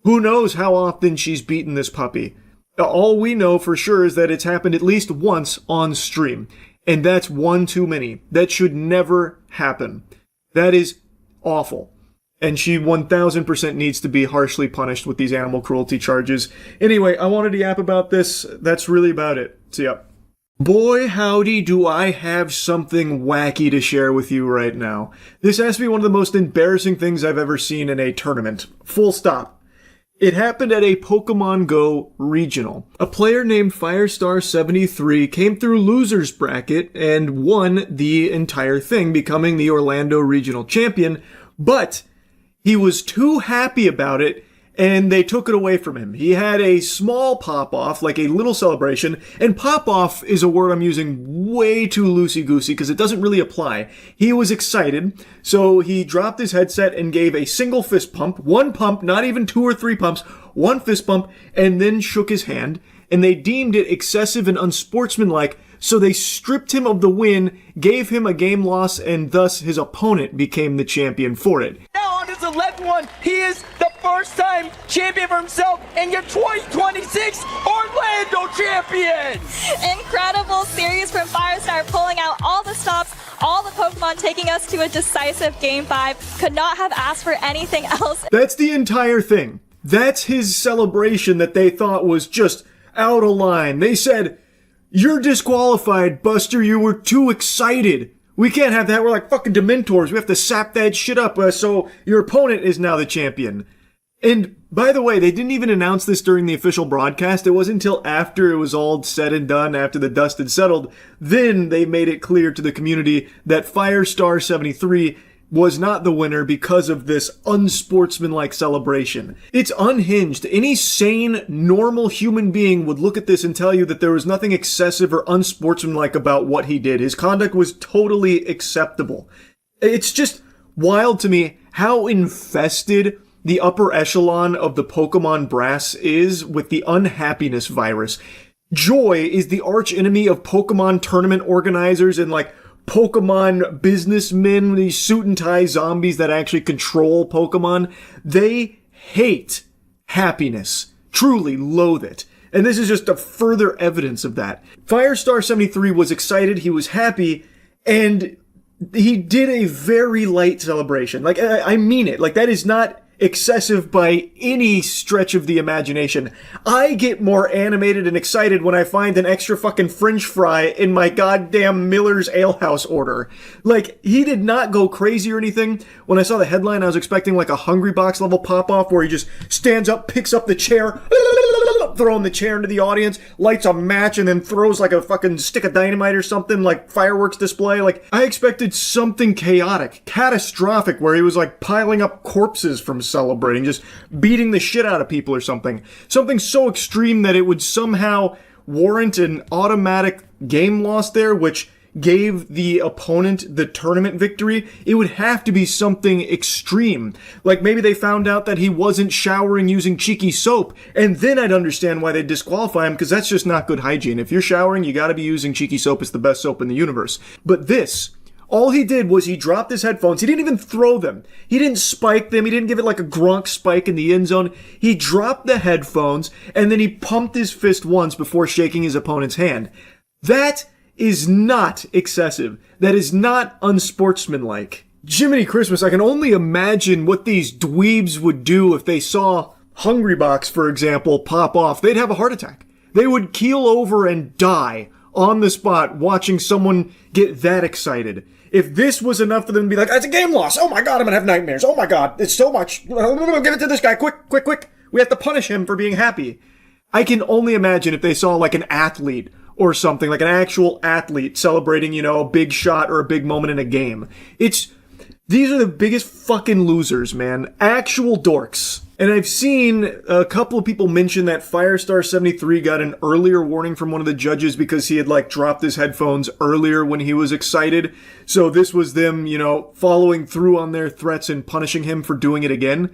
Who knows how often she's beaten this puppy? All we know for sure is that it's happened at least once on stream. And that's one too many. That should never happen. That is awful. And she 1000% needs to be harshly punished with these animal cruelty charges. Anyway, I wanted to yap about this. That's really about it. So, yeah. Boy, howdy, do I have something wacky to share with you right now. This has to be one of the most embarrassing things I've ever seen in a tournament. Full stop. It happened at a Pokemon Go regional. A player named Firestar73 came through loser's bracket and won the entire thing, becoming the Orlando regional champion, but he was too happy about it, and they took it away from him. He had a small pop-off, like a little celebration, and pop-off is a word I'm using way too loosey-goosey because it doesn't really apply. He was excited, so he dropped his headset and gave a single fist pump, one pump, not even 2 or 3 pumps, one fist pump, and then shook his hand, and they deemed it excessive and unsportsmanlike, so they stripped him of the win, gave him a game loss, and thus his opponent became the champion for it. Now on his 11th one, he is the first-time champion for himself and your 2026 Orlando champion! Incredible series from Firestar, pulling out all the stops, all the Pokemon, taking us to a decisive Game 5. Could not have asked for anything else. That's the entire thing. That's his celebration that they thought was just out of line. They said, "You're disqualified, Buster. You were too excited. We can't have that. We're like fucking Dementors. We have to sap that shit up. So your opponent is now the champion." And by the way, they didn't even announce this during the official broadcast. It wasn't until after it was all said and done, after the dust had settled, then they made it clear to the community that Firestar73 was not the winner because of this unsportsmanlike celebration. It's unhinged. Any sane, normal human being would look at this and tell you that there was nothing excessive or unsportsmanlike about what he did. His conduct was totally acceptable. It's just wild to me how infested the upper echelon of the Pokemon brass is with the unhappiness virus. Joy is the arch enemy of Pokemon tournament organizers and like Pokemon businessmen, these suit and tie zombies that actually control Pokemon. They hate happiness. Truly loathe it. And this is just a further evidence of that. Firestar73 was excited, he was happy, and he did a very light celebration. Like, I mean it. Like, that is not excessive by any stretch of the imagination. I get more animated and excited when I find an extra fucking french fry in my goddamn Miller's Alehouse order. Like, he did not go crazy or anything. When I saw the headline, I was expecting like a Hungry Box level pop-off where he just stands up, picks up the chair, throwing the chair into the audience, lights a match, and then throws like a fucking stick of dynamite or something, like fireworks display. Like, I expected something chaotic, catastrophic, where he was like piling up corpses from celebrating, just beating the shit out of people or something. Something so extreme that it would somehow warrant an automatic game loss there, which gave the opponent the tournament victory. It would have to be something extreme. Like maybe they found out that he wasn't showering using cheeky soap, and then I'd understand why they'd disqualify him, because that's just not good hygiene. If you're showering, you gotta be using cheeky soap. It's the best soap in the universe. But this, all he did was he dropped his headphones. He didn't even throw them. He didn't spike them. He didn't give it like a Gronk spike in the end zone. He dropped the headphones, and then he pumped his fist once before shaking his opponent's hand. That is not excessive. That is not unsportsmanlike. Jiminy Christmas, I can only imagine what these dweebs would do if they saw Hungry Box, for example, pop off. They'd have a heart attack. They would keel over and die on the spot watching someone get that excited. If this was enough for them to be like, "It's a game loss. Oh my god, I'm gonna have nightmares. Oh my god, it's so much. Give it to this guy. Quick, quick, quick. We have to punish him for being happy." I can only imagine if they saw like an athlete or something, like an actual athlete celebrating, you know, a big shot or a big moment in a game. These are the biggest fucking losers, man. Actual dorks. And I've seen a couple of people mention that Firestar73 got an earlier warning from one of the judges because he had like dropped his headphones earlier when he was excited. So this was them, you know, following through on their threats and punishing him for doing it again.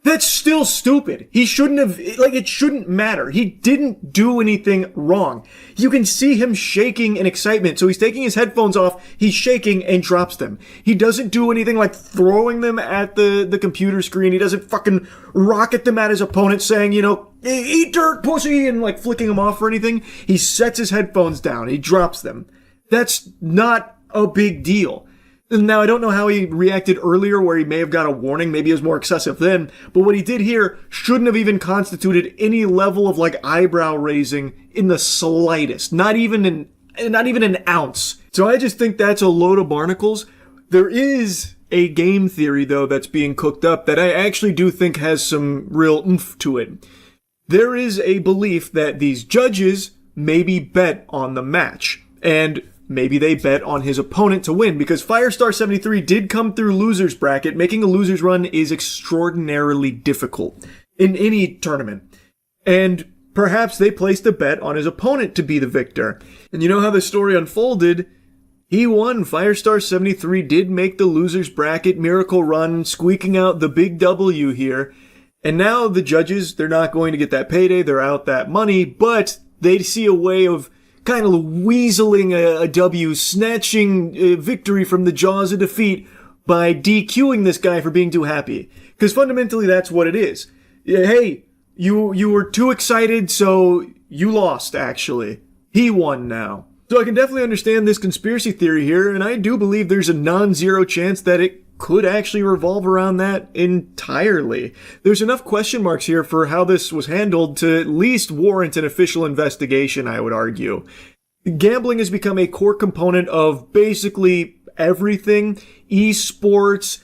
That's still stupid. He shouldn't have, it shouldn't matter. He didn't do anything wrong. You can see him shaking in excitement. So he's taking his headphones off, he's shaking and drops them. He doesn't do anything like throwing them at the computer screen. He doesn't fucking rocket them at his opponent saying, eat dirt, pussy, and like flicking them off or anything. He sets his headphones down. He drops them. That's not a big deal. Now, I don't know how he reacted earlier where he may have got a warning. Maybe it was more excessive then. But what he did here shouldn't have even constituted any level of like eyebrow raising in the slightest. Not even an ounce. So I just think that's a load of barnacles. There is a game theory, though, that's being cooked up that I actually do think has some real oomph to it. There is a belief that these judges maybe bet on the match. And maybe they bet on his opponent to win, because Firestar73 did come through loser's bracket. Making a loser's run is extraordinarily difficult in any tournament. And perhaps they placed a bet on his opponent to be the victor. And you know how the story unfolded? He won. Firestar73 did make the loser's bracket miracle run, squeaking out the big W here. And now the judges, they're not going to get that payday. They're out that money, but they see a way of kind of weaseling a W, snatching a victory from the jaws of defeat by DQing this guy for being too happy. Because fundamentally that's what it is. Hey, you were too excited, so you lost, actually. He won now. So I can definitely understand this conspiracy theory here, and I do believe there's a non-zero chance that it could actually revolve around that entirely. There's enough question marks here for how this was handled to at least warrant an official investigation, I would argue. Gambling has become a core component of basically everything. Esports,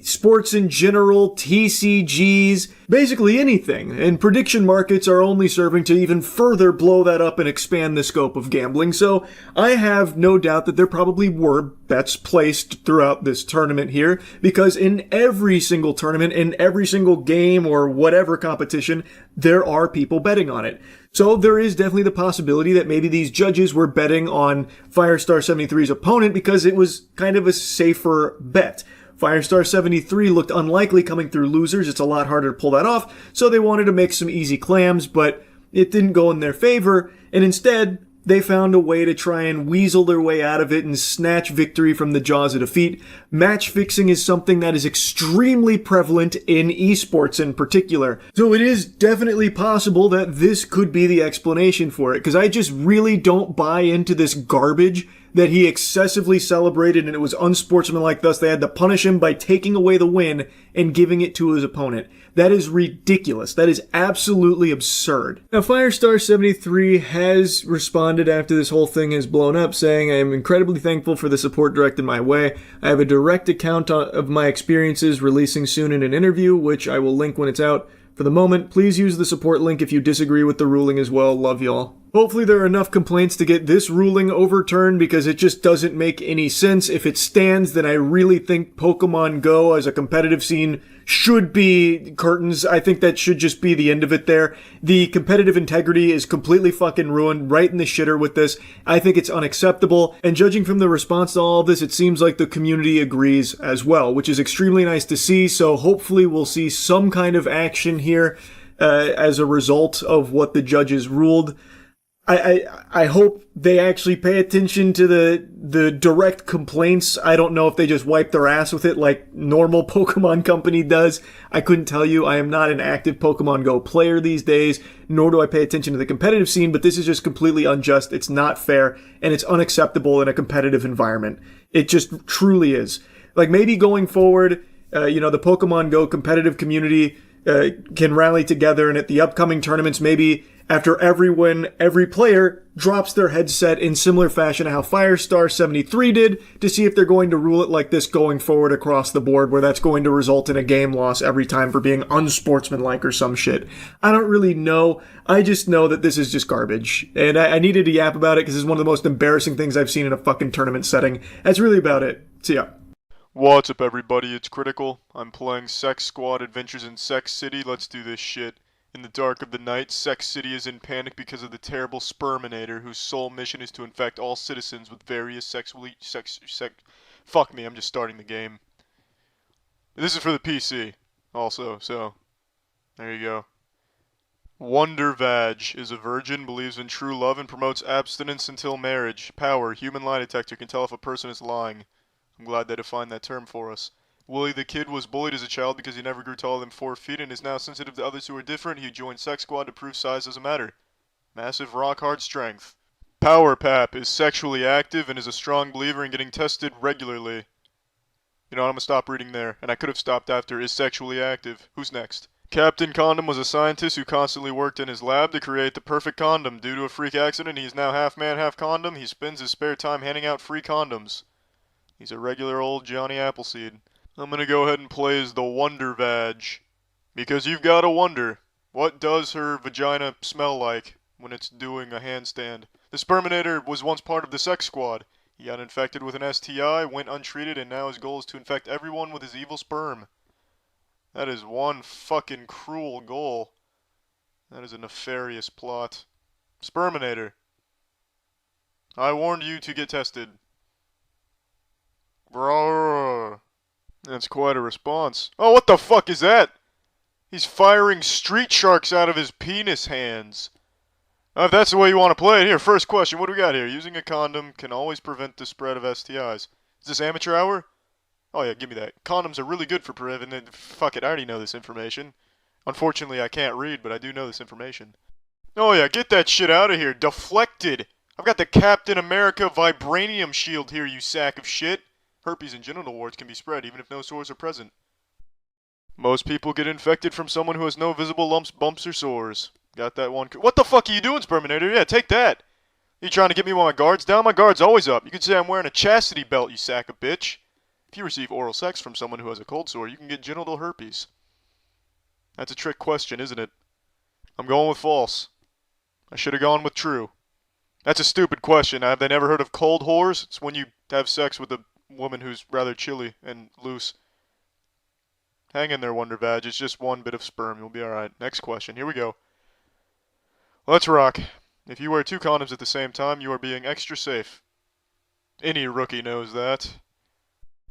sports in general, TCGs, basically anything. And prediction markets are only serving to even further blow that up and expand the scope of gambling. So I have no doubt that there probably were bets placed throughout this tournament here, because in every single tournament, in every single game or whatever competition, there are people betting on it. So there is definitely the possibility that maybe these judges were betting on Firestar73's opponent because it was kind of a safer bet. Firestar73 looked unlikely coming through losers. It's a lot harder to pull that off, so they wanted to make some easy clams, but it didn't go in their favor, and instead, they found a way to try and weasel their way out of it and snatch victory from the jaws of defeat. Match fixing is something that is extremely prevalent in esports in particular. So it is definitely possible that this could be the explanation for it, because I just really don't buy into this garbage that he excessively celebrated and it was unsportsmanlike, thus they had to punish him by taking away the win and giving it to his opponent. That is ridiculous. That is absolutely absurd. Now, Firestar73 has responded after this whole thing has blown up, saying, I am incredibly thankful for the support directed my way. I have a direct account of my experiences releasing soon in an interview, which I will link when it's out. For the moment, please use the support link if you disagree with the ruling as well. Love y'all. Hopefully there are enough complaints to get this ruling overturned, because it just doesn't make any sense. If it stands, then I really think Pokemon Go as a competitive scene should be curtains. I think that should just be the end of it there. The competitive integrity is completely fucking ruined, right in the shitter with this. I think it's unacceptable, and judging from the response to all of this, it seems like the community agrees as well, which is extremely nice to see. So hopefully we'll see some kind of action here as a result of what the judges ruled. I hope they actually pay attention to the direct complaints. I don't know if they just wipe their ass with it like normal Pokemon Company does. I couldn't tell you. I am not an active Pokemon Go player these days, nor do I pay attention to the competitive scene, but this is just completely unjust. It's not fair, and it's unacceptable in a competitive environment. It just truly is. Like, maybe going forward, the Pokemon Go competitive community can rally together, and at the upcoming tournaments, maybe after every player drops their headset in similar fashion to how Firestar73 did, to see if they're going to rule it like this going forward across the board, where that's going to result in a game loss every time for being unsportsmanlike or some shit. I don't really know. I just know that this is just garbage. And I needed to yap about it because it's one of the most embarrassing things I've seen in a fucking tournament setting. That's really about it. See ya. What's up, everybody? It's Critical. I'm playing Sex Squad Adventures in Sex City. Let's do this shit. In the dark of the night, Sex City is in panic because of the terrible Sperminator, whose sole mission is to infect all citizens with various Fuck me, I'm just starting the game. This is for the PC. Also, so there you go. Wonder Vag is a virgin, believes in true love, and promotes abstinence until marriage. Power, human lie detector, can tell if a person is lying. I'm glad they defined that term for us. Willie the Kid was bullied as a child because he never grew taller than 4 feet and is now sensitive to others who are different. He joined Sex Squad to prove size doesn't matter. Massive rock hard strength. Power Pap is sexually active and is a strong believer in getting tested regularly. You know what, I'm gonna stop reading there, and I could have stopped after is sexually active. Who's next? Captain Condom was a scientist who constantly worked in his lab to create the perfect condom. Due to a freak accident, he is now half man, half condom. He spends his spare time handing out free condoms. He's a regular old Johnny Appleseed. I'm gonna go ahead and play as the Wonder Vag. Because you've gotta wonder, what does her vagina smell like when it's doing a handstand? The Sperminator was once part of the Sex Squad. He got infected with an STI, went untreated, and now his goal is to infect everyone with his evil sperm. That is one fucking cruel goal. That is a nefarious plot. Sperminator. I warned you to get tested. Brrr. That's quite a response. Oh, what the fuck is that? He's firing street sharks out of his penis hands. If that's the way you want to play it, here, first question, what do we got here? Using a condom can always prevent the spread of STIs. Is this amateur hour? Oh yeah, give me that. Condoms are really good for preventing... Fuck it, I already know this information. Unfortunately, I can't read, but I do know this information. Oh yeah, get that shit out of here. Deflected. I've got the Captain America Vibranium shield here, you sack of shit. Herpes and genital warts can be spread even if no sores are present. Most people get infected from someone who has no visible lumps, bumps, or sores. Got that one. What the fuck are you doing, Sperminator? Yeah, take that. You trying to get me while my guard's down? My guard's always up. You could say I'm wearing a chastity belt, you sack of bitch. If you receive oral sex from someone who has a cold sore, you can get genital herpes. That's a trick question, isn't it? I'm going with false. I should have gone with true. That's a stupid question. Have they never heard of cold whores? It's when you have sex with a woman who's rather chilly and loose. Hang in there, Wonder Vag. It's just one bit of sperm. You'll be alright. Next question. Here we go. Let's rock. If you wear 2 condoms at the same time, you are being extra safe. Any rookie knows that.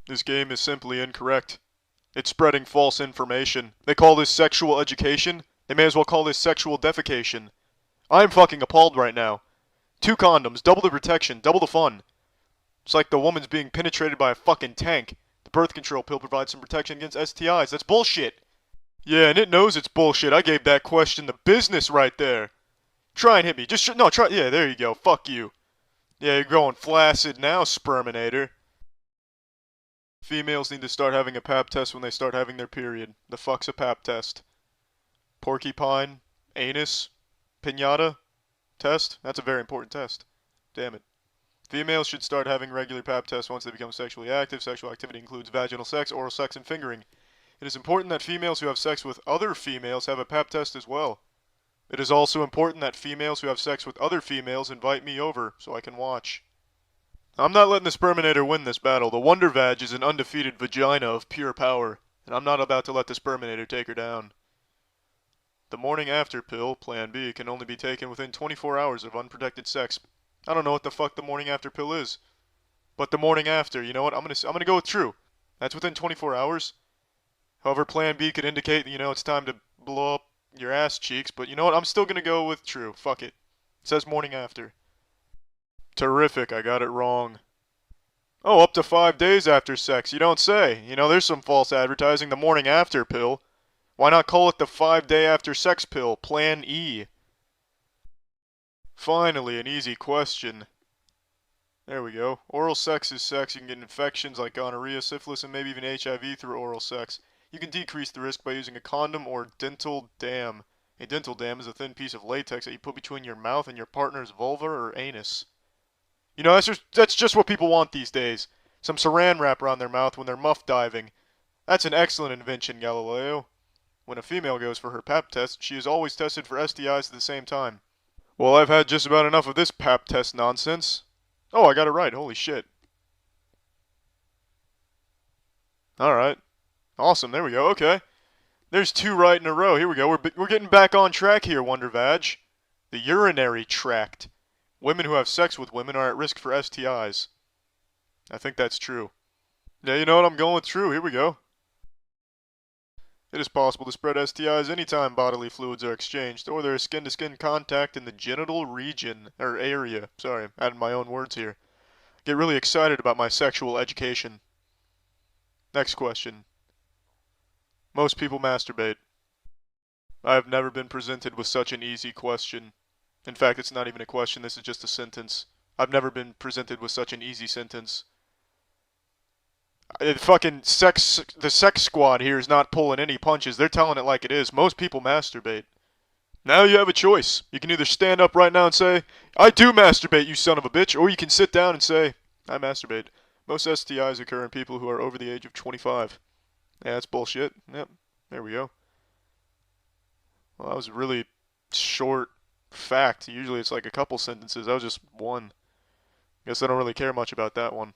This game is simply incorrect. It's spreading false information. They call this sexual education. They may as well call this sexual defecation. I'm fucking appalled right now. 2 condoms, double the protection, double the fun. It's like the woman's being penetrated by a fucking tank. The birth control pill provides some protection against STIs. That's bullshit. Yeah, and it knows it's bullshit. I gave that question the business right there. Try and hit me. No, try. Yeah, there you go. Fuck you. Yeah, you're going flaccid now, Sperminator. Females need to start having a pap test when they start having their period. The fuck's a pap test? Porcupine? Anus? Pinata? Test? That's a very important test. Damn it. Females should start having regular pap tests once they become sexually active. Sexual activity includes vaginal sex, oral sex, and fingering. It is important that females who have sex with other females have a pap test as well. It is also important that females who have sex with other females invite me over so I can watch. I'm not letting the Sperminator win this battle. The Wonder Vag is an undefeated vagina of pure power, and I'm not about to let the Sperminator take her down. The morning after pill, Plan B, can only be taken within 24 hours of unprotected sex. I don't know what the fuck the morning after pill is. But the morning after, you know what? I'm gonna go with true. That's within 24 hours. However, Plan B could indicate, you know, it's time to blow up your ass cheeks, but you know what? I'm still gonna go with true. Fuck it. It says morning after. Terrific, I got it wrong. Oh, up to 5 days after sex. You don't say. You know, there's some false advertising. The morning after pill. Why not call it the 5-day after sex pill? Plan E. Finally, an easy question. There we go. Oral sex is sex. You can get infections like gonorrhea, syphilis, and maybe even HIV through oral sex. You can decrease the risk by using a condom or dental dam. A dental dam is a thin piece of latex that you put between your mouth and your partner's vulva or anus. You know, that's just what people want these days. Some saran wrap around their mouth when they're muff diving. That's an excellent invention, Galileo. When a female goes for her pap test, she is always tested for STIs at the same time. Well, I've had just about enough of this pap test nonsense. Oh, I got it right. Holy shit. Alright. Awesome, there we go. Okay. There's 2 right in a row. Here we go. We're getting back on track here, Wonder Vag. The urinary tract. Women who have sex with women are at risk for STIs. I think that's true. Yeah, you know what? I'm going with true. Here we go. It is possible to spread STIs anytime bodily fluids are exchanged, or there is skin-to-skin contact in the genital region, or area. Sorry, adding my own words here. Get really excited about my sexual education. Next question. Most people masturbate. I have never been presented with such an easy question. In fact, it's not even a question, this is just a sentence. I've never been presented with such an easy sentence. The sex squad here is not pulling any punches. They're telling it like it is. Most people masturbate. Now you have a choice. You can either stand up right now and say, I do masturbate, you son of a bitch, or you can sit down and say, I masturbate. Most STIs occur in people who are over the age of 25. Yeah, that's bullshit. Yep, there we go. Well, that was a really short fact. Usually it's like a couple sentences. That was just one. Guess I don't really care much about that one.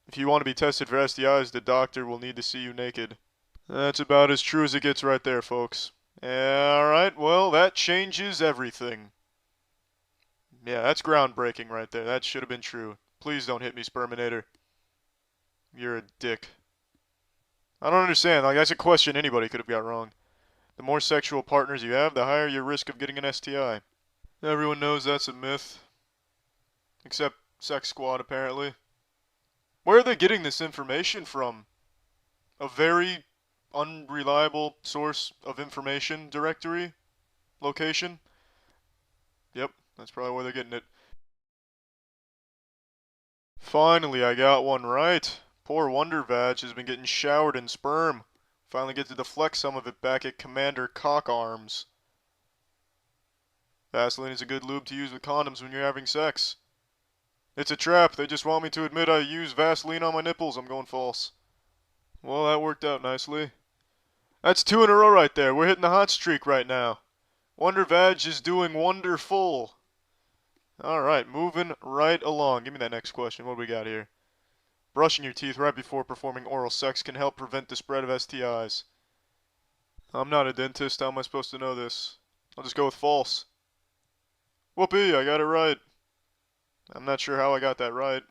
If you want to be tested for STIs, the doctor will need to see you naked. That's about as true as it gets right there, folks. Alright, well, that changes everything. Yeah, that's groundbreaking right there. That should have been true. Please don't hit me, Sperminator. You're a dick. I don't understand. Like, that's a question anybody could have got wrong. The more sexual partners you have, the higher your risk of getting an STI. Everyone knows that's a myth. Except Sex Squad, apparently. Where are they getting this information from? A very unreliable source of information directory? Location? Yep, that's probably where they're getting it. Finally, I got one right. Poor Wonder Vag has been getting showered in sperm. Finally get to deflect some of it back at Commander Cock Arms. Vaseline is a good lube to use with condoms when you're having sex. It's a trap. They just want me to admit I use Vaseline on my nipples. I'm going false. Well, that worked out nicely. That's 2 in a row right there. We're hitting the hot streak right now. Wonder Vag is doing wonderful. Alright, moving right along. Give me that next question. What do we got here? Brushing your teeth right before performing oral sex can help prevent the spread of STIs. I'm not a dentist. How am I supposed to know this? I'll just go with false. Whoopee, I got it right. I'm not sure how I got that right.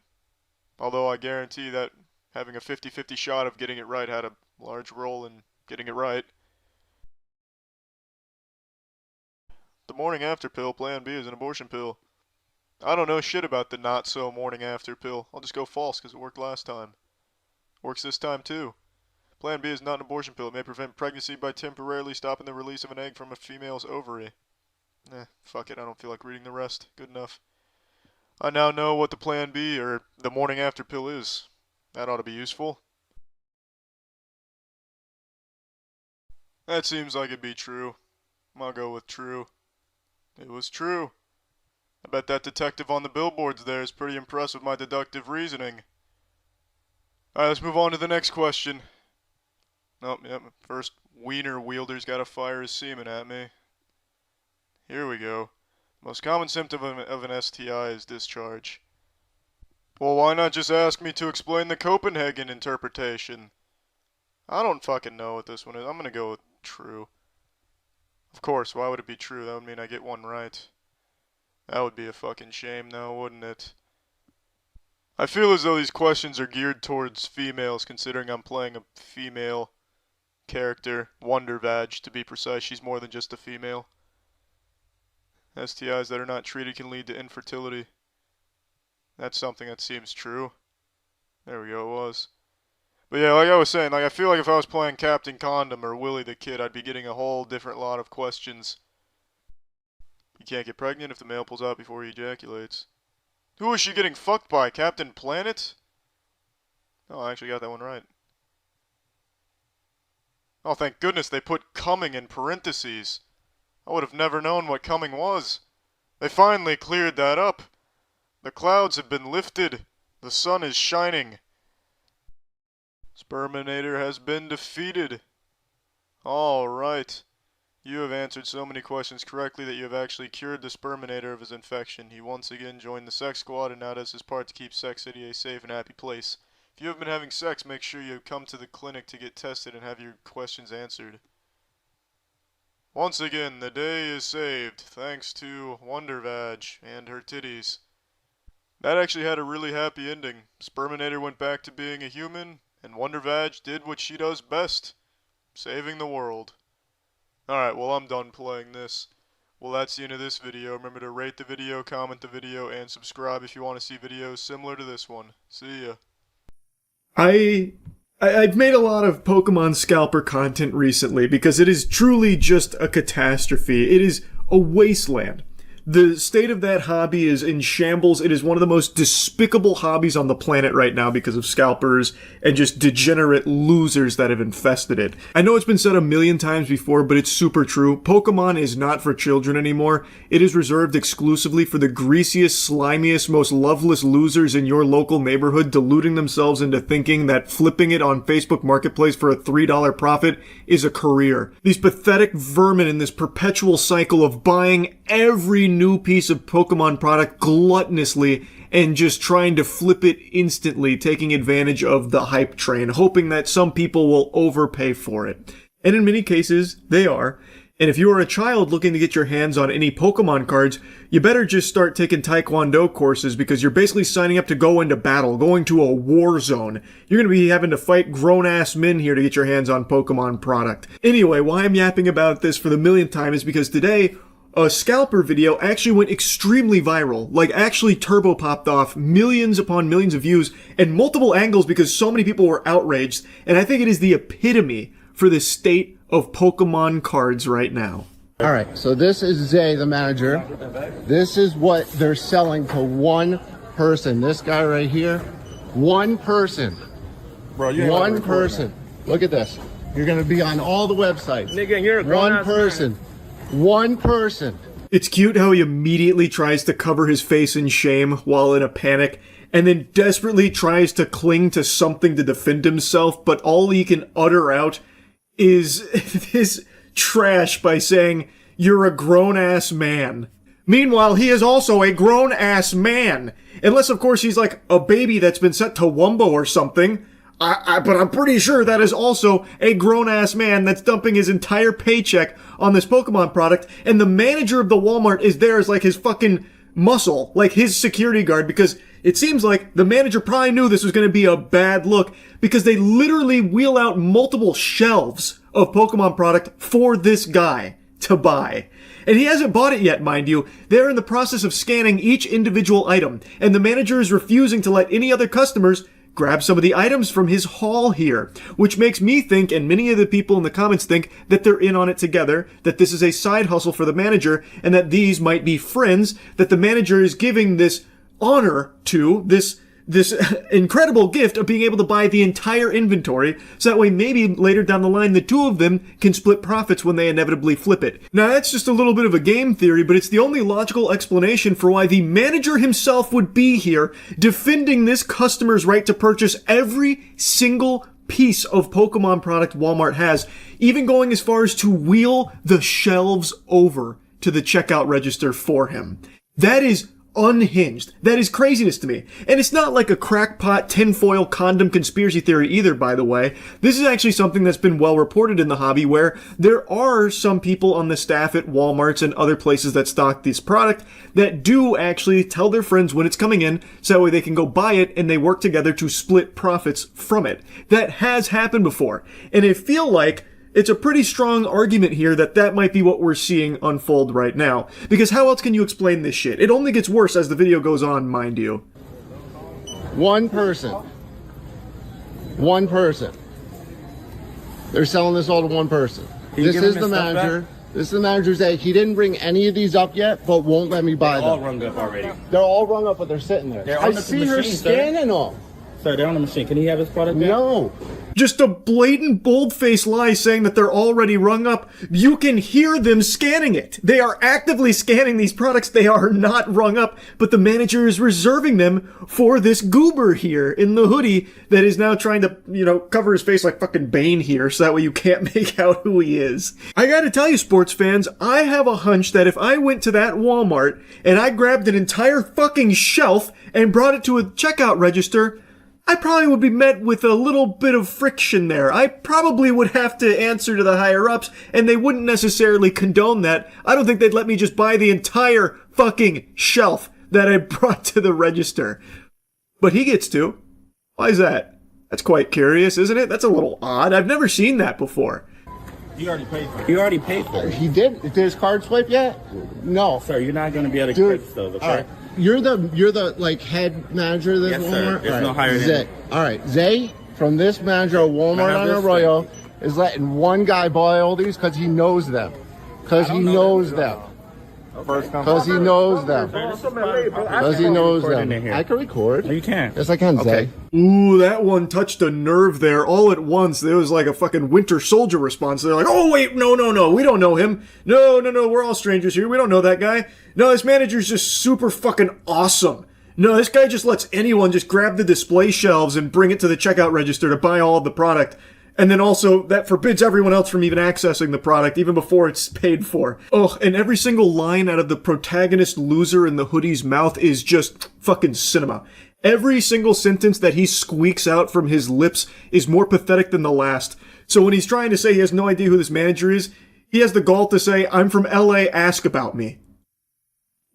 Although I guarantee that having a 50-50 shot of getting it right had a large role in getting it right. The morning after pill, Plan B, is an abortion pill. I don't know shit about the not so morning after pill. I'll just go false because it worked last time. Works this time too. Plan B is not an abortion pill. It may prevent pregnancy by temporarily stopping the release of an egg from a female's ovary. Fuck it, I don't feel like reading the rest. Good enough. I now know what the Plan B, or the morning after pill is. That ought to be useful. That seems like it'd be true. I'll go with true. It was true. I bet that detective on the billboards there is pretty impressed with my deductive reasoning. Alright, let's move on to the next question. Nope, yep, first wiener wielder's gotta fire his semen at me. Here we go. Most common symptom of an STI is discharge. Well, why not just ask me to explain the Copenhagen interpretation? I don't fucking know what this one is. I'm gonna go with true. Of course, why would it be true? That would mean I get one right. That would be a fucking shame though, wouldn't it? I feel as though these questions are geared towards females, considering I'm playing a female character. Wonder Vag, to be precise. She's more than just a female. STIs that are not treated can lead to infertility. That's something that seems true. There we go, it was. But yeah, like I was saying, like I feel like if I was playing Captain Condom or Willie the Kid, I'd be getting a whole different lot of questions. You can't get pregnant if the male pulls out before he ejaculates. Who is she getting fucked by? Captain Planet? Oh, I actually got that one right. Oh, thank goodness they put coming in parentheses. I would have never known what coming was. They finally cleared that up. The clouds have been lifted. The sun is shining. Sperminator has been defeated. Alright. You have answered so many questions correctly that you have actually cured the Sperminator of his infection. He once again joined the sex squad and now does his part to keep Sex City a safe and happy place. If you have been having sex, make sure you come to the clinic to get tested and have your questions answered. Once again, the day is saved, thanks to Wonder Vag and her titties. That actually had a really happy ending. Sperminator went back to being a human, and Wonder Vag did what she does best. Saving the world. Alright, well, I'm done playing this. Well, that's the end of this video. Remember to rate the video, comment the video, and subscribe if you want to see videos similar to this one. See ya. I've made a lot of Pokemon Scalper content recently because it is truly just a catastrophe. It is a wasteland. The state of that hobby is in shambles. It is one of the most despicable hobbies on the planet right now because of scalpers and just degenerate losers that have infested it. I know it's been said a million times before, but it's super true. Pokemon is not for children anymore. It is reserved exclusively for the greasiest, slimiest, most loveless losers in your local neighborhood, deluding themselves into thinking that flipping it on Facebook Marketplace for a $3 profit is a career. These pathetic vermin in this perpetual cycle of buying every new piece of Pokemon product gluttonously and just trying to flip it instantly, taking advantage of the hype train, hoping that some people will overpay for it. And in many cases, they are. And if you are a child looking to get your hands on any Pokemon cards, you better just start taking Taekwondo courses because you're basically signing up to go into battle, going to a war zone. You're going to be having to fight grown-ass men here to get your hands on Pokemon product. Anyway, why I'm yapping about this for the millionth time is because today, a scalper video actually went extremely viral, like actually turbo popped off, millions upon millions of views, and multiple angles because so many people were outraged, and I think it is the epitome for the state of Pokemon cards right now. All right, so this is Zay, the manager. This is what they're selling to one person. This guy right here, one person. Bro, you one person. Look at this. You're gonna be on all the websites. Nigga, you're a one person. Man. One person. It's cute how he immediately tries to cover his face in shame while in a panic, and then desperately tries to cling to something to defend himself, but all he can utter out is this trash by saying, "You're a grown-ass man." Meanwhile, he is also a grown-ass man. Unless, of course, he's like a baby that's been sent to Wumbo or something. But I'm pretty sure that is also a grown-ass man that's dumping his entire paycheck on this Pokemon product, and the manager of the Walmart is there as like his fucking muscle, like his security guard, because it seems like the manager probably knew this was going to be a bad look, because they literally wheel out multiple shelves of Pokemon product for this guy to buy. And he hasn't bought it yet, mind you. They're in the process of scanning each individual item, and the manager is refusing to let any other customers grab some of the items from his haul here, which makes me think, and many of the people in the comments think, that they're in on it together, that this is a side hustle for the manager, and that these might be friends that the manager is giving this honor to, this incredible gift of being able to buy the entire inventory, so that way maybe later down the line the two of them can split profits when they inevitably flip it. Now that's just a little bit of a game theory, but it's the only logical explanation for why the manager himself would be here defending this customer's right to purchase every single piece of Pokemon product Walmart has, even going as far as to wheel the shelves over to the checkout register for him. That is unhinged. That is craziness to me. And it's not like a crackpot tinfoil condom conspiracy theory either, by the way. This is actually something that's been well reported in the hobby, where there are some people on the staff at Walmarts and other places that stock this product that do actually tell their friends when it's coming in, so that way they can go buy it and they work together to split profits from it. That has happened before. And I feel like it's a pretty strong argument here that that might be what we're seeing unfold right now. Because how else can you explain this shit? It only gets worse as the video goes on, mind you. One person. One person. They're selling this all to one person. This is the manager. This is the manager's egg. He didn't bring any of these up yet, but won't let me buy them. They're all rung up already. They're all rung up, but they're sitting there. I see her scanning them. Sir, they're on the machine. Can he have his product there? No. Just a blatant, bold-faced lie saying that they're already rung up. You can hear them scanning it. They are actively scanning these products. They are not rung up, but the manager is reserving them for this goober here in the hoodie that is now trying to, cover his face like fucking Bane here, so that way you can't make out who he is. I gotta tell you, sports fans, I have a hunch that if I went to that Walmart and I grabbed an entire fucking shelf and brought it to a checkout register, I probably would be met with a little bit of friction there. I probably would have to answer to the higher-ups, and they wouldn't necessarily condone that. I don't think they'd let me just buy the entire fucking shelf that I brought to the register. But he gets to. Why is that? That's quite curious, isn't it? That's a little odd. I've never seen that before. You already paid for it. You already paid for it. He did. Did his card swipe yet? No. Sir, you're not going to be able to Dude, credit those, okay? all right. You're the like head manager of this Yes, Walmart? sir. There's no higher than Zay. me. All right. Zay from this manager of Walmart have on this Arroyo is letting one guy buy all these because he knows them. Because he knows them. Because he knows them. Because he knows them. I can record. No, you can't. Yes, I can, Zay. Ooh, that one touched a nerve there all at once. There was like a fucking Winter Soldier response. They're like, oh, wait, no, we don't know him. No, we're all strangers here. We don't know that guy. No, this manager's just super fucking awesome. No, this guy just lets anyone just grab the display shelves and bring it to the checkout register to buy all of the product. And then also, that forbids everyone else from even accessing the product, even before it's paid for. Oh, and every single line out of the protagonist loser in the hoodie's mouth is just fucking cinema. Every single sentence that he squeaks out from his lips is more pathetic than the last. So when he's trying to say he has no idea who this manager is, he has the gall to say, I'm from LA, ask about me.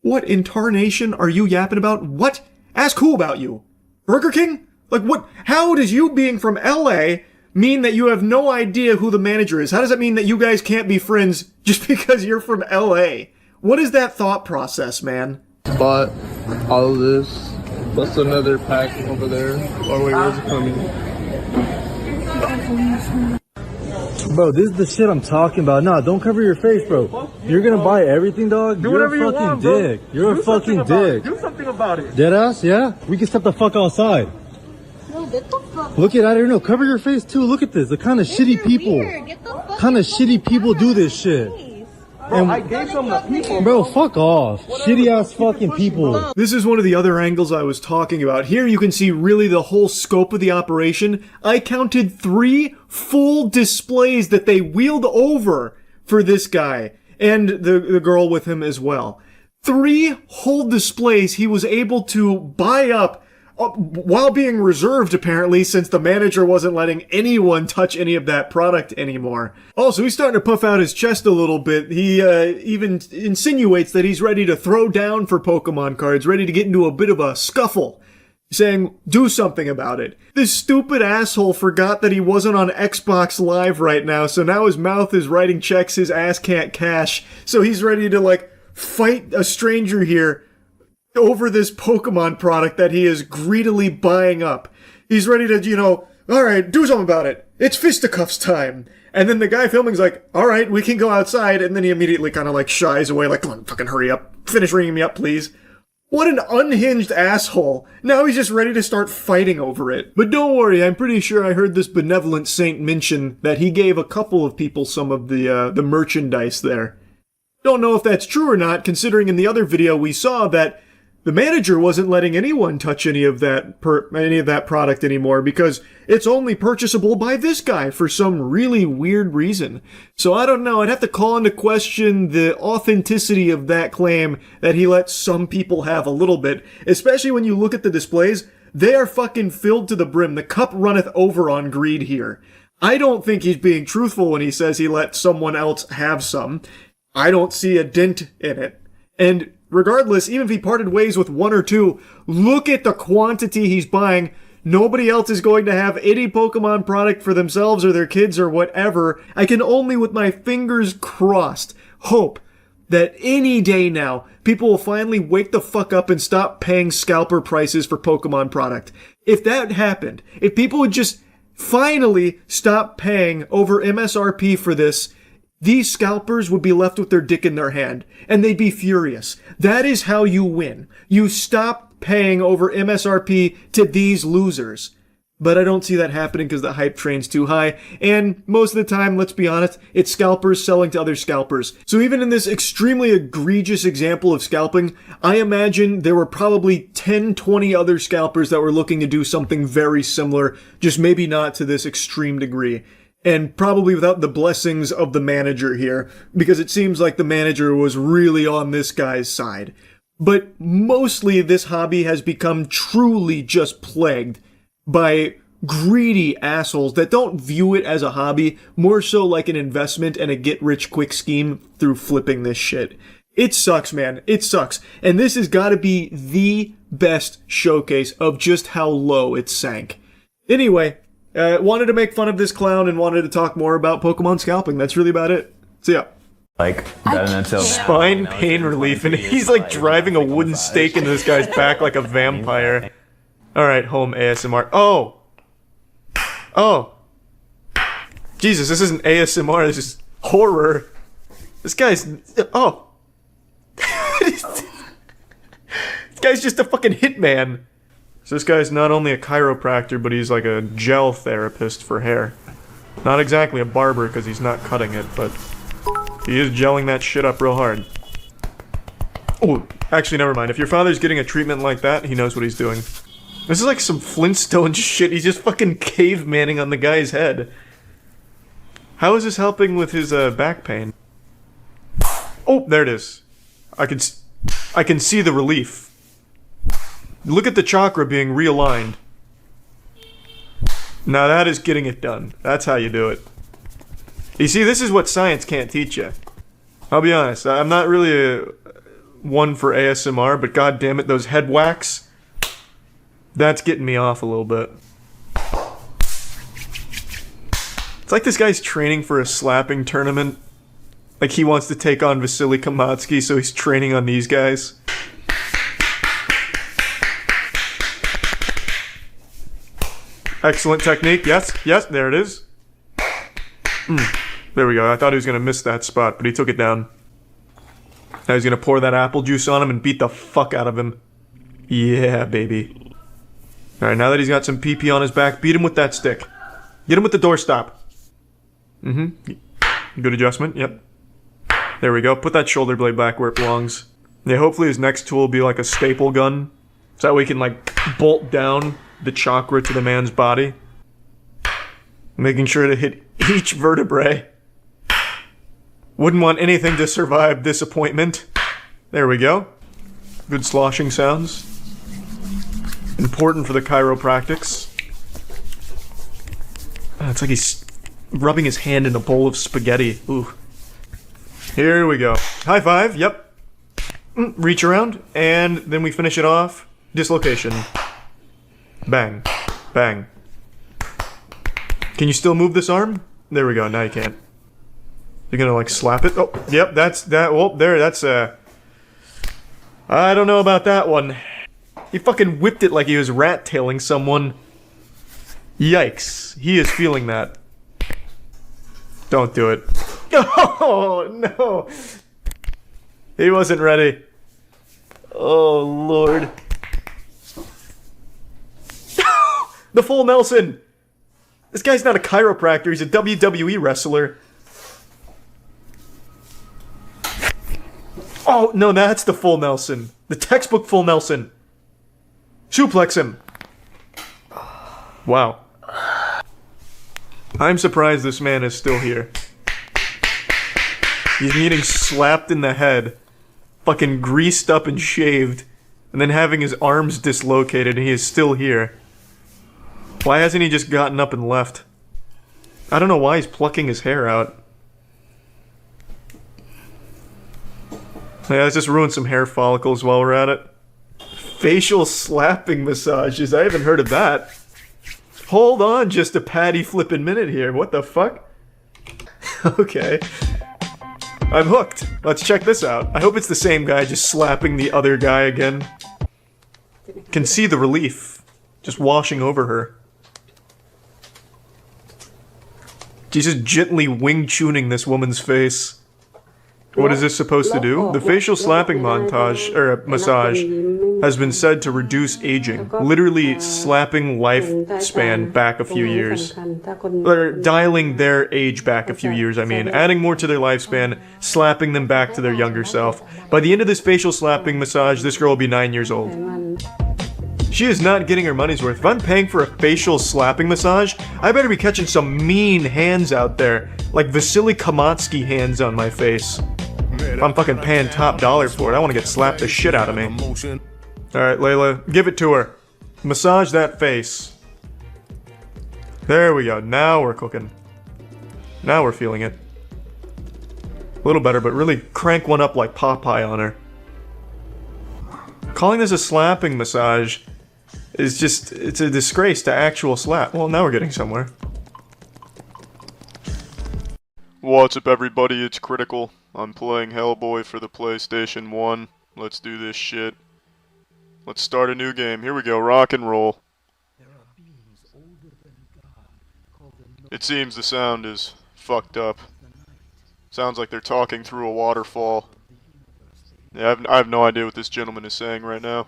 What in tarnation are you yapping about? What? Ask who about you? Burger King? Like what? How does you being from LA mean that you have no idea who the manager is? How does that mean that you guys can't be friends just because you're from LA? What is that thought process, man? Bought all of this, plus another pack over there. Oh wait, where's it coming? Bro, this is the shit I'm talking about. Nah, don't cover your face, bro. You're gonna buy everything, dog? You're a fucking dick. You're a fucking dick. Do something about it. Deadass, yeah? We can step the fuck outside. No, get the fuck. Look at, I don't know, cover your face too. Look at this. The kind of shitty people. Kind of shitty people do this shit. Bro, I gave some to people. Bro, fuck off. Shitty ass fucking people. This is one of the other angles I was talking about. Here you can see really the whole scope of the operation. I counted 3 full displays that they wheeled over for this guy and the girl with him as well. 3 whole displays he was able to buy up while being reserved, apparently, since the manager wasn't letting anyone touch any of that product anymore. Also, he's starting to puff out his chest a little bit. He even insinuates that he's ready to throw down for Pokemon cards, ready to get into a bit of a scuffle, saying, do something about it. This stupid asshole forgot that he wasn't on Xbox Live right now, so now his mouth is writing checks his ass can't cash, so he's ready to, like, fight a stranger here over this Pokemon product that he is greedily buying up. He's ready to, alright, do something about it. It's fisticuffs time. And then the guy filming's like, alright, we can go outside. And then he immediately kind of like shies away, like, come on, fucking hurry up. Finish ringing me up, please. What an unhinged asshole. Now he's just ready to start fighting over it. But don't worry, I'm pretty sure I heard this benevolent saint mention that he gave a couple of people some of the merchandise there. Don't know if that's true or not, considering in the other video we saw that the manager wasn't letting anyone touch any of that product anymore because it's only purchasable by this guy for some really weird reason. So I don't know, I'd have to call into question the authenticity of that claim that he lets some people have a little bit, especially when you look at the displays. They are fucking filled to the brim. The cup runneth over on greed here. I don't think he's being truthful when he says he let someone else have some. I don't see a dent in it. And regardless, even if he parted ways with 1 or 2, look at the quantity he's buying. Nobody else is going to have any Pokemon product for themselves or their kids or whatever. I can only, with my fingers crossed, hope that any day now, people will finally wake the fuck up and stop paying scalper prices for Pokemon product. If that happened, if people would just finally stop paying over MSRP for this, these scalpers would be left with their dick in their hand, and they'd be furious. That is how you win. You stop paying over MSRP to these losers. But I don't see that happening because the hype train's too high, and most of the time, let's be honest, it's scalpers selling to other scalpers. So even in this extremely egregious example of scalping, I imagine there were probably 10, 20 other scalpers that were looking to do something very similar, just maybe not to this extreme degree. And probably without the blessings of the manager here, because it seems like the manager was really on this guy's side. But mostly this hobby has become truly just plagued by greedy assholes that don't view it as a hobby, more so like an investment and a get-rich-quick scheme through flipping this shit. It sucks, man. It sucks. And this has got to be the best showcase of just how low it sank. Anyway, Wanted to make fun of this clown and wanted to talk more about Pokemon scalping. That's really about it. So yeah. Like that until Spine pain relief, and he's like driving a wooden stake into this guy's back like a vampire. Alright, home ASMR. Oh! Oh! Jesus, this isn't ASMR, this is horror. This guy's... Oh! This guy's just a fucking hitman. So this guy's not only a chiropractor, but he's like a gel therapist for hair. Not exactly a barber, because he's not cutting it, but... he is gelling that shit up real hard. Oh, actually, never mind. If your father's getting a treatment like that, he knows what he's doing. This is like some Flintstone shit. He's just fucking cavemaning on the guy's head. How is this helping with his back pain? Oh, there it is. I can see the relief. Look at the chakra being realigned. Now that is getting it done. That's how you do it. You see, this is what science can't teach you. I'll be honest, I'm not really one for ASMR, but god damn it, those head whacks, that's getting me off a little bit. It's like this guy's training for a slapping tournament. Like he wants to take on Vasily Kamatsky, so he's training on these guys. Excellent technique, yes, yes, there it is. There we go. I thought he was going to miss that spot, but he took it down. Now he's going to pour that apple juice on him and beat the fuck out of him. Yeah, baby. Alright, now that he's got some PP on his back, beat him with that stick. Get him with the doorstop. Good adjustment, yep. There we go. Put that shoulder blade back where it belongs. Yeah, hopefully his next tool will be like a staple gun. So that way he can, like, bolt down the chakra to the man's body. Making sure to hit each vertebrae. Wouldn't want anything to survive disappointment. There we go. Good sloshing sounds. Important for the chiropractics. It's like he's rubbing his hand in a bowl of spaghetti. Ooh. Here we go. High five, yep. Reach around, and then we finish it off. Dislocation. Bang. Bang. Can you still move this arm? There we go, now you can't. You're gonna like slap it? Oh, yep, that's that. Oh, there, that's I don't know about that one. He fucking whipped it like he was rat-tailing someone. Yikes. He is feeling that. Don't do it. Oh, no. He wasn't ready. Oh, Lord. The full Nelson! This guy's not a chiropractor, he's a WWE wrestler. Oh, no, that's the full Nelson. The textbook full Nelson. Suplex him. Wow. I'm surprised this man is still here. He's getting slapped in the head, fucking greased up and shaved, and then having his arms dislocated, and he is still here. Why hasn't he just gotten up and left? I don't know why he's plucking his hair out. Yeah, let's just ruin some hair follicles while we're at it. Facial slapping massages. I haven't heard of that. Hold on just a patty flippin' minute here. What the fuck? Okay. I'm hooked. Let's check this out. I hope it's the same guy just slapping the other guy again. Can see the relief. Just washing over her. She's just gently wing tuning this woman's face. What is this supposed to do? The facial slapping montage, or massage, has been said to reduce aging. Literally slapping lifespan back a few years. Or dialing their age back a few years, I mean. Adding more to their lifespan, slapping them back to their younger self. By the end of this facial slapping massage, this girl will be 9 years old. She is not getting her money's worth. If I'm paying for a facial slapping massage, I better be catching some mean hands out there. Like Vasily Kamatsky hands on my face. If I'm fucking paying top dollar for it, I want to get slapped the shit out of me. Alright, Layla, give it to her. Massage that face. There we go. Now we're cooking. Now we're feeling it. A little better, but really crank one up like Popeye on her. Calling this a slapping massage it's a disgrace to actual slap. Well, now we're getting somewhere. What's up, everybody? It's Critical. I'm playing Hellboy for the PlayStation 1. Let's do this shit. Let's start a new game. Here we go. Rock and roll. It seems the sound is fucked up. Sounds like they're talking through a waterfall. Yeah, I have no idea what this gentleman is saying right now.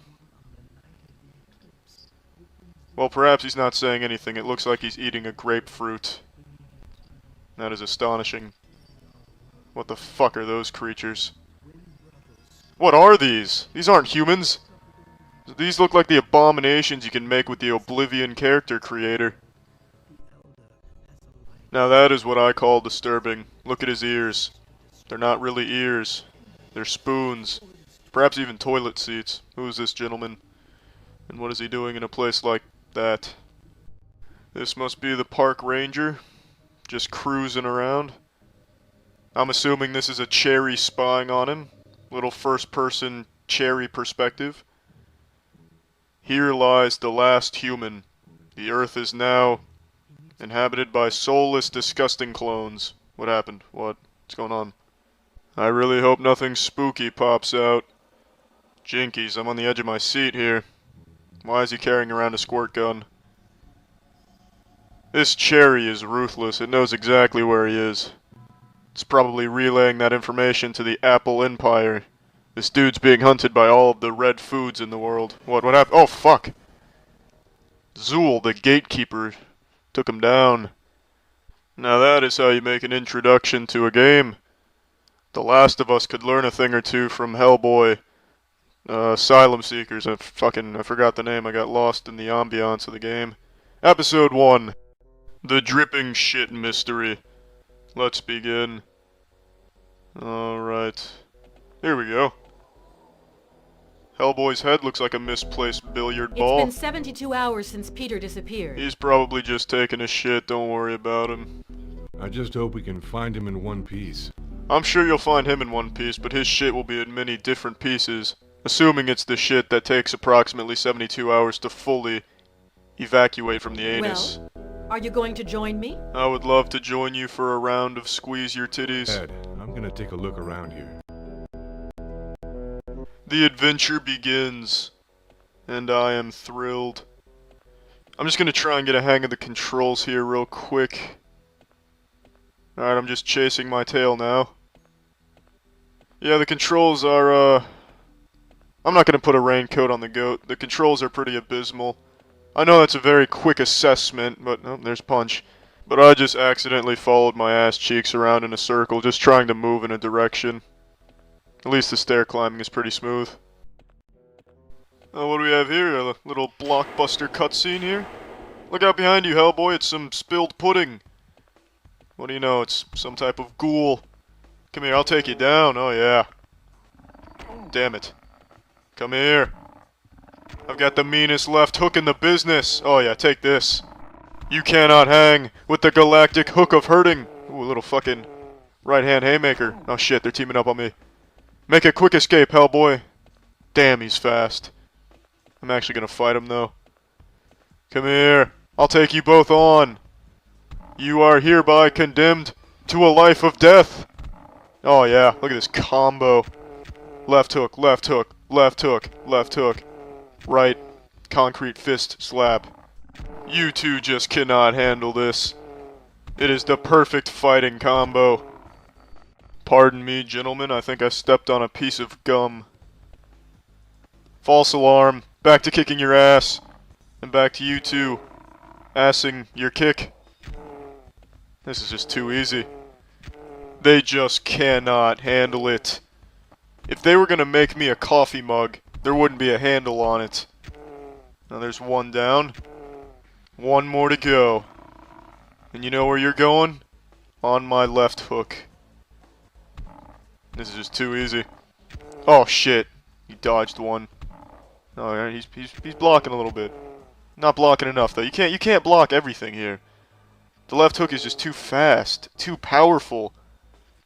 Well, perhaps he's not saying anything. It looks like he's eating a grapefruit. That is astonishing. What the fuck are those creatures? What are these? These aren't humans. These look like the abominations you can make with the Oblivion character creator. Now that is what I call disturbing. Look at his ears. They're not really ears. They're spoons. Perhaps even toilet seats. Who is this gentleman? And what is he doing in a place like that? This must be the park ranger. Just cruising around. I'm assuming this is a cherry spying on him. Little first-person cherry perspective. Here lies the last human. The earth is now inhabited by soulless, disgusting clones. What happened? What's going on? I really hope nothing spooky pops out. Jinkies, I'm on the edge of my seat here. Why is he carrying around a squirt gun? This cherry is ruthless. It knows exactly where he is. It's probably relaying that information to the Apple Empire. This dude's being hunted by all of the red foods in the world. What happened? Oh, fuck! Zool, the gatekeeper, took him down. Now that is how you make an introduction to a game. The Last of Us could learn a thing or two from Hellboy. Asylum Seekers. I forgot the name. I got lost in the ambiance of the game. Episode 1. The Dripping Shit Mystery. Let's begin. Alright. Here we go. Hellboy's head looks like a misplaced billiard ball. It's been 72 hours since Peter disappeared. He's probably just taking a shit, don't worry about him. I just hope we can find him in one piece. I'm sure you'll find him in one piece, but his shit will be in many different pieces. Assuming it's the shit that takes approximately 72 hours to fully evacuate from the anus. Well, are you going to join me? I would love to join you for a round of squeeze your titties. Ed, I'm gonna take a look around here. The adventure begins, and I am thrilled. I'm just gonna try and get a hang of the controls here real quick. Alright, I'm just chasing my tail now. Yeah, the controls are, I'm not gonna put a raincoat on the goat. The controls are pretty abysmal. I know that's a very quick assessment, but, oh, there's Punch. But I just accidentally followed my ass cheeks around in a circle, just trying to move in a direction. At least the stair climbing is pretty smooth. What do we have here? A little blockbuster cutscene here? Look out behind you, Hellboy, it's some spilled pudding. What do you know, it's some type of ghoul. Come here, I'll take you down, oh yeah. Damn it. Come here. I've got the meanest left hook in the business. Oh yeah, take this. You cannot hang with the galactic hook of hurting. Ooh, a little fucking right-hand haymaker. Oh shit, they're teaming up on me. Make a quick escape, Hellboy. Damn, he's fast. I'm actually gonna fight him, though. Come here. I'll take you both on. You are hereby condemned to a life of death. Oh, yeah. Look at this combo. Left hook, left hook, left hook, left hook. Right. Concrete fist slap. You two just cannot handle this. It is the perfect fighting combo. Pardon me, gentlemen, I think I stepped on a piece of gum. False alarm. Back to kicking your ass. And back to you two. Assing your kick. This is just too easy. They just cannot handle it. If they were gonna make me a coffee mug, there wouldn't be a handle on it. Now there's one down. One more to go. And you know where you're going? On my left hook. This is just too easy. Oh shit. He dodged one. Oh, yeah, he's blocking a little bit. Not blocking enough though. You can't block everything here. The left hook is just too fast, too powerful,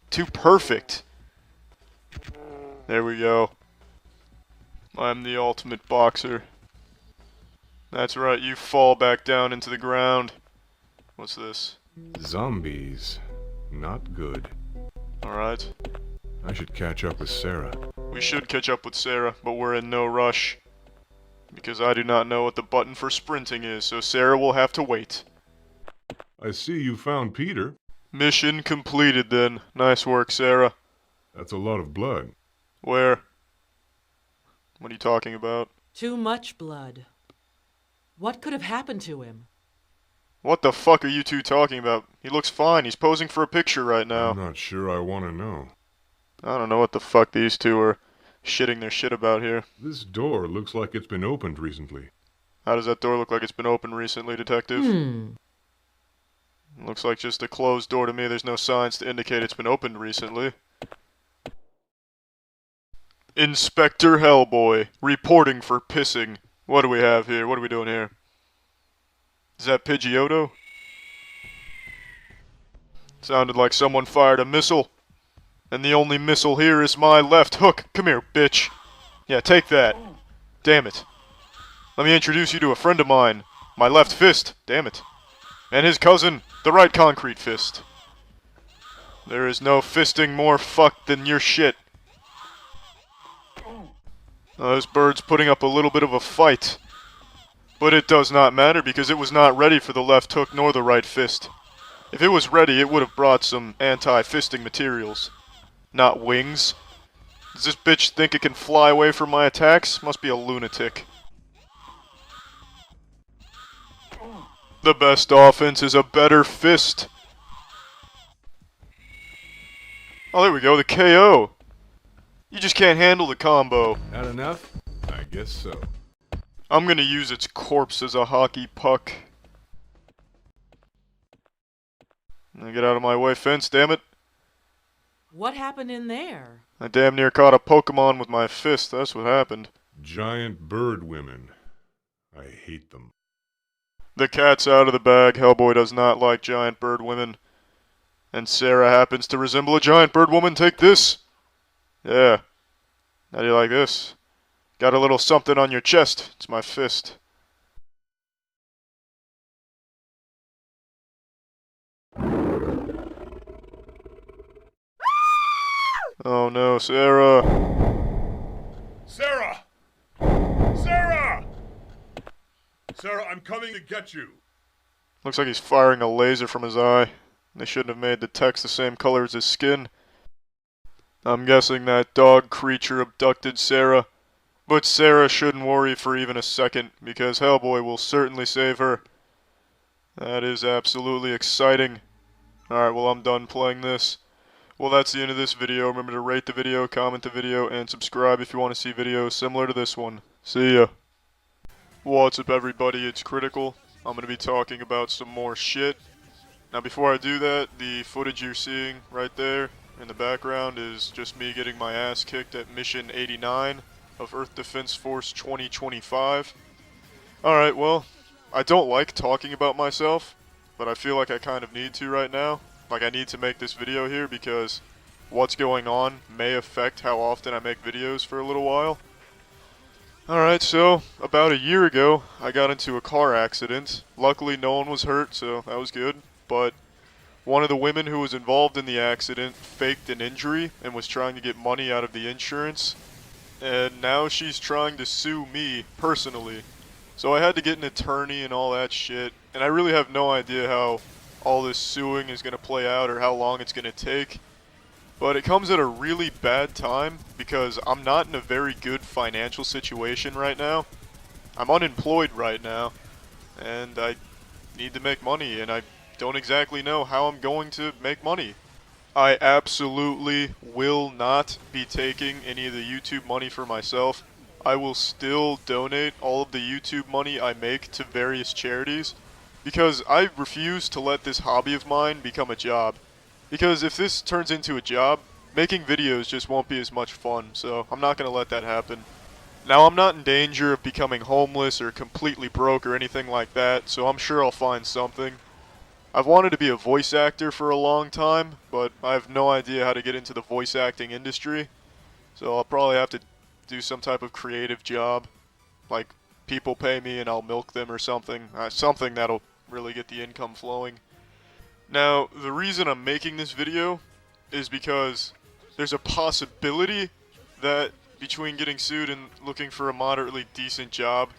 too perfect. There we go. I'm the ultimate boxer. That's right, you fall back down into the ground. What's this? Zombies. Not good. Alright. I should catch up with Sarah. We should catch up with Sarah, but we're in no rush. Because I do not know what the button for sprinting is, so Sarah will have to wait. I see you found Peter. Mission completed then. Nice work, Sarah. That's a lot of blood. Where? What are you talking about? Too much blood. What could have happened to him? What the fuck are you two talking about? He looks fine. He's posing for a picture right now. I'm not sure I want to know. I don't know what the fuck these two are shitting their shit about here. This door looks like it's been opened recently. How does that door look like it's been opened recently, Detective? Looks like just a closed door to me. There's no signs to indicate it's been opened recently. Inspector Hellboy, reporting for pissing. What do we have here? What are we doing here? Is that Pidgeotto? Sounded like someone fired a missile. And the only missile here is my left hook. Come here, bitch. Yeah, take that. Damn it. Let me introduce you to a friend of mine. My left fist. Damn it. And his cousin, the right concrete fist. There is no fisting more fucked than your shit. This bird's putting up a little bit of a fight. But it does not matter because it was not ready for the left hook nor the right fist. If it was ready, it would have brought some anti-fisting materials. Not wings. Does this bitch think it can fly away from my attacks? Must be a lunatic. The best offense is a better fist. Oh, there we go, the KO. You just can't handle the combo. Not enough? I guess so. I'm gonna use its corpse as a hockey puck. Now get out of my way, fence, damn it. What happened in there? I damn near caught a Pokemon with my fist, that's what happened. Giant bird women. I hate them. The cat's out of the bag. Hellboy does not like giant bird women. And Sarah happens to resemble a giant bird woman. Take this. Yeah. How do you like this? Got a little something on your chest. It's my fist. Oh no, Sarah. Sarah! Sarah! Sarah, I'm coming to get you. Looks like he's firing a laser from his eye. They shouldn't have made the text the same color as his skin. I'm guessing that dog creature abducted Sarah. But Sarah shouldn't worry for even a second, because Hellboy will certainly save her. That is absolutely exciting. Alright, well I'm done playing this. Well, that's the end of this video. Remember to rate the video, comment the video, and subscribe if you want to see videos similar to this one. See ya. What's up, everybody? It's Critical. I'm going to be talking about some more shit. Now, before I do that, the footage you're seeing right there in the background is just me getting my ass kicked at Mission 89 of Earth Defense Force 2025. Alright, well, I don't like talking about myself, but I feel like I kind of need to right now. Like, I need to make this video here because what's going on may affect how often I make videos for a little while. Alright, so, about a year ago, I got into a car accident. Luckily, no one was hurt, so that was good. But one of the women who was involved in the accident faked an injury and was trying to get money out of the insurance. And now she's trying to sue me personally. So I had to get an attorney and all that shit. And I really have no idea how all this suing is going to play out or how long it's going to take. But it comes at a really bad time because I'm not in a very good financial situation right now. I'm unemployed right now and I need to make money and I don't exactly know how I'm going to make money. I absolutely will not be taking any of the YouTube money for myself. I will still donate all of the YouTube money I make to various charities. Because I refuse to let this hobby of mine become a job. Because if this turns into a job, making videos just won't be as much fun, so I'm not going to let that happen. Now, I'm not in danger of becoming homeless or completely broke or anything like that, so I'm sure I'll find something. I've wanted to be a voice actor for a long time, but I have no idea how to get into the voice acting industry. So I'll probably have to do some type of creative job, like people pay me and I'll milk them or something. Something that'll really get the income flowing. Now, the reason I'm making this video is because there's a possibility that between getting sued and looking for a moderately decent job,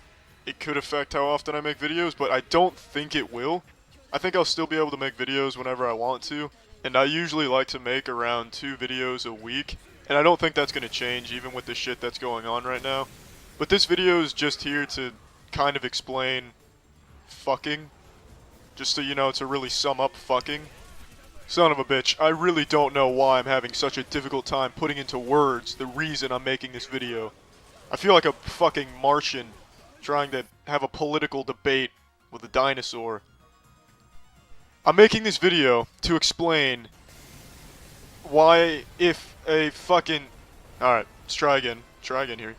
it could affect how often I make videos, but I don't think it will. I think I'll still be able to make videos whenever I want to, and I usually like to make around 2 videos a week, and I don't think that's going to change even with the shit that's going on right now. But this video is just here to kind of explain fucking, just so you know, to really sum up fucking. Son of a bitch, I really don't know why I'm having such a difficult time putting into words the reason I'm making this video. I feel like a fucking Martian trying to have a political debate with a dinosaur. I'm making this video to explain why if a fucking... Alright, let's try again. Try again here.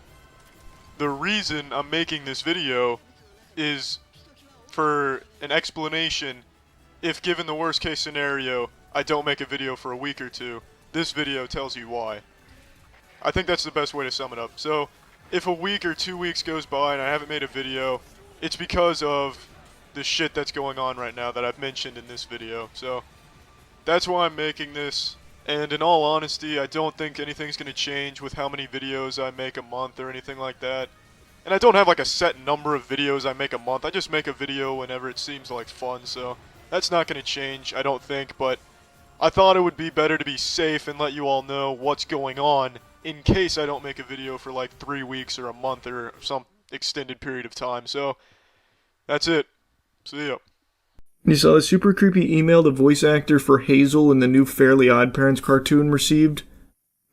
The reason I'm making this video is for an explanation if, given the worst case scenario, I don't make a video for a week or 2. This video tells you why. I think that's the best way to sum it up. So, if a week or 2 weeks goes by and I haven't made a video, it's because of the shit that's going on right now that I've mentioned in this video. So, that's why I'm making this. And in all honesty, I don't think anything's going to change with how many videos I make a month or anything like that. And I don't have like a set number of videos I make a month. I just make a video whenever it seems like fun, so that's not going to change, I don't think. But I thought it would be better to be safe and let you all know what's going on in case I don't make a video for like 3 weeks or a month or some extended period of time. So, that's it. See ya. You saw the super creepy email the voice actor for Hazel in the new Fairly Odd Parents cartoon received?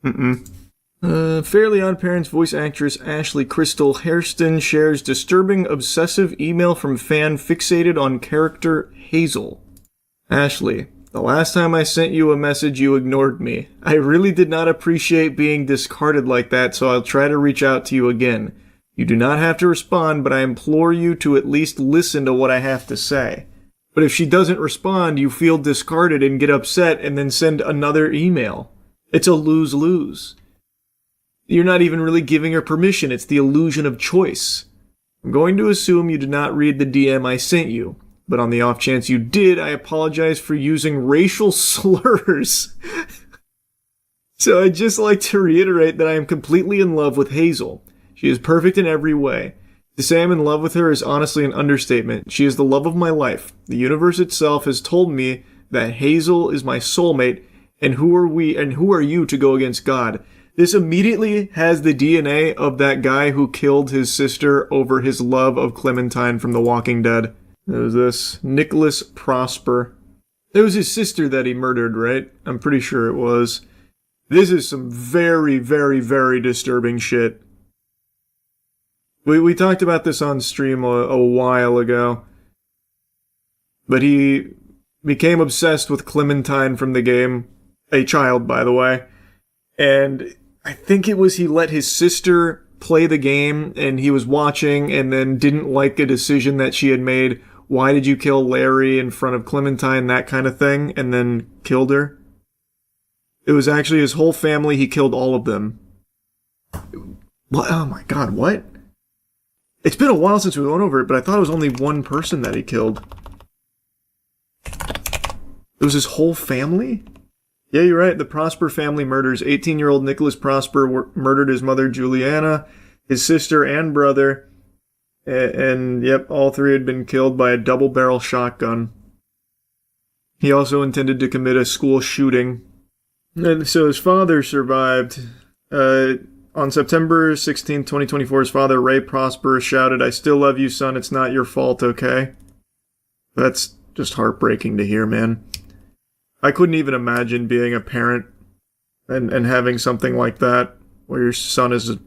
Fairly Odd Parents voice actress Ashley Crystal Hairston shares disturbing obsessive email from fan fixated on character Hazel. Ashley, the last time I sent you a message you ignored me. I really did not appreciate being discarded like that, so I'll try to reach out to you again. You do not have to respond, but I implore you to at least listen to what I have to say. But if she doesn't respond, you feel discarded and get upset and then send another email. It's a lose-lose. You're not even really giving her permission. It's the illusion of choice. I'm going to assume you did not read the DM I sent you. But on the off chance you did, I apologize for using racial slurs. So I'd just like to reiterate that I am completely in love with Hazel. She is perfect in every way. To say I'm in love with her is honestly an understatement. She is the love of my life. The universe itself has told me that Hazel is my soulmate, and who are you to go against God? This immediately has the DNA of that guy who killed his sister over his love of Clementine from The Walking Dead. It was this Nicholas Prosper. It was his sister that he murdered, right? I'm pretty sure it was. This is some very, very, very disturbing shit. We talked about this on stream a while ago. But he became obsessed with Clementine from the game. A child, by the way. And I think it was he let his sister play the game and he was watching and then didn't like a decision that she had made. Why did you kill Larry in front of Clementine? That kind of thing. And then killed her. It was actually his whole family. He killed all of them. What? Oh my god, what? It's been a while since we went over it, but I thought it was only one person that he killed. It was his whole family? Yeah, you're right. The Prosper family murders. 18-year-old Nicholas Prosper murdered his mother, Juliana, his sister, and brother. And yep, all 3 had been killed by a double-barrel shotgun. He also intended to commit a school shooting. And so his father survived. On September 16, 2024, his father, Ray Prosper, shouted, "I still love you, son. It's not your fault, okay?" That's just heartbreaking to hear, man. I couldn't even imagine being a parent and having something like that, where your son is a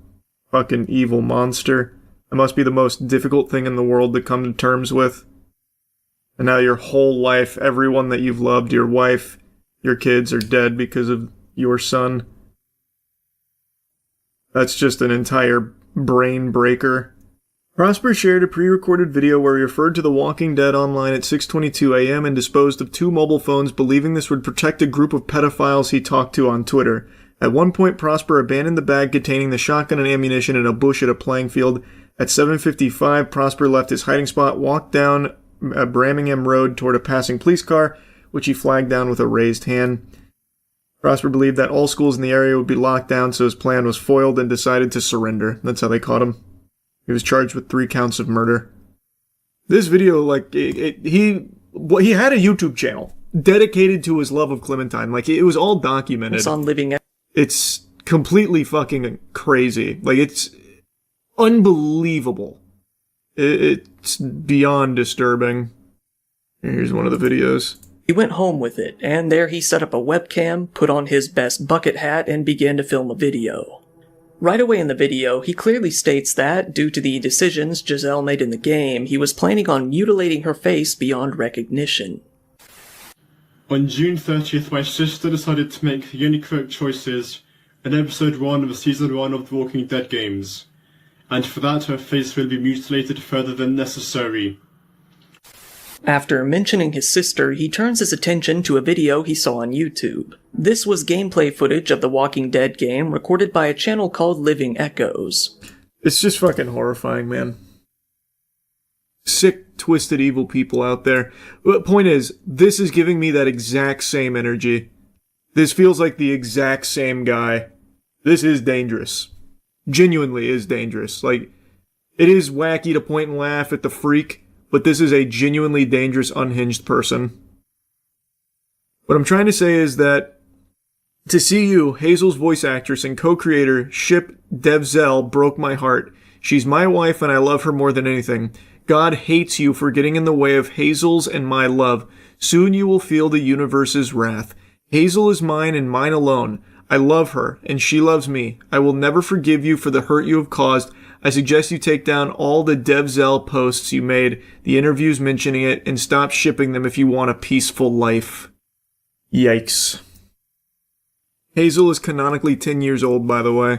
fucking evil monster. It must be the most difficult thing in the world to come to terms with. And now your whole life, everyone that you've loved, your wife, your kids are dead because of your son. That's just an entire brain breaker. Prosper shared a pre-recorded video where he referred to The Walking Dead online at 6:22 a.m. and disposed of 2 mobile phones, believing this would protect a group of pedophiles he talked to on Twitter. At one point, Prosper abandoned the bag containing the shotgun and ammunition in a bush at a playing field, At 7:55, Prosper left his hiding spot, walked down Birmingham Road toward a passing police car, which he flagged down with a raised hand. Prosper believed that all schools in the area would be locked down, so his plan was foiled and decided to surrender. That's how they caught him. He was charged with 3 counts of murder. This video, like, he had a YouTube channel dedicated to his love of Clementine. Like, it was all documented. It's on Living. It's completely fucking crazy. Like, it's unbelievable. It's beyond disturbing. Here's one of the videos. He went home with it, and there he set up a webcam, put on his best bucket hat, and began to film a video. Right away in the video, he clearly states that, due to the decisions Giselle made in the game, he was planning on mutilating her face beyond recognition. On June 30th, my sister decided to make the only correct choices in episode 1 of season 1 of the Walking Dead games, and for that her face will be mutilated further than necessary. After mentioning his sister, he turns his attention to a video he saw on YouTube. This was gameplay footage of the Walking Dead game recorded by a channel called Living Echoes. It's just fucking horrifying, man. Sick, twisted, evil people out there. The point is, this is giving me that exact same energy. This feels like the exact same guy. This is dangerous. Genuinely is dangerous. Like, it is wacky to point and laugh at the freak, but this is a genuinely dangerous, unhinged person. What I'm trying to say is that to see you, Hazel's voice actress and co-creator, ship Penguinz0 broke my heart. She's my wife and I love her more than anything. God hates you for getting in the way of Hazel's and my love. Soon you will feel the universe's wrath. Hazel is mine and mine alone. I love her, and she loves me. I will never forgive you for the hurt you have caused. I suggest you take down all the Penguinz0 posts you made, the interviews mentioning it, and stop shipping them if you want a peaceful life. Yikes. Hazel is canonically 10 years old, by the way.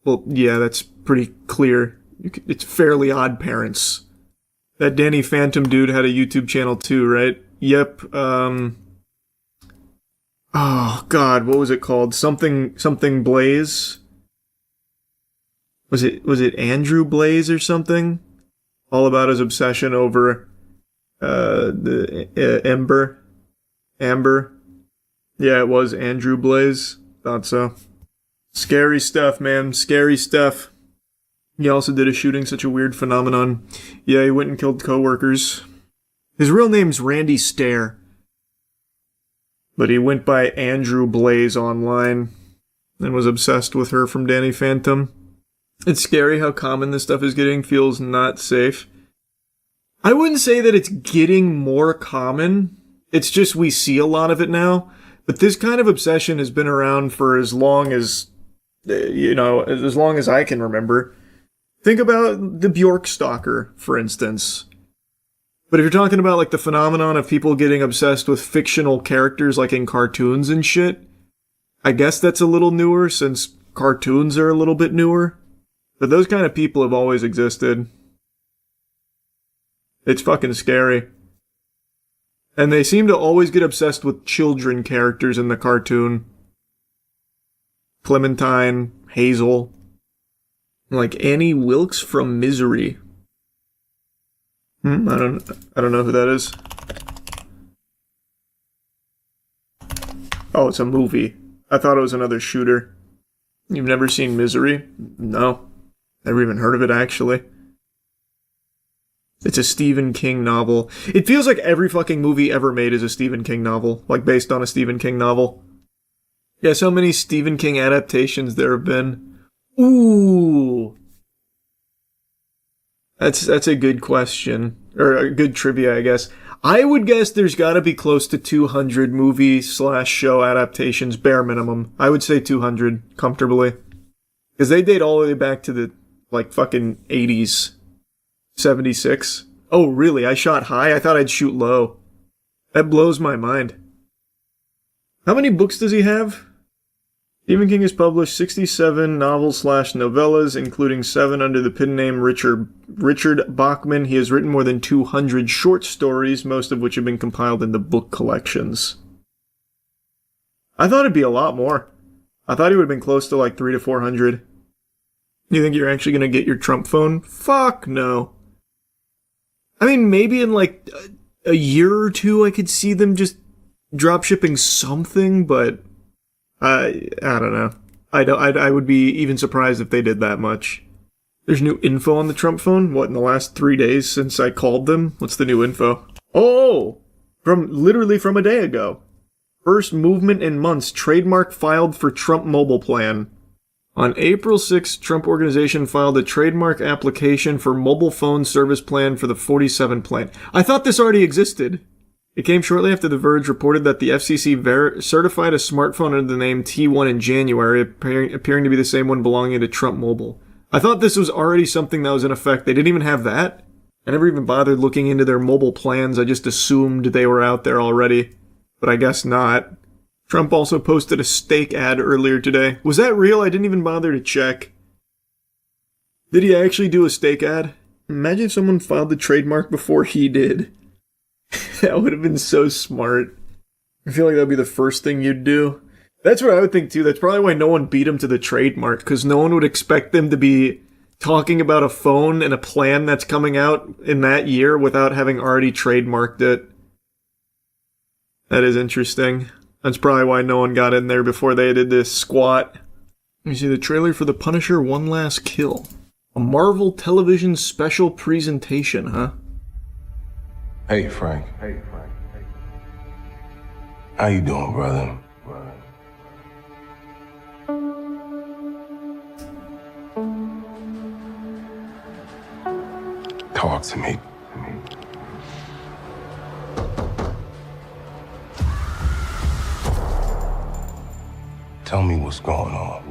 Well, yeah, that's pretty clear. It's Fairly Odd Parents. That Danny Phantom dude had a YouTube channel too, right? Yep, oh god, what was it called? Something Blaze? Was it Andrew Blaze or something? All about his obsession over the Amber. Yeah, it was Andrew Blaze. Thought so. Scary stuff, man. Scary stuff. He also did a shooting such a weird phenomenon. Yeah, he went and killed coworkers. His real name's Randy Stair. But he went by Andrew Blaze online and was obsessed with her from Danny Phantom. It's scary how common this stuff is getting. Feels not safe. I wouldn't say that it's getting more common. It's just we see a lot of it now. But this kind of obsession has been around for as long as, as long as I can remember. Think about the Bjork stalker, for instance. But if you're talking about like the phenomenon of people getting obsessed with fictional characters like in cartoons and shit, I guess that's a little newer since cartoons are a little bit newer. But those kind of people have always existed. It's fucking scary. And they seem to always get obsessed with children characters in the cartoon. Clementine, Hazel, like Annie Wilkes from Misery. I don't know who that is. Oh, it's a movie. I thought it was another shooter. You've never seen Misery? No. Never even heard of it, actually. It's a Stephen King novel. It feels like every fucking movie ever made is a Stephen King novel. Like, based on a Stephen King novel. Guess how many Stephen King adaptations there have been? Ooh! That's a good question. Or a good trivia, I guess. I would guess there's gotta be close to 200 movie/show adaptations, bare minimum. I would say 200, comfortably. Because they date all the way back to the, like, fucking 80s. 76. Oh, really? I shot high? I thought I'd shoot low. That blows my mind. How many books does he have? Stephen King has published 67 novels/novellas, including 7 under the pen name Richard Bachman. He has written more than 200 short stories, most of which have been compiled into book collections. I thought it'd be a lot more. I thought he would have been close to like 300 to 400. You think you're actually gonna get your Trump phone? Fuck no. I mean, maybe in like a year or two I could see them just drop shipping something, but I don't know. I would be even surprised if they did that much. There's new info on the Trump phone? What, in the last 3 days since I called them? What's the new info? Oh! Literally from a day ago. First movement in months. Trademark filed for Trump mobile plan. On April 6th, Trump Organization filed a trademark application for mobile phone service plan for the 47 plan. I thought this already existed. It came shortly after The Verge reported that the FCC certified a smartphone under the name T1 in January, appearing to be the same one belonging to Trump Mobile. I thought this was already something that was in effect. They didn't even have that? I never even bothered looking into their mobile plans. I just assumed they were out there already. But I guess not. Trump also posted a steak ad earlier today. Was that real? I didn't even bother to check. Did he actually do a steak ad? Imagine if someone filed the trademark before he did. That would have been so smart. I feel like that would be the first thing you'd do. That's what I would think too. That's probably why no one beat him to the trademark, because no one would expect them to be talking about a phone and a plan that's coming out in that year without having already trademarked it. That is interesting. That's probably why no one got in there before they did this squat. Let me see the trailer for The Punisher: One Last Kill. A Marvel Television special presentation, huh? Hey, Frank. How you doing, brother? Talk to me. Tell me what's going on.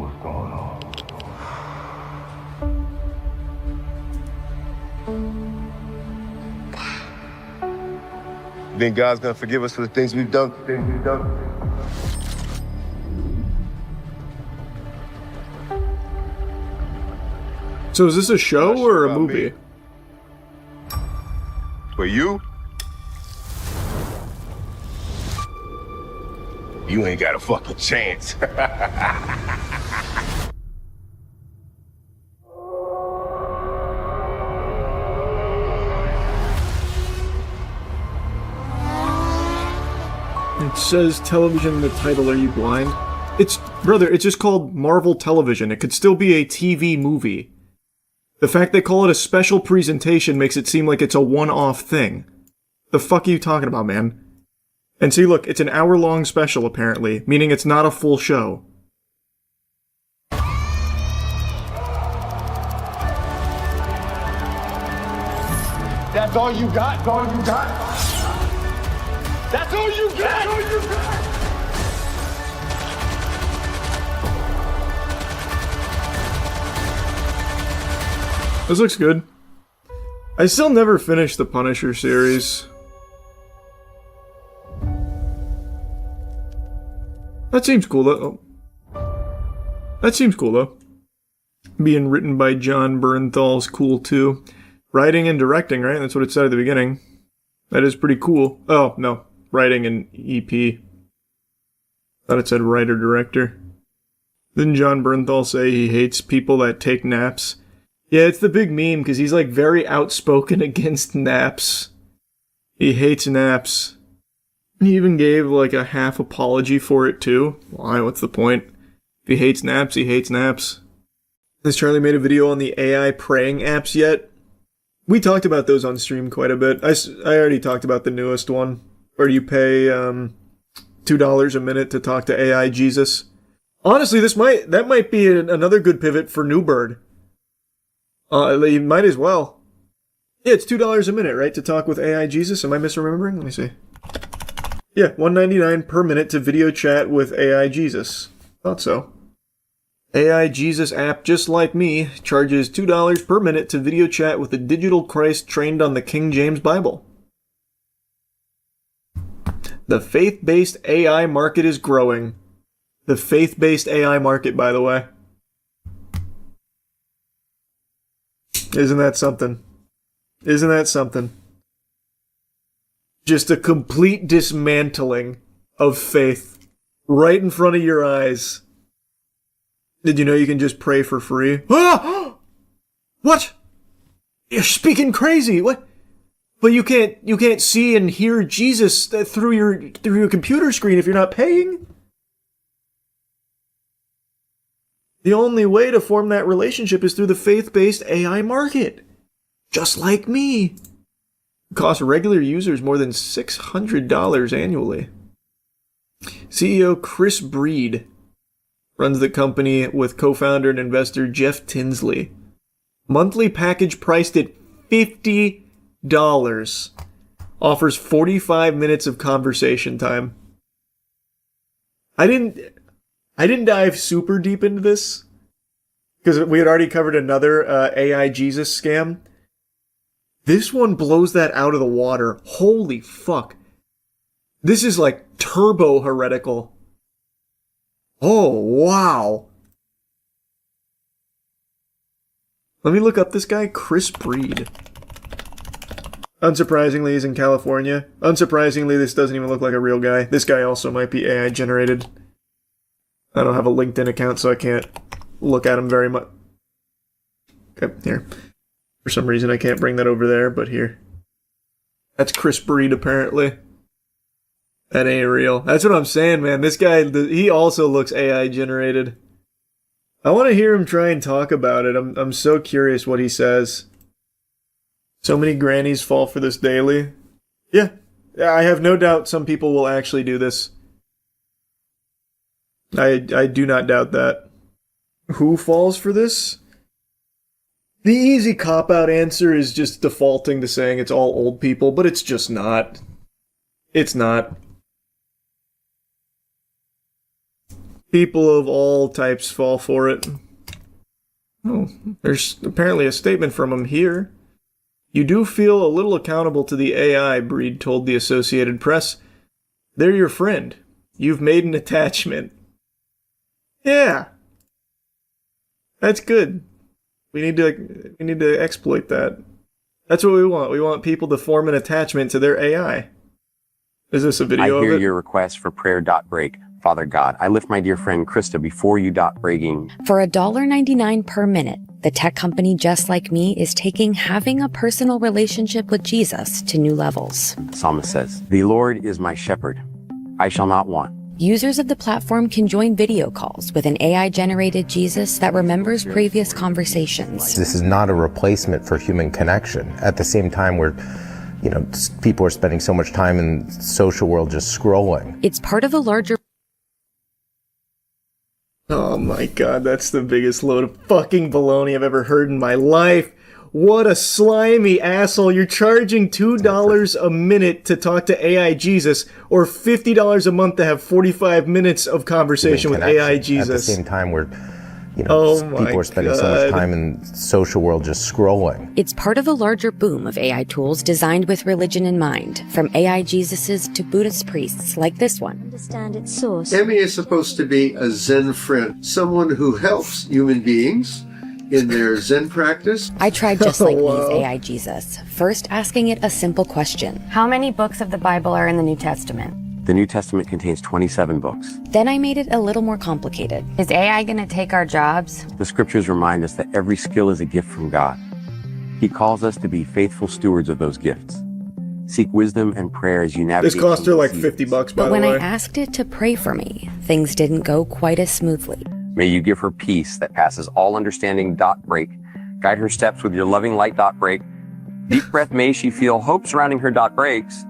You think God's gonna forgive us for the things we've done? So is this a show or a movie? For you? You ain't got a fucking chance. It says television in the title. Are you blind? Brother, it's just called Marvel Television. It could still be a TV movie. The fact they call it a special presentation makes it seem like it's a one-off thing. The fuck are you talking about, man? And see, look, it's an hour-long special, apparently, meaning it's not a full show. That's all you got? That's all you got? That's all you got? That's all you got? This looks good. I still never finished the Punisher series. That seems cool, though. That seems cool, though. Being written by John Bernthal's cool, too. Writing and directing, right? That's what it said at the beginning. That is pretty cool. Oh, no. Writing and EP. Thought it said writer-director. Didn't John Bernthal say he hates people that take naps? Yeah, it's the big meme, because he's, like, very outspoken against naps. He hates naps. He even gave, like, a half apology for it, too. Why? What's the point? If he hates naps, he hates naps. Has Charlie made a video on the AI praying apps yet? We talked about those on stream quite a bit. I already talked about the newest one, where you pay $2 a minute to talk to AI Jesus. Honestly, that might be another good pivot for Newbird. You might as well. Yeah, it's $2 a minute, right, to talk with AI Jesus? Am I misremembering? Let me see. Yeah, $1.99 per minute to video chat with AI Jesus. Thought so. AI Jesus app, just like me, charges $2 per minute to video chat with a digital Christ trained on the King James Bible. The faith-based AI market is growing. The faith-based AI market, by the way. Isn't that something? Isn't that something? Just a complete dismantling of faith right in front of your eyes. Did you know you can just pray for free? Ah! What? You're speaking crazy. What? But you can't see and hear Jesus through your computer screen if you're not paying. The only way to form that relationship is through the faith-based AI market. Just like me. It costs regular users more than $600 annually. CEO Chris Breed runs the company with co-founder and investor Jeff Tinsley. Monthly package priced at $50. Offers 45 minutes of conversation time. I didn't dive super deep into this because we had already covered another AI Jesus scam. This one blows that out of the water. Holy fuck. This is like turbo heretical. Oh, wow. Let me look up this guy, Chris Breed. Unsurprisingly, he's in California. Unsurprisingly, this doesn't even look like a real guy. This guy also might be AI generated. I don't have a LinkedIn account, so I can't look at him very much. Okay, here. For some reason, I can't bring that over there, but here. That's Chris Breed, apparently. That ain't real. That's what I'm saying, man. This guy, he also looks AI generated. I want to hear him try and talk about it. I'm so curious what he says. So many grannies fall for this daily. Yeah, I have no doubt some people will actually do this. I do not doubt that. Who falls for this? The easy cop-out answer is just defaulting to saying it's all old people, but it's just not. It's not. People of all types fall for it. Oh, there's apparently a statement from him here. You do feel a little accountable to the AI, Breed told the Associated Press. They're your friend. You've made an attachment. Yeah. That's good. We need to exploit that. That's what we want. We want people to form an attachment to their AI. Is this a video of it? I hear your request for prayer. Break. Father God, I lift my dear friend Krista before you. Breaking. For $1.99 per minute, the tech company Just Like Me is taking having a personal relationship with Jesus to new levels. Psalmist says, "The Lord is my shepherd. I shall not want." Users of the platform can join video calls with an AI-generated Jesus that remembers previous conversations. This is not a replacement for human connection. At the same time, people are spending so much time in the social world just scrolling. It's part of a larger... Oh my god, that's the biggest load of fucking baloney I've ever heard in my life. What a slimy asshole. You're charging $2 a minute to talk to AI Jesus, or $50 a month to have 45 minutes of conversation with AI Jesus. At the same time, people are spending so much time in the social world just scrolling. It's part of a larger boom of AI tools designed with religion in mind, from AI Jesuses to Buddhist priests like this one. Understand its source. Emmy is supposed to be a Zen friend, someone who helps human beings in their Zen practice. I tried Just Like Me's AI Jesus, first asking it a simple question. How many books of the Bible are in the New Testament? The New Testament contains 27 books. Then I made it a little more complicated. Is AI gonna take our jobs? The scriptures remind us that every skill is a gift from God. He calls us to be faithful stewards of those gifts. Seek wisdom and prayer as you navigate. This cost her like $50, by the way. But when I asked it to pray for me, things didn't go quite as smoothly. May you give her peace that passes all understanding. Break. Guide her steps with your loving light. Break. Deep breath. May she feel hope surrounding her. Breaks.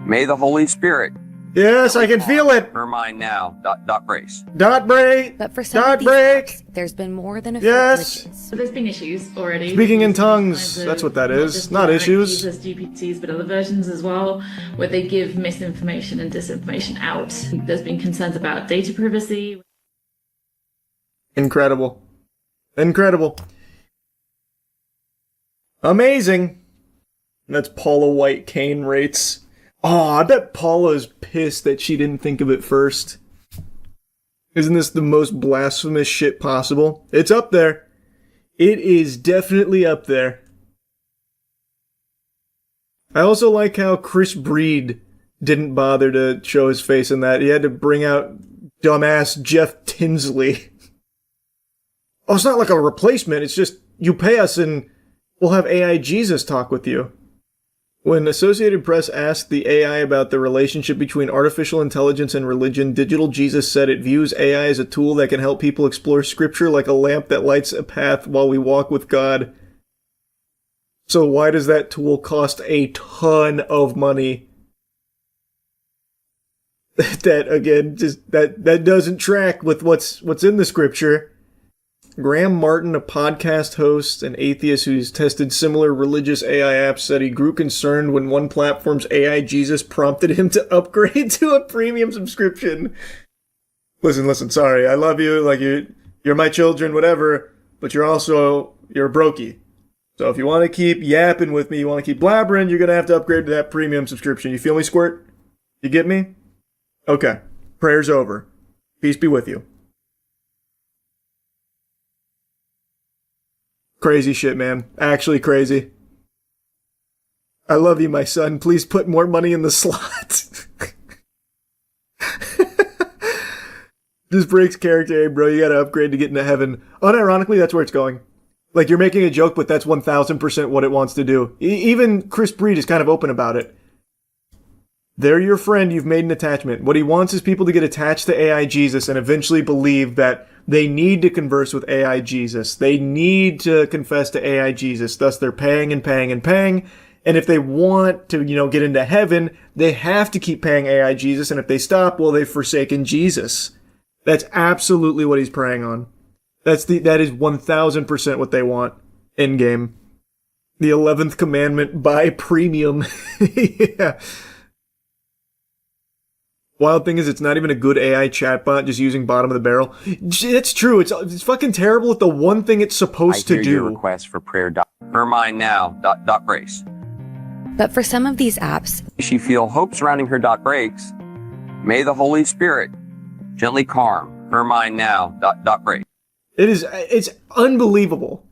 May the Holy Spirit. Yes, I can feel it. Her mind now. Brace. Break. But for some of these apps, there's been more than a few glitches. So there's been issues already. Speaking in tongues. That's what that is. Not issues. Not just GPTs, but other versions as well, where they give misinformation and disinformation out. There's been concerns about data privacy. Incredible. Incredible. Amazing. That's Paula White Kane rates. Oh, I bet Paula's pissed that she didn't think of it first. Isn't this the most blasphemous shit possible? It's up there. It is definitely up there. I also like how Chris Breed didn't bother to show his face in that. He had to bring out dumbass Jeff Tinsley. Oh, it's not like a replacement. It's just you pay us and we'll have AI Jesus talk with you. When Associated Press asked the AI about the relationship between artificial intelligence and religion, Digital Jesus said it views AI as a tool that can help people explore scripture like a lamp that lights a path while we walk with God. So why does that tool cost a ton of money? That, again, just that doesn't track with what's in the scripture. Graham Martin, a podcast host and atheist who's tested similar religious AI apps, said he grew concerned when one platform's AI Jesus prompted him to upgrade to a premium subscription. Listen, sorry, I love you, like you're my children, whatever, but you're a brokey. So if you want to keep yapping with me, you want to keep blabbering, you're going to have to upgrade to that premium subscription. You feel me, Squirt? You get me? Okay. Prayer's over. Peace be with you. Crazy shit, man. Actually crazy. I love you, my son. Please put more money in the slot. This breaks character, hey, bro. You gotta upgrade to get into heaven. Unironically, that's where it's going. Like, you're making a joke, but that's 1000% what it wants to do. Even Chris Breed is kind of open about it. They're your friend, you've made an attachment. What he wants is people to get attached to AI Jesus and eventually believe that they need to converse with AI Jesus. They need to confess to AI Jesus. Thus, they're paying and paying and paying. And if they want to, get into heaven, they have to keep paying AI Jesus. And if they stop, well, they've forsaken Jesus. That's absolutely what he's preying on. That is 1000% what they want in game. The 11th commandment, buy premium. Yeah. Wild thing is, it's not even a good AI chatbot, just using bottom of the barrel. It's true. It's fucking terrible at the one thing it's supposed to do. Your request for prayer. Her mind now. Dot breaks. But for some of these apps, She feel hope surrounding her. Breaks. May the Holy Spirit gently calm her mind now. Dot breaks. It's unbelievable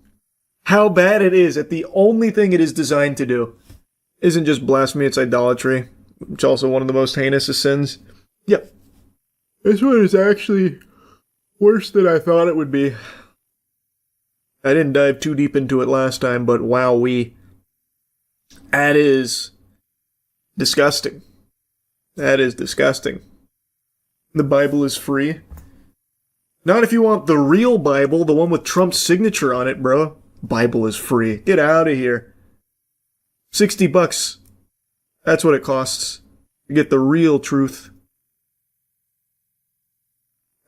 how bad it is at the only thing it is designed to do. Isn't just blasphemy, it's idolatry, which is also one of the most heinous of sins. Yep. This one is actually worse than I thought it would be. I didn't dive too deep into it last time, but wowee. That is disgusting. That is disgusting. The Bible is free. Not if you want the real Bible, the one with Trump's signature on it, bro. Bible is free. Get out of here. $60. That's what it costs to get the real truth.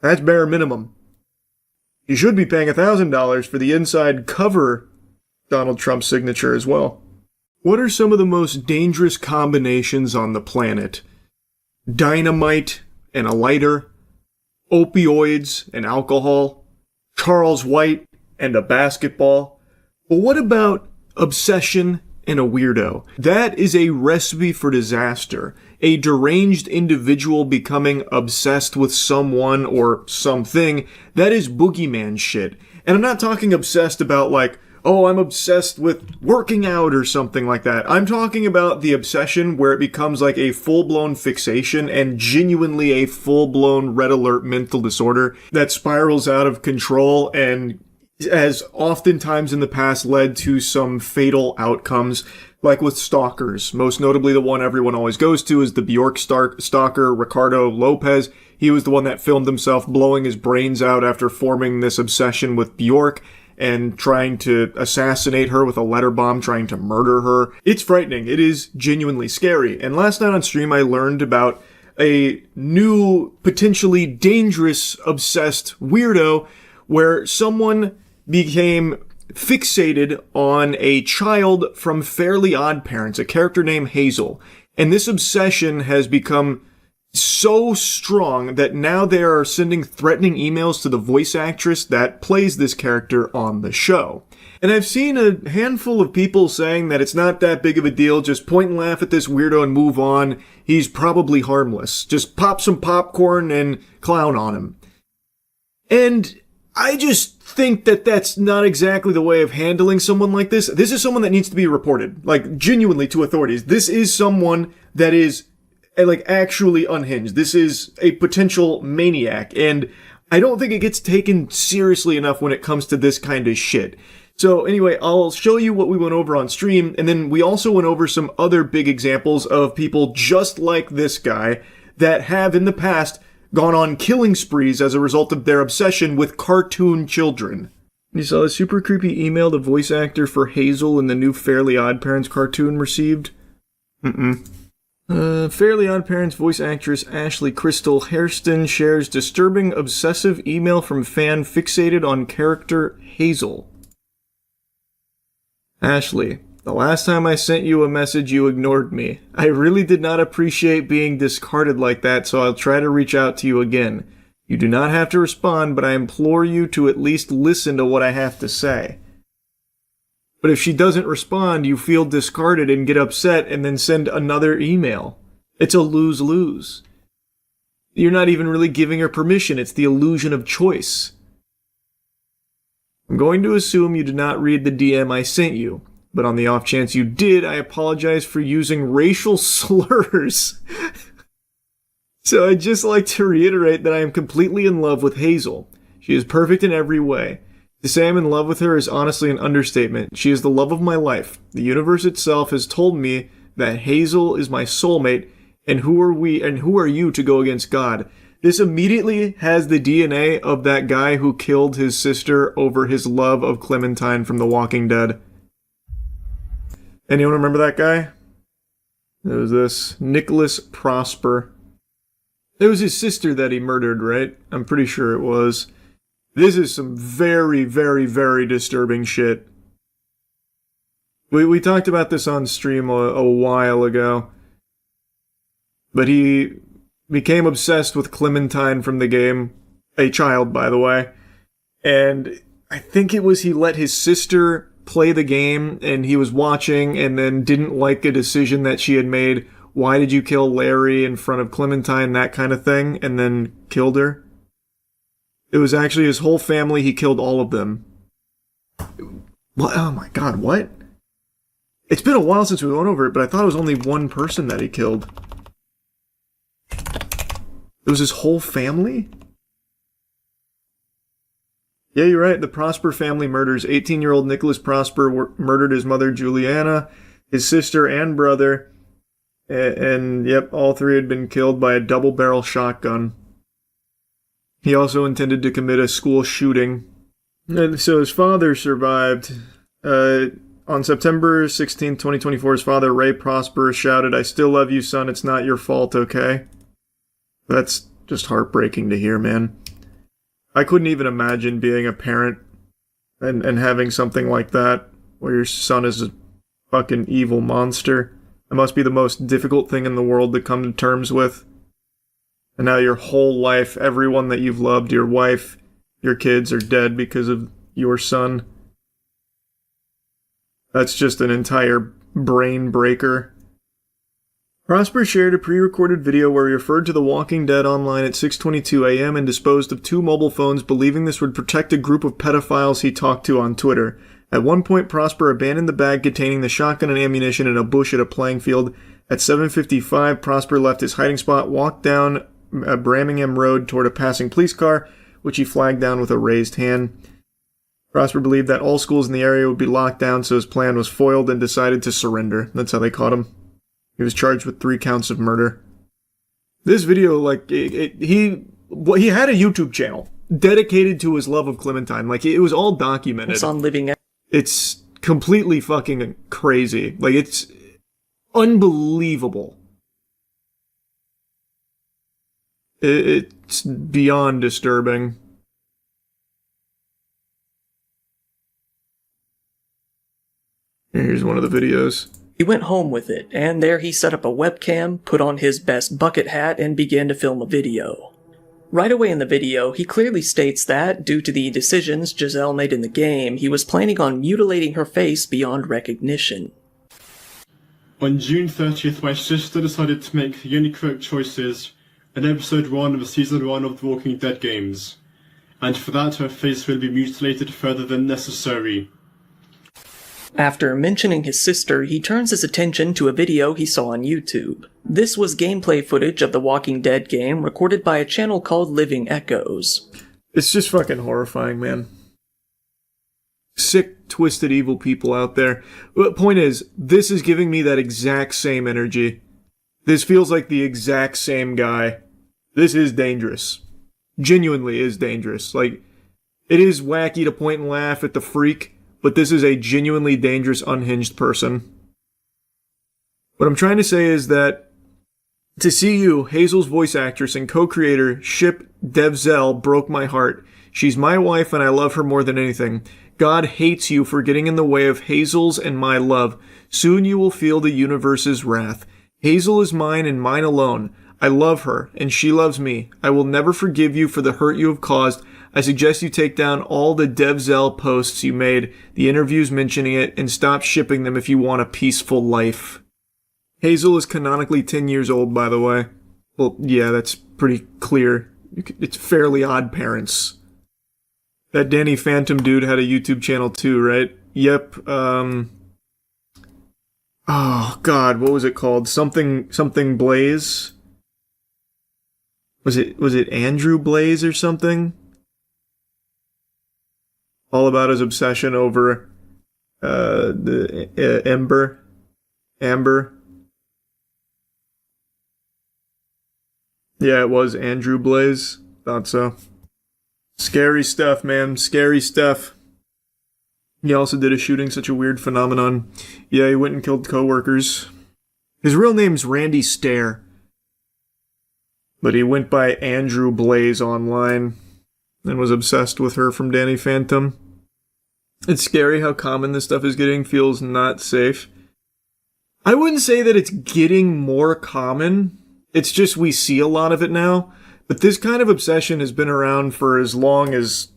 That's bare minimum. You should be paying $1,000 for the inside cover Donald Trump signature as well. What are some of the most dangerous combinations on the planet? Dynamite and a lighter, opioids and alcohol, Charles White and a basketball. But what about obsession and a weirdo? That is a recipe for disaster. A deranged individual becoming obsessed with someone or something, that is boogeyman shit. And I'm not talking obsessed about like, oh, I'm obsessed with working out or something like that. I'm talking about the obsession where it becomes like a full-blown fixation and genuinely a full-blown red alert mental disorder that spirals out of control and has oftentimes in the past led to some fatal outcomes, like with stalkers. Most notably, the one everyone always goes to is the Bjork stalker, Ricardo Lopez. He was the one that filmed himself blowing his brains out after forming this obsession with Bjork and trying to assassinate her with a letter bomb, trying to murder her. It's frightening. It is genuinely scary. And last night on stream, I learned about a new, potentially dangerous, obsessed weirdo where someone became fixated on a child from Fairly Odd Parents, a character named Hazel. And this obsession has become so strong that now they are sending threatening emails to the voice actress that plays this character on the show. And I've seen a handful of people saying that it's not that big of a deal, just point and laugh at this weirdo and move on. He's probably harmless. Just pop some popcorn and clown on him. And I just think that that's not exactly the way of handling someone like this. This is someone that needs to be reported, like genuinely to authorities. This is someone that is like actually unhinged. This is a potential maniac. And I don't think it gets taken seriously enough when it comes to this kind of shit. So anyway, I'll show you what we went over on stream, and then we also went over some other big examples of people just like this guy that have in the past gone on killing sprees as a result of their obsession with cartoon children. You saw a super creepy email the voice actor for Hazel in the new Fairly Odd Parents cartoon received? Fairly Odd Parents voice actress Ashley Crystal Hairston shares disturbing obsessive email from fan fixated on character Hazel. Ashley, the last time I sent you a message, you ignored me. I really did not appreciate being discarded like that, so I'll try to reach out to you again. You do not have to respond, but I implore you to at least listen to what I have to say. But if she doesn't respond, you feel discarded and get upset and then send another email. It's a lose-lose. You're not even really giving her permission. It's the illusion of choice. I'm going to assume you did not read the DM I sent you, but on the off chance you did, I apologize for using racial slurs. So I'd just like to reiterate that I am completely in love with Hazel. She is perfect in every way. To say I'm in love with her is honestly an understatement. She is the love of my life. The universe itself has told me that Hazel is my soulmate, and who are you to go against God? This immediately has the DNA of that guy who killed his sister over his love of Clementine from The Walking Dead. Anyone remember that guy? It was this Nicholas Prosper. It was his sister that he murdered, right? I'm pretty sure it was. This is some very, very, very disturbing shit. We talked about this on stream a while ago. But he became obsessed with Clementine from the game. A child, by the way. And I think it was he let his sister play the game, and he was watching and then didn't like a decision that she had made. Why did you kill Larry in front of Clementine? That kind of thing. And then killed her. It was actually his whole family. He killed all of them. What? Oh my god, what? It's been a while since we went over it, but I thought it was only one person that he killed. It was his whole family? Yeah, you're right. The Prosper family murders. 18-year-old Nicholas Prosper murdered his mother, Juliana, his sister, and brother. And yep, all three had been killed by a double-barrel shotgun. He also intended to commit a school shooting. And so his father survived. On September 16, 2024, his father, Ray Prosper, shouted, "I still love you, son. It's not your fault, okay?" That's just heartbreaking to hear, man. I couldn't even imagine being a parent and having something like that, where your son is a fucking evil monster. It must be the most difficult thing in the world to come to terms with. And now your whole life, everyone that you've loved, your wife, your kids are dead because of your son. That's just an entire brain breaker. Prosper shared a pre-recorded video where he referred to The Walking Dead online at 6:22 a.m. and disposed of 2 mobile phones, believing this would protect a group of pedophiles he talked to on Twitter. At one point, Prosper abandoned the bag containing the shotgun and ammunition in a bush at a playing field. At 7:55, Prosper left his hiding spot, walked down Birmingham Road toward a passing police car, which he flagged down with a raised hand. Prosper believed that all schools in the area would be locked down, so his plan was foiled and decided to surrender. That's how they caught him. He was charged with 3 counts of murder. This video, like, he had a YouTube channel dedicated to his love of Clementine. Like, it was all documented. It's on Living. It's completely fucking crazy. Like, it's unbelievable. It's beyond disturbing. Here's one of the videos. He went home with it, and there he set up a webcam, put on his best bucket hat, and began to film a video. Right away in the video, he clearly states that, due to the decisions Giselle made in the game, he was planning on mutilating her face beyond recognition. On June 30th, my sister decided to make the only correct choices in episode 1 of season 1 of The Walking Dead games, and for that her face will be mutilated further than necessary. After mentioning his sister, he turns his attention to a video he saw on YouTube. This was gameplay footage of the Walking Dead game recorded by a channel called Living Echoes. It's just fucking horrifying, man. Sick, twisted, evil people out there. But point is, this is giving me that exact same energy. This feels like the exact same guy. This is dangerous. Genuinely is dangerous. Like, it is wacky to point and laugh at the freak, but this is a genuinely dangerous, unhinged person. What I'm trying to say is that to see you, Hazel's voice actress and co-creator, ship Penguinz0 broke my heart. She's my wife and I love her more than anything. God hates you for getting in the way of Hazel's and my love. Soon you will feel the universe's wrath. Hazel is mine and mine alone. I love her, and she loves me. I will never forgive you for the hurt you have caused. I suggest you take down all the Penguinz0 posts you made, the interviews mentioning it, and stop shipping them if you want a peaceful life. Hazel is canonically 10 years old, by the way. Well, yeah, that's pretty clear. It's Fairly Odd Parents. That Danny Phantom dude had a YouTube channel too, right? Yep, oh god, what was it called? Something Blaze? Was it Andrew Blaze or something? All about his obsession over the Amber. Yeah, it was Andrew Blaze. Thought so. Scary stuff, man. Scary stuff. He also did a shooting, such a weird phenomenon. Yeah, he went and killed coworkers. His real name's Randy Stair. But he went by Andrew Blaze online and was obsessed with her from Danny Phantom. It's scary how common this stuff is getting. Feels not safe. I wouldn't say that it's getting more common. It's just we see a lot of it now. But this kind of obsession has been around for as long as,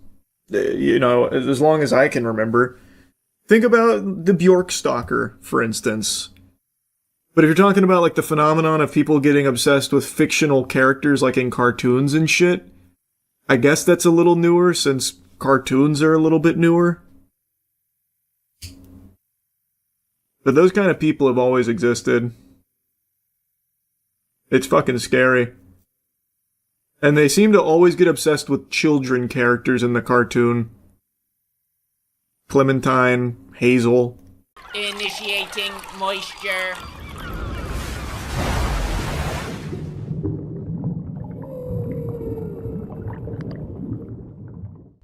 as long as I can remember. Think about the Bjork stalker, for instance. But if you're talking about like the phenomenon of people getting obsessed with fictional characters like in cartoons and shit, I guess that's a little newer since cartoons are a little bit newer. But those kind of people have always existed. It's fucking scary. And they seem to always get obsessed with children characters in the cartoon. Clementine, Hazel. Initiating moisture.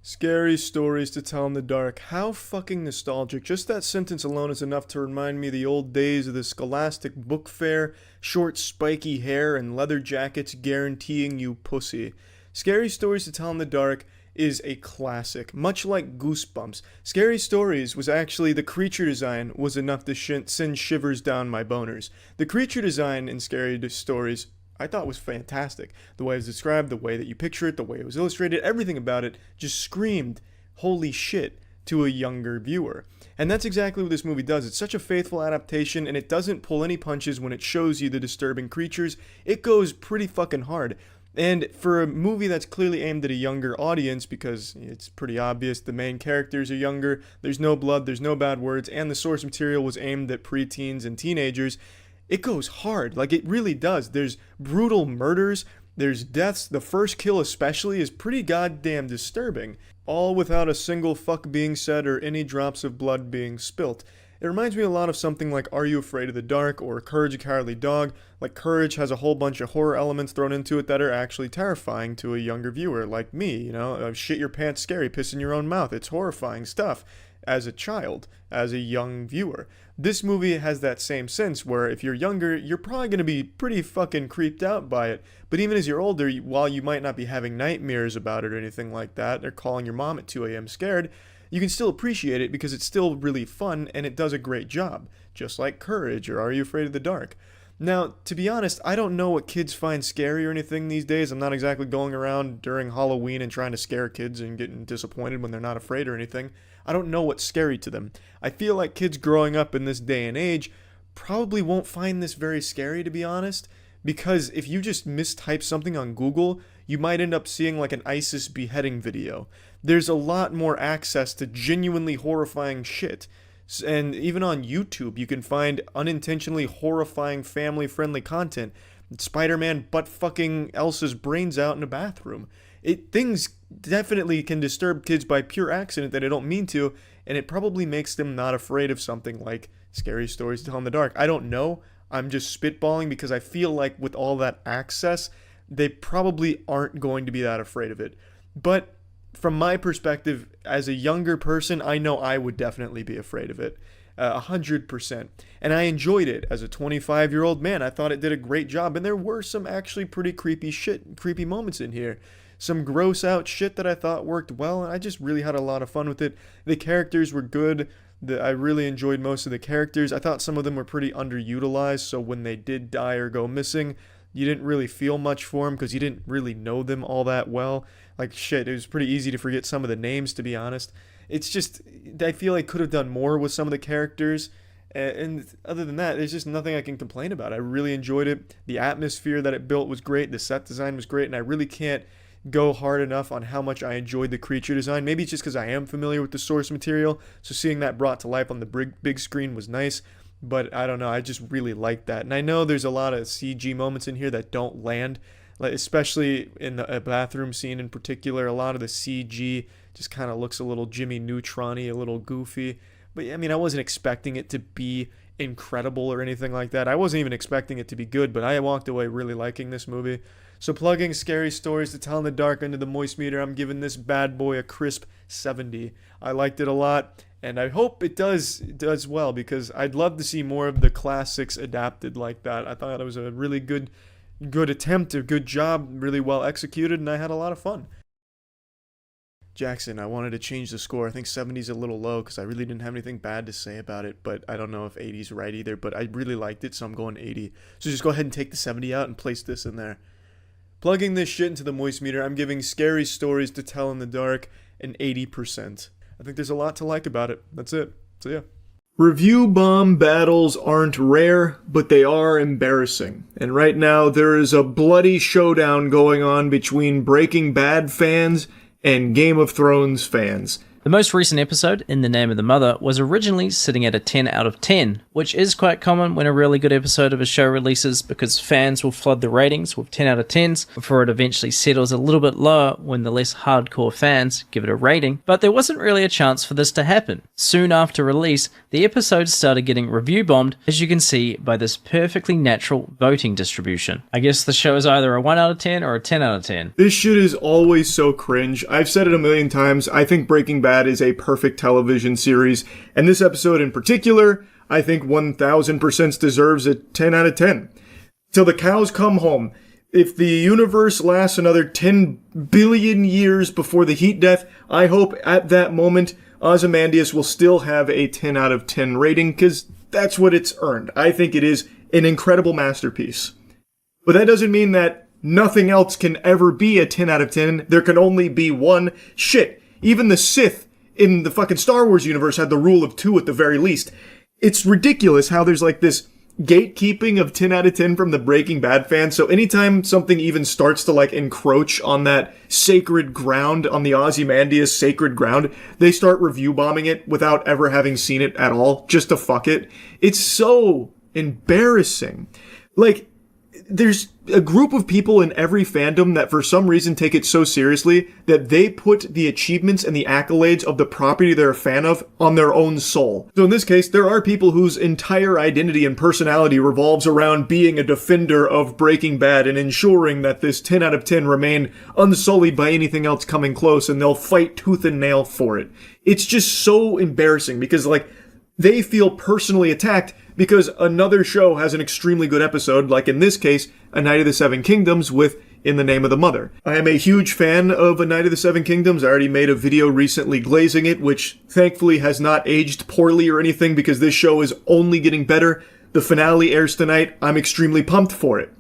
Scary stories to tell in the dark. How fucking nostalgic. Just that sentence alone is enough to remind me of the old days of the Scholastic Book Fair, short spiky hair, and leather jackets guaranteeing you pussy. Scary Stories to Tell in the Dark is a classic, much like Goosebumps. Scary Stories was actually the creature design was enough to send shivers down my boners. The creature design in Scary Stories I thought was fantastic. The way it was described, the way that you picture it, the way it was illustrated, everything about it just screamed, holy shit, to a younger viewer. And that's exactly what this movie does. It's such a faithful adaptation, and it doesn't pull any punches when it shows you the disturbing creatures. It goes pretty fucking hard. And for a movie that's clearly aimed at a younger audience, because it's pretty obvious the main characters are younger, there's no blood, there's no bad words, and the source material was aimed at preteens and teenagers, it goes hard. Like, it really does. There's brutal murders, there's deaths. The first kill especially is pretty goddamn disturbing. All without a single fuck being said or any drops of blood being spilt. It reminds me a lot of something like Are You Afraid of the Dark or Courage, a Cowardly Dog. Like, Courage has a whole bunch of horror elements thrown into it that are actually terrifying to a younger viewer like me, you know? Shit your pants scary, piss in your own mouth. It's horrifying stuff as a child, as a young viewer. This movie has that same sense where if you're younger, you're probably going to be pretty fucking creeped out by it. But even as you're older, while you might not be having nightmares about it or anything like that, or calling your mom at 2 a.m. scared, you can still appreciate it because it's still really fun and it does a great job. Just like Courage or Are You Afraid of the Dark? Now, to be honest, I don't know what kids find scary or anything these days. I'm not exactly going around during Halloween and trying to scare kids and getting disappointed when they're not afraid or anything. I don't know what's scary to them. I feel like kids growing up in this day and age probably won't find this very scary, to be honest, because if you just mistype something on Google, you might end up seeing like an ISIS beheading video. There's a lot more access to genuinely horrifying shit. And even on YouTube, you can find unintentionally horrifying family-friendly content. Spider-Man butt-fucking Elsa's brains out in a bathroom. things definitely can disturb kids by pure accident that I don't mean to, and it probably makes them not afraid of something like Scary Stories to Tell in the Dark. I don't know. I'm just spitballing because I feel like with all that access, they probably aren't going to be that afraid of it. But from my perspective, as a younger person, I know I would definitely be afraid of it. 100%. And I enjoyed it as a 25-year-old man. I thought it did a great job, and there were some actually pretty creepy moments in here. Some gross out shit that I thought worked well, and I just really had a lot of fun with it. The characters were good. I really enjoyed most of the characters. I thought some of them were pretty underutilized, so when they did die or go missing, you didn't really feel much for them because you didn't really know them all that well. Like, shit, it was pretty easy to forget some of the names, to be honest. It's just, I feel like could have done more with some of the characters. And other than that, there's just nothing I can complain about. I really enjoyed it. The atmosphere that it built was great. The set design was great. And I really can't go hard enough on how much I enjoyed the creature design. Maybe it's just because I am familiar with the source material. So seeing that brought to life on the big screen was nice. But I don't know, I just really liked that. And I know there's a lot of CG moments in here that don't land. Like, especially in the bathroom scene in particular, a lot of the CG just kind of looks a little Jimmy Neutron-y, a little goofy. But I mean, I wasn't expecting it to be incredible or anything like that. I wasn't even expecting it to be good, but I walked away really liking this movie. So plugging Scary Stories to Tell in the Dark into the Moist Meter, I'm giving this bad boy a crisp 70. I liked it a lot, and I hope it does well, because I'd love to see more of the classics adapted like that. I thought it was a really good attempt, a good job, really well executed, and I had a lot of fun. Jackson, I wanted to change the score. I think 70's a little low because I really didn't have anything bad to say about it, but I don't know if 80's right either, but I really liked it, so I'm going 80. So just go ahead and take the 70 out and place this in there. Plugging this shit into the Moist Meter, I'm giving Scary Stories to Tell in the Dark an 80%. I think there's a lot to like about it. That's it. So yeah. Review bomb battles aren't rare, but they are embarrassing. And right now there is a bloody showdown going on between Breaking Bad fans and Game of Thrones fans. The most recent episode, In the Name of the Mother, was originally sitting at a 10 out of 10, which is quite common when a really good episode of a show releases, because fans will flood the ratings with 10 out of 10s before it eventually settles a little bit lower when the less hardcore fans give it a rating. But there wasn't really a chance for this to happen. Soon after release, the episode started getting review bombed, as you can see by this perfectly natural voting distribution. I guess the show is either a 1 out of 10 or a 10 out of 10. This shit is always so cringe. I've said it a million times. I think Breaking Bad is a perfect television series, and this episode in particular, I think 1000% deserves a 10 out of 10. Till the cows come home. If the universe lasts another 10 billion years before the heat death, I hope at that moment Ozymandias will still have a 10 out of 10 rating, because that's what it's earned. I think it is an incredible masterpiece. But that doesn't mean that nothing else can ever be a 10 out of 10. There can only be one. Shit, even the Sith in the fucking Star Wars universe had the rule of 2 at the very least. It's ridiculous how there's like this gatekeeping of 10 out of 10 from the Breaking Bad fans. So anytime something even starts to like encroach on that sacred ground, on the Ozymandias sacred ground, they start review bombing it without ever having seen it at all, just to fuck it. It's so embarrassing. Like, there's a group of people in every fandom that for some reason take it so seriously that they put the achievements and the accolades of the property they're a fan of on their own soul. So in this case, there are people whose entire identity and personality revolves around being a defender of Breaking Bad and ensuring that this 10 out of 10 remain unsullied by anything else coming close, and they'll fight tooth and nail for it. It's just so embarrassing because, like, they feel personally attacked because another show has an extremely good episode, like in this case, A Night of the Seven Kingdoms with In the Name of the Mother. I am a huge fan of A Night of the Seven Kingdoms. I already made a video recently glazing it, which thankfully has not aged poorly or anything because this show is only getting better. The finale airs tonight. I'm extremely pumped for it.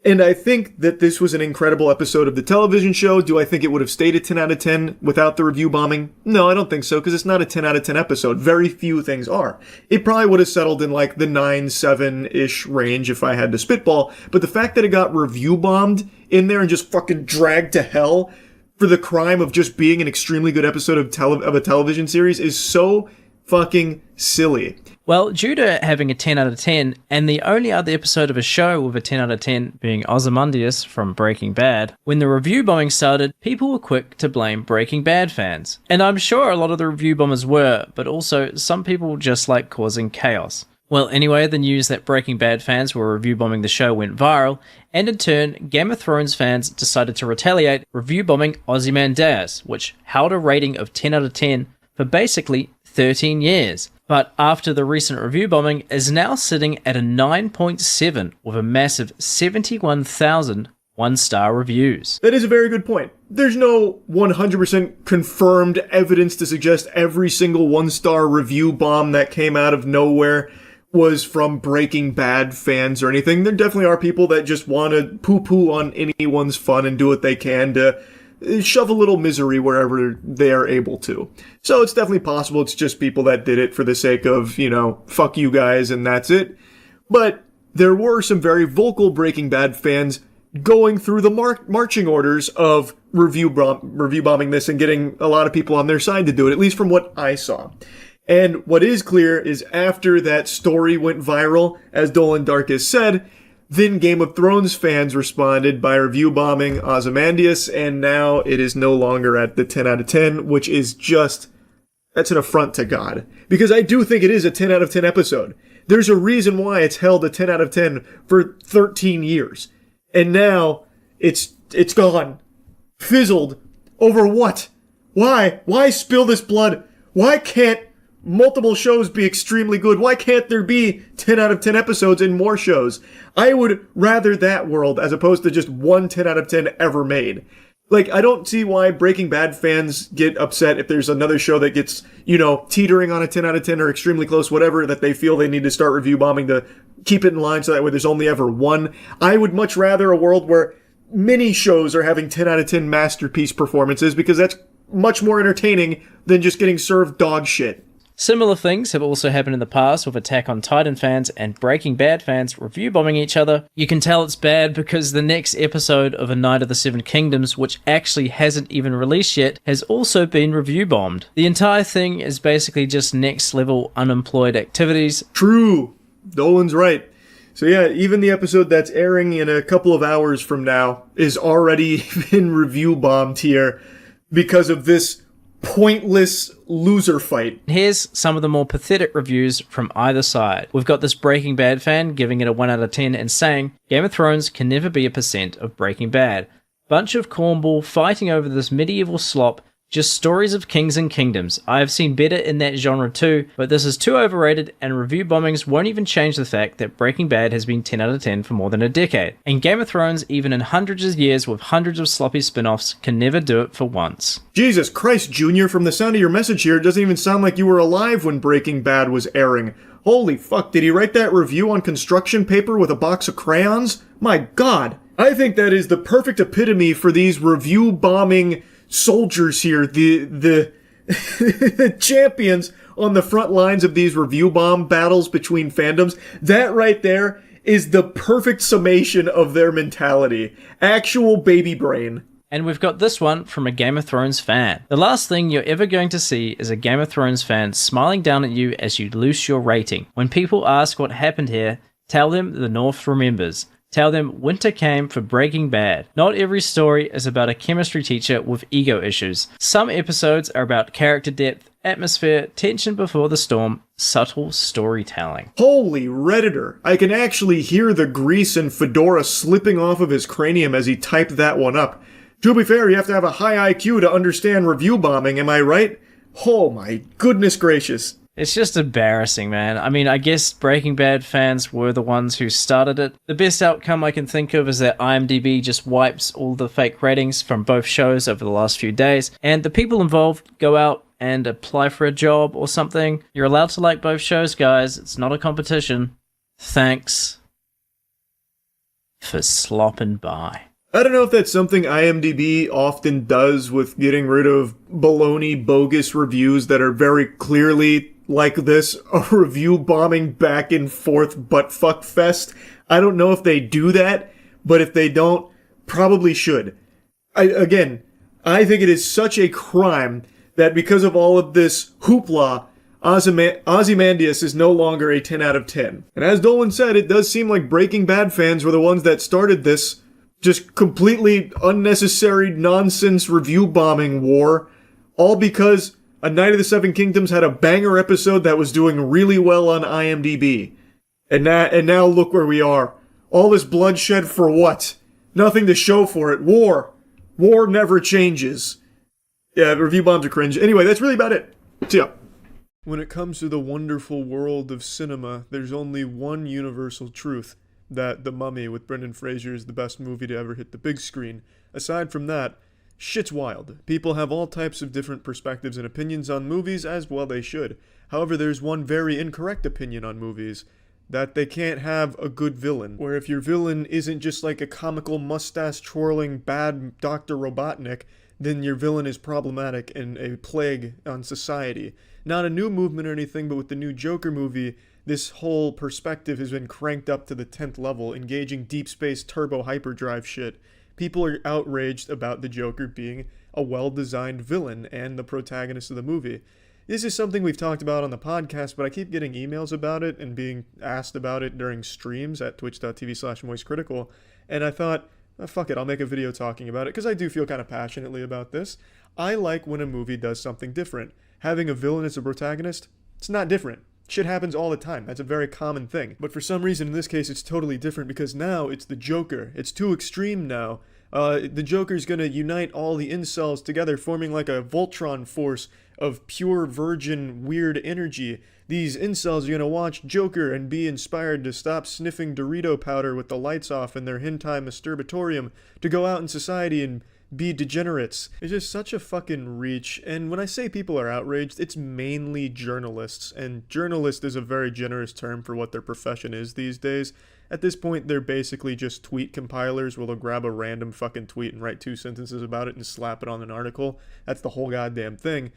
And I think that this was an incredible episode of the television show. Do I think it would have stayed a 10 out of 10 without the review bombing? No, I don't think so, because it's not a 10 out of 10 episode. Very few things are. It probably would have settled in like the 9, 7-ish range if I had to spitball, but the fact that it got review bombed in there and just fucking dragged to hell for the crime of just being an extremely good episode of a television series is so fucking silly. Well, due to having a 10 out of 10, and the only other episode of a show with a 10 out of 10 being Ozymandias from Breaking Bad, when the review bombing started, people were quick to blame Breaking Bad fans. And I'm sure a lot of the review bombers were, but also some people just like causing chaos. Well, anyway, the news that Breaking Bad fans were review bombing the show went viral, and in turn, Game of Thrones fans decided to retaliate, review bombing Ozymandias, which held a rating of 10 out of 10 for basically 13 years. But after the recent review bombing, is now sitting at a 9.7 with a massive 71,000 one-star reviews. That is a very good point. There's no 100% confirmed evidence to suggest every single one-star review bomb that came out of nowhere was from Breaking Bad fans or anything. There definitely are people that just want to poo-poo on anyone's fun and do what they can to shove a little misery wherever they are able to. So it's definitely possible it's just people that did it for the sake of, fuck you guys and that's it. But there were some very vocal Breaking Bad fans going through the marching orders of review bombing this and getting a lot of people on their side to do it, at least from what I saw. And what is clear is after that story went viral, as Dolan Darkus said, then Game of Thrones fans responded by review bombing Ozymandias, and now it is no longer at the 10 out of 10, which is that's an affront to God. Because I do think it is a 10 out of 10 episode. There's a reason why it's held a 10 out of 10 for 13 years. And now it's gone. Fizzled. Over what? Why? Why spill this blood? Why can't multiple shows be extremely good? Why can't there be 10 out of 10 episodes in more shows? I would rather that world as opposed to just one 10 out of 10 ever made. I don't see why Breaking Bad fans get upset if there's another show that gets, teetering on a 10 out of 10 or extremely close, whatever, that they feel they need to start review bombing to keep it in line so that way there's only ever one. I would much rather a world where many shows are having 10 out of 10 masterpiece performances because that's much more entertaining than just getting served dog shit. Similar things have also happened in the past with Attack on Titan fans and Breaking Bad fans review bombing each other. You can tell it's bad because the next episode of A Night of the Seven Kingdoms, which actually hasn't even released yet, has also been review bombed. The entire thing is basically just next level unemployed activities. True. Dolan's right. So yeah, even the episode that's airing in a couple of hours from now is already been review bombed here because of this pointless loser fight. Here's some of the more pathetic reviews from either side. We've got this Breaking Bad fan giving it a 1 out of 10 and saying, Game of Thrones can never be a % of Breaking Bad. Bunch of cornball fighting over this medieval slop, just stories of kings and kingdoms. I have seen better in that genre too, but this is too overrated and review bombings won't even change the fact that Breaking Bad has been 10 out of 10 for more than a decade. And Game of Thrones, even in hundreds of years with hundreds of sloppy spin-offs, can never do it for once. Jesus Christ, Junior, from the sound of your message here, it doesn't even sound like you were alive when Breaking Bad was airing. Holy fuck, did he write that review on construction paper with a box of crayons? My God. I think that is the perfect epitome for these review bombing soldiers here, the champions on the front lines of these review bomb battles between fandoms. That right there is the perfect summation of their mentality. Actual baby brain. And we've got this one from a Game of Thrones fan. The last thing you're ever going to see is a Game of Thrones fan smiling down at you as you loose your rating. When people ask what happened here, tell them the North remembers. Tell them winter came for Breaking Bad. Not every story is about a chemistry teacher with ego issues. Some episodes are about character depth, atmosphere, tension before the storm, subtle storytelling. Holy Redditor. I can actually hear the grease and fedora slipping off of his cranium as he typed that one up. To be fair, you have to have a high IQ to understand review bombing, am I right? Oh my goodness gracious. It's just embarrassing, man. I mean, I guess Breaking Bad fans were the ones who started it. The best outcome I can think of is that IMDb just wipes all the fake ratings from both shows over the last few days, and the people involved go out and apply for a job or something. You're allowed to like both shows, guys. It's not a competition. Thanks for slopping by. I don't know if that's something IMDb often does with getting rid of baloney, bogus reviews that are very clearly like this, a review bombing back and forth buttfuck fest. I don't know if they do that, but if they don't, probably should. I think it is such a crime that because of all of this hoopla, Ozymandias is no longer a 10 out of 10. And as Dolan said, it does seem like Breaking Bad fans were the ones that started this just completely unnecessary nonsense review bombing war, all because A Night of the Seven Kingdoms had a banger episode that was doing really well on IMDb. And now look where we are. All this bloodshed for what? Nothing to show for it. War. War never changes. Yeah, review bombs are cringe. Anyway, that's really about it. See ya. When it comes to the wonderful world of cinema, there's only one universal truth. That The Mummy with Brendan Fraser is the best movie to ever hit the big screen. Aside from that, shit's wild. People have all types of different perspectives and opinions on movies, as well they should. However, there's one very incorrect opinion on movies. That they can't have a good villain. Where if your villain isn't just like a comical mustache-twirling bad Dr. Robotnik, then your villain is problematic and a plague on society. Not a new movement or anything, but with the new Joker movie, this whole perspective has been cranked up to the 10th level, engaging deep space turbo hyperdrive shit. People are outraged about the Joker being a well-designed villain and the protagonist of the movie. This is something we've talked about on the podcast, but I keep getting emails about it and being asked about it during streams at twitch.tv/moistcritical, and I thought, fuck it, I'll make a video talking about it, because I do feel kind of passionately about this. I like when a movie does something different. Having a villain as a protagonist, it's not different. Shit happens all the time. That's a very common thing. But for some reason, in this case, it's totally different because now it's the Joker. It's too extreme now. The Joker's gonna unite all the incels together, forming like a Voltron force of pure virgin weird energy. These incels are gonna watch Joker and be inspired to stop sniffing Dorito powder with the lights off in their hentai masturbatorium, to go out in society and be degenerates. It's just such a fucking reach, and when I say people are outraged, it's mainly journalists, and journalist is a very generous term for what their profession is these days. At this point, they're basically just tweet compilers where they'll grab a random fucking tweet and write 2 sentences about it and slap it on an article. That's the whole goddamn thing.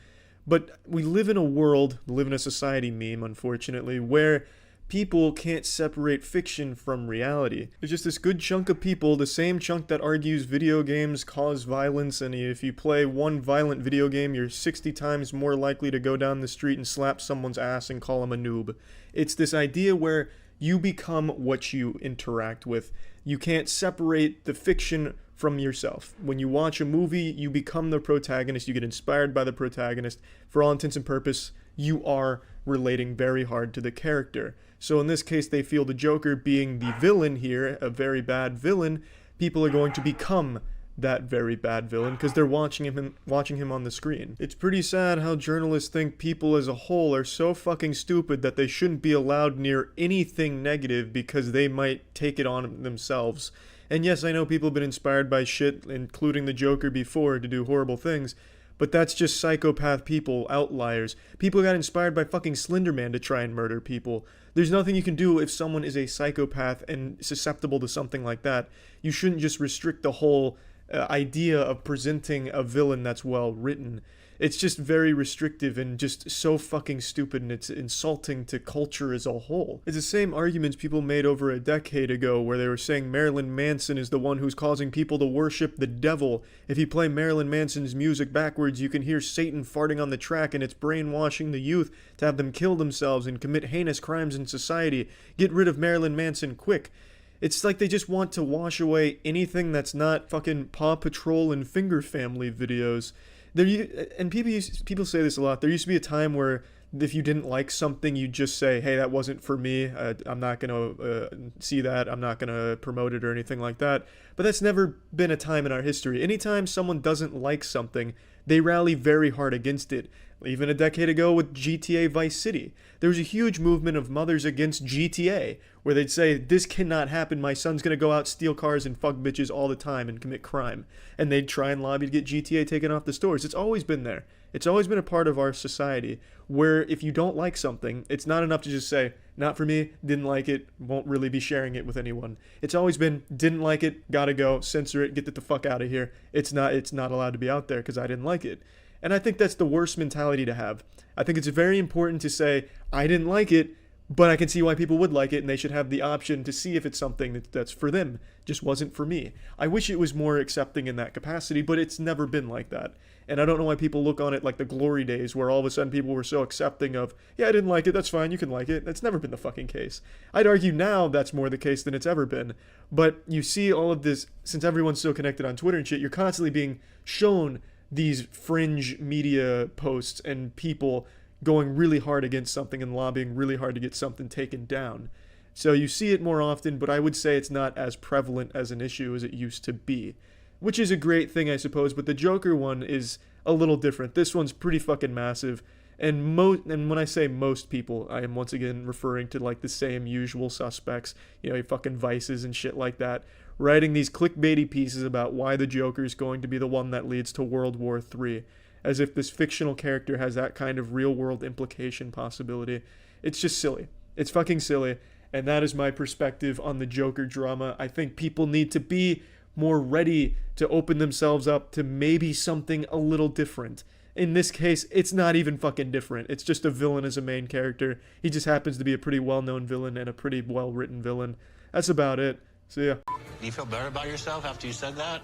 But we live in a society meme, unfortunately, where people can't separate fiction from reality. There's just this good chunk of people, the same chunk that argues video games cause violence, and if you play one violent video game, you're 60 times more likely to go down the street and slap someone's ass and call them a noob. It's this idea where you become what you interact with. You can't separate the fiction from yourself. When you watch a movie, you become the protagonist, you get inspired by the protagonist. For all intents and purposes, you are relating very hard to the character. So in this case, they feel the Joker being the villain here, a very bad villain, people are going to become that very bad villain because they're watching him on the screen. It's pretty sad how journalists think people as a whole are so fucking stupid that they shouldn't be allowed near anything negative because they might take it on themselves. And yes, I know people have been inspired by shit, including the Joker before, to do horrible things, but that's just psychopath people, outliers. People got inspired by fucking Slender Man to try and murder people. There's nothing you can do if someone is a psychopath and susceptible to something like that. You shouldn't just restrict the whole idea of presenting a villain that's well written. It's just very restrictive and just so fucking stupid, and it's insulting to culture as a whole. It's the same arguments people made over a decade ago where they were saying Marilyn Manson is the one who's causing people to worship the devil. If you play Marilyn Manson's music backwards, you can hear Satan farting on the track, and it's brainwashing the youth to have them kill themselves and commit heinous crimes in society. Get rid of Marilyn Manson quick. It's like they just want to wash away anything that's not fucking Paw Patrol and Finger Family videos. And people say this a lot. There used to be a time where if you didn't like something, you'd just say, hey, that wasn't for me. I'm not going to see that. I'm not going to promote it or anything like that. But that's never been a time in our history. Anytime someone doesn't like something, they rally very hard against it. Even a decade ago with GTA Vice City, there was a huge movement of mothers against GTA, where they'd say, this cannot happen, my son's gonna go out, steal cars, and fuck bitches all the time and commit crime. And they'd try and lobby to get GTA taken off the stores. It's always been there. It's always been a part of our society, where if you don't like something, it's not enough to just say, not for me, didn't like it, won't really be sharing it with anyone. It's always been, didn't like it, gotta go, censor it, get the fuck out of here. It's not allowed to be out there because I didn't like it. And I think that's the worst mentality to have. I think it's very important to say, I didn't like it, But I can see why people would like it, and they should have the option to see if it's something that's for them. Just wasn't for me. I wish it was more accepting in that capacity, but it's never been like that. And I don't know why people look on it like the glory days, where all of a sudden people were so accepting of, yeah, I didn't like it, that's fine, you can like it. That's never been the fucking case. I'd argue now that's more the case than it's ever been. But you see all of this, since everyone's so connected on Twitter and shit, you're constantly being shown these fringe media posts and people going really hard against something and lobbying really hard to get something taken down. So you see it more often, but I would say it's not as prevalent as an issue as it used to be. Which is a great thing, I suppose, but the Joker one is a little different. This one's pretty fucking massive. And when I say most people, I am once again referring to like the same usual suspects, you know, fucking Vices and shit like that, writing these clickbaity pieces about why the Joker's going to be the one that leads to World War III. As if this fictional character has that kind of real-world implication possibility. It's just silly. It's fucking silly, and that is my perspective on the Joker drama. I think people need to be more ready to open themselves up to maybe something a little different. In this case, it's not even fucking different. It's just a villain as a main character. He just happens to be a pretty well-known villain and a pretty well-written villain. That's about it. See ya. Do you feel better about yourself after you said that?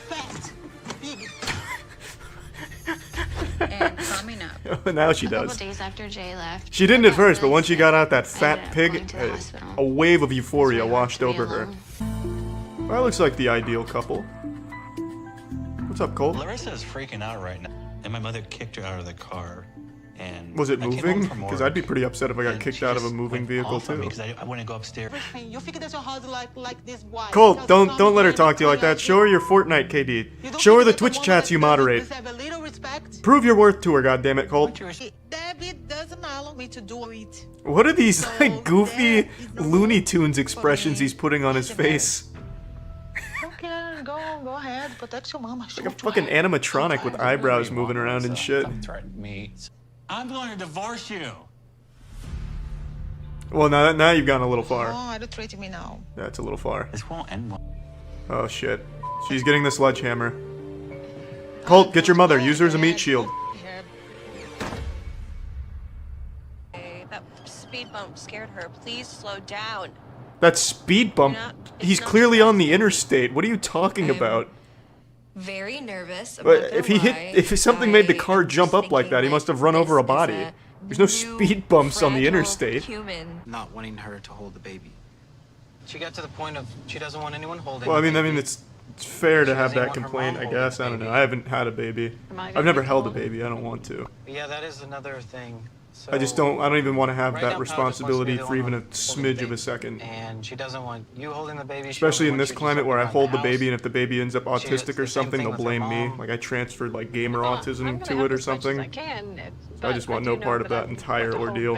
Fast, big. And coming up. Now she a does. couple days after Jay left. She didn't at first, but once she got out that fat ended up pig, going to the hospital. a wave of euphoria washed over her. Well, that looks like the ideal couple. What's up, Cole? Larissa is freaking out right now, and my mother kicked her out of the car. And Was it I came moving? home from Because work, I'd be pretty upset if I got and kicked she out of a just moving went vehicle off on me too. 'cause I wouldn't go upstairs. You figure that your husband like this wife. Cole, don't let her talk to you like that. Show her your Fortnite, KD. Show her the Twitch chats you moderate. Prove your worth to her, goddammit, Cole. David doesn't allow me to do it. What are these like goofy Looney Tunes expressions he's putting on his face? Okay, go ahead, protect your mama. Like a fucking animatronic with eyebrows moving around and shit. Threatened me. I'm going to divorce you. Well, now you've gone a little Oh, far. I don't treat me now. That's a little far. This won't end well. Oh shit. She's getting the sledgehammer. Colt, get your mother. Use her as a meat shield. That speed bump scared her. Please slow down. That speed bump. He's clearly on the interstate. What are you talking about? Very nervous. But if something made the car jump up like that, he must have run over a body. There's no speed bumps on the interstate. Not wanting her to hold the baby. She got to the point of she doesn't want anyone holding. Well, I mean, it's fair to have that complaint, I guess. I don't know. I haven't had a baby. I've never held a baby. I don't want to. Yeah, that is another thing. So I don't even want to have right that now, Pal just responsibility wants for me to even a hold the smidge of baby. a second. And she doesn't want you holding the baby. She Especially only in wants this you to climate just where I around hold the house. baby, and if the baby ends up She does autistic the or same something, thing they'll with her blame me. mom. Like I transferred like gamer autism to it or something. I just want no part of that entire ordeal.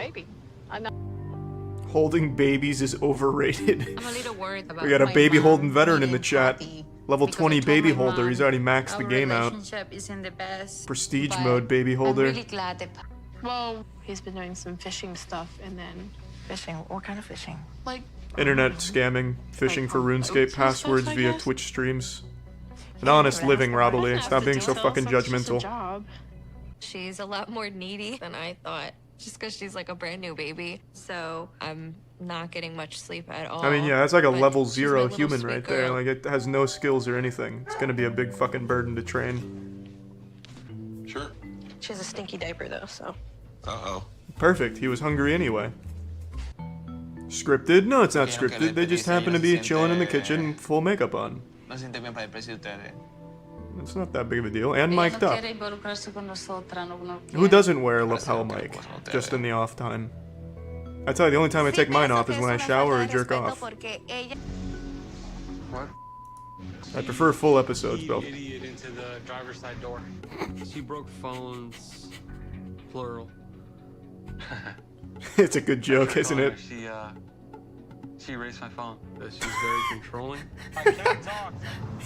Holding babies is overrated. I'm a little worried about We got a my baby mom holding veteran in the being chat. happy Level because 20 I told baby my holder. mom He's already maxed the our game out. relationship isn't the best, Prestige but mode baby holder. I'm really glad that. Well, he's been doing some fishing stuff, and then Fishing? What kind of fishing? like Internet scamming, fishing for RuneScape oats and passwords such, I via guess. Twitch streams. An honest living, Robbly. Stop being so fucking judgmental. job. She's a lot more needy than I thought, just because she's like a brand new baby. So I'm not getting much sleep at all. I mean, yeah, that's like a but level she's 0 my little human sweet right there. girl. Like, it has no skills or anything. It's gonna be a big fucking burden to train. Sure. She has a stinky diaper though, so. Uh-oh. Perfect. He was hungry anyway. Scripted? No, it's not scripted. They just happen to be chilling in the kitchen, full makeup on. No siente bien para el precio de ustedes. It's not that big of a deal. And mic'd up. Quiere involucrarse con nosotras, no Who doesn't wear a lapel mic? Just in the off time. I tell you, the only time I take mine off is when I shower or jerk off. What? I prefer full episodes, though. Idiot into the driver's side door. She broke phones, plural. It's a good joke, isn't it? She erased my phone. She's very controlling.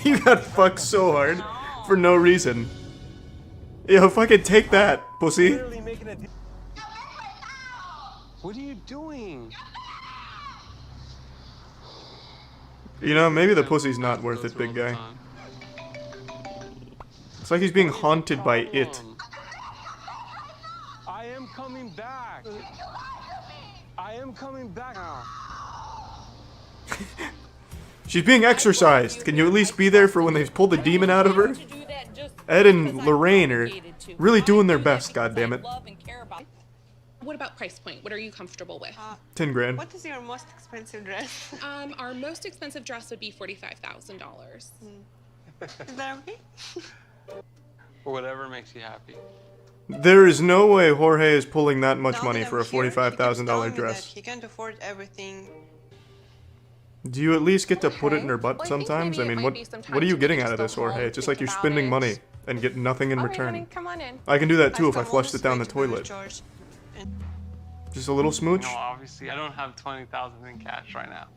You got fucked so hard for no reason. Yo, fucking take that, pussy. What are you doing? You know, maybe the pussy's not worth it, big guy. It's like he's being haunted by it. I am coming back. I I am coming back now. She's being exorcised. Can you at least be there for when they pull the demon out of her? Ed and Lorraine are really doing their best, goddammit. What about price point? What are you comfortable with? 10 grand. What is your most expensive dress? Our most expensive dress would be $45,000. Is that okay? Or whatever makes you happy. There is no way Jorge is pulling that much money for a $45,000 dress. He can't afford everything. Do you at least get to put it in her butt sometimes? I mean, what are you getting out of this, Jorge? It's just like you're spending money and get nothing in return. Come on in. I can do that too if I flushed it down the toilet. Just a little smooch? No, obviously, I don't have 20,000 in cash right now.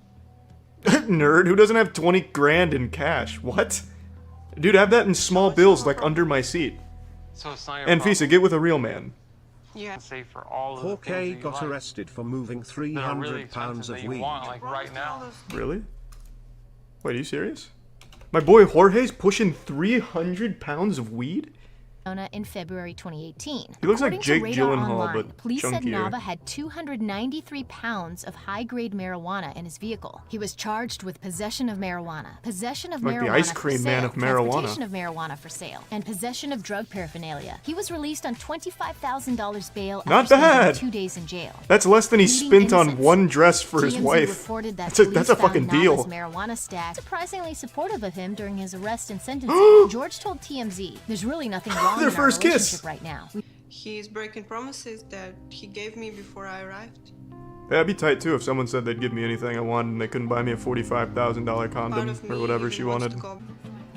Nerd, who doesn't have 20 grand in cash? What? Dude, have that in small bills like under my seat. So it's not your And problem. Fisa, get with a real man. Yeah. Say for all of the Jorge things that you got like, arrested for moving that are really 300 expensive pounds that of you weed. want, like right now. Really? Wait, are you serious? My boy Jorge's pushing 300 pounds of weed? In February 2018. He looks like According to Jake Radar Gyllenhaal, Online, but police said chunkier. Nava had 293 pounds of high-grade marijuana in his vehicle. He was charged with possession of marijuana, possession of Like the marijuana ice for cream sale, man of marijuana. transportation of marijuana for sale, and possession of drug paraphernalia. He was released on $25,000 bail Not after spending bad. 2 days in jail. That's less than he Pleading spent on innocence. one dress for his TMZ wife. reported that That's a police fucking found deal. Nava's marijuana stack surprisingly supportive of him during his arrest and sentencing. George told TMZ, "There's really nothing wrong Their in our first kiss. relationship right now." He is breaking promises that he gave me before I arrived. Yeah, I'd be tight too if someone said they'd give me anything I wanted and they couldn't buy me a $45,000 condom or whatever she wanted.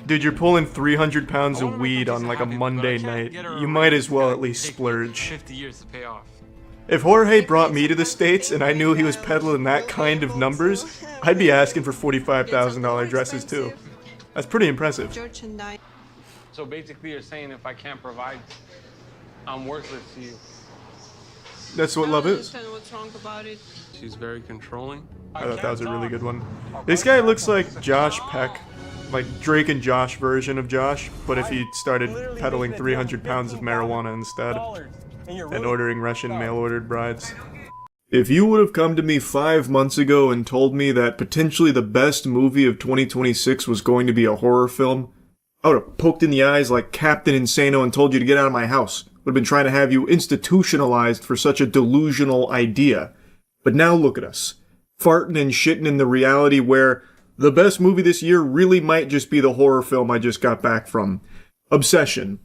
Dude, you're pulling 300 pounds of weed on like a Monday night. You might as well at least splurge. 50 years to pay off. If Jorge brought me to the States and I knew he was peddling that kind of numbers, I'd be asking for $45,000 dresses too. That's pretty impressive. George and I. So basically, you're saying if I can't provide, I'm worthless to you. That's what love is. I don't understand what's wrong about it. She's very controlling. I thought that was a really good one. This guy looks like Josh Peck. Like Drake and Josh version of Josh, but if he started peddling 300 pounds of marijuana instead and ordering Russian mail-ordered brides. If you would have come to me 5 months ago and told me that potentially the best movie of 2026 was going to be a horror film, I would have poked in the eyes like Captain Insano and told you to get out of my house. Would have been trying to have you institutionalized for such a delusional idea. But now look at us, farting and shitting in the reality where the best movie this year really might just be the horror film I just got back from. Obsession.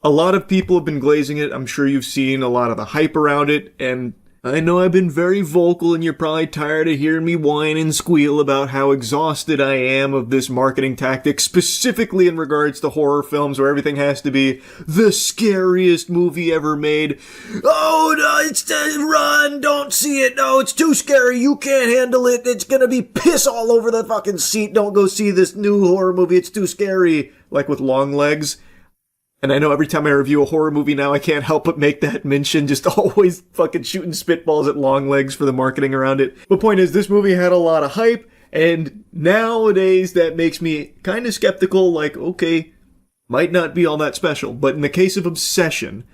A lot of people have been glazing it. I'm sure you've seen a lot of the hype around it, and I know I've been very vocal and you're probably tired of hearing me whine and squeal about how exhausted I am of this marketing tactic, specifically in regards to horror films where everything has to be the scariest movie ever made. Oh, no, it's run, don't see it, no, it's too scary, you can't handle it, it's gonna be piss all over the fucking seat, don't go see this new horror movie, it's too scary. Like with Long Legs. And I know every time I review a horror movie now, I can't help but make that mention, just always fucking shooting spitballs at Long Legs for the marketing around it. But point is, this movie had a lot of hype, and nowadays that makes me kind of skeptical, like, okay, might not be all that special. But in the case of Obsession,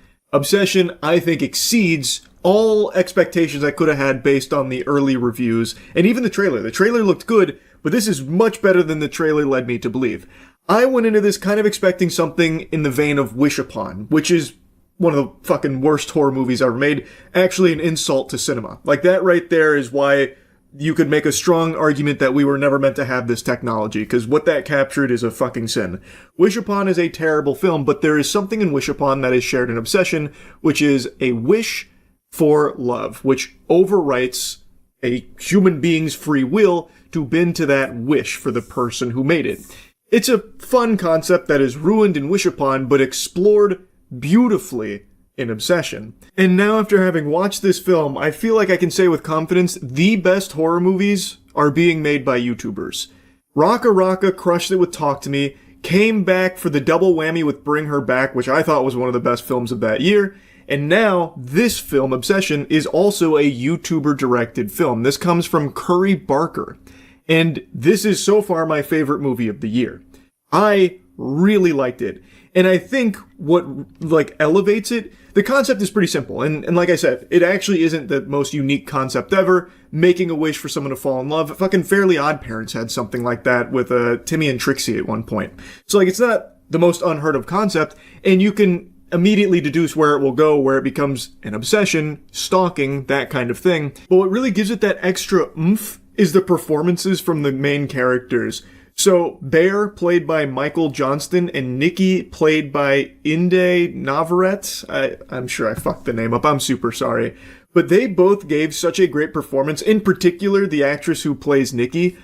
I think exceeds all expectations I could have had based on the early reviews, and even the trailer. The trailer looked good, but this is much better than the trailer led me to believe. I went into this kind of expecting something in the vein of Wish Upon, which is one of the fucking worst horror movies ever made. Actually, an insult to cinema. Like, that right there is why you could make a strong argument that we were never meant to have this technology, because what that captured is a fucking sin. Wish Upon is a terrible film, but there is something in Wish Upon that is shared in Obsession, which is a wish for love, which overwrites a human being's free will to bend to that wish for the person who made it. It's a fun concept that is ruined in Wish Upon, but explored beautifully in Obsession. And now after having watched this film, I feel like I can say with confidence, the best horror movies are being made by YouTubers. Raka Raka crushed it with Talk to Me, came back for the double whammy with Bring Her Back, which I thought was one of the best films of that year, and now this film, Obsession, is also a YouTuber-directed film. This comes from Curry Barker. And this is so far my favorite movie of the year. I really liked it. And I think what, like, elevates it, the concept is pretty simple. And like I said, it actually isn't the most unique concept ever. Making a wish for someone to fall in love. Fucking Fairly Odd Parents had something like that with Timmy and Trixie at one point. So, like, it's not the most unheard of concept, and you can immediately deduce where it will go, where it becomes an obsession, stalking, that kind of thing. But what really gives it that extra oomph is the performances from the main characters. So, Bear, played by Michael Johnston, and Nikki, played by Inde Navarrete. I'm sure I fucked the name up. I'm super sorry. But they both gave such a great performance. In particular, the actress who plays Nikki.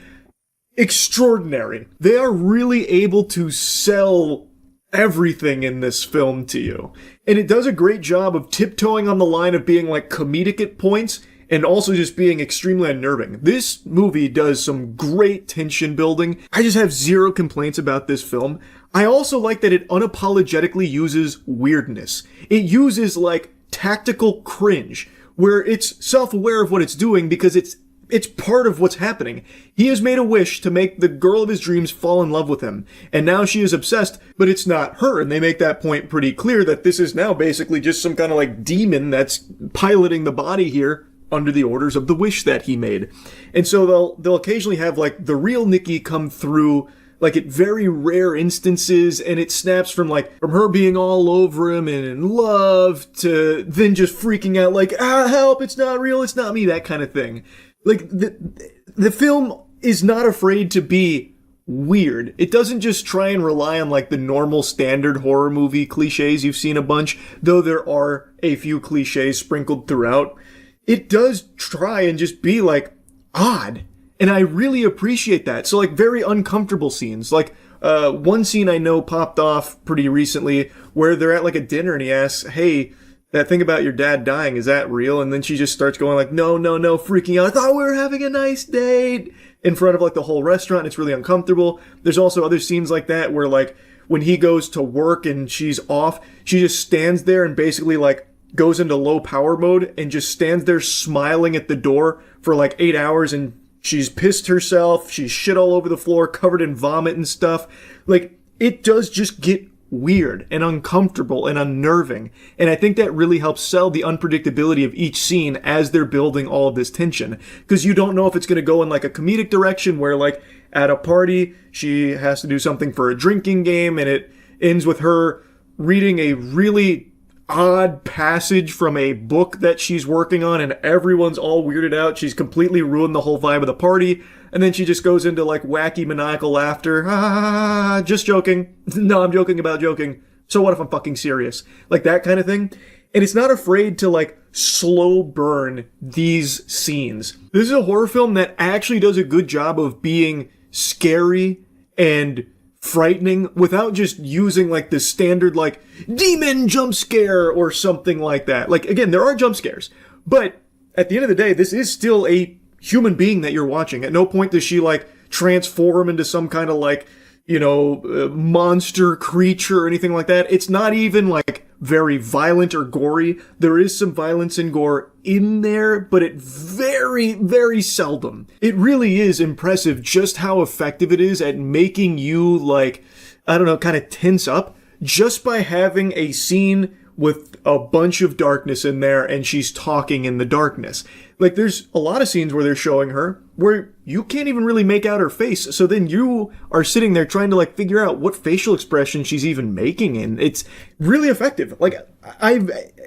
Extraordinary. They are really able to sell everything in this film to you. And it does a great job of tiptoeing on the line of being, like, comedic at points, and also just being extremely unnerving. This movie does some great tension building. I just have zero complaints about this film. I also like that it unapologetically uses weirdness. It uses, like, tactical cringe, where it's self-aware of what it's doing because it's part of what's happening. He has made a wish to make the girl of his dreams fall in love with him, and now she is obsessed, but it's not her, and they make that point pretty clear that this is now basically just some kind of, like, demon that's piloting the body here under the orders of the wish that he made. And so they'll occasionally have, like, the real Nikki come through, like, at very rare instances, and it snaps from her being all over him and in love to then just freaking out like, help, it's not real, it's not me, that kind of thing. Like, the film is not afraid to be weird. It doesn't just try and rely on, like, the normal standard horror movie cliches you've seen a bunch, though there are a few cliches sprinkled throughout. It does try and just be, like, odd. And I really appreciate that. So, like, very uncomfortable scenes. Like, one scene I know popped off pretty recently where they're at, like, a dinner and he asks, hey, that thing about your dad dying, is that real? And then she just starts going like, no, freaking out. I thought we were having a nice date in front of, like, the whole restaurant. It's really uncomfortable. There's also other scenes like that where, like, when he goes to work and she's off, she just stands there and basically, like, goes into low power mode and just stands there smiling at the door for like 8 hours, and she's pissed herself, she's shit all over the floor, covered in vomit and stuff. Like, it does just get weird and uncomfortable and unnerving, and I think that really helps sell the unpredictability of each scene as they're building all of this tension, because you don't know if it's going to go in, like, a comedic direction where, like, at a party she has to do something for a drinking game and it ends with her reading a really odd passage from a book that she's working on and everyone's all weirded out. She's completely ruined the whole vibe of the party. And then she just goes into, like, wacky maniacal laughter. Just joking. No, I'm joking about joking. So what if I'm fucking serious? Like, that kind of thing. And it's not afraid to, like, slow burn these scenes. This is a horror film that actually does a good job of being scary and frightening without just using, like, the standard, like, demon jump scare or something like that. Like, again, there are jump scares, but at the end of the day, this is still a human being that you're watching. At no point does she, like, transform into some kind of, like, you know, monster creature or anything like that. It's not even, like, very violent or gory. There is some violence and gore in there, but it very, very seldom. It really is impressive just how effective it is at making you, like, I don't know, kind of tense up just by having a scene with a bunch of darkness in there and she's talking in the darkness. Like, there's a lot of scenes where they're showing her where you can't even really make out her face. So then you are sitting there trying to, like, figure out what facial expression she's even making. And it's really effective. Like, I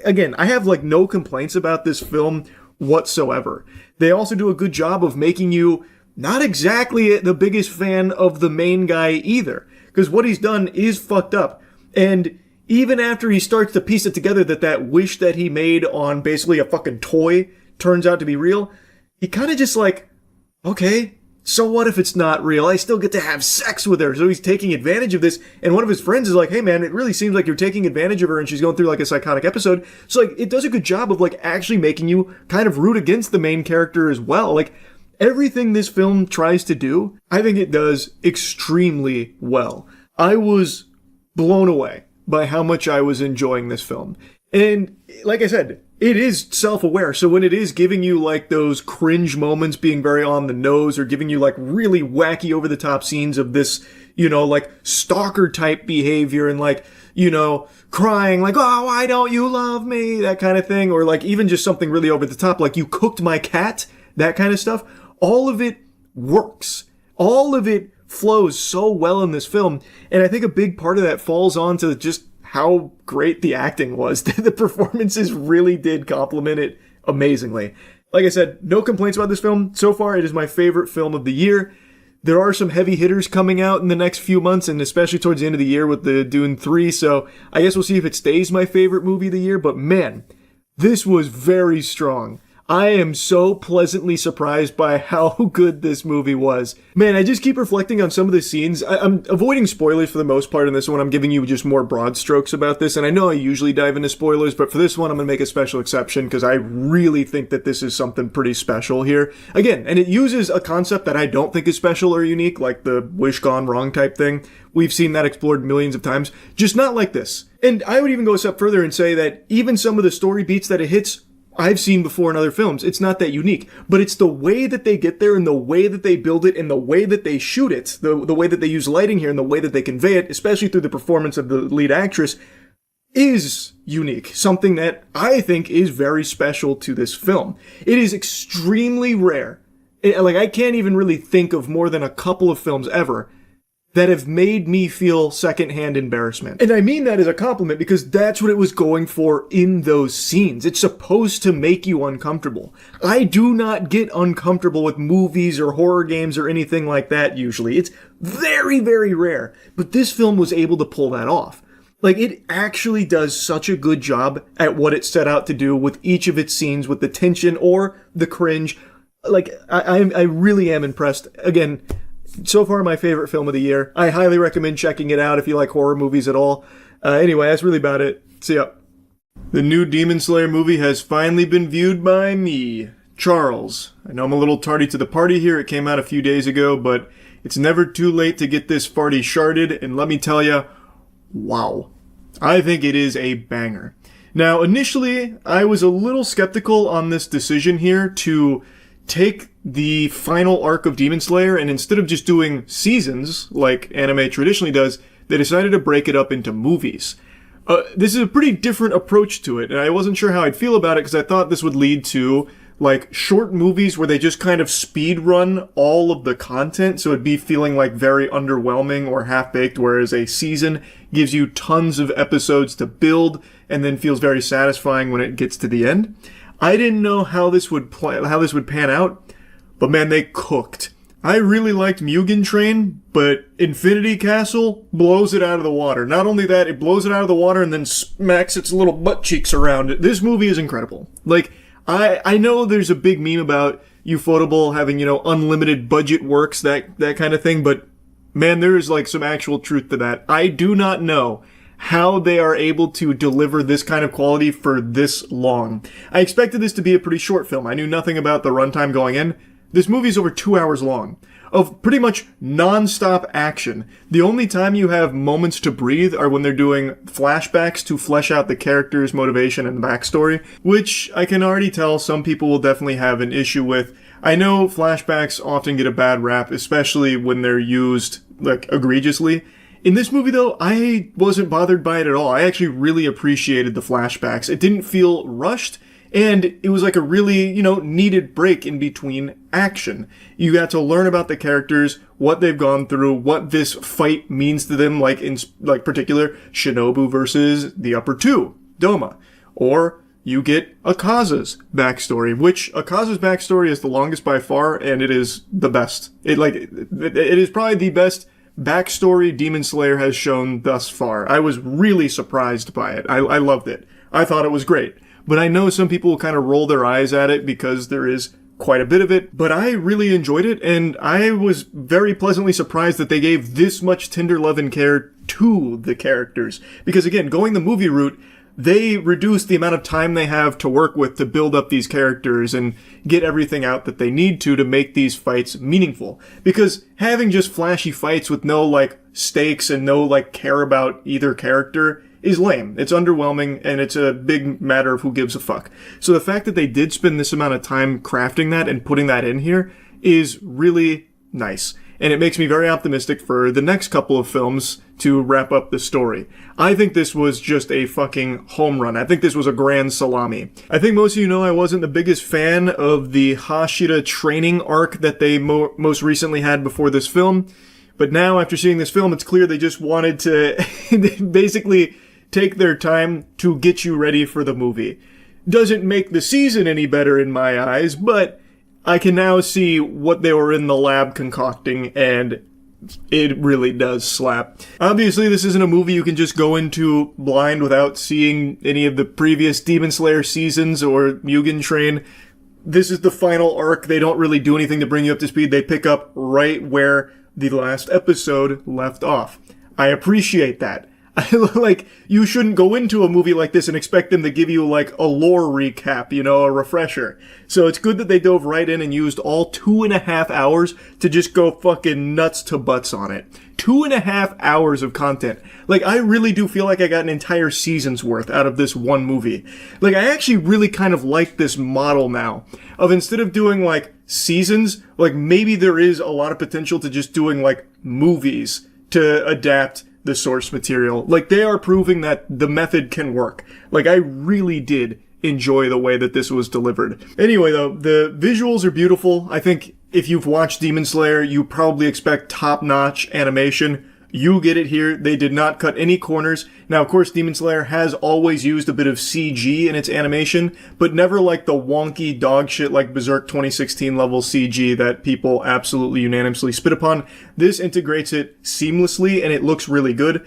have, like, no complaints about this film whatsoever. They also do a good job of making you not exactly the biggest fan of the main guy either. Because what he's done is fucked up. And even after he starts to piece it together that wish that he made on basically a fucking toy turns out to be real, he kind of just like, okay, so what if it's not real? I still get to have sex with her. So he's taking advantage of this. And one of his friends is like, hey man, it really seems like you're taking advantage of her and she's going through like a psychotic episode. So like, it does a good job of like actually making you kind of root against the main character as well. Like, everything this film tries to do, I think it does extremely well. I was blown away by how much I was enjoying this film. And like I said, it is self-aware. So when it is giving you like those cringe moments being very on the nose or giving you like really wacky over the top scenes of this, like stalker type behavior and like, crying like, oh, why don't you love me? That kind of thing. Or like even just something really over the top, like you cooked my cat, that kind of stuff. All of it works. All of it flows so well in this film. And I think a big part of that falls onto just how great the acting was. The performances really did complement it amazingly. Like I said, no complaints about this film. So far, it is my favorite film of the year. There are some heavy hitters coming out in the next few months, and especially towards the end of the year with the Dune 3, so I guess we'll see if it stays my favorite movie of the year, but man, this was very strong. I am so pleasantly surprised by how good this movie was. Man, I just keep reflecting on some of the scenes. I'm avoiding spoilers for the most part in this one. I'm giving you just more broad strokes about this, and I know I usually dive into spoilers, but for this one, I'm going to make a special exception because I really think that this is something pretty special here. Again, and it uses a concept that I don't think is special or unique, like the wish gone wrong type thing. We've seen that explored millions of times, just not like this. And I would even go a step further and say that even some of the story beats that it hits, I've seen before in other films. It's not that unique, but it's the way that they get there and the way that they build it and the way that they shoot it, the way that they use lighting here and the way that they convey it, especially through the performance of the lead actress, is unique. Something that I think is very special to this film. It is extremely rare. I can't even really think of more than a couple of films ever that have made me feel secondhand embarrassment. And I mean that as a compliment because that's what it was going for in those scenes. It's supposed to make you uncomfortable. I do not get uncomfortable with movies or horror games or anything like that usually. It's very, very rare. But this film was able to pull that off. Like, it actually does such a good job at what it set out to do with each of its scenes, with the tension or the cringe. Like, I really am impressed. Again, so far my favorite film of the year. I highly recommend checking it out if you like horror movies at all. Anyway, that's really about it. See ya. The new Demon Slayer movie has finally been viewed by me, Charles. I know I'm a little tardy to the party here. It came out a few days ago, but it's never too late to get this farty sharded, and let me tell ya, wow. I think it is a banger. Now, initially, I was a little skeptical on this decision here to take the final arc of Demon Slayer, and instead of just doing seasons, like anime traditionally does, they decided to break it up into movies. This is a pretty different approach to it, and I wasn't sure how I'd feel about it because I thought this would lead to, like, short movies where they just kind of speed run all of the content, so it'd be feeling like very underwhelming or half-baked, whereas a season gives you tons of episodes to build and then feels very satisfying when it gets to the end. I didn't know how this would pan out, but man, they cooked. I really liked Mugen Train, but Infinity Castle blows it out of the water. Not only that, it blows it out of the water and then smacks its little butt cheeks around it. This movie is incredible. Like, I know there's a big meme about Ufotable having, unlimited budget works, that kind of thing, but man, there is like some actual truth to that. I do not know how they are able to deliver this kind of quality for this long. I expected this to be a pretty short film. I knew nothing about the runtime going in. This movie is over 2 hours long, of pretty much non-stop action. The only time you have moments to breathe are when they're doing flashbacks to flesh out the character's motivation and backstory, which I can already tell some people will definitely have an issue with. I know flashbacks often get a bad rap, especially when they're used, like, egregiously. In this movie, though, I wasn't bothered by it at all. I actually really appreciated the flashbacks. It didn't feel rushed, and it was like a really, needed break in between action. You got to learn about the characters, what they've gone through, what this fight means to them, like in particular, Shinobu versus the Upper Two, Doma. Or you get Akaza's backstory, which Akaza's backstory is the longest by far, and it is the best. It is probably the best backstory Demon Slayer has shown thus far. I was really surprised by it. I loved it. I thought it was great. But I know some people will kind of roll their eyes at it because there is quite a bit of it. But I really enjoyed it, and I was very pleasantly surprised that they gave this much tender love and care to the characters. Because again, going the movie route, they reduce the amount of time they have to work with to build up these characters and get everything out that they need to make these fights meaningful. Because having just flashy fights with no, stakes and no, care about either character is lame. It's underwhelming, and it's a big matter of who gives a fuck. So the fact that they did spend this amount of time crafting that and putting that in here is really nice. And it makes me very optimistic for the next couple of films to wrap up the story. I think this was just a fucking home run. I think this was a grand salami. I think most of you know I wasn't the biggest fan of the Hashira training arc that they most recently had before this film. But now, after seeing this film, it's clear they just wanted to basically take their time to get you ready for the movie. Doesn't make the season any better in my eyes, but I can now see what they were in the lab concocting, and it really does slap. Obviously, this isn't a movie you can just go into blind without seeing any of the previous Demon Slayer seasons or Mugen Train. This is the final arc. They don't really do anything to bring you up to speed. They pick up right where the last episode left off. I appreciate that. Like, you shouldn't go into a movie like this and expect them to give you, like, a lore recap, you know, a refresher. So it's good that they dove right in and used all 2.5 hours to just go fucking nuts to butts on it. 2.5 hours of content. Like, I really do feel like I got an entire season's worth out of this one movie. Like, I actually really kind of like this model now of, instead of doing, like, seasons, like, maybe there is a lot of potential to just doing, like, movies to adapt the source material. Like, they are proving that the method can work. Like, I really did enjoy the way that this was delivered. Anyway, though, the visuals are beautiful. I think if you've watched Demon Slayer, you probably expect top-notch animation. You get it here. They did not cut any corners. Now, of course, Demon Slayer has always used a bit of CG in its animation, but never like the wonky dog shit like Berserk 2016 level CG that people absolutely unanimously spit upon. This integrates it seamlessly, and it looks really good.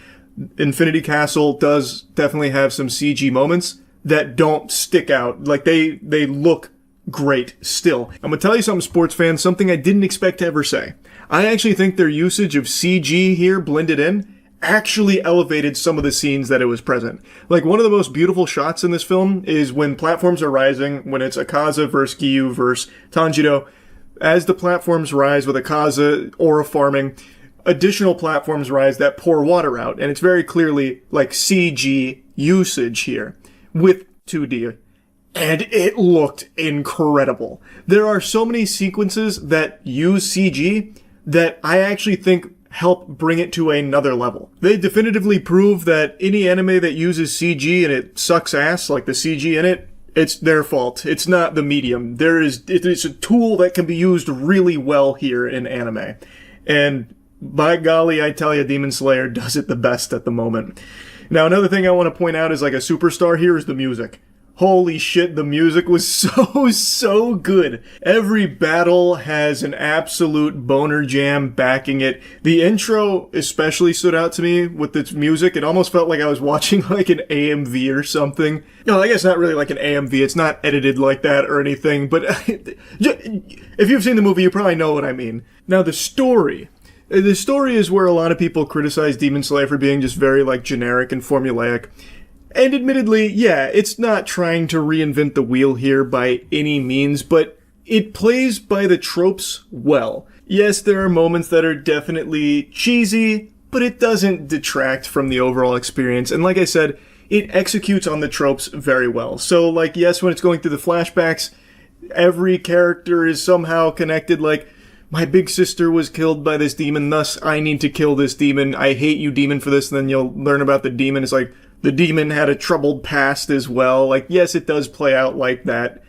Infinity Castle does definitely have some CG moments that don't stick out. Like, they look great still. I'm gonna tell you something, sports fans, something I didn't expect to ever say. I actually think their usage of CG here blended in actually elevated some of the scenes that it was present. Like, one of the most beautiful shots in this film is when platforms are rising, when it's Akaza versus Giyu versus Tanjiro. As the platforms rise with Akaza aura farming, additional platforms rise that pour water out, and it's very clearly like CG usage here with 2D. And it looked incredible. There are so many sequences that use CG that I actually think help bring it to another level. They definitively prove that any anime that uses CG and it sucks ass, like the CG in it, it's their fault. It's not the medium. It's a tool that can be used really well here in anime. And by golly, I tell you, Demon Slayer does it the best at the moment. Now, another thing I want to point out is like a superstar here is the music. Holy shit, the music was so good. Every battle has an absolute boner jam backing it. The intro especially stood out to me with its music. It almost felt like I was watching like an AMV or something. No, I guess not really like an AMV. It's not edited like that or anything, but if you've seen the movie, you probably know what I mean. Now, the story. The story is where a lot of people criticize Demon Slayer for being just very like generic and formulaic. And admittedly, yeah, it's not trying to reinvent the wheel here by any means, but it plays by the tropes well. Yes, there are moments that are definitely cheesy, but it doesn't detract from the overall experience. And like I said, it executes on the tropes very well. So, like, yes, when it's going through the flashbacks, every character is somehow connected, like, my big sister was killed by this demon, thus I need to kill this demon. I hate you, demon, for this. And then you'll learn about the demon. It's like, the demon had a troubled past as well. Like, yes, it does play out like that,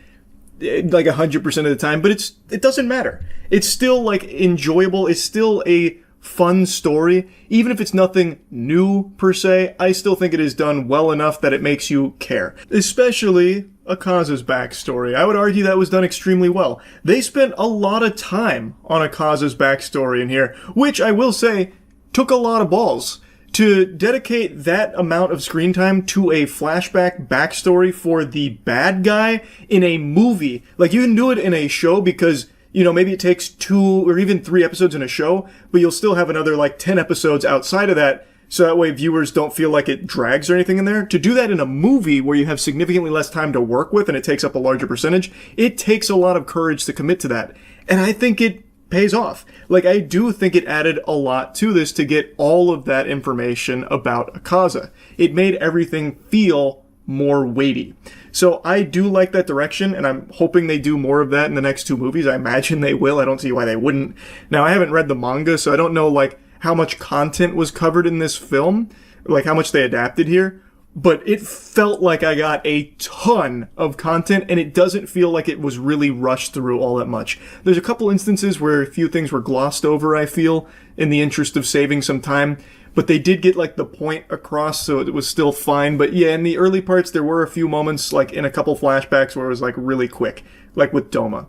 like 100% of the time, but it doesn't matter. It's still, like, enjoyable. It's still a fun story. Even if it's nothing new, per se, I still think it is done well enough that it makes you care. Especially Akaza's backstory. I would argue that was done extremely well. They spent a lot of time on Akaza's backstory in here, which I will say took a lot of balls. To dedicate that amount of screen time to a flashback backstory for the bad guy in a movie, like, you can do it in a show because, you know, maybe it takes 2 or even 3 episodes in a show, but you'll still have another, like, 10 episodes outside of that, so that way viewers don't feel like it drags or anything in there. To do that in a movie where you have significantly less time to work with and it takes up a larger percentage, it takes a lot of courage to commit to that. And I think it pays off. Like, I do think it added a lot to this to get all of that information about Akaza. It made everything feel more weighty. So I do like that direction, and I'm hoping they do more of that in the next two movies. I imagine they will. I don't see why they wouldn't. Now, I haven't read the manga, so I don't know, like, how much content was covered in this film, like how much they adapted here, but it felt like I got a ton of content, and it doesn't feel like it was really rushed through all that much. There's a couple instances where a few things were glossed over, I feel, in the interest of saving some time, but they did get, like, the point across, so it was still fine. But yeah, in the early parts, there were a few moments, like, in a couple flashbacks where it was, like, really quick, like with Doma.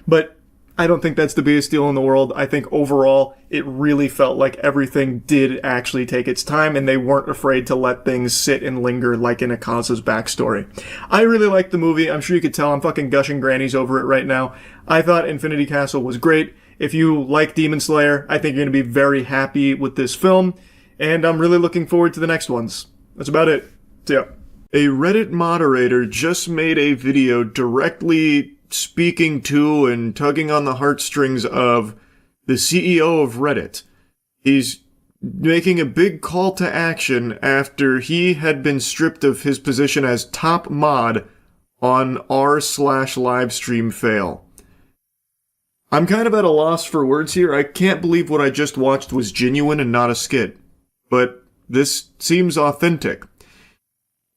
But I don't think that's the biggest deal in the world. I think overall, it really felt like everything did actually take its time, and they weren't afraid to let things sit and linger like in Akaza's backstory. I really liked the movie. I'm sure you could tell I'm fucking gushing grannies over it right now. I thought Infinity Castle was great. If you like Demon Slayer, I think you're going to be very happy with this film, and I'm really looking forward to the next ones. That's about it. See ya. A Reddit moderator just made a video directly speaking to and tugging on the heartstrings of the CEO of Reddit. He's making a big call to action after he had been stripped of his position as top mod on r/livestream fail. I'm kind of at a loss for words here. I can't believe what I just watched was genuine and not a skit. But this seems authentic.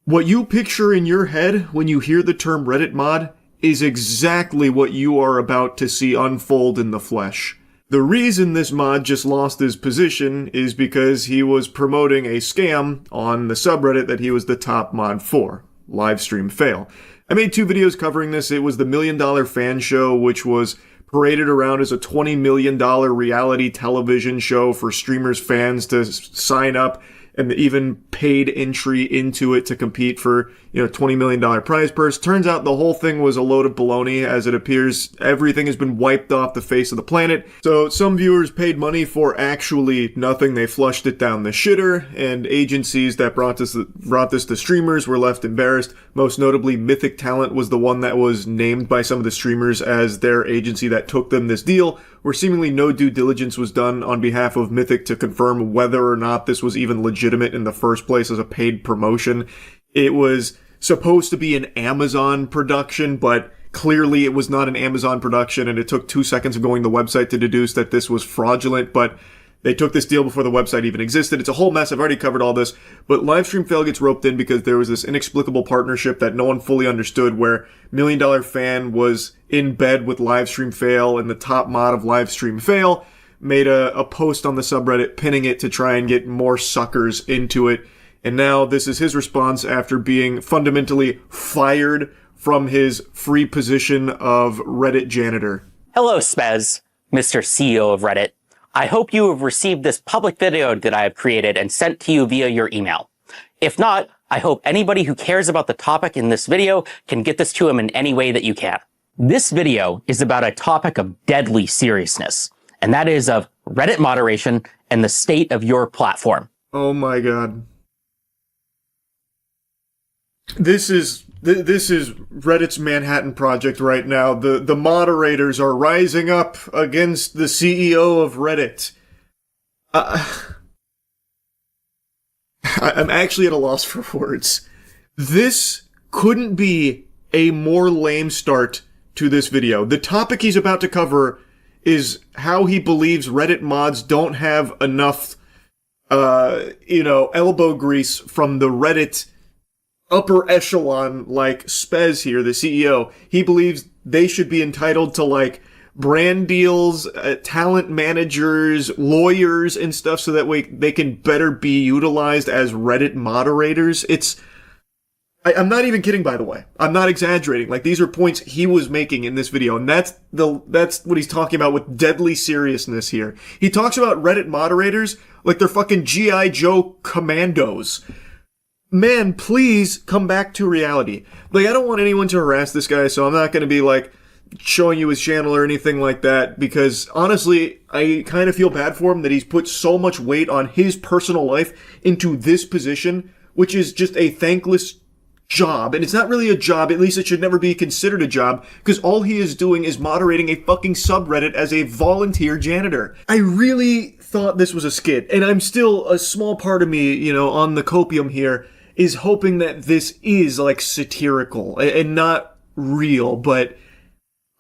What you picture in your head when you hear the term Reddit mod is exactly what you are about to see unfold in the flesh. The reason this mod just lost his position is because he was promoting a scam on the subreddit that he was the top mod for, Livestream Fail. I made 2 videos covering this. It was the $1 Million Fan Show, which was paraded around as a $20 million reality television show for streamers' fans to sign up, and even paid entry into it to compete for, $20 million prize purse. Turns out the whole thing was a load of baloney, as it appears everything has been wiped off the face of the planet. So some viewers paid money for actually nothing. They flushed it down the shitter, and agencies that brought this to streamers were left embarrassed. Most notably, Mythic Talent was the one that was named by some of the streamers as their agency that took them this deal, where seemingly no due diligence was done on behalf of Mythic to confirm whether or not this was even legitimate in the first place as a paid promotion. It was supposed to be an Amazon production, but clearly it was not an Amazon production, and it took 2 seconds of going to the website to deduce that this was fraudulent, but they took this deal before the website even existed. It's a whole mess. I've already covered all this, but Livestream Fail gets roped in because there was this inexplicable partnership that no one fully understood, where $1 Million Fan was in bed with Livestream Fail, and the top mod of Livestream Fail made a post on the subreddit pinning it to try and get more suckers into it. And now this is his response after being fundamentally fired from his free position of Reddit janitor. Hello, Spez, Mr. CEO of Reddit. I hope you have received this public video that I have created and sent to you via your email. If not, I hope anybody who cares about the topic in this video can get this to him in any way that you can. This video is about a topic of deadly seriousness, and that is of Reddit moderation and the state of your platform. Oh my god. This is Reddit's Manhattan Project right now. The moderators are rising up against the CEO of Reddit. I'm actually at a loss for words. This couldn't be a more lame start to this video. The topic he's about to cover is how he believes Reddit mods don't have enough, elbow grease from the Reddit upper echelon, like Spez here, the CEO. He believes they should be entitled to, like, brand deals, talent managers, lawyers, and stuff, so that way they can better be utilized as Reddit moderators. I'm not even kidding, by the way. I'm not exaggerating. Like, these are points he was making in this video, and that's what he's talking about with deadly seriousness here. He talks about Reddit moderators like they're fucking G.I. Joe commandos. Man, please come back to reality. Like, I don't want anyone to harass this guy, so I'm not going to be, like, showing you his channel or anything like that, because, honestly, I kind of feel bad for him that he's put so much weight on his personal life into this position, which is just a thankless job, and it's not really a job, at least it should never be considered a job, because all he is doing is moderating a fucking subreddit as a volunteer janitor. I really thought this was a skit, and I'm still, a small part of me, you know, on the copium here, is hoping that this is, like, satirical, and not real, but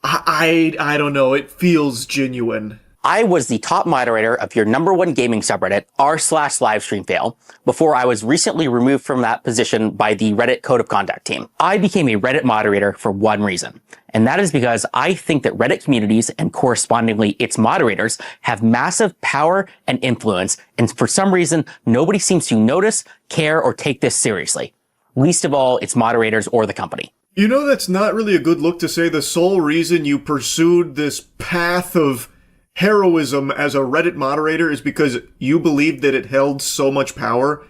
I don't know, it feels genuine. I was the top moderator of your #1 gaming subreddit, r/livestreamfail, before I was recently removed from that position by the Reddit Code of Conduct team. I became a Reddit moderator for one reason, and that is because I think that Reddit communities and correspondingly its moderators have massive power and influence, and for some reason, nobody seems to notice, care, or take this seriously. Least of all, its moderators or the company. You know, that's not really a good look to say the sole reason you pursued this path of heroism as a Reddit moderator is because you believed that it held so much power.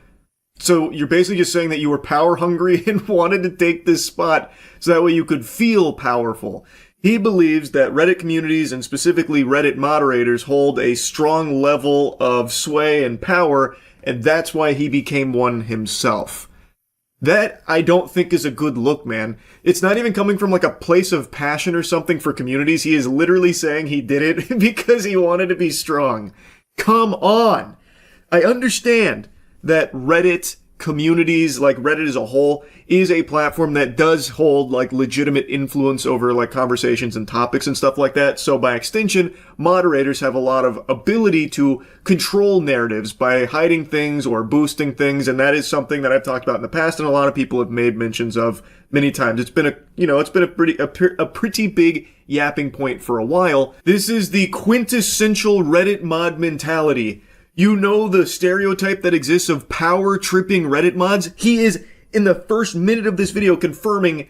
So you're basically just saying that you were power hungry and wanted to take this spot so that way you could feel powerful. He believes that Reddit communities and specifically Reddit moderators hold a strong level of sway and power, and that's why he became one himself. That, I don't think, is a good look, man. It's not even coming from, like, a place of passion or something for communities. He is literally saying he did it because he wanted to be strong. Come on! I understand that Reddit communities, like Reddit as a whole, is a platform that does hold, like, legitimate influence over, like, conversations and topics and stuff like that. So by extension, moderators have a lot of ability to control narratives by hiding things or boosting things, and that is something that I've talked about in the past and a lot of people have made mentions of many times. It's been a pretty big yapping point for a while. This is the quintessential Reddit mod mentality. You know the stereotype that exists of power-tripping Reddit mods? He is, in the first minute of this video, confirming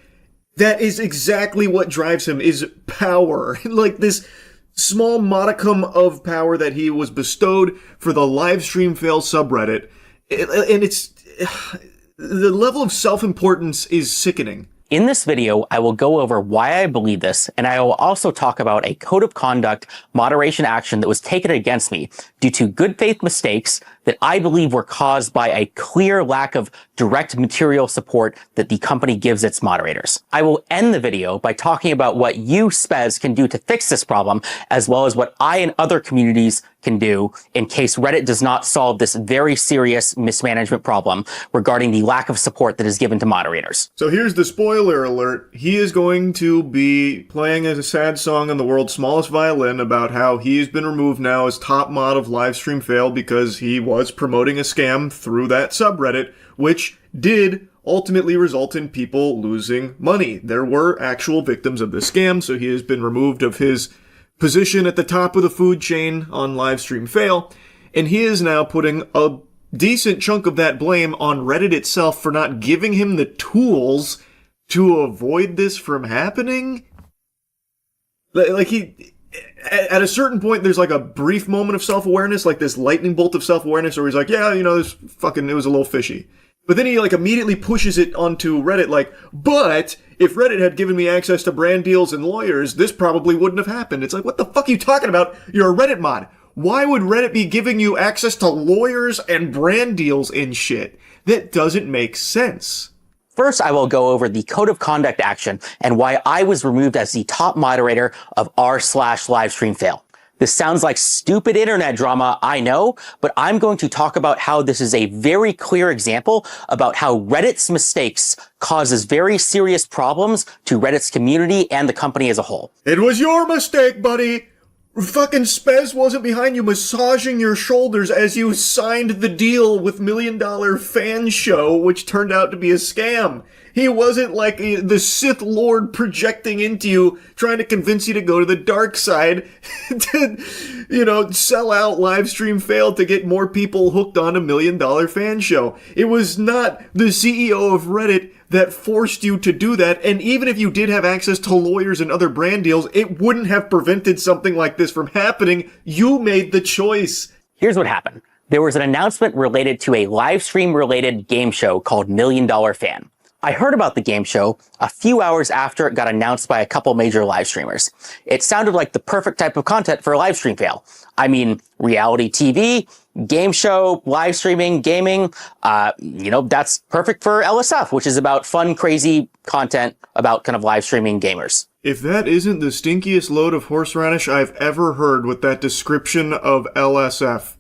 that is exactly what drives him, is power. Like this small modicum of power that he was bestowed for the livestream fail subreddit. And it's... the level of self-importance is sickening. In this video, I will go over why I believe this, and I will also talk about a code of conduct moderation action that was taken against me due to good faith mistakes that I believe were caused by a clear lack of direct material support that the company gives its moderators. I will end the video by talking about what you, Spez, can do to fix this problem, as well as what I and other communities can do in case Reddit does not solve this very serious mismanagement problem regarding the lack of support that is given to moderators. So here's the spoiler alert. He is going to be playing a sad song on the world's smallest violin about how he has been removed now as top mod of Livestream Fail because he was promoting a scam through that subreddit, which did ultimately result in people losing money. There were actual victims of this scam, so he has been removed of his position at the top of the food chain on Livestream Fail, and he is now putting a decent chunk of that blame on Reddit itself for not giving him the tools to avoid this from happening. Like he, at a certain point, there's like a brief moment of self-awareness, like this lightning bolt of self-awareness where he's like, yeah, you know, it was a little fishy. But then he like immediately pushes it onto Reddit like, but if Reddit had given me access to brand deals and lawyers, this probably wouldn't have happened. It's like, what the fuck are you talking about? You're a Reddit mod. Why would Reddit be giving you access to lawyers and brand deals and shit? That doesn't make sense. First, I will go over the code of conduct action and why I was removed as the top moderator of r/livestreamfail. This sounds like stupid internet drama, I know, but I'm going to talk about how this is a very clear example about how Reddit's mistakes causes very serious problems to Reddit's community and the company as a whole. It was your mistake, buddy! Fucking Spez wasn't behind you massaging your shoulders as you signed the deal with $1 Million Fan Show, which turned out to be a scam. He wasn't like the Sith Lord projecting into you, trying to convince you to go to the dark side to, you know, sell out Livestream Fail to get more people hooked on $1 Million Fan Show. It was not the CEO of Reddit that forced you to do that, and even if you did have access to lawyers and other brand deals, it wouldn't have prevented something like this from happening. You made the choice. Here's what happened. There was an announcement related to a live stream related game show called $1 Million Fan. I heard about the game show a few hours after it got announced by a couple major live streamers. It sounded like the perfect type of content for a live stream fail. I mean, reality TV, game show, live streaming, gaming, that's perfect for LSF, which is about fun, crazy content about kind of live streaming gamers. If that isn't the stinkiest load of horseradish I've ever heard with that description of LSF.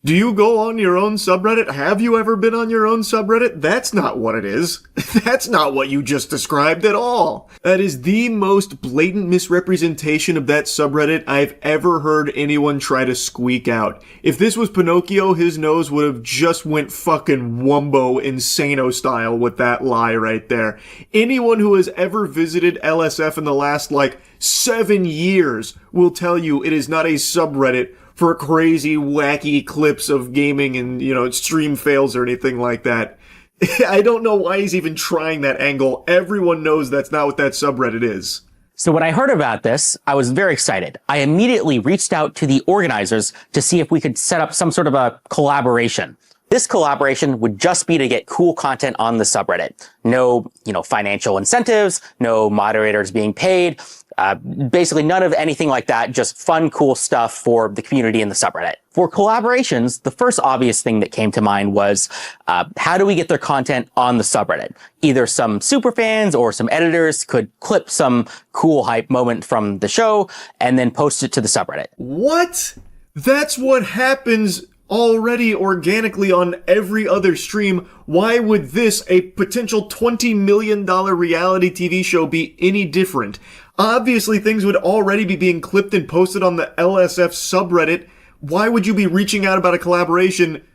Do you go on your own subreddit? Have you ever been on your own subreddit? That's not what it is. That's not what you just described at all. That is the most blatant misrepresentation of that subreddit I've ever heard anyone try to squeak out. If this was Pinocchio, his nose would have just went fucking Wumbo Insano style with that lie right there. Anyone who has ever visited LSF in the last, 7 years will tell you it is not a subreddit for crazy, wacky clips of gaming and, stream fails or anything like that. I don't know why he's even trying that angle. Everyone knows that's not what that subreddit is. So when I heard about this, I was very excited. I immediately reached out to the organizers to see if we could set up some sort of a collaboration. This collaboration would just be to get cool content on the subreddit. No, financial incentives, no moderators being paid, basically none of anything like that, just fun, cool stuff for the community in the subreddit. For collaborations, the first obvious thing that came to mind was, how do we get their content on the subreddit? Either some superfans or some editors could clip some cool hype moment from the show and then post it to the subreddit. What? That's what happens already organically on every other stream. Why would this, a potential $20 million reality TV show, be any different? Obviously, things would already be being clipped and posted on the LSF subreddit. Why would you be reaching out about a collaboration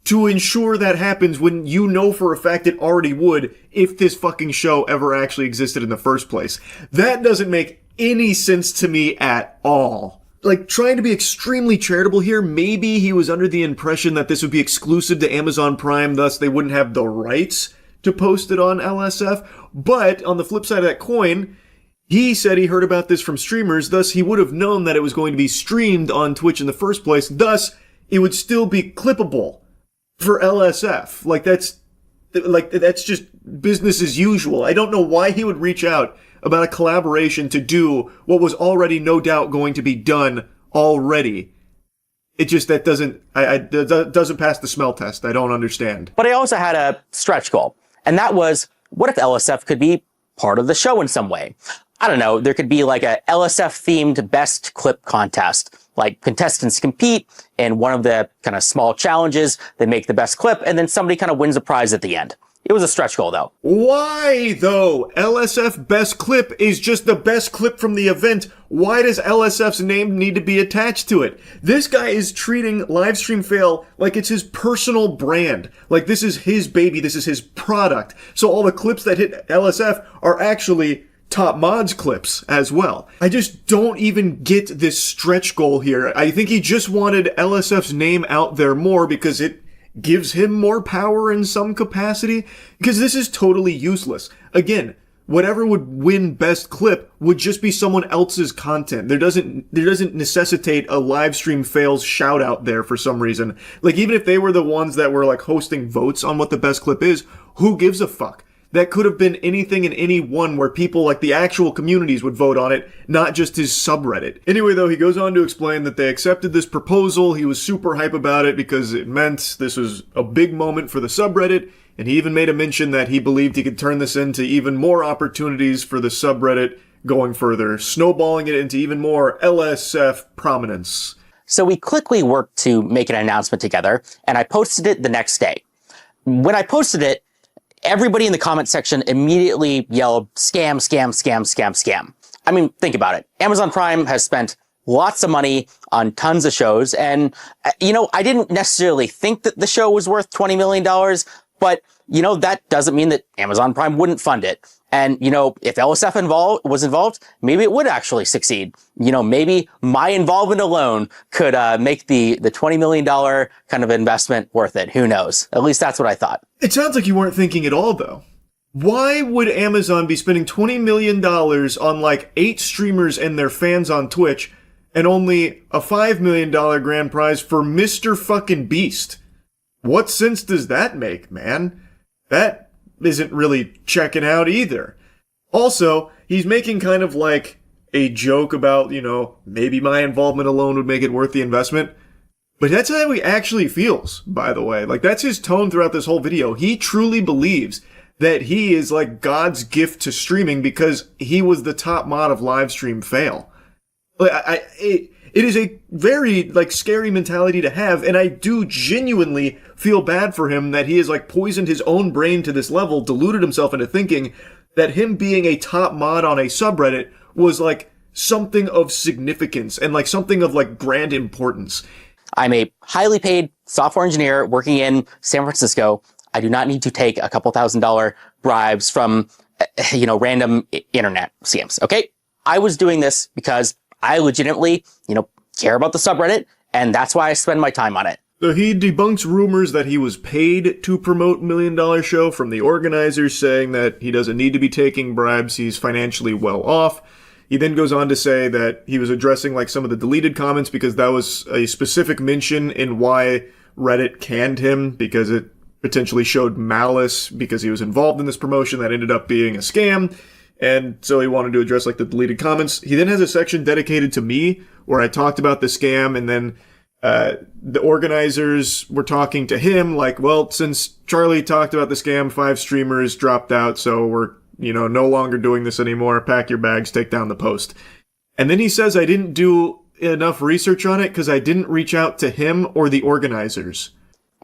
to ensure that happens when you know for a fact it already would if this fucking show ever actually existed in the first place? That doesn't make any sense to me at all. Trying to be extremely charitable here, maybe he was under the impression that this would be exclusive to Amazon Prime, thus they wouldn't have the rights to post it on LSF. But on the flip side of that coin, he said he heard about this from streamers, thus he would have known that it was going to be streamed on Twitch in the first place, thus it would still be clippable for LSF. That's just business as usual. I don't know why he would reach out about a collaboration to do what was already no doubt going to be done already. It just, that doesn't pass the smell test. I don't understand. But I also had a stretch goal, and that was, what if LSF could be part of the show in some way? I don't know, there could be a LSF-themed best clip contest. Contestants compete in one of the kind of small challenges, they make the best clip, and then somebody kind of wins a prize at the end. It was a stretch goal, though. Why, though? LSF Best Clip is just the best clip from the event. Why does LSF's name need to be attached to it? This guy is treating Livestream Fail like it's his personal brand. Like this is his baby, this is his product. So all the clips that hit LSF are actually top mods clips as well. I just don't even get this stretch goal here. I think he just wanted LSF's name out there more because it gives him more power in some capacity, because this is totally useless. Again, whatever would win best clip would just be someone else's content. There doesn't necessitate a live stream fails shout out there for some reason. Even if they were the ones that were hosting votes on what the best clip is, who gives a fuck? That could have been anything and anyone where people the actual communities would vote on it, not just his subreddit. Anyway, though, he goes on to explain that they accepted this proposal. He was super hype about it because it meant this was a big moment for the subreddit. And he even made a mention that he believed he could turn this into even more opportunities for the subreddit going further, snowballing it into even more LSF prominence. So we quickly worked to make an announcement together, and I posted it the next day. When I posted it, everybody in the comment section immediately yelled, scam, scam, scam, scam, scam. I mean, think about it. Amazon Prime has spent lots of money on tons of shows. And, I didn't necessarily think that the show was worth $20 million, but, that doesn't mean that Amazon Prime wouldn't fund it. And, if LSF was involved, maybe it would actually succeed. Maybe my involvement alone could make the $20 million kind of investment worth it. Who knows? At least that's what I thought. It sounds like you weren't thinking at all, though. Why would Amazon be spending $20 million on 8 streamers and their fans on Twitch and only a $5 million grand prize for Mr. fucking Beast? What sense does that make, man? That isn't really checking out either. Also, he's making kind of a joke about, maybe my involvement alone would make it worth the investment. But that's how he actually feels, by the way. Like, that's his tone throughout this whole video. He truly believes that he is like God's gift to streaming because he was the top mod of livestream fail. Like, it is a very, like, scary mentality to have, and I do genuinely feel bad for him that he has, like, poisoned his own brain to this level, deluded himself into thinking that him being a top mod on a subreddit was, like, something of significance and, like, something of, like, grand importance. I'm a highly paid software engineer working in San Francisco. I do not need to take a couple $1,000 bribes from, random internet scams, okay? I was doing this because I legitimately, care about the subreddit, and that's why I spend my time on it. So he debunks rumors that he was paid to promote $1 Million Show from the organizers, saying that he doesn't need to be taking bribes, he's financially well off. He then goes on to say that he was addressing, like, some of the deleted comments because that was a specific mention in why Reddit canned him, because it potentially showed malice because he was involved in this promotion that ended up being a scam. And so he wanted to address, like, the deleted comments. He then has a section dedicated to me where I talked about the scam, and then the organizers were talking to him like, well, since Charlie talked about the scam, 5 streamers dropped out, so we're, no longer doing this anymore. Pack your bags, take down the post. And then he says I didn't do enough research on it because I didn't reach out to him or the organizers.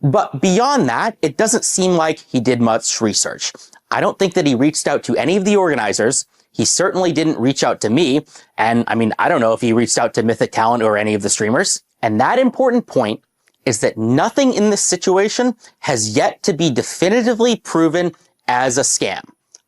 But beyond that, it doesn't seem like he did much research. I don't think that he reached out to any of the organizers. He certainly didn't reach out to me. And I don't know if he reached out to Mythic Talent or any of the streamers. And that important point is that nothing in this situation has yet to be definitively proven as a scam.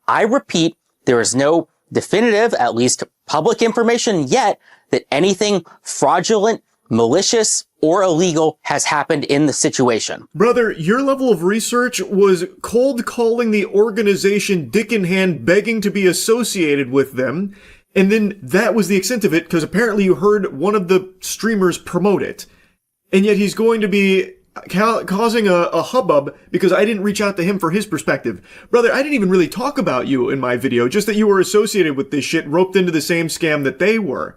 I repeat, there is no definitive, at least public information yet, that anything fraudulent, malicious, or illegal has happened in the situation. Brother, your level of research was cold calling the organization dick in hand, begging to be associated with them, and then that was the extent of it, because apparently you heard one of the streamers promote it. And yet he's going to be causing a hubbub because I didn't reach out to him for his perspective. Brother, I didn't even really talk about you in my video, just that you were associated with this shit, roped into the same scam that they were.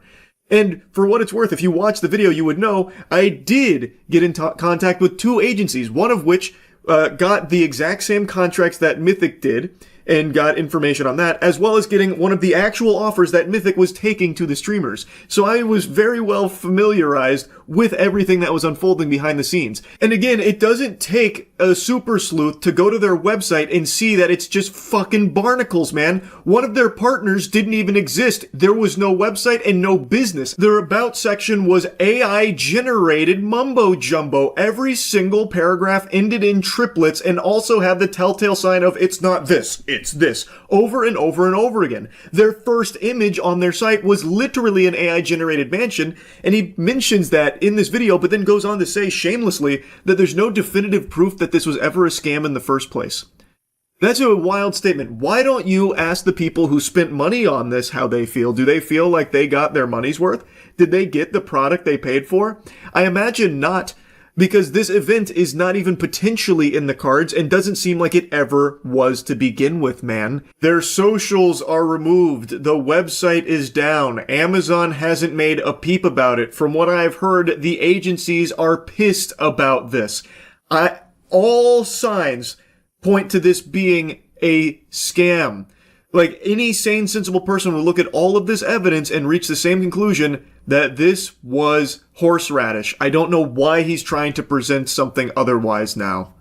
And for what it's worth, if you watch the video, you would know I did get in contact with 2 agencies, one of which got the exact same contracts that Mythic did, and got information on that, as well as getting one of the actual offers that Mythic was taking to the streamers. So I was very well familiarized with everything that was unfolding behind the scenes. And again, it doesn't take a super sleuth to go to their website and see that it's just fucking barnacles, man. One of their partners didn't even exist. There was no website and no business. Their about section was AI generated mumbo jumbo. Every single paragraph ended in triplets and also had the telltale sign of it's not this, it's this, over and over and over again. Their first image on their site was literally an AI generated mansion, and he mentions that in this video, but then goes on to say shamelessly that there's no definitive proof that this was ever a scam in the first place. That's a wild statement. Why don't you ask the people who spent money on this how they feel? Do they feel like they got their money's worth? Did they get the product they paid for? I imagine not, because this event is not even potentially in the cards and doesn't seem like it ever was to begin with, man. Their socials are removed. The website is down. Amazon hasn't made a peep about it. From what I've heard, the agencies are pissed about this. All signs point to this being a scam. Like, any sane, sensible person would look at all of this evidence and reach the same conclusion that this was horseradish. I don't know why he's trying to present something otherwise now.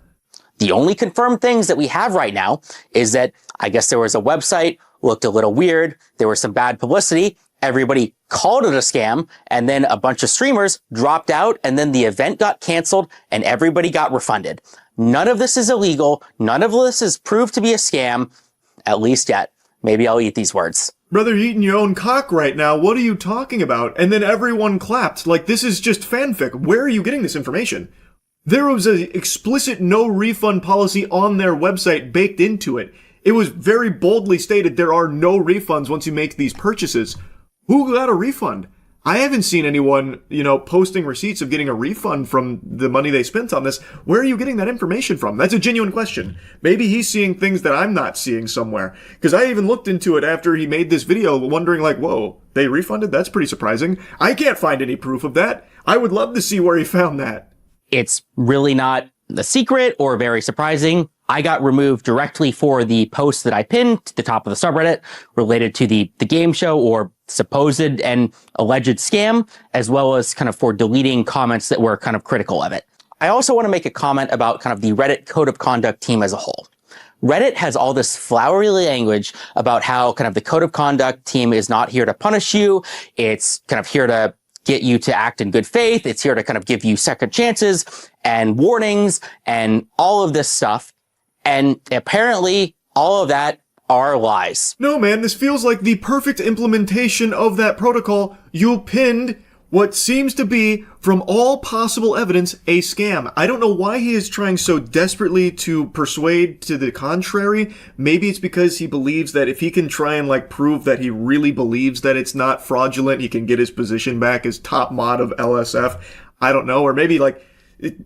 The only confirmed things that we have right now is that I guess there was a website, looked a little weird, there was some bad publicity, everybody called it a scam, and then a bunch of streamers dropped out, and then the event got canceled, and everybody got refunded. None of this is illegal. None of this is proved to be a scam, at least yet. Maybe I'll eat these words. Brother, you're eating your own cock right now. What are you talking about? And then everyone clapped. Like, this is just fanfic. Where are you getting this information? There was an explicit no refund policy on their website baked into it. It was very boldly stated there are no refunds once you make these purchases. Who got a refund? I haven't seen anyone, posting receipts of getting a refund from the money they spent on this. Where are you getting that information from? That's a genuine question. Maybe he's seeing things that I'm not seeing somewhere. Because I even looked into it after he made this video, wondering like, whoa, they refunded? That's pretty surprising. I can't find any proof of that. I would love to see where he found that. It's really not a secret or very surprising. I got removed directly for the post that I pinned to the top of the subreddit related to the game show or supposed and alleged scam, as well as kind of for deleting comments that were kind of critical of it. I also want to make a comment about kind of the Reddit code of conduct team as a whole. Reddit has all this flowery language about how kind of the code of conduct team is not here to punish you. It's kind of here to get you to act in good faith. It's here to kind of give you second chances and warnings and all of this stuff. And apparently all of that are lies. No, man, this feels like the perfect implementation of that protocol. You pinned what seems to be, from all possible evidence, a scam. I don't know why he is trying so desperately to persuade to the contrary. Maybe it's because he believes that if he can try and like prove that he really believes that it's not fraudulent, he can get his position back as top mod of LSF. I don't know. Or maybe like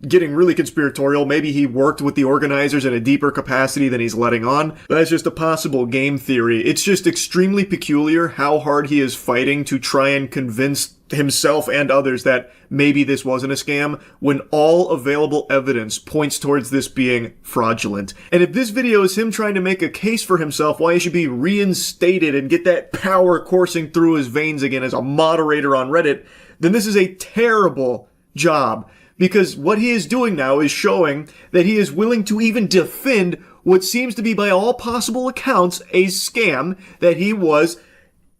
getting really conspiratorial, maybe he worked with the organizers in a deeper capacity than he's letting on. That's just a possible game theory. It's just extremely peculiar how hard he is fighting to try and convince himself and others that maybe this wasn't a scam, when all available evidence points towards this being fraudulent. And if this video is him trying to make a case for himself why he should be reinstated and get that power coursing through his veins again as a moderator on Reddit, then this is a terrible job. Because what he is doing now is showing that he is willing to even defend what seems to be, by all possible accounts, a scam that he was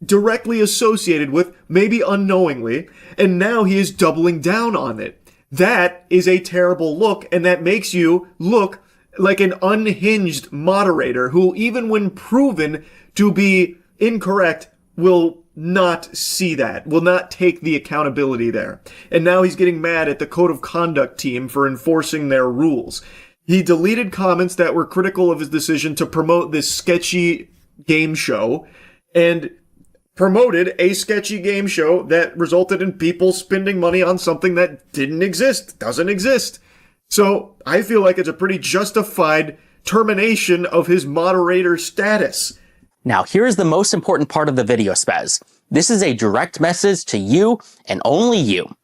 directly associated with, maybe unknowingly, and now he is doubling down on it. That is a terrible look, and that makes you look like an unhinged moderator who, even when proven to be incorrect, will not see that, will not take the accountability there. And now he's getting mad at the code of conduct team for enforcing their rules. He deleted comments that were critical of his decision to promote this sketchy game show, and promoted a sketchy game show that resulted in people spending money on something that didn't exist, doesn't exist. So I feel like it's a pretty justified termination of his moderator status. Now, here's the most important part of the video, Spez. This is a direct message to you and only you.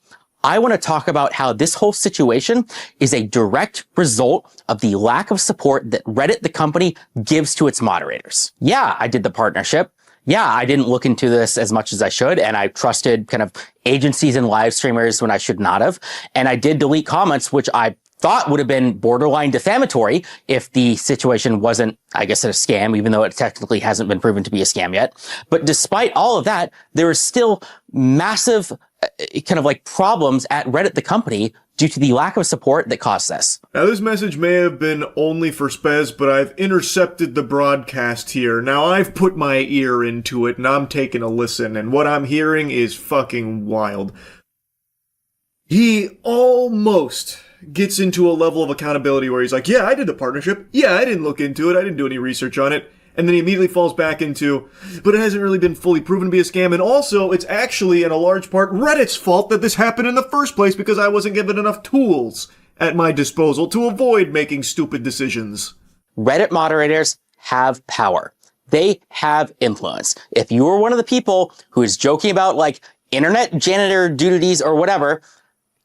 I want to talk about how this whole situation is a direct result of the lack of support that Reddit, the company, gives to its moderators. Yeah, I did the partnership. Yeah, I didn't look into this as much as I should, and I trusted kind of agencies and live streamers when I should not have. And I did delete comments, which I thought would have been borderline defamatory if the situation wasn't, I guess, a scam, even though it technically hasn't been proven to be a scam yet. But despite all of that, there is still massive kind of like problems at Reddit, the company, due to the lack of support that caused this. Now, this message may have been only for Spez, but I've intercepted the broadcast here. Now, I've put my ear into it, and I'm taking a listen, and what I'm hearing is fucking wild. He almost gets into a level of accountability where he's like, yeah, I did the partnership. Yeah, I didn't look into it. I didn't do any research on it. And then he immediately falls back into, but it hasn't really been fully proven to be a scam. And also, it's actually, in a large part, Reddit's fault that this happened in the first place because I wasn't given enough tools at my disposal to avoid making stupid decisions. Reddit moderators have power. They have influence. If you are one of the people who is joking about, like, internet janitor duties or whatever,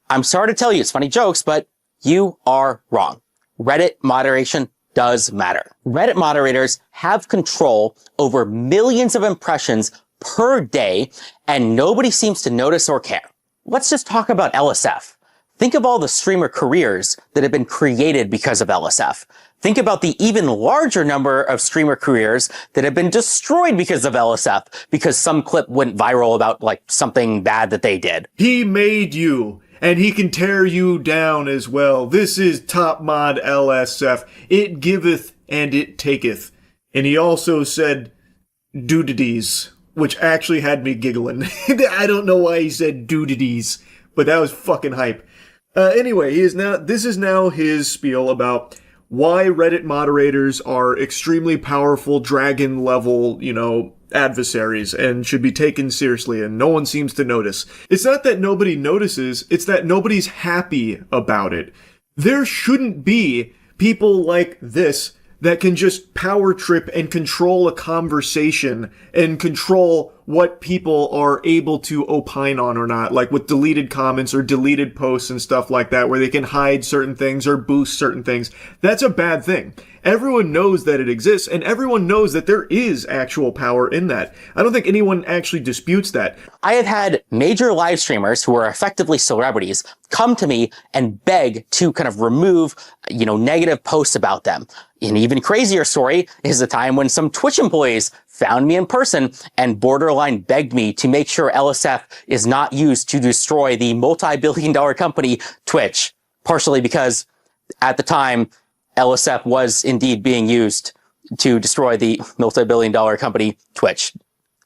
I'm sorry to tell you, it's funny jokes, but you are wrong. Reddit moderation does matter. Reddit moderators have control over millions of impressions per day, and nobody seems to notice or care. Let's just talk about LSF. Think of all the streamer careers that have been created because of LSF. Think about the even larger number of streamer careers that have been destroyed because of LSF, because some clip went viral about like something bad that they did. He made you, and he can tear you down as well. This is top mod LSF. It giveth and it taketh. And he also said doodities, which actually had me giggling. I don't know why he said doodities, but that was fucking hype. Anyway, this is now his spiel about why Reddit moderators are extremely powerful dragon level, adversaries and should be taken seriously, and no one seems to notice. It's not that nobody notices, it's that nobody's happy about it. There shouldn't be people like this that can just power trip and control a conversation and control what people are able to opine on or not, like with deleted comments or deleted posts and stuff like that, where they can hide certain things or boost certain things. That's a bad thing. Everyone knows that it exists, and everyone knows that there is actual power in that. I don't think anyone actually disputes that. I have had major live streamers who are effectively celebrities come to me and beg to kind of remove, negative posts about them. An even crazier story is the time when some Twitch employees found me in person and borderline begged me to make sure LSF is not used to destroy the multi-billion-dollar company Twitch, partially because at the time, LSF was indeed being used to destroy the multi-billion-dollar company Twitch.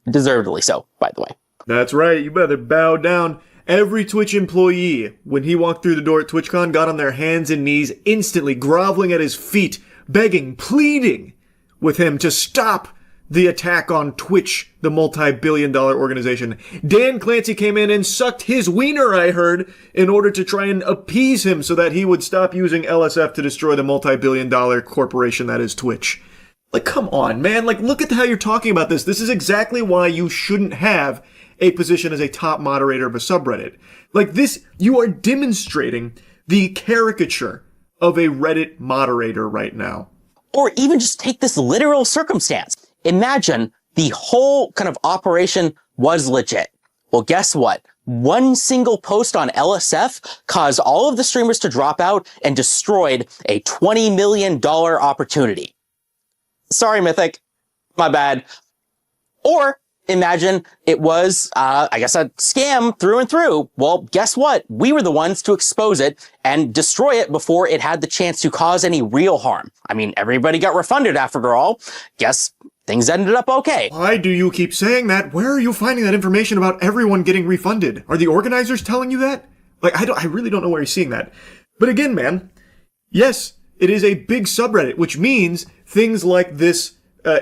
Deservedly so, by the way. That's right. You better bow down. Every Twitch employee, when he walked through the door at TwitchCon, got on their hands and knees, instantly groveling at his feet, begging, pleading with him to stop the attack on Twitch, the multi-billion-dollar organization. Dan Clancy came in and sucked his wiener, I heard, in order to try and appease him so that he would stop using LSF to destroy the multi-billion-dollar corporation that is Twitch. Like, come on, man. Like, look at how you're talking about this. This is exactly why you shouldn't have a position as a top moderator of a subreddit. Like this, you are demonstrating the caricature of a Reddit moderator right now. Or even just take this literal circumstance. Imagine the whole kind of operation was legit. Well, guess what? One single post on LSF caused all of the streamers to drop out and destroyed a $20 million opportunity. Sorry, Mythic. My bad. Or imagine it was, a scam through and through. Well, guess what? We were the ones to expose it and destroy it before it had the chance to cause any real harm. I mean, everybody got refunded after all. Guess things ended up okay. Why do you keep saying that? Where are you finding that information about everyone getting refunded? Are the organizers telling you that? Like, I really don't know where you're seeing that. But again, man, yes, it is a big subreddit, which means things like this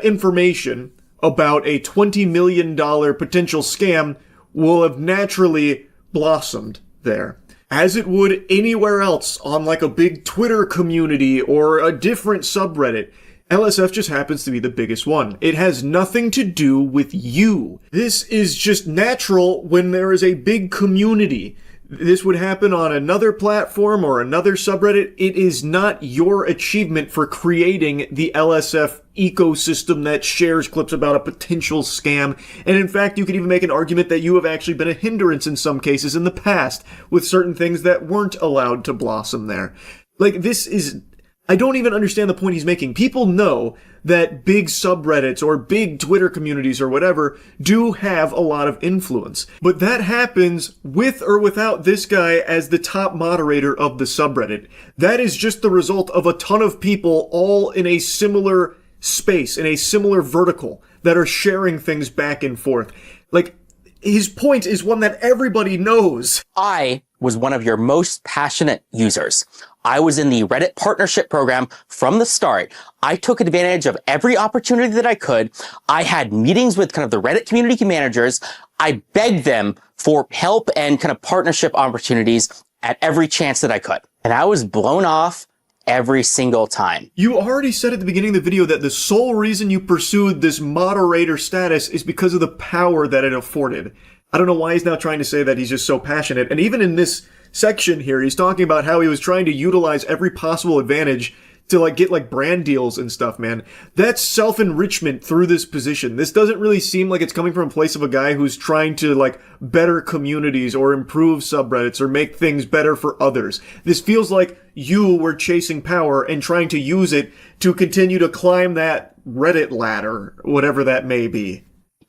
information about a $20 million potential scam will have naturally blossomed there. As it would anywhere else on like a big Twitter community or a different subreddit. LSF just happens to be the biggest one. It has nothing to do with you. This is just natural when there is a big community. This would happen on another platform or another subreddit. It is not your achievement for creating the LSF ecosystem that shares clips about a potential scam. And in fact, you could even make an argument that you have actually been a hindrance in some cases in the past with certain things that weren't allowed to blossom there. Like, this is... I don't even understand the point he's making. People know that big subreddits or big Twitter communities or whatever do have a lot of influence. But that happens with or without this guy as the top moderator of the subreddit. That is just the result of a ton of people all in a similar space, in a similar vertical, that are sharing things back and forth. Like, his point is one that everybody knows. I was one of your most passionate users. I was in the Reddit partnership program from the start. I took advantage of every opportunity that I could. I had meetings with kind of the Reddit community managers. I begged them for help and kind of partnership opportunities at every chance that I could. And I was blown off every single time. You already said at the beginning of the video that the sole reason you pursued this moderator status is because of the power that it afforded. I don't know why he's now trying to say that he's just so passionate. And even in this section here, he's talking about how he was trying to utilize every possible advantage to like get like brand deals and stuff, man. That's self-enrichment through this position. This doesn't really seem like it's coming from a place of a guy who's trying to like better communities or improve subreddits or make things better for others. This feels like you were chasing power and trying to use it to continue to climb that Reddit ladder, whatever that may be.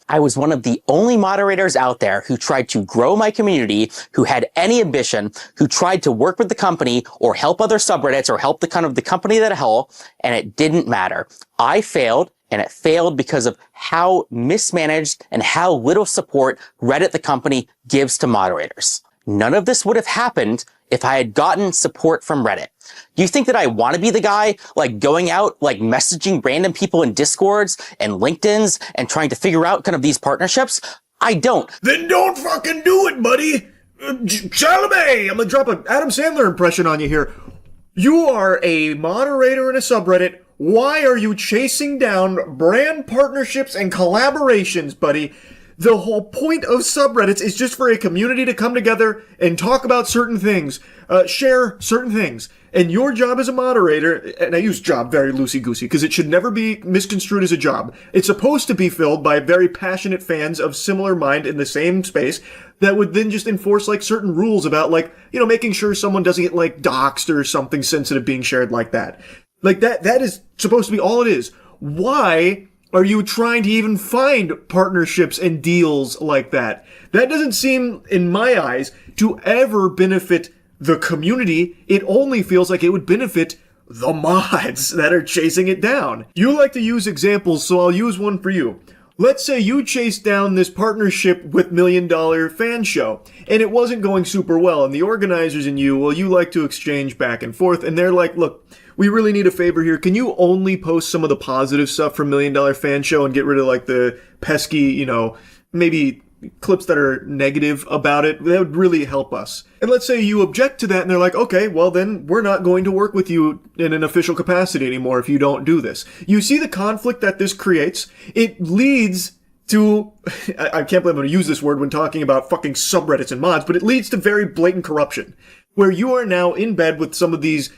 I was one of the only moderators out there who tried to grow my community, who had any ambition, who tried to work with the company or help other subreddits or help the kind of the company that hell, and it didn't matter. I failed, and it failed because of how mismanaged and how little support Reddit, the company, gives to moderators. None of this would have happened if I had gotten support from Reddit. Do you think that I want to be the guy, like, going out, like, messaging random people in Discords and LinkedIn's and trying to figure out kind of these partnerships? I don't. Then don't fucking do it, buddy! Chalamet! I'm gonna drop an Adam Sandler impression on you here. You are a moderator in a subreddit. Why are you chasing down brand partnerships and collaborations, buddy? The whole point of subreddits is just for a community to come together and talk about certain things, share certain things. And your job as a moderator, and I use job very loosey-goosey because it should never be misconstrued as a job. It's supposed to be filled by very passionate fans of similar mind in the same space that would then just enforce like certain rules about like, you know, making sure someone doesn't get like doxxed or something sensitive being shared like that. Like that is supposed to be all it is. Why are you trying to even find partnerships and deals like that? That doesn't seem, in my eyes, to ever benefit the community. It only feels like it would benefit the mods that are chasing it down. You like to use examples, so I'll use one for you. Let's say you chased down this partnership with $1 Million Fan Show, and it wasn't going super well, and the organizers and you, well, you like to exchange back and forth, and they're like, look, we really need a favor here. Can you only post some of the positive stuff from $1 Million Fan Show and get rid of like the pesky, you know, maybe clips that are negative about it? That would really help us. And let's say you object to that and they're like, okay, well then we're not going to work with you in an official capacity anymore if you don't do this. You see the conflict that this creates? It leads to, I can't believe I'm going to use this word when talking about fucking subreddits and mods, but it leads to very blatant corruption, where you are now in bed with some of these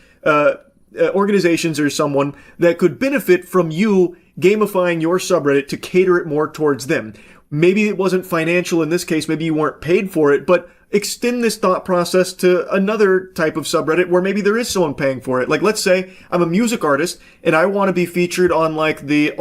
organizations or someone that could benefit from you gamifying your subreddit to cater it more towards them. Maybe it wasn't financial in this case, maybe you weren't paid for it, but extend this thought process to another type of subreddit where maybe there is someone paying for it. Like, let's say I'm a music artist and I want to be featured on like the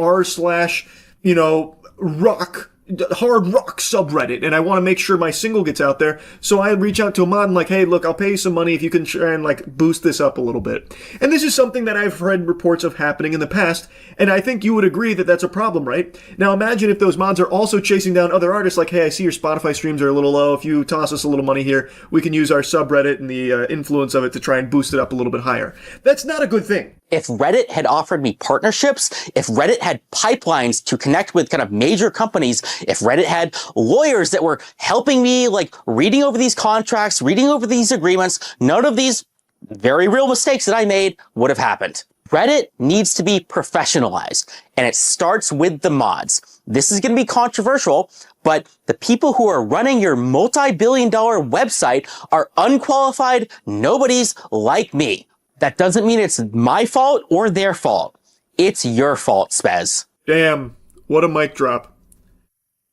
hard rock subreddit, and I want to make sure my single gets out there. So I reach out to a mod and like, hey, look, I'll pay you some money if you can try and like boost this up a little bit. And this is something that I've read reports of happening in the past, and I think you would agree that that's a problem, right? Now imagine if those mods are also chasing down other artists like, hey, I see your Spotify streams are a little low. If you toss us a little money here, we can use our subreddit and the influence of it to try and boost it up a little bit higher. That's not a good thing. If Reddit had offered me partnerships, if Reddit had pipelines to connect with kind of major companies, if Reddit had lawyers that were helping me, like reading over these contracts, reading over these agreements, none of these very real mistakes that I made would have happened. Reddit needs to be professionalized, and it starts with the mods. This is going to be controversial, but the people who are running your multi-billion-dollar website are unqualified nobodies like me. That doesn't mean it's my fault or their fault. It's your fault, Spez. Damn, what a mic drop.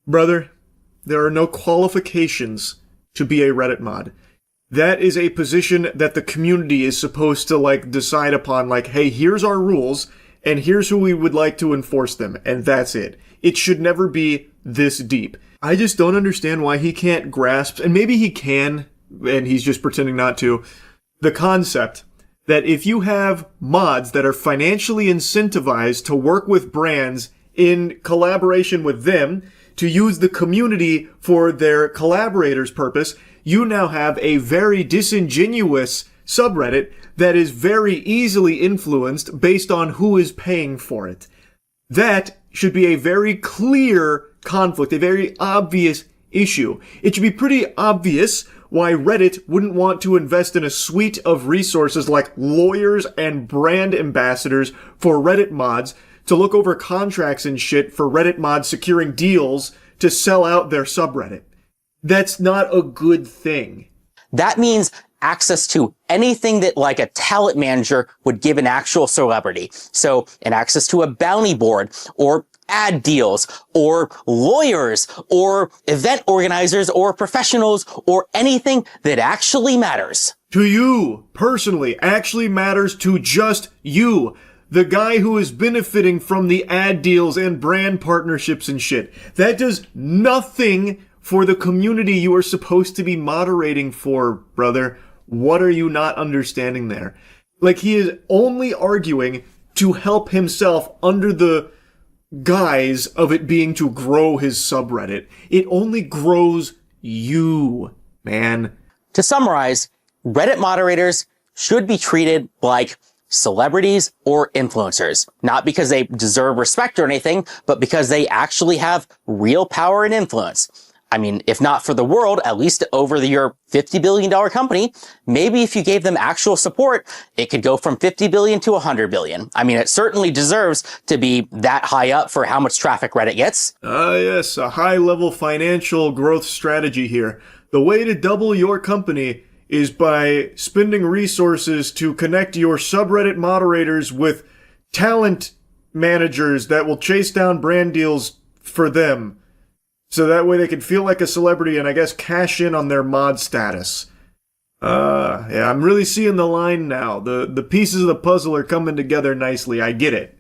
Brother, there are no qualifications to be a Reddit mod. That is a position that the community is supposed to like decide upon, like, hey, here's our rules, and here's who we would like to enforce them, and that's it. It should never be this deep. I just don't understand why he can't grasp, and maybe he can, and he's just pretending not to, the concept that if you have mods that are financially incentivized to work with brands in collaboration with them to use the community for their collaborators' purpose, you now have a very disingenuous subreddit that is very easily influenced based on who is paying for it. That should be a very clear conflict, a very obvious issue. It should be pretty obvious why Reddit wouldn't want to invest in a suite of resources like lawyers and brand ambassadors for Reddit mods to look over contracts and shit for Reddit mods securing deals to sell out their subreddit. That's not a good thing. That means access to anything that like a talent manager would give an actual celebrity. So an access to a bounty board or ad deals or lawyers or event organizers or professionals or anything that actually matters. To you, personally, actually matters to just you. The guy who is benefiting from the ad deals and brand partnerships and shit. That does nothing for the community you are supposed to be moderating for, brother. What are you not understanding there? Like, he is only arguing to help himself under the guise of it being to grow his subreddit. It only grows you, man. To summarize, Reddit moderators should be treated like celebrities or influencers, not because they deserve respect or anything, but because they actually have real power and influence. I mean, if not for the world, at least over your $50 billion company, maybe if you gave them actual support, it could go from 50 billion to 100 billion. I mean, it certainly deserves to be that high up for how much traffic Reddit gets. Yes, a high-level financial growth strategy here. The way to double your company is by spending resources to connect your subreddit moderators with talent managers that will chase down brand deals for them. So that way they can feel like a celebrity and I guess cash in on their mod status. Yeah, I'm really seeing the line now. The pieces of the puzzle are coming together nicely. I get it.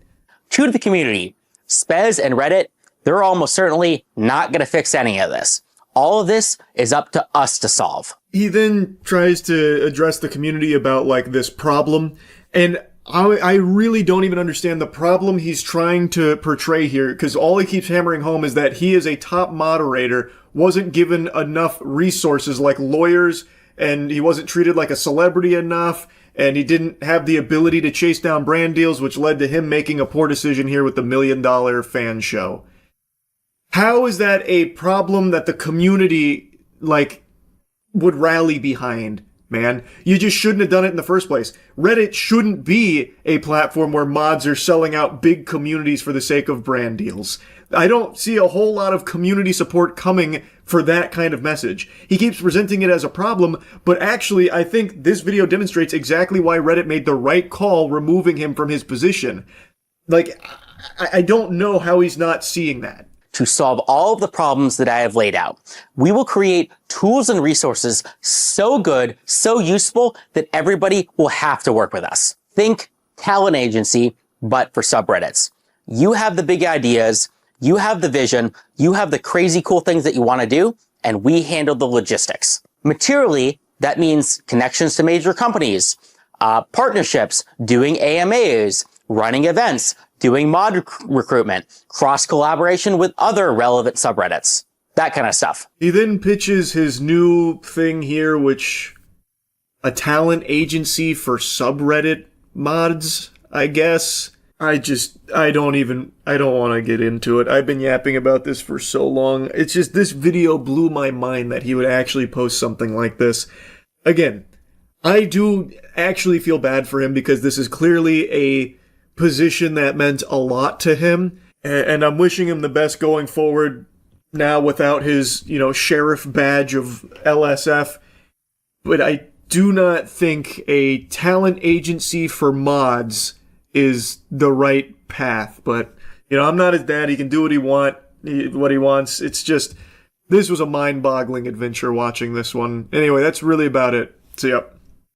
True to the community, Spez and Reddit, they're almost certainly not going to fix any of this. All of this is up to us to solve. He then tries to address the community about, like, this problem, and I really don't even understand the problem he's trying to portray here, because all he keeps hammering home is that he is a top moderator, wasn't given enough resources like lawyers, and he wasn't treated like a celebrity enough, and he didn't have the ability to chase down brand deals, which led to him making a poor decision here with the $1 million fan show. How is that a problem that the community, like, would rally behind, man? You just shouldn't have done it in the first place. Reddit shouldn't be a platform where mods are selling out big communities for the sake of brand deals. I don't see a whole lot of community support coming for that kind of message. He keeps presenting it as a problem, but actually I think this video demonstrates exactly why Reddit made the right call removing him from his position. Like, I don't know how he's not seeing that. To solve all of the problems that I have laid out, we will create tools and resources so good, so useful, that everybody will have to work with us. Think talent agency, but for subreddits. You have the big ideas, you have the vision, you have the crazy cool things that you want to do, and we handle the logistics. Materially, that means connections to major companies, partnerships, doing AMAs, running events, doing mod recruitment, cross-collaboration with other relevant subreddits, that kind of stuff. He then pitches his new thing here, which a talent agency for subreddit mods, I guess. I don't want to get into it. I've been yapping about this for so long. It's just, this video blew my mind that he would actually post something like this. Again, I do actually feel bad for him because this is clearly a position that meant a lot to him, and I'm wishing him the best going forward now without his, sheriff badge of LSF. But I do not think a talent agency for mods is the right path. But, I'm not his dad. He can do what he wants. It's just, this was a mind-boggling adventure watching this one. Anyway, that's really about it. See ya.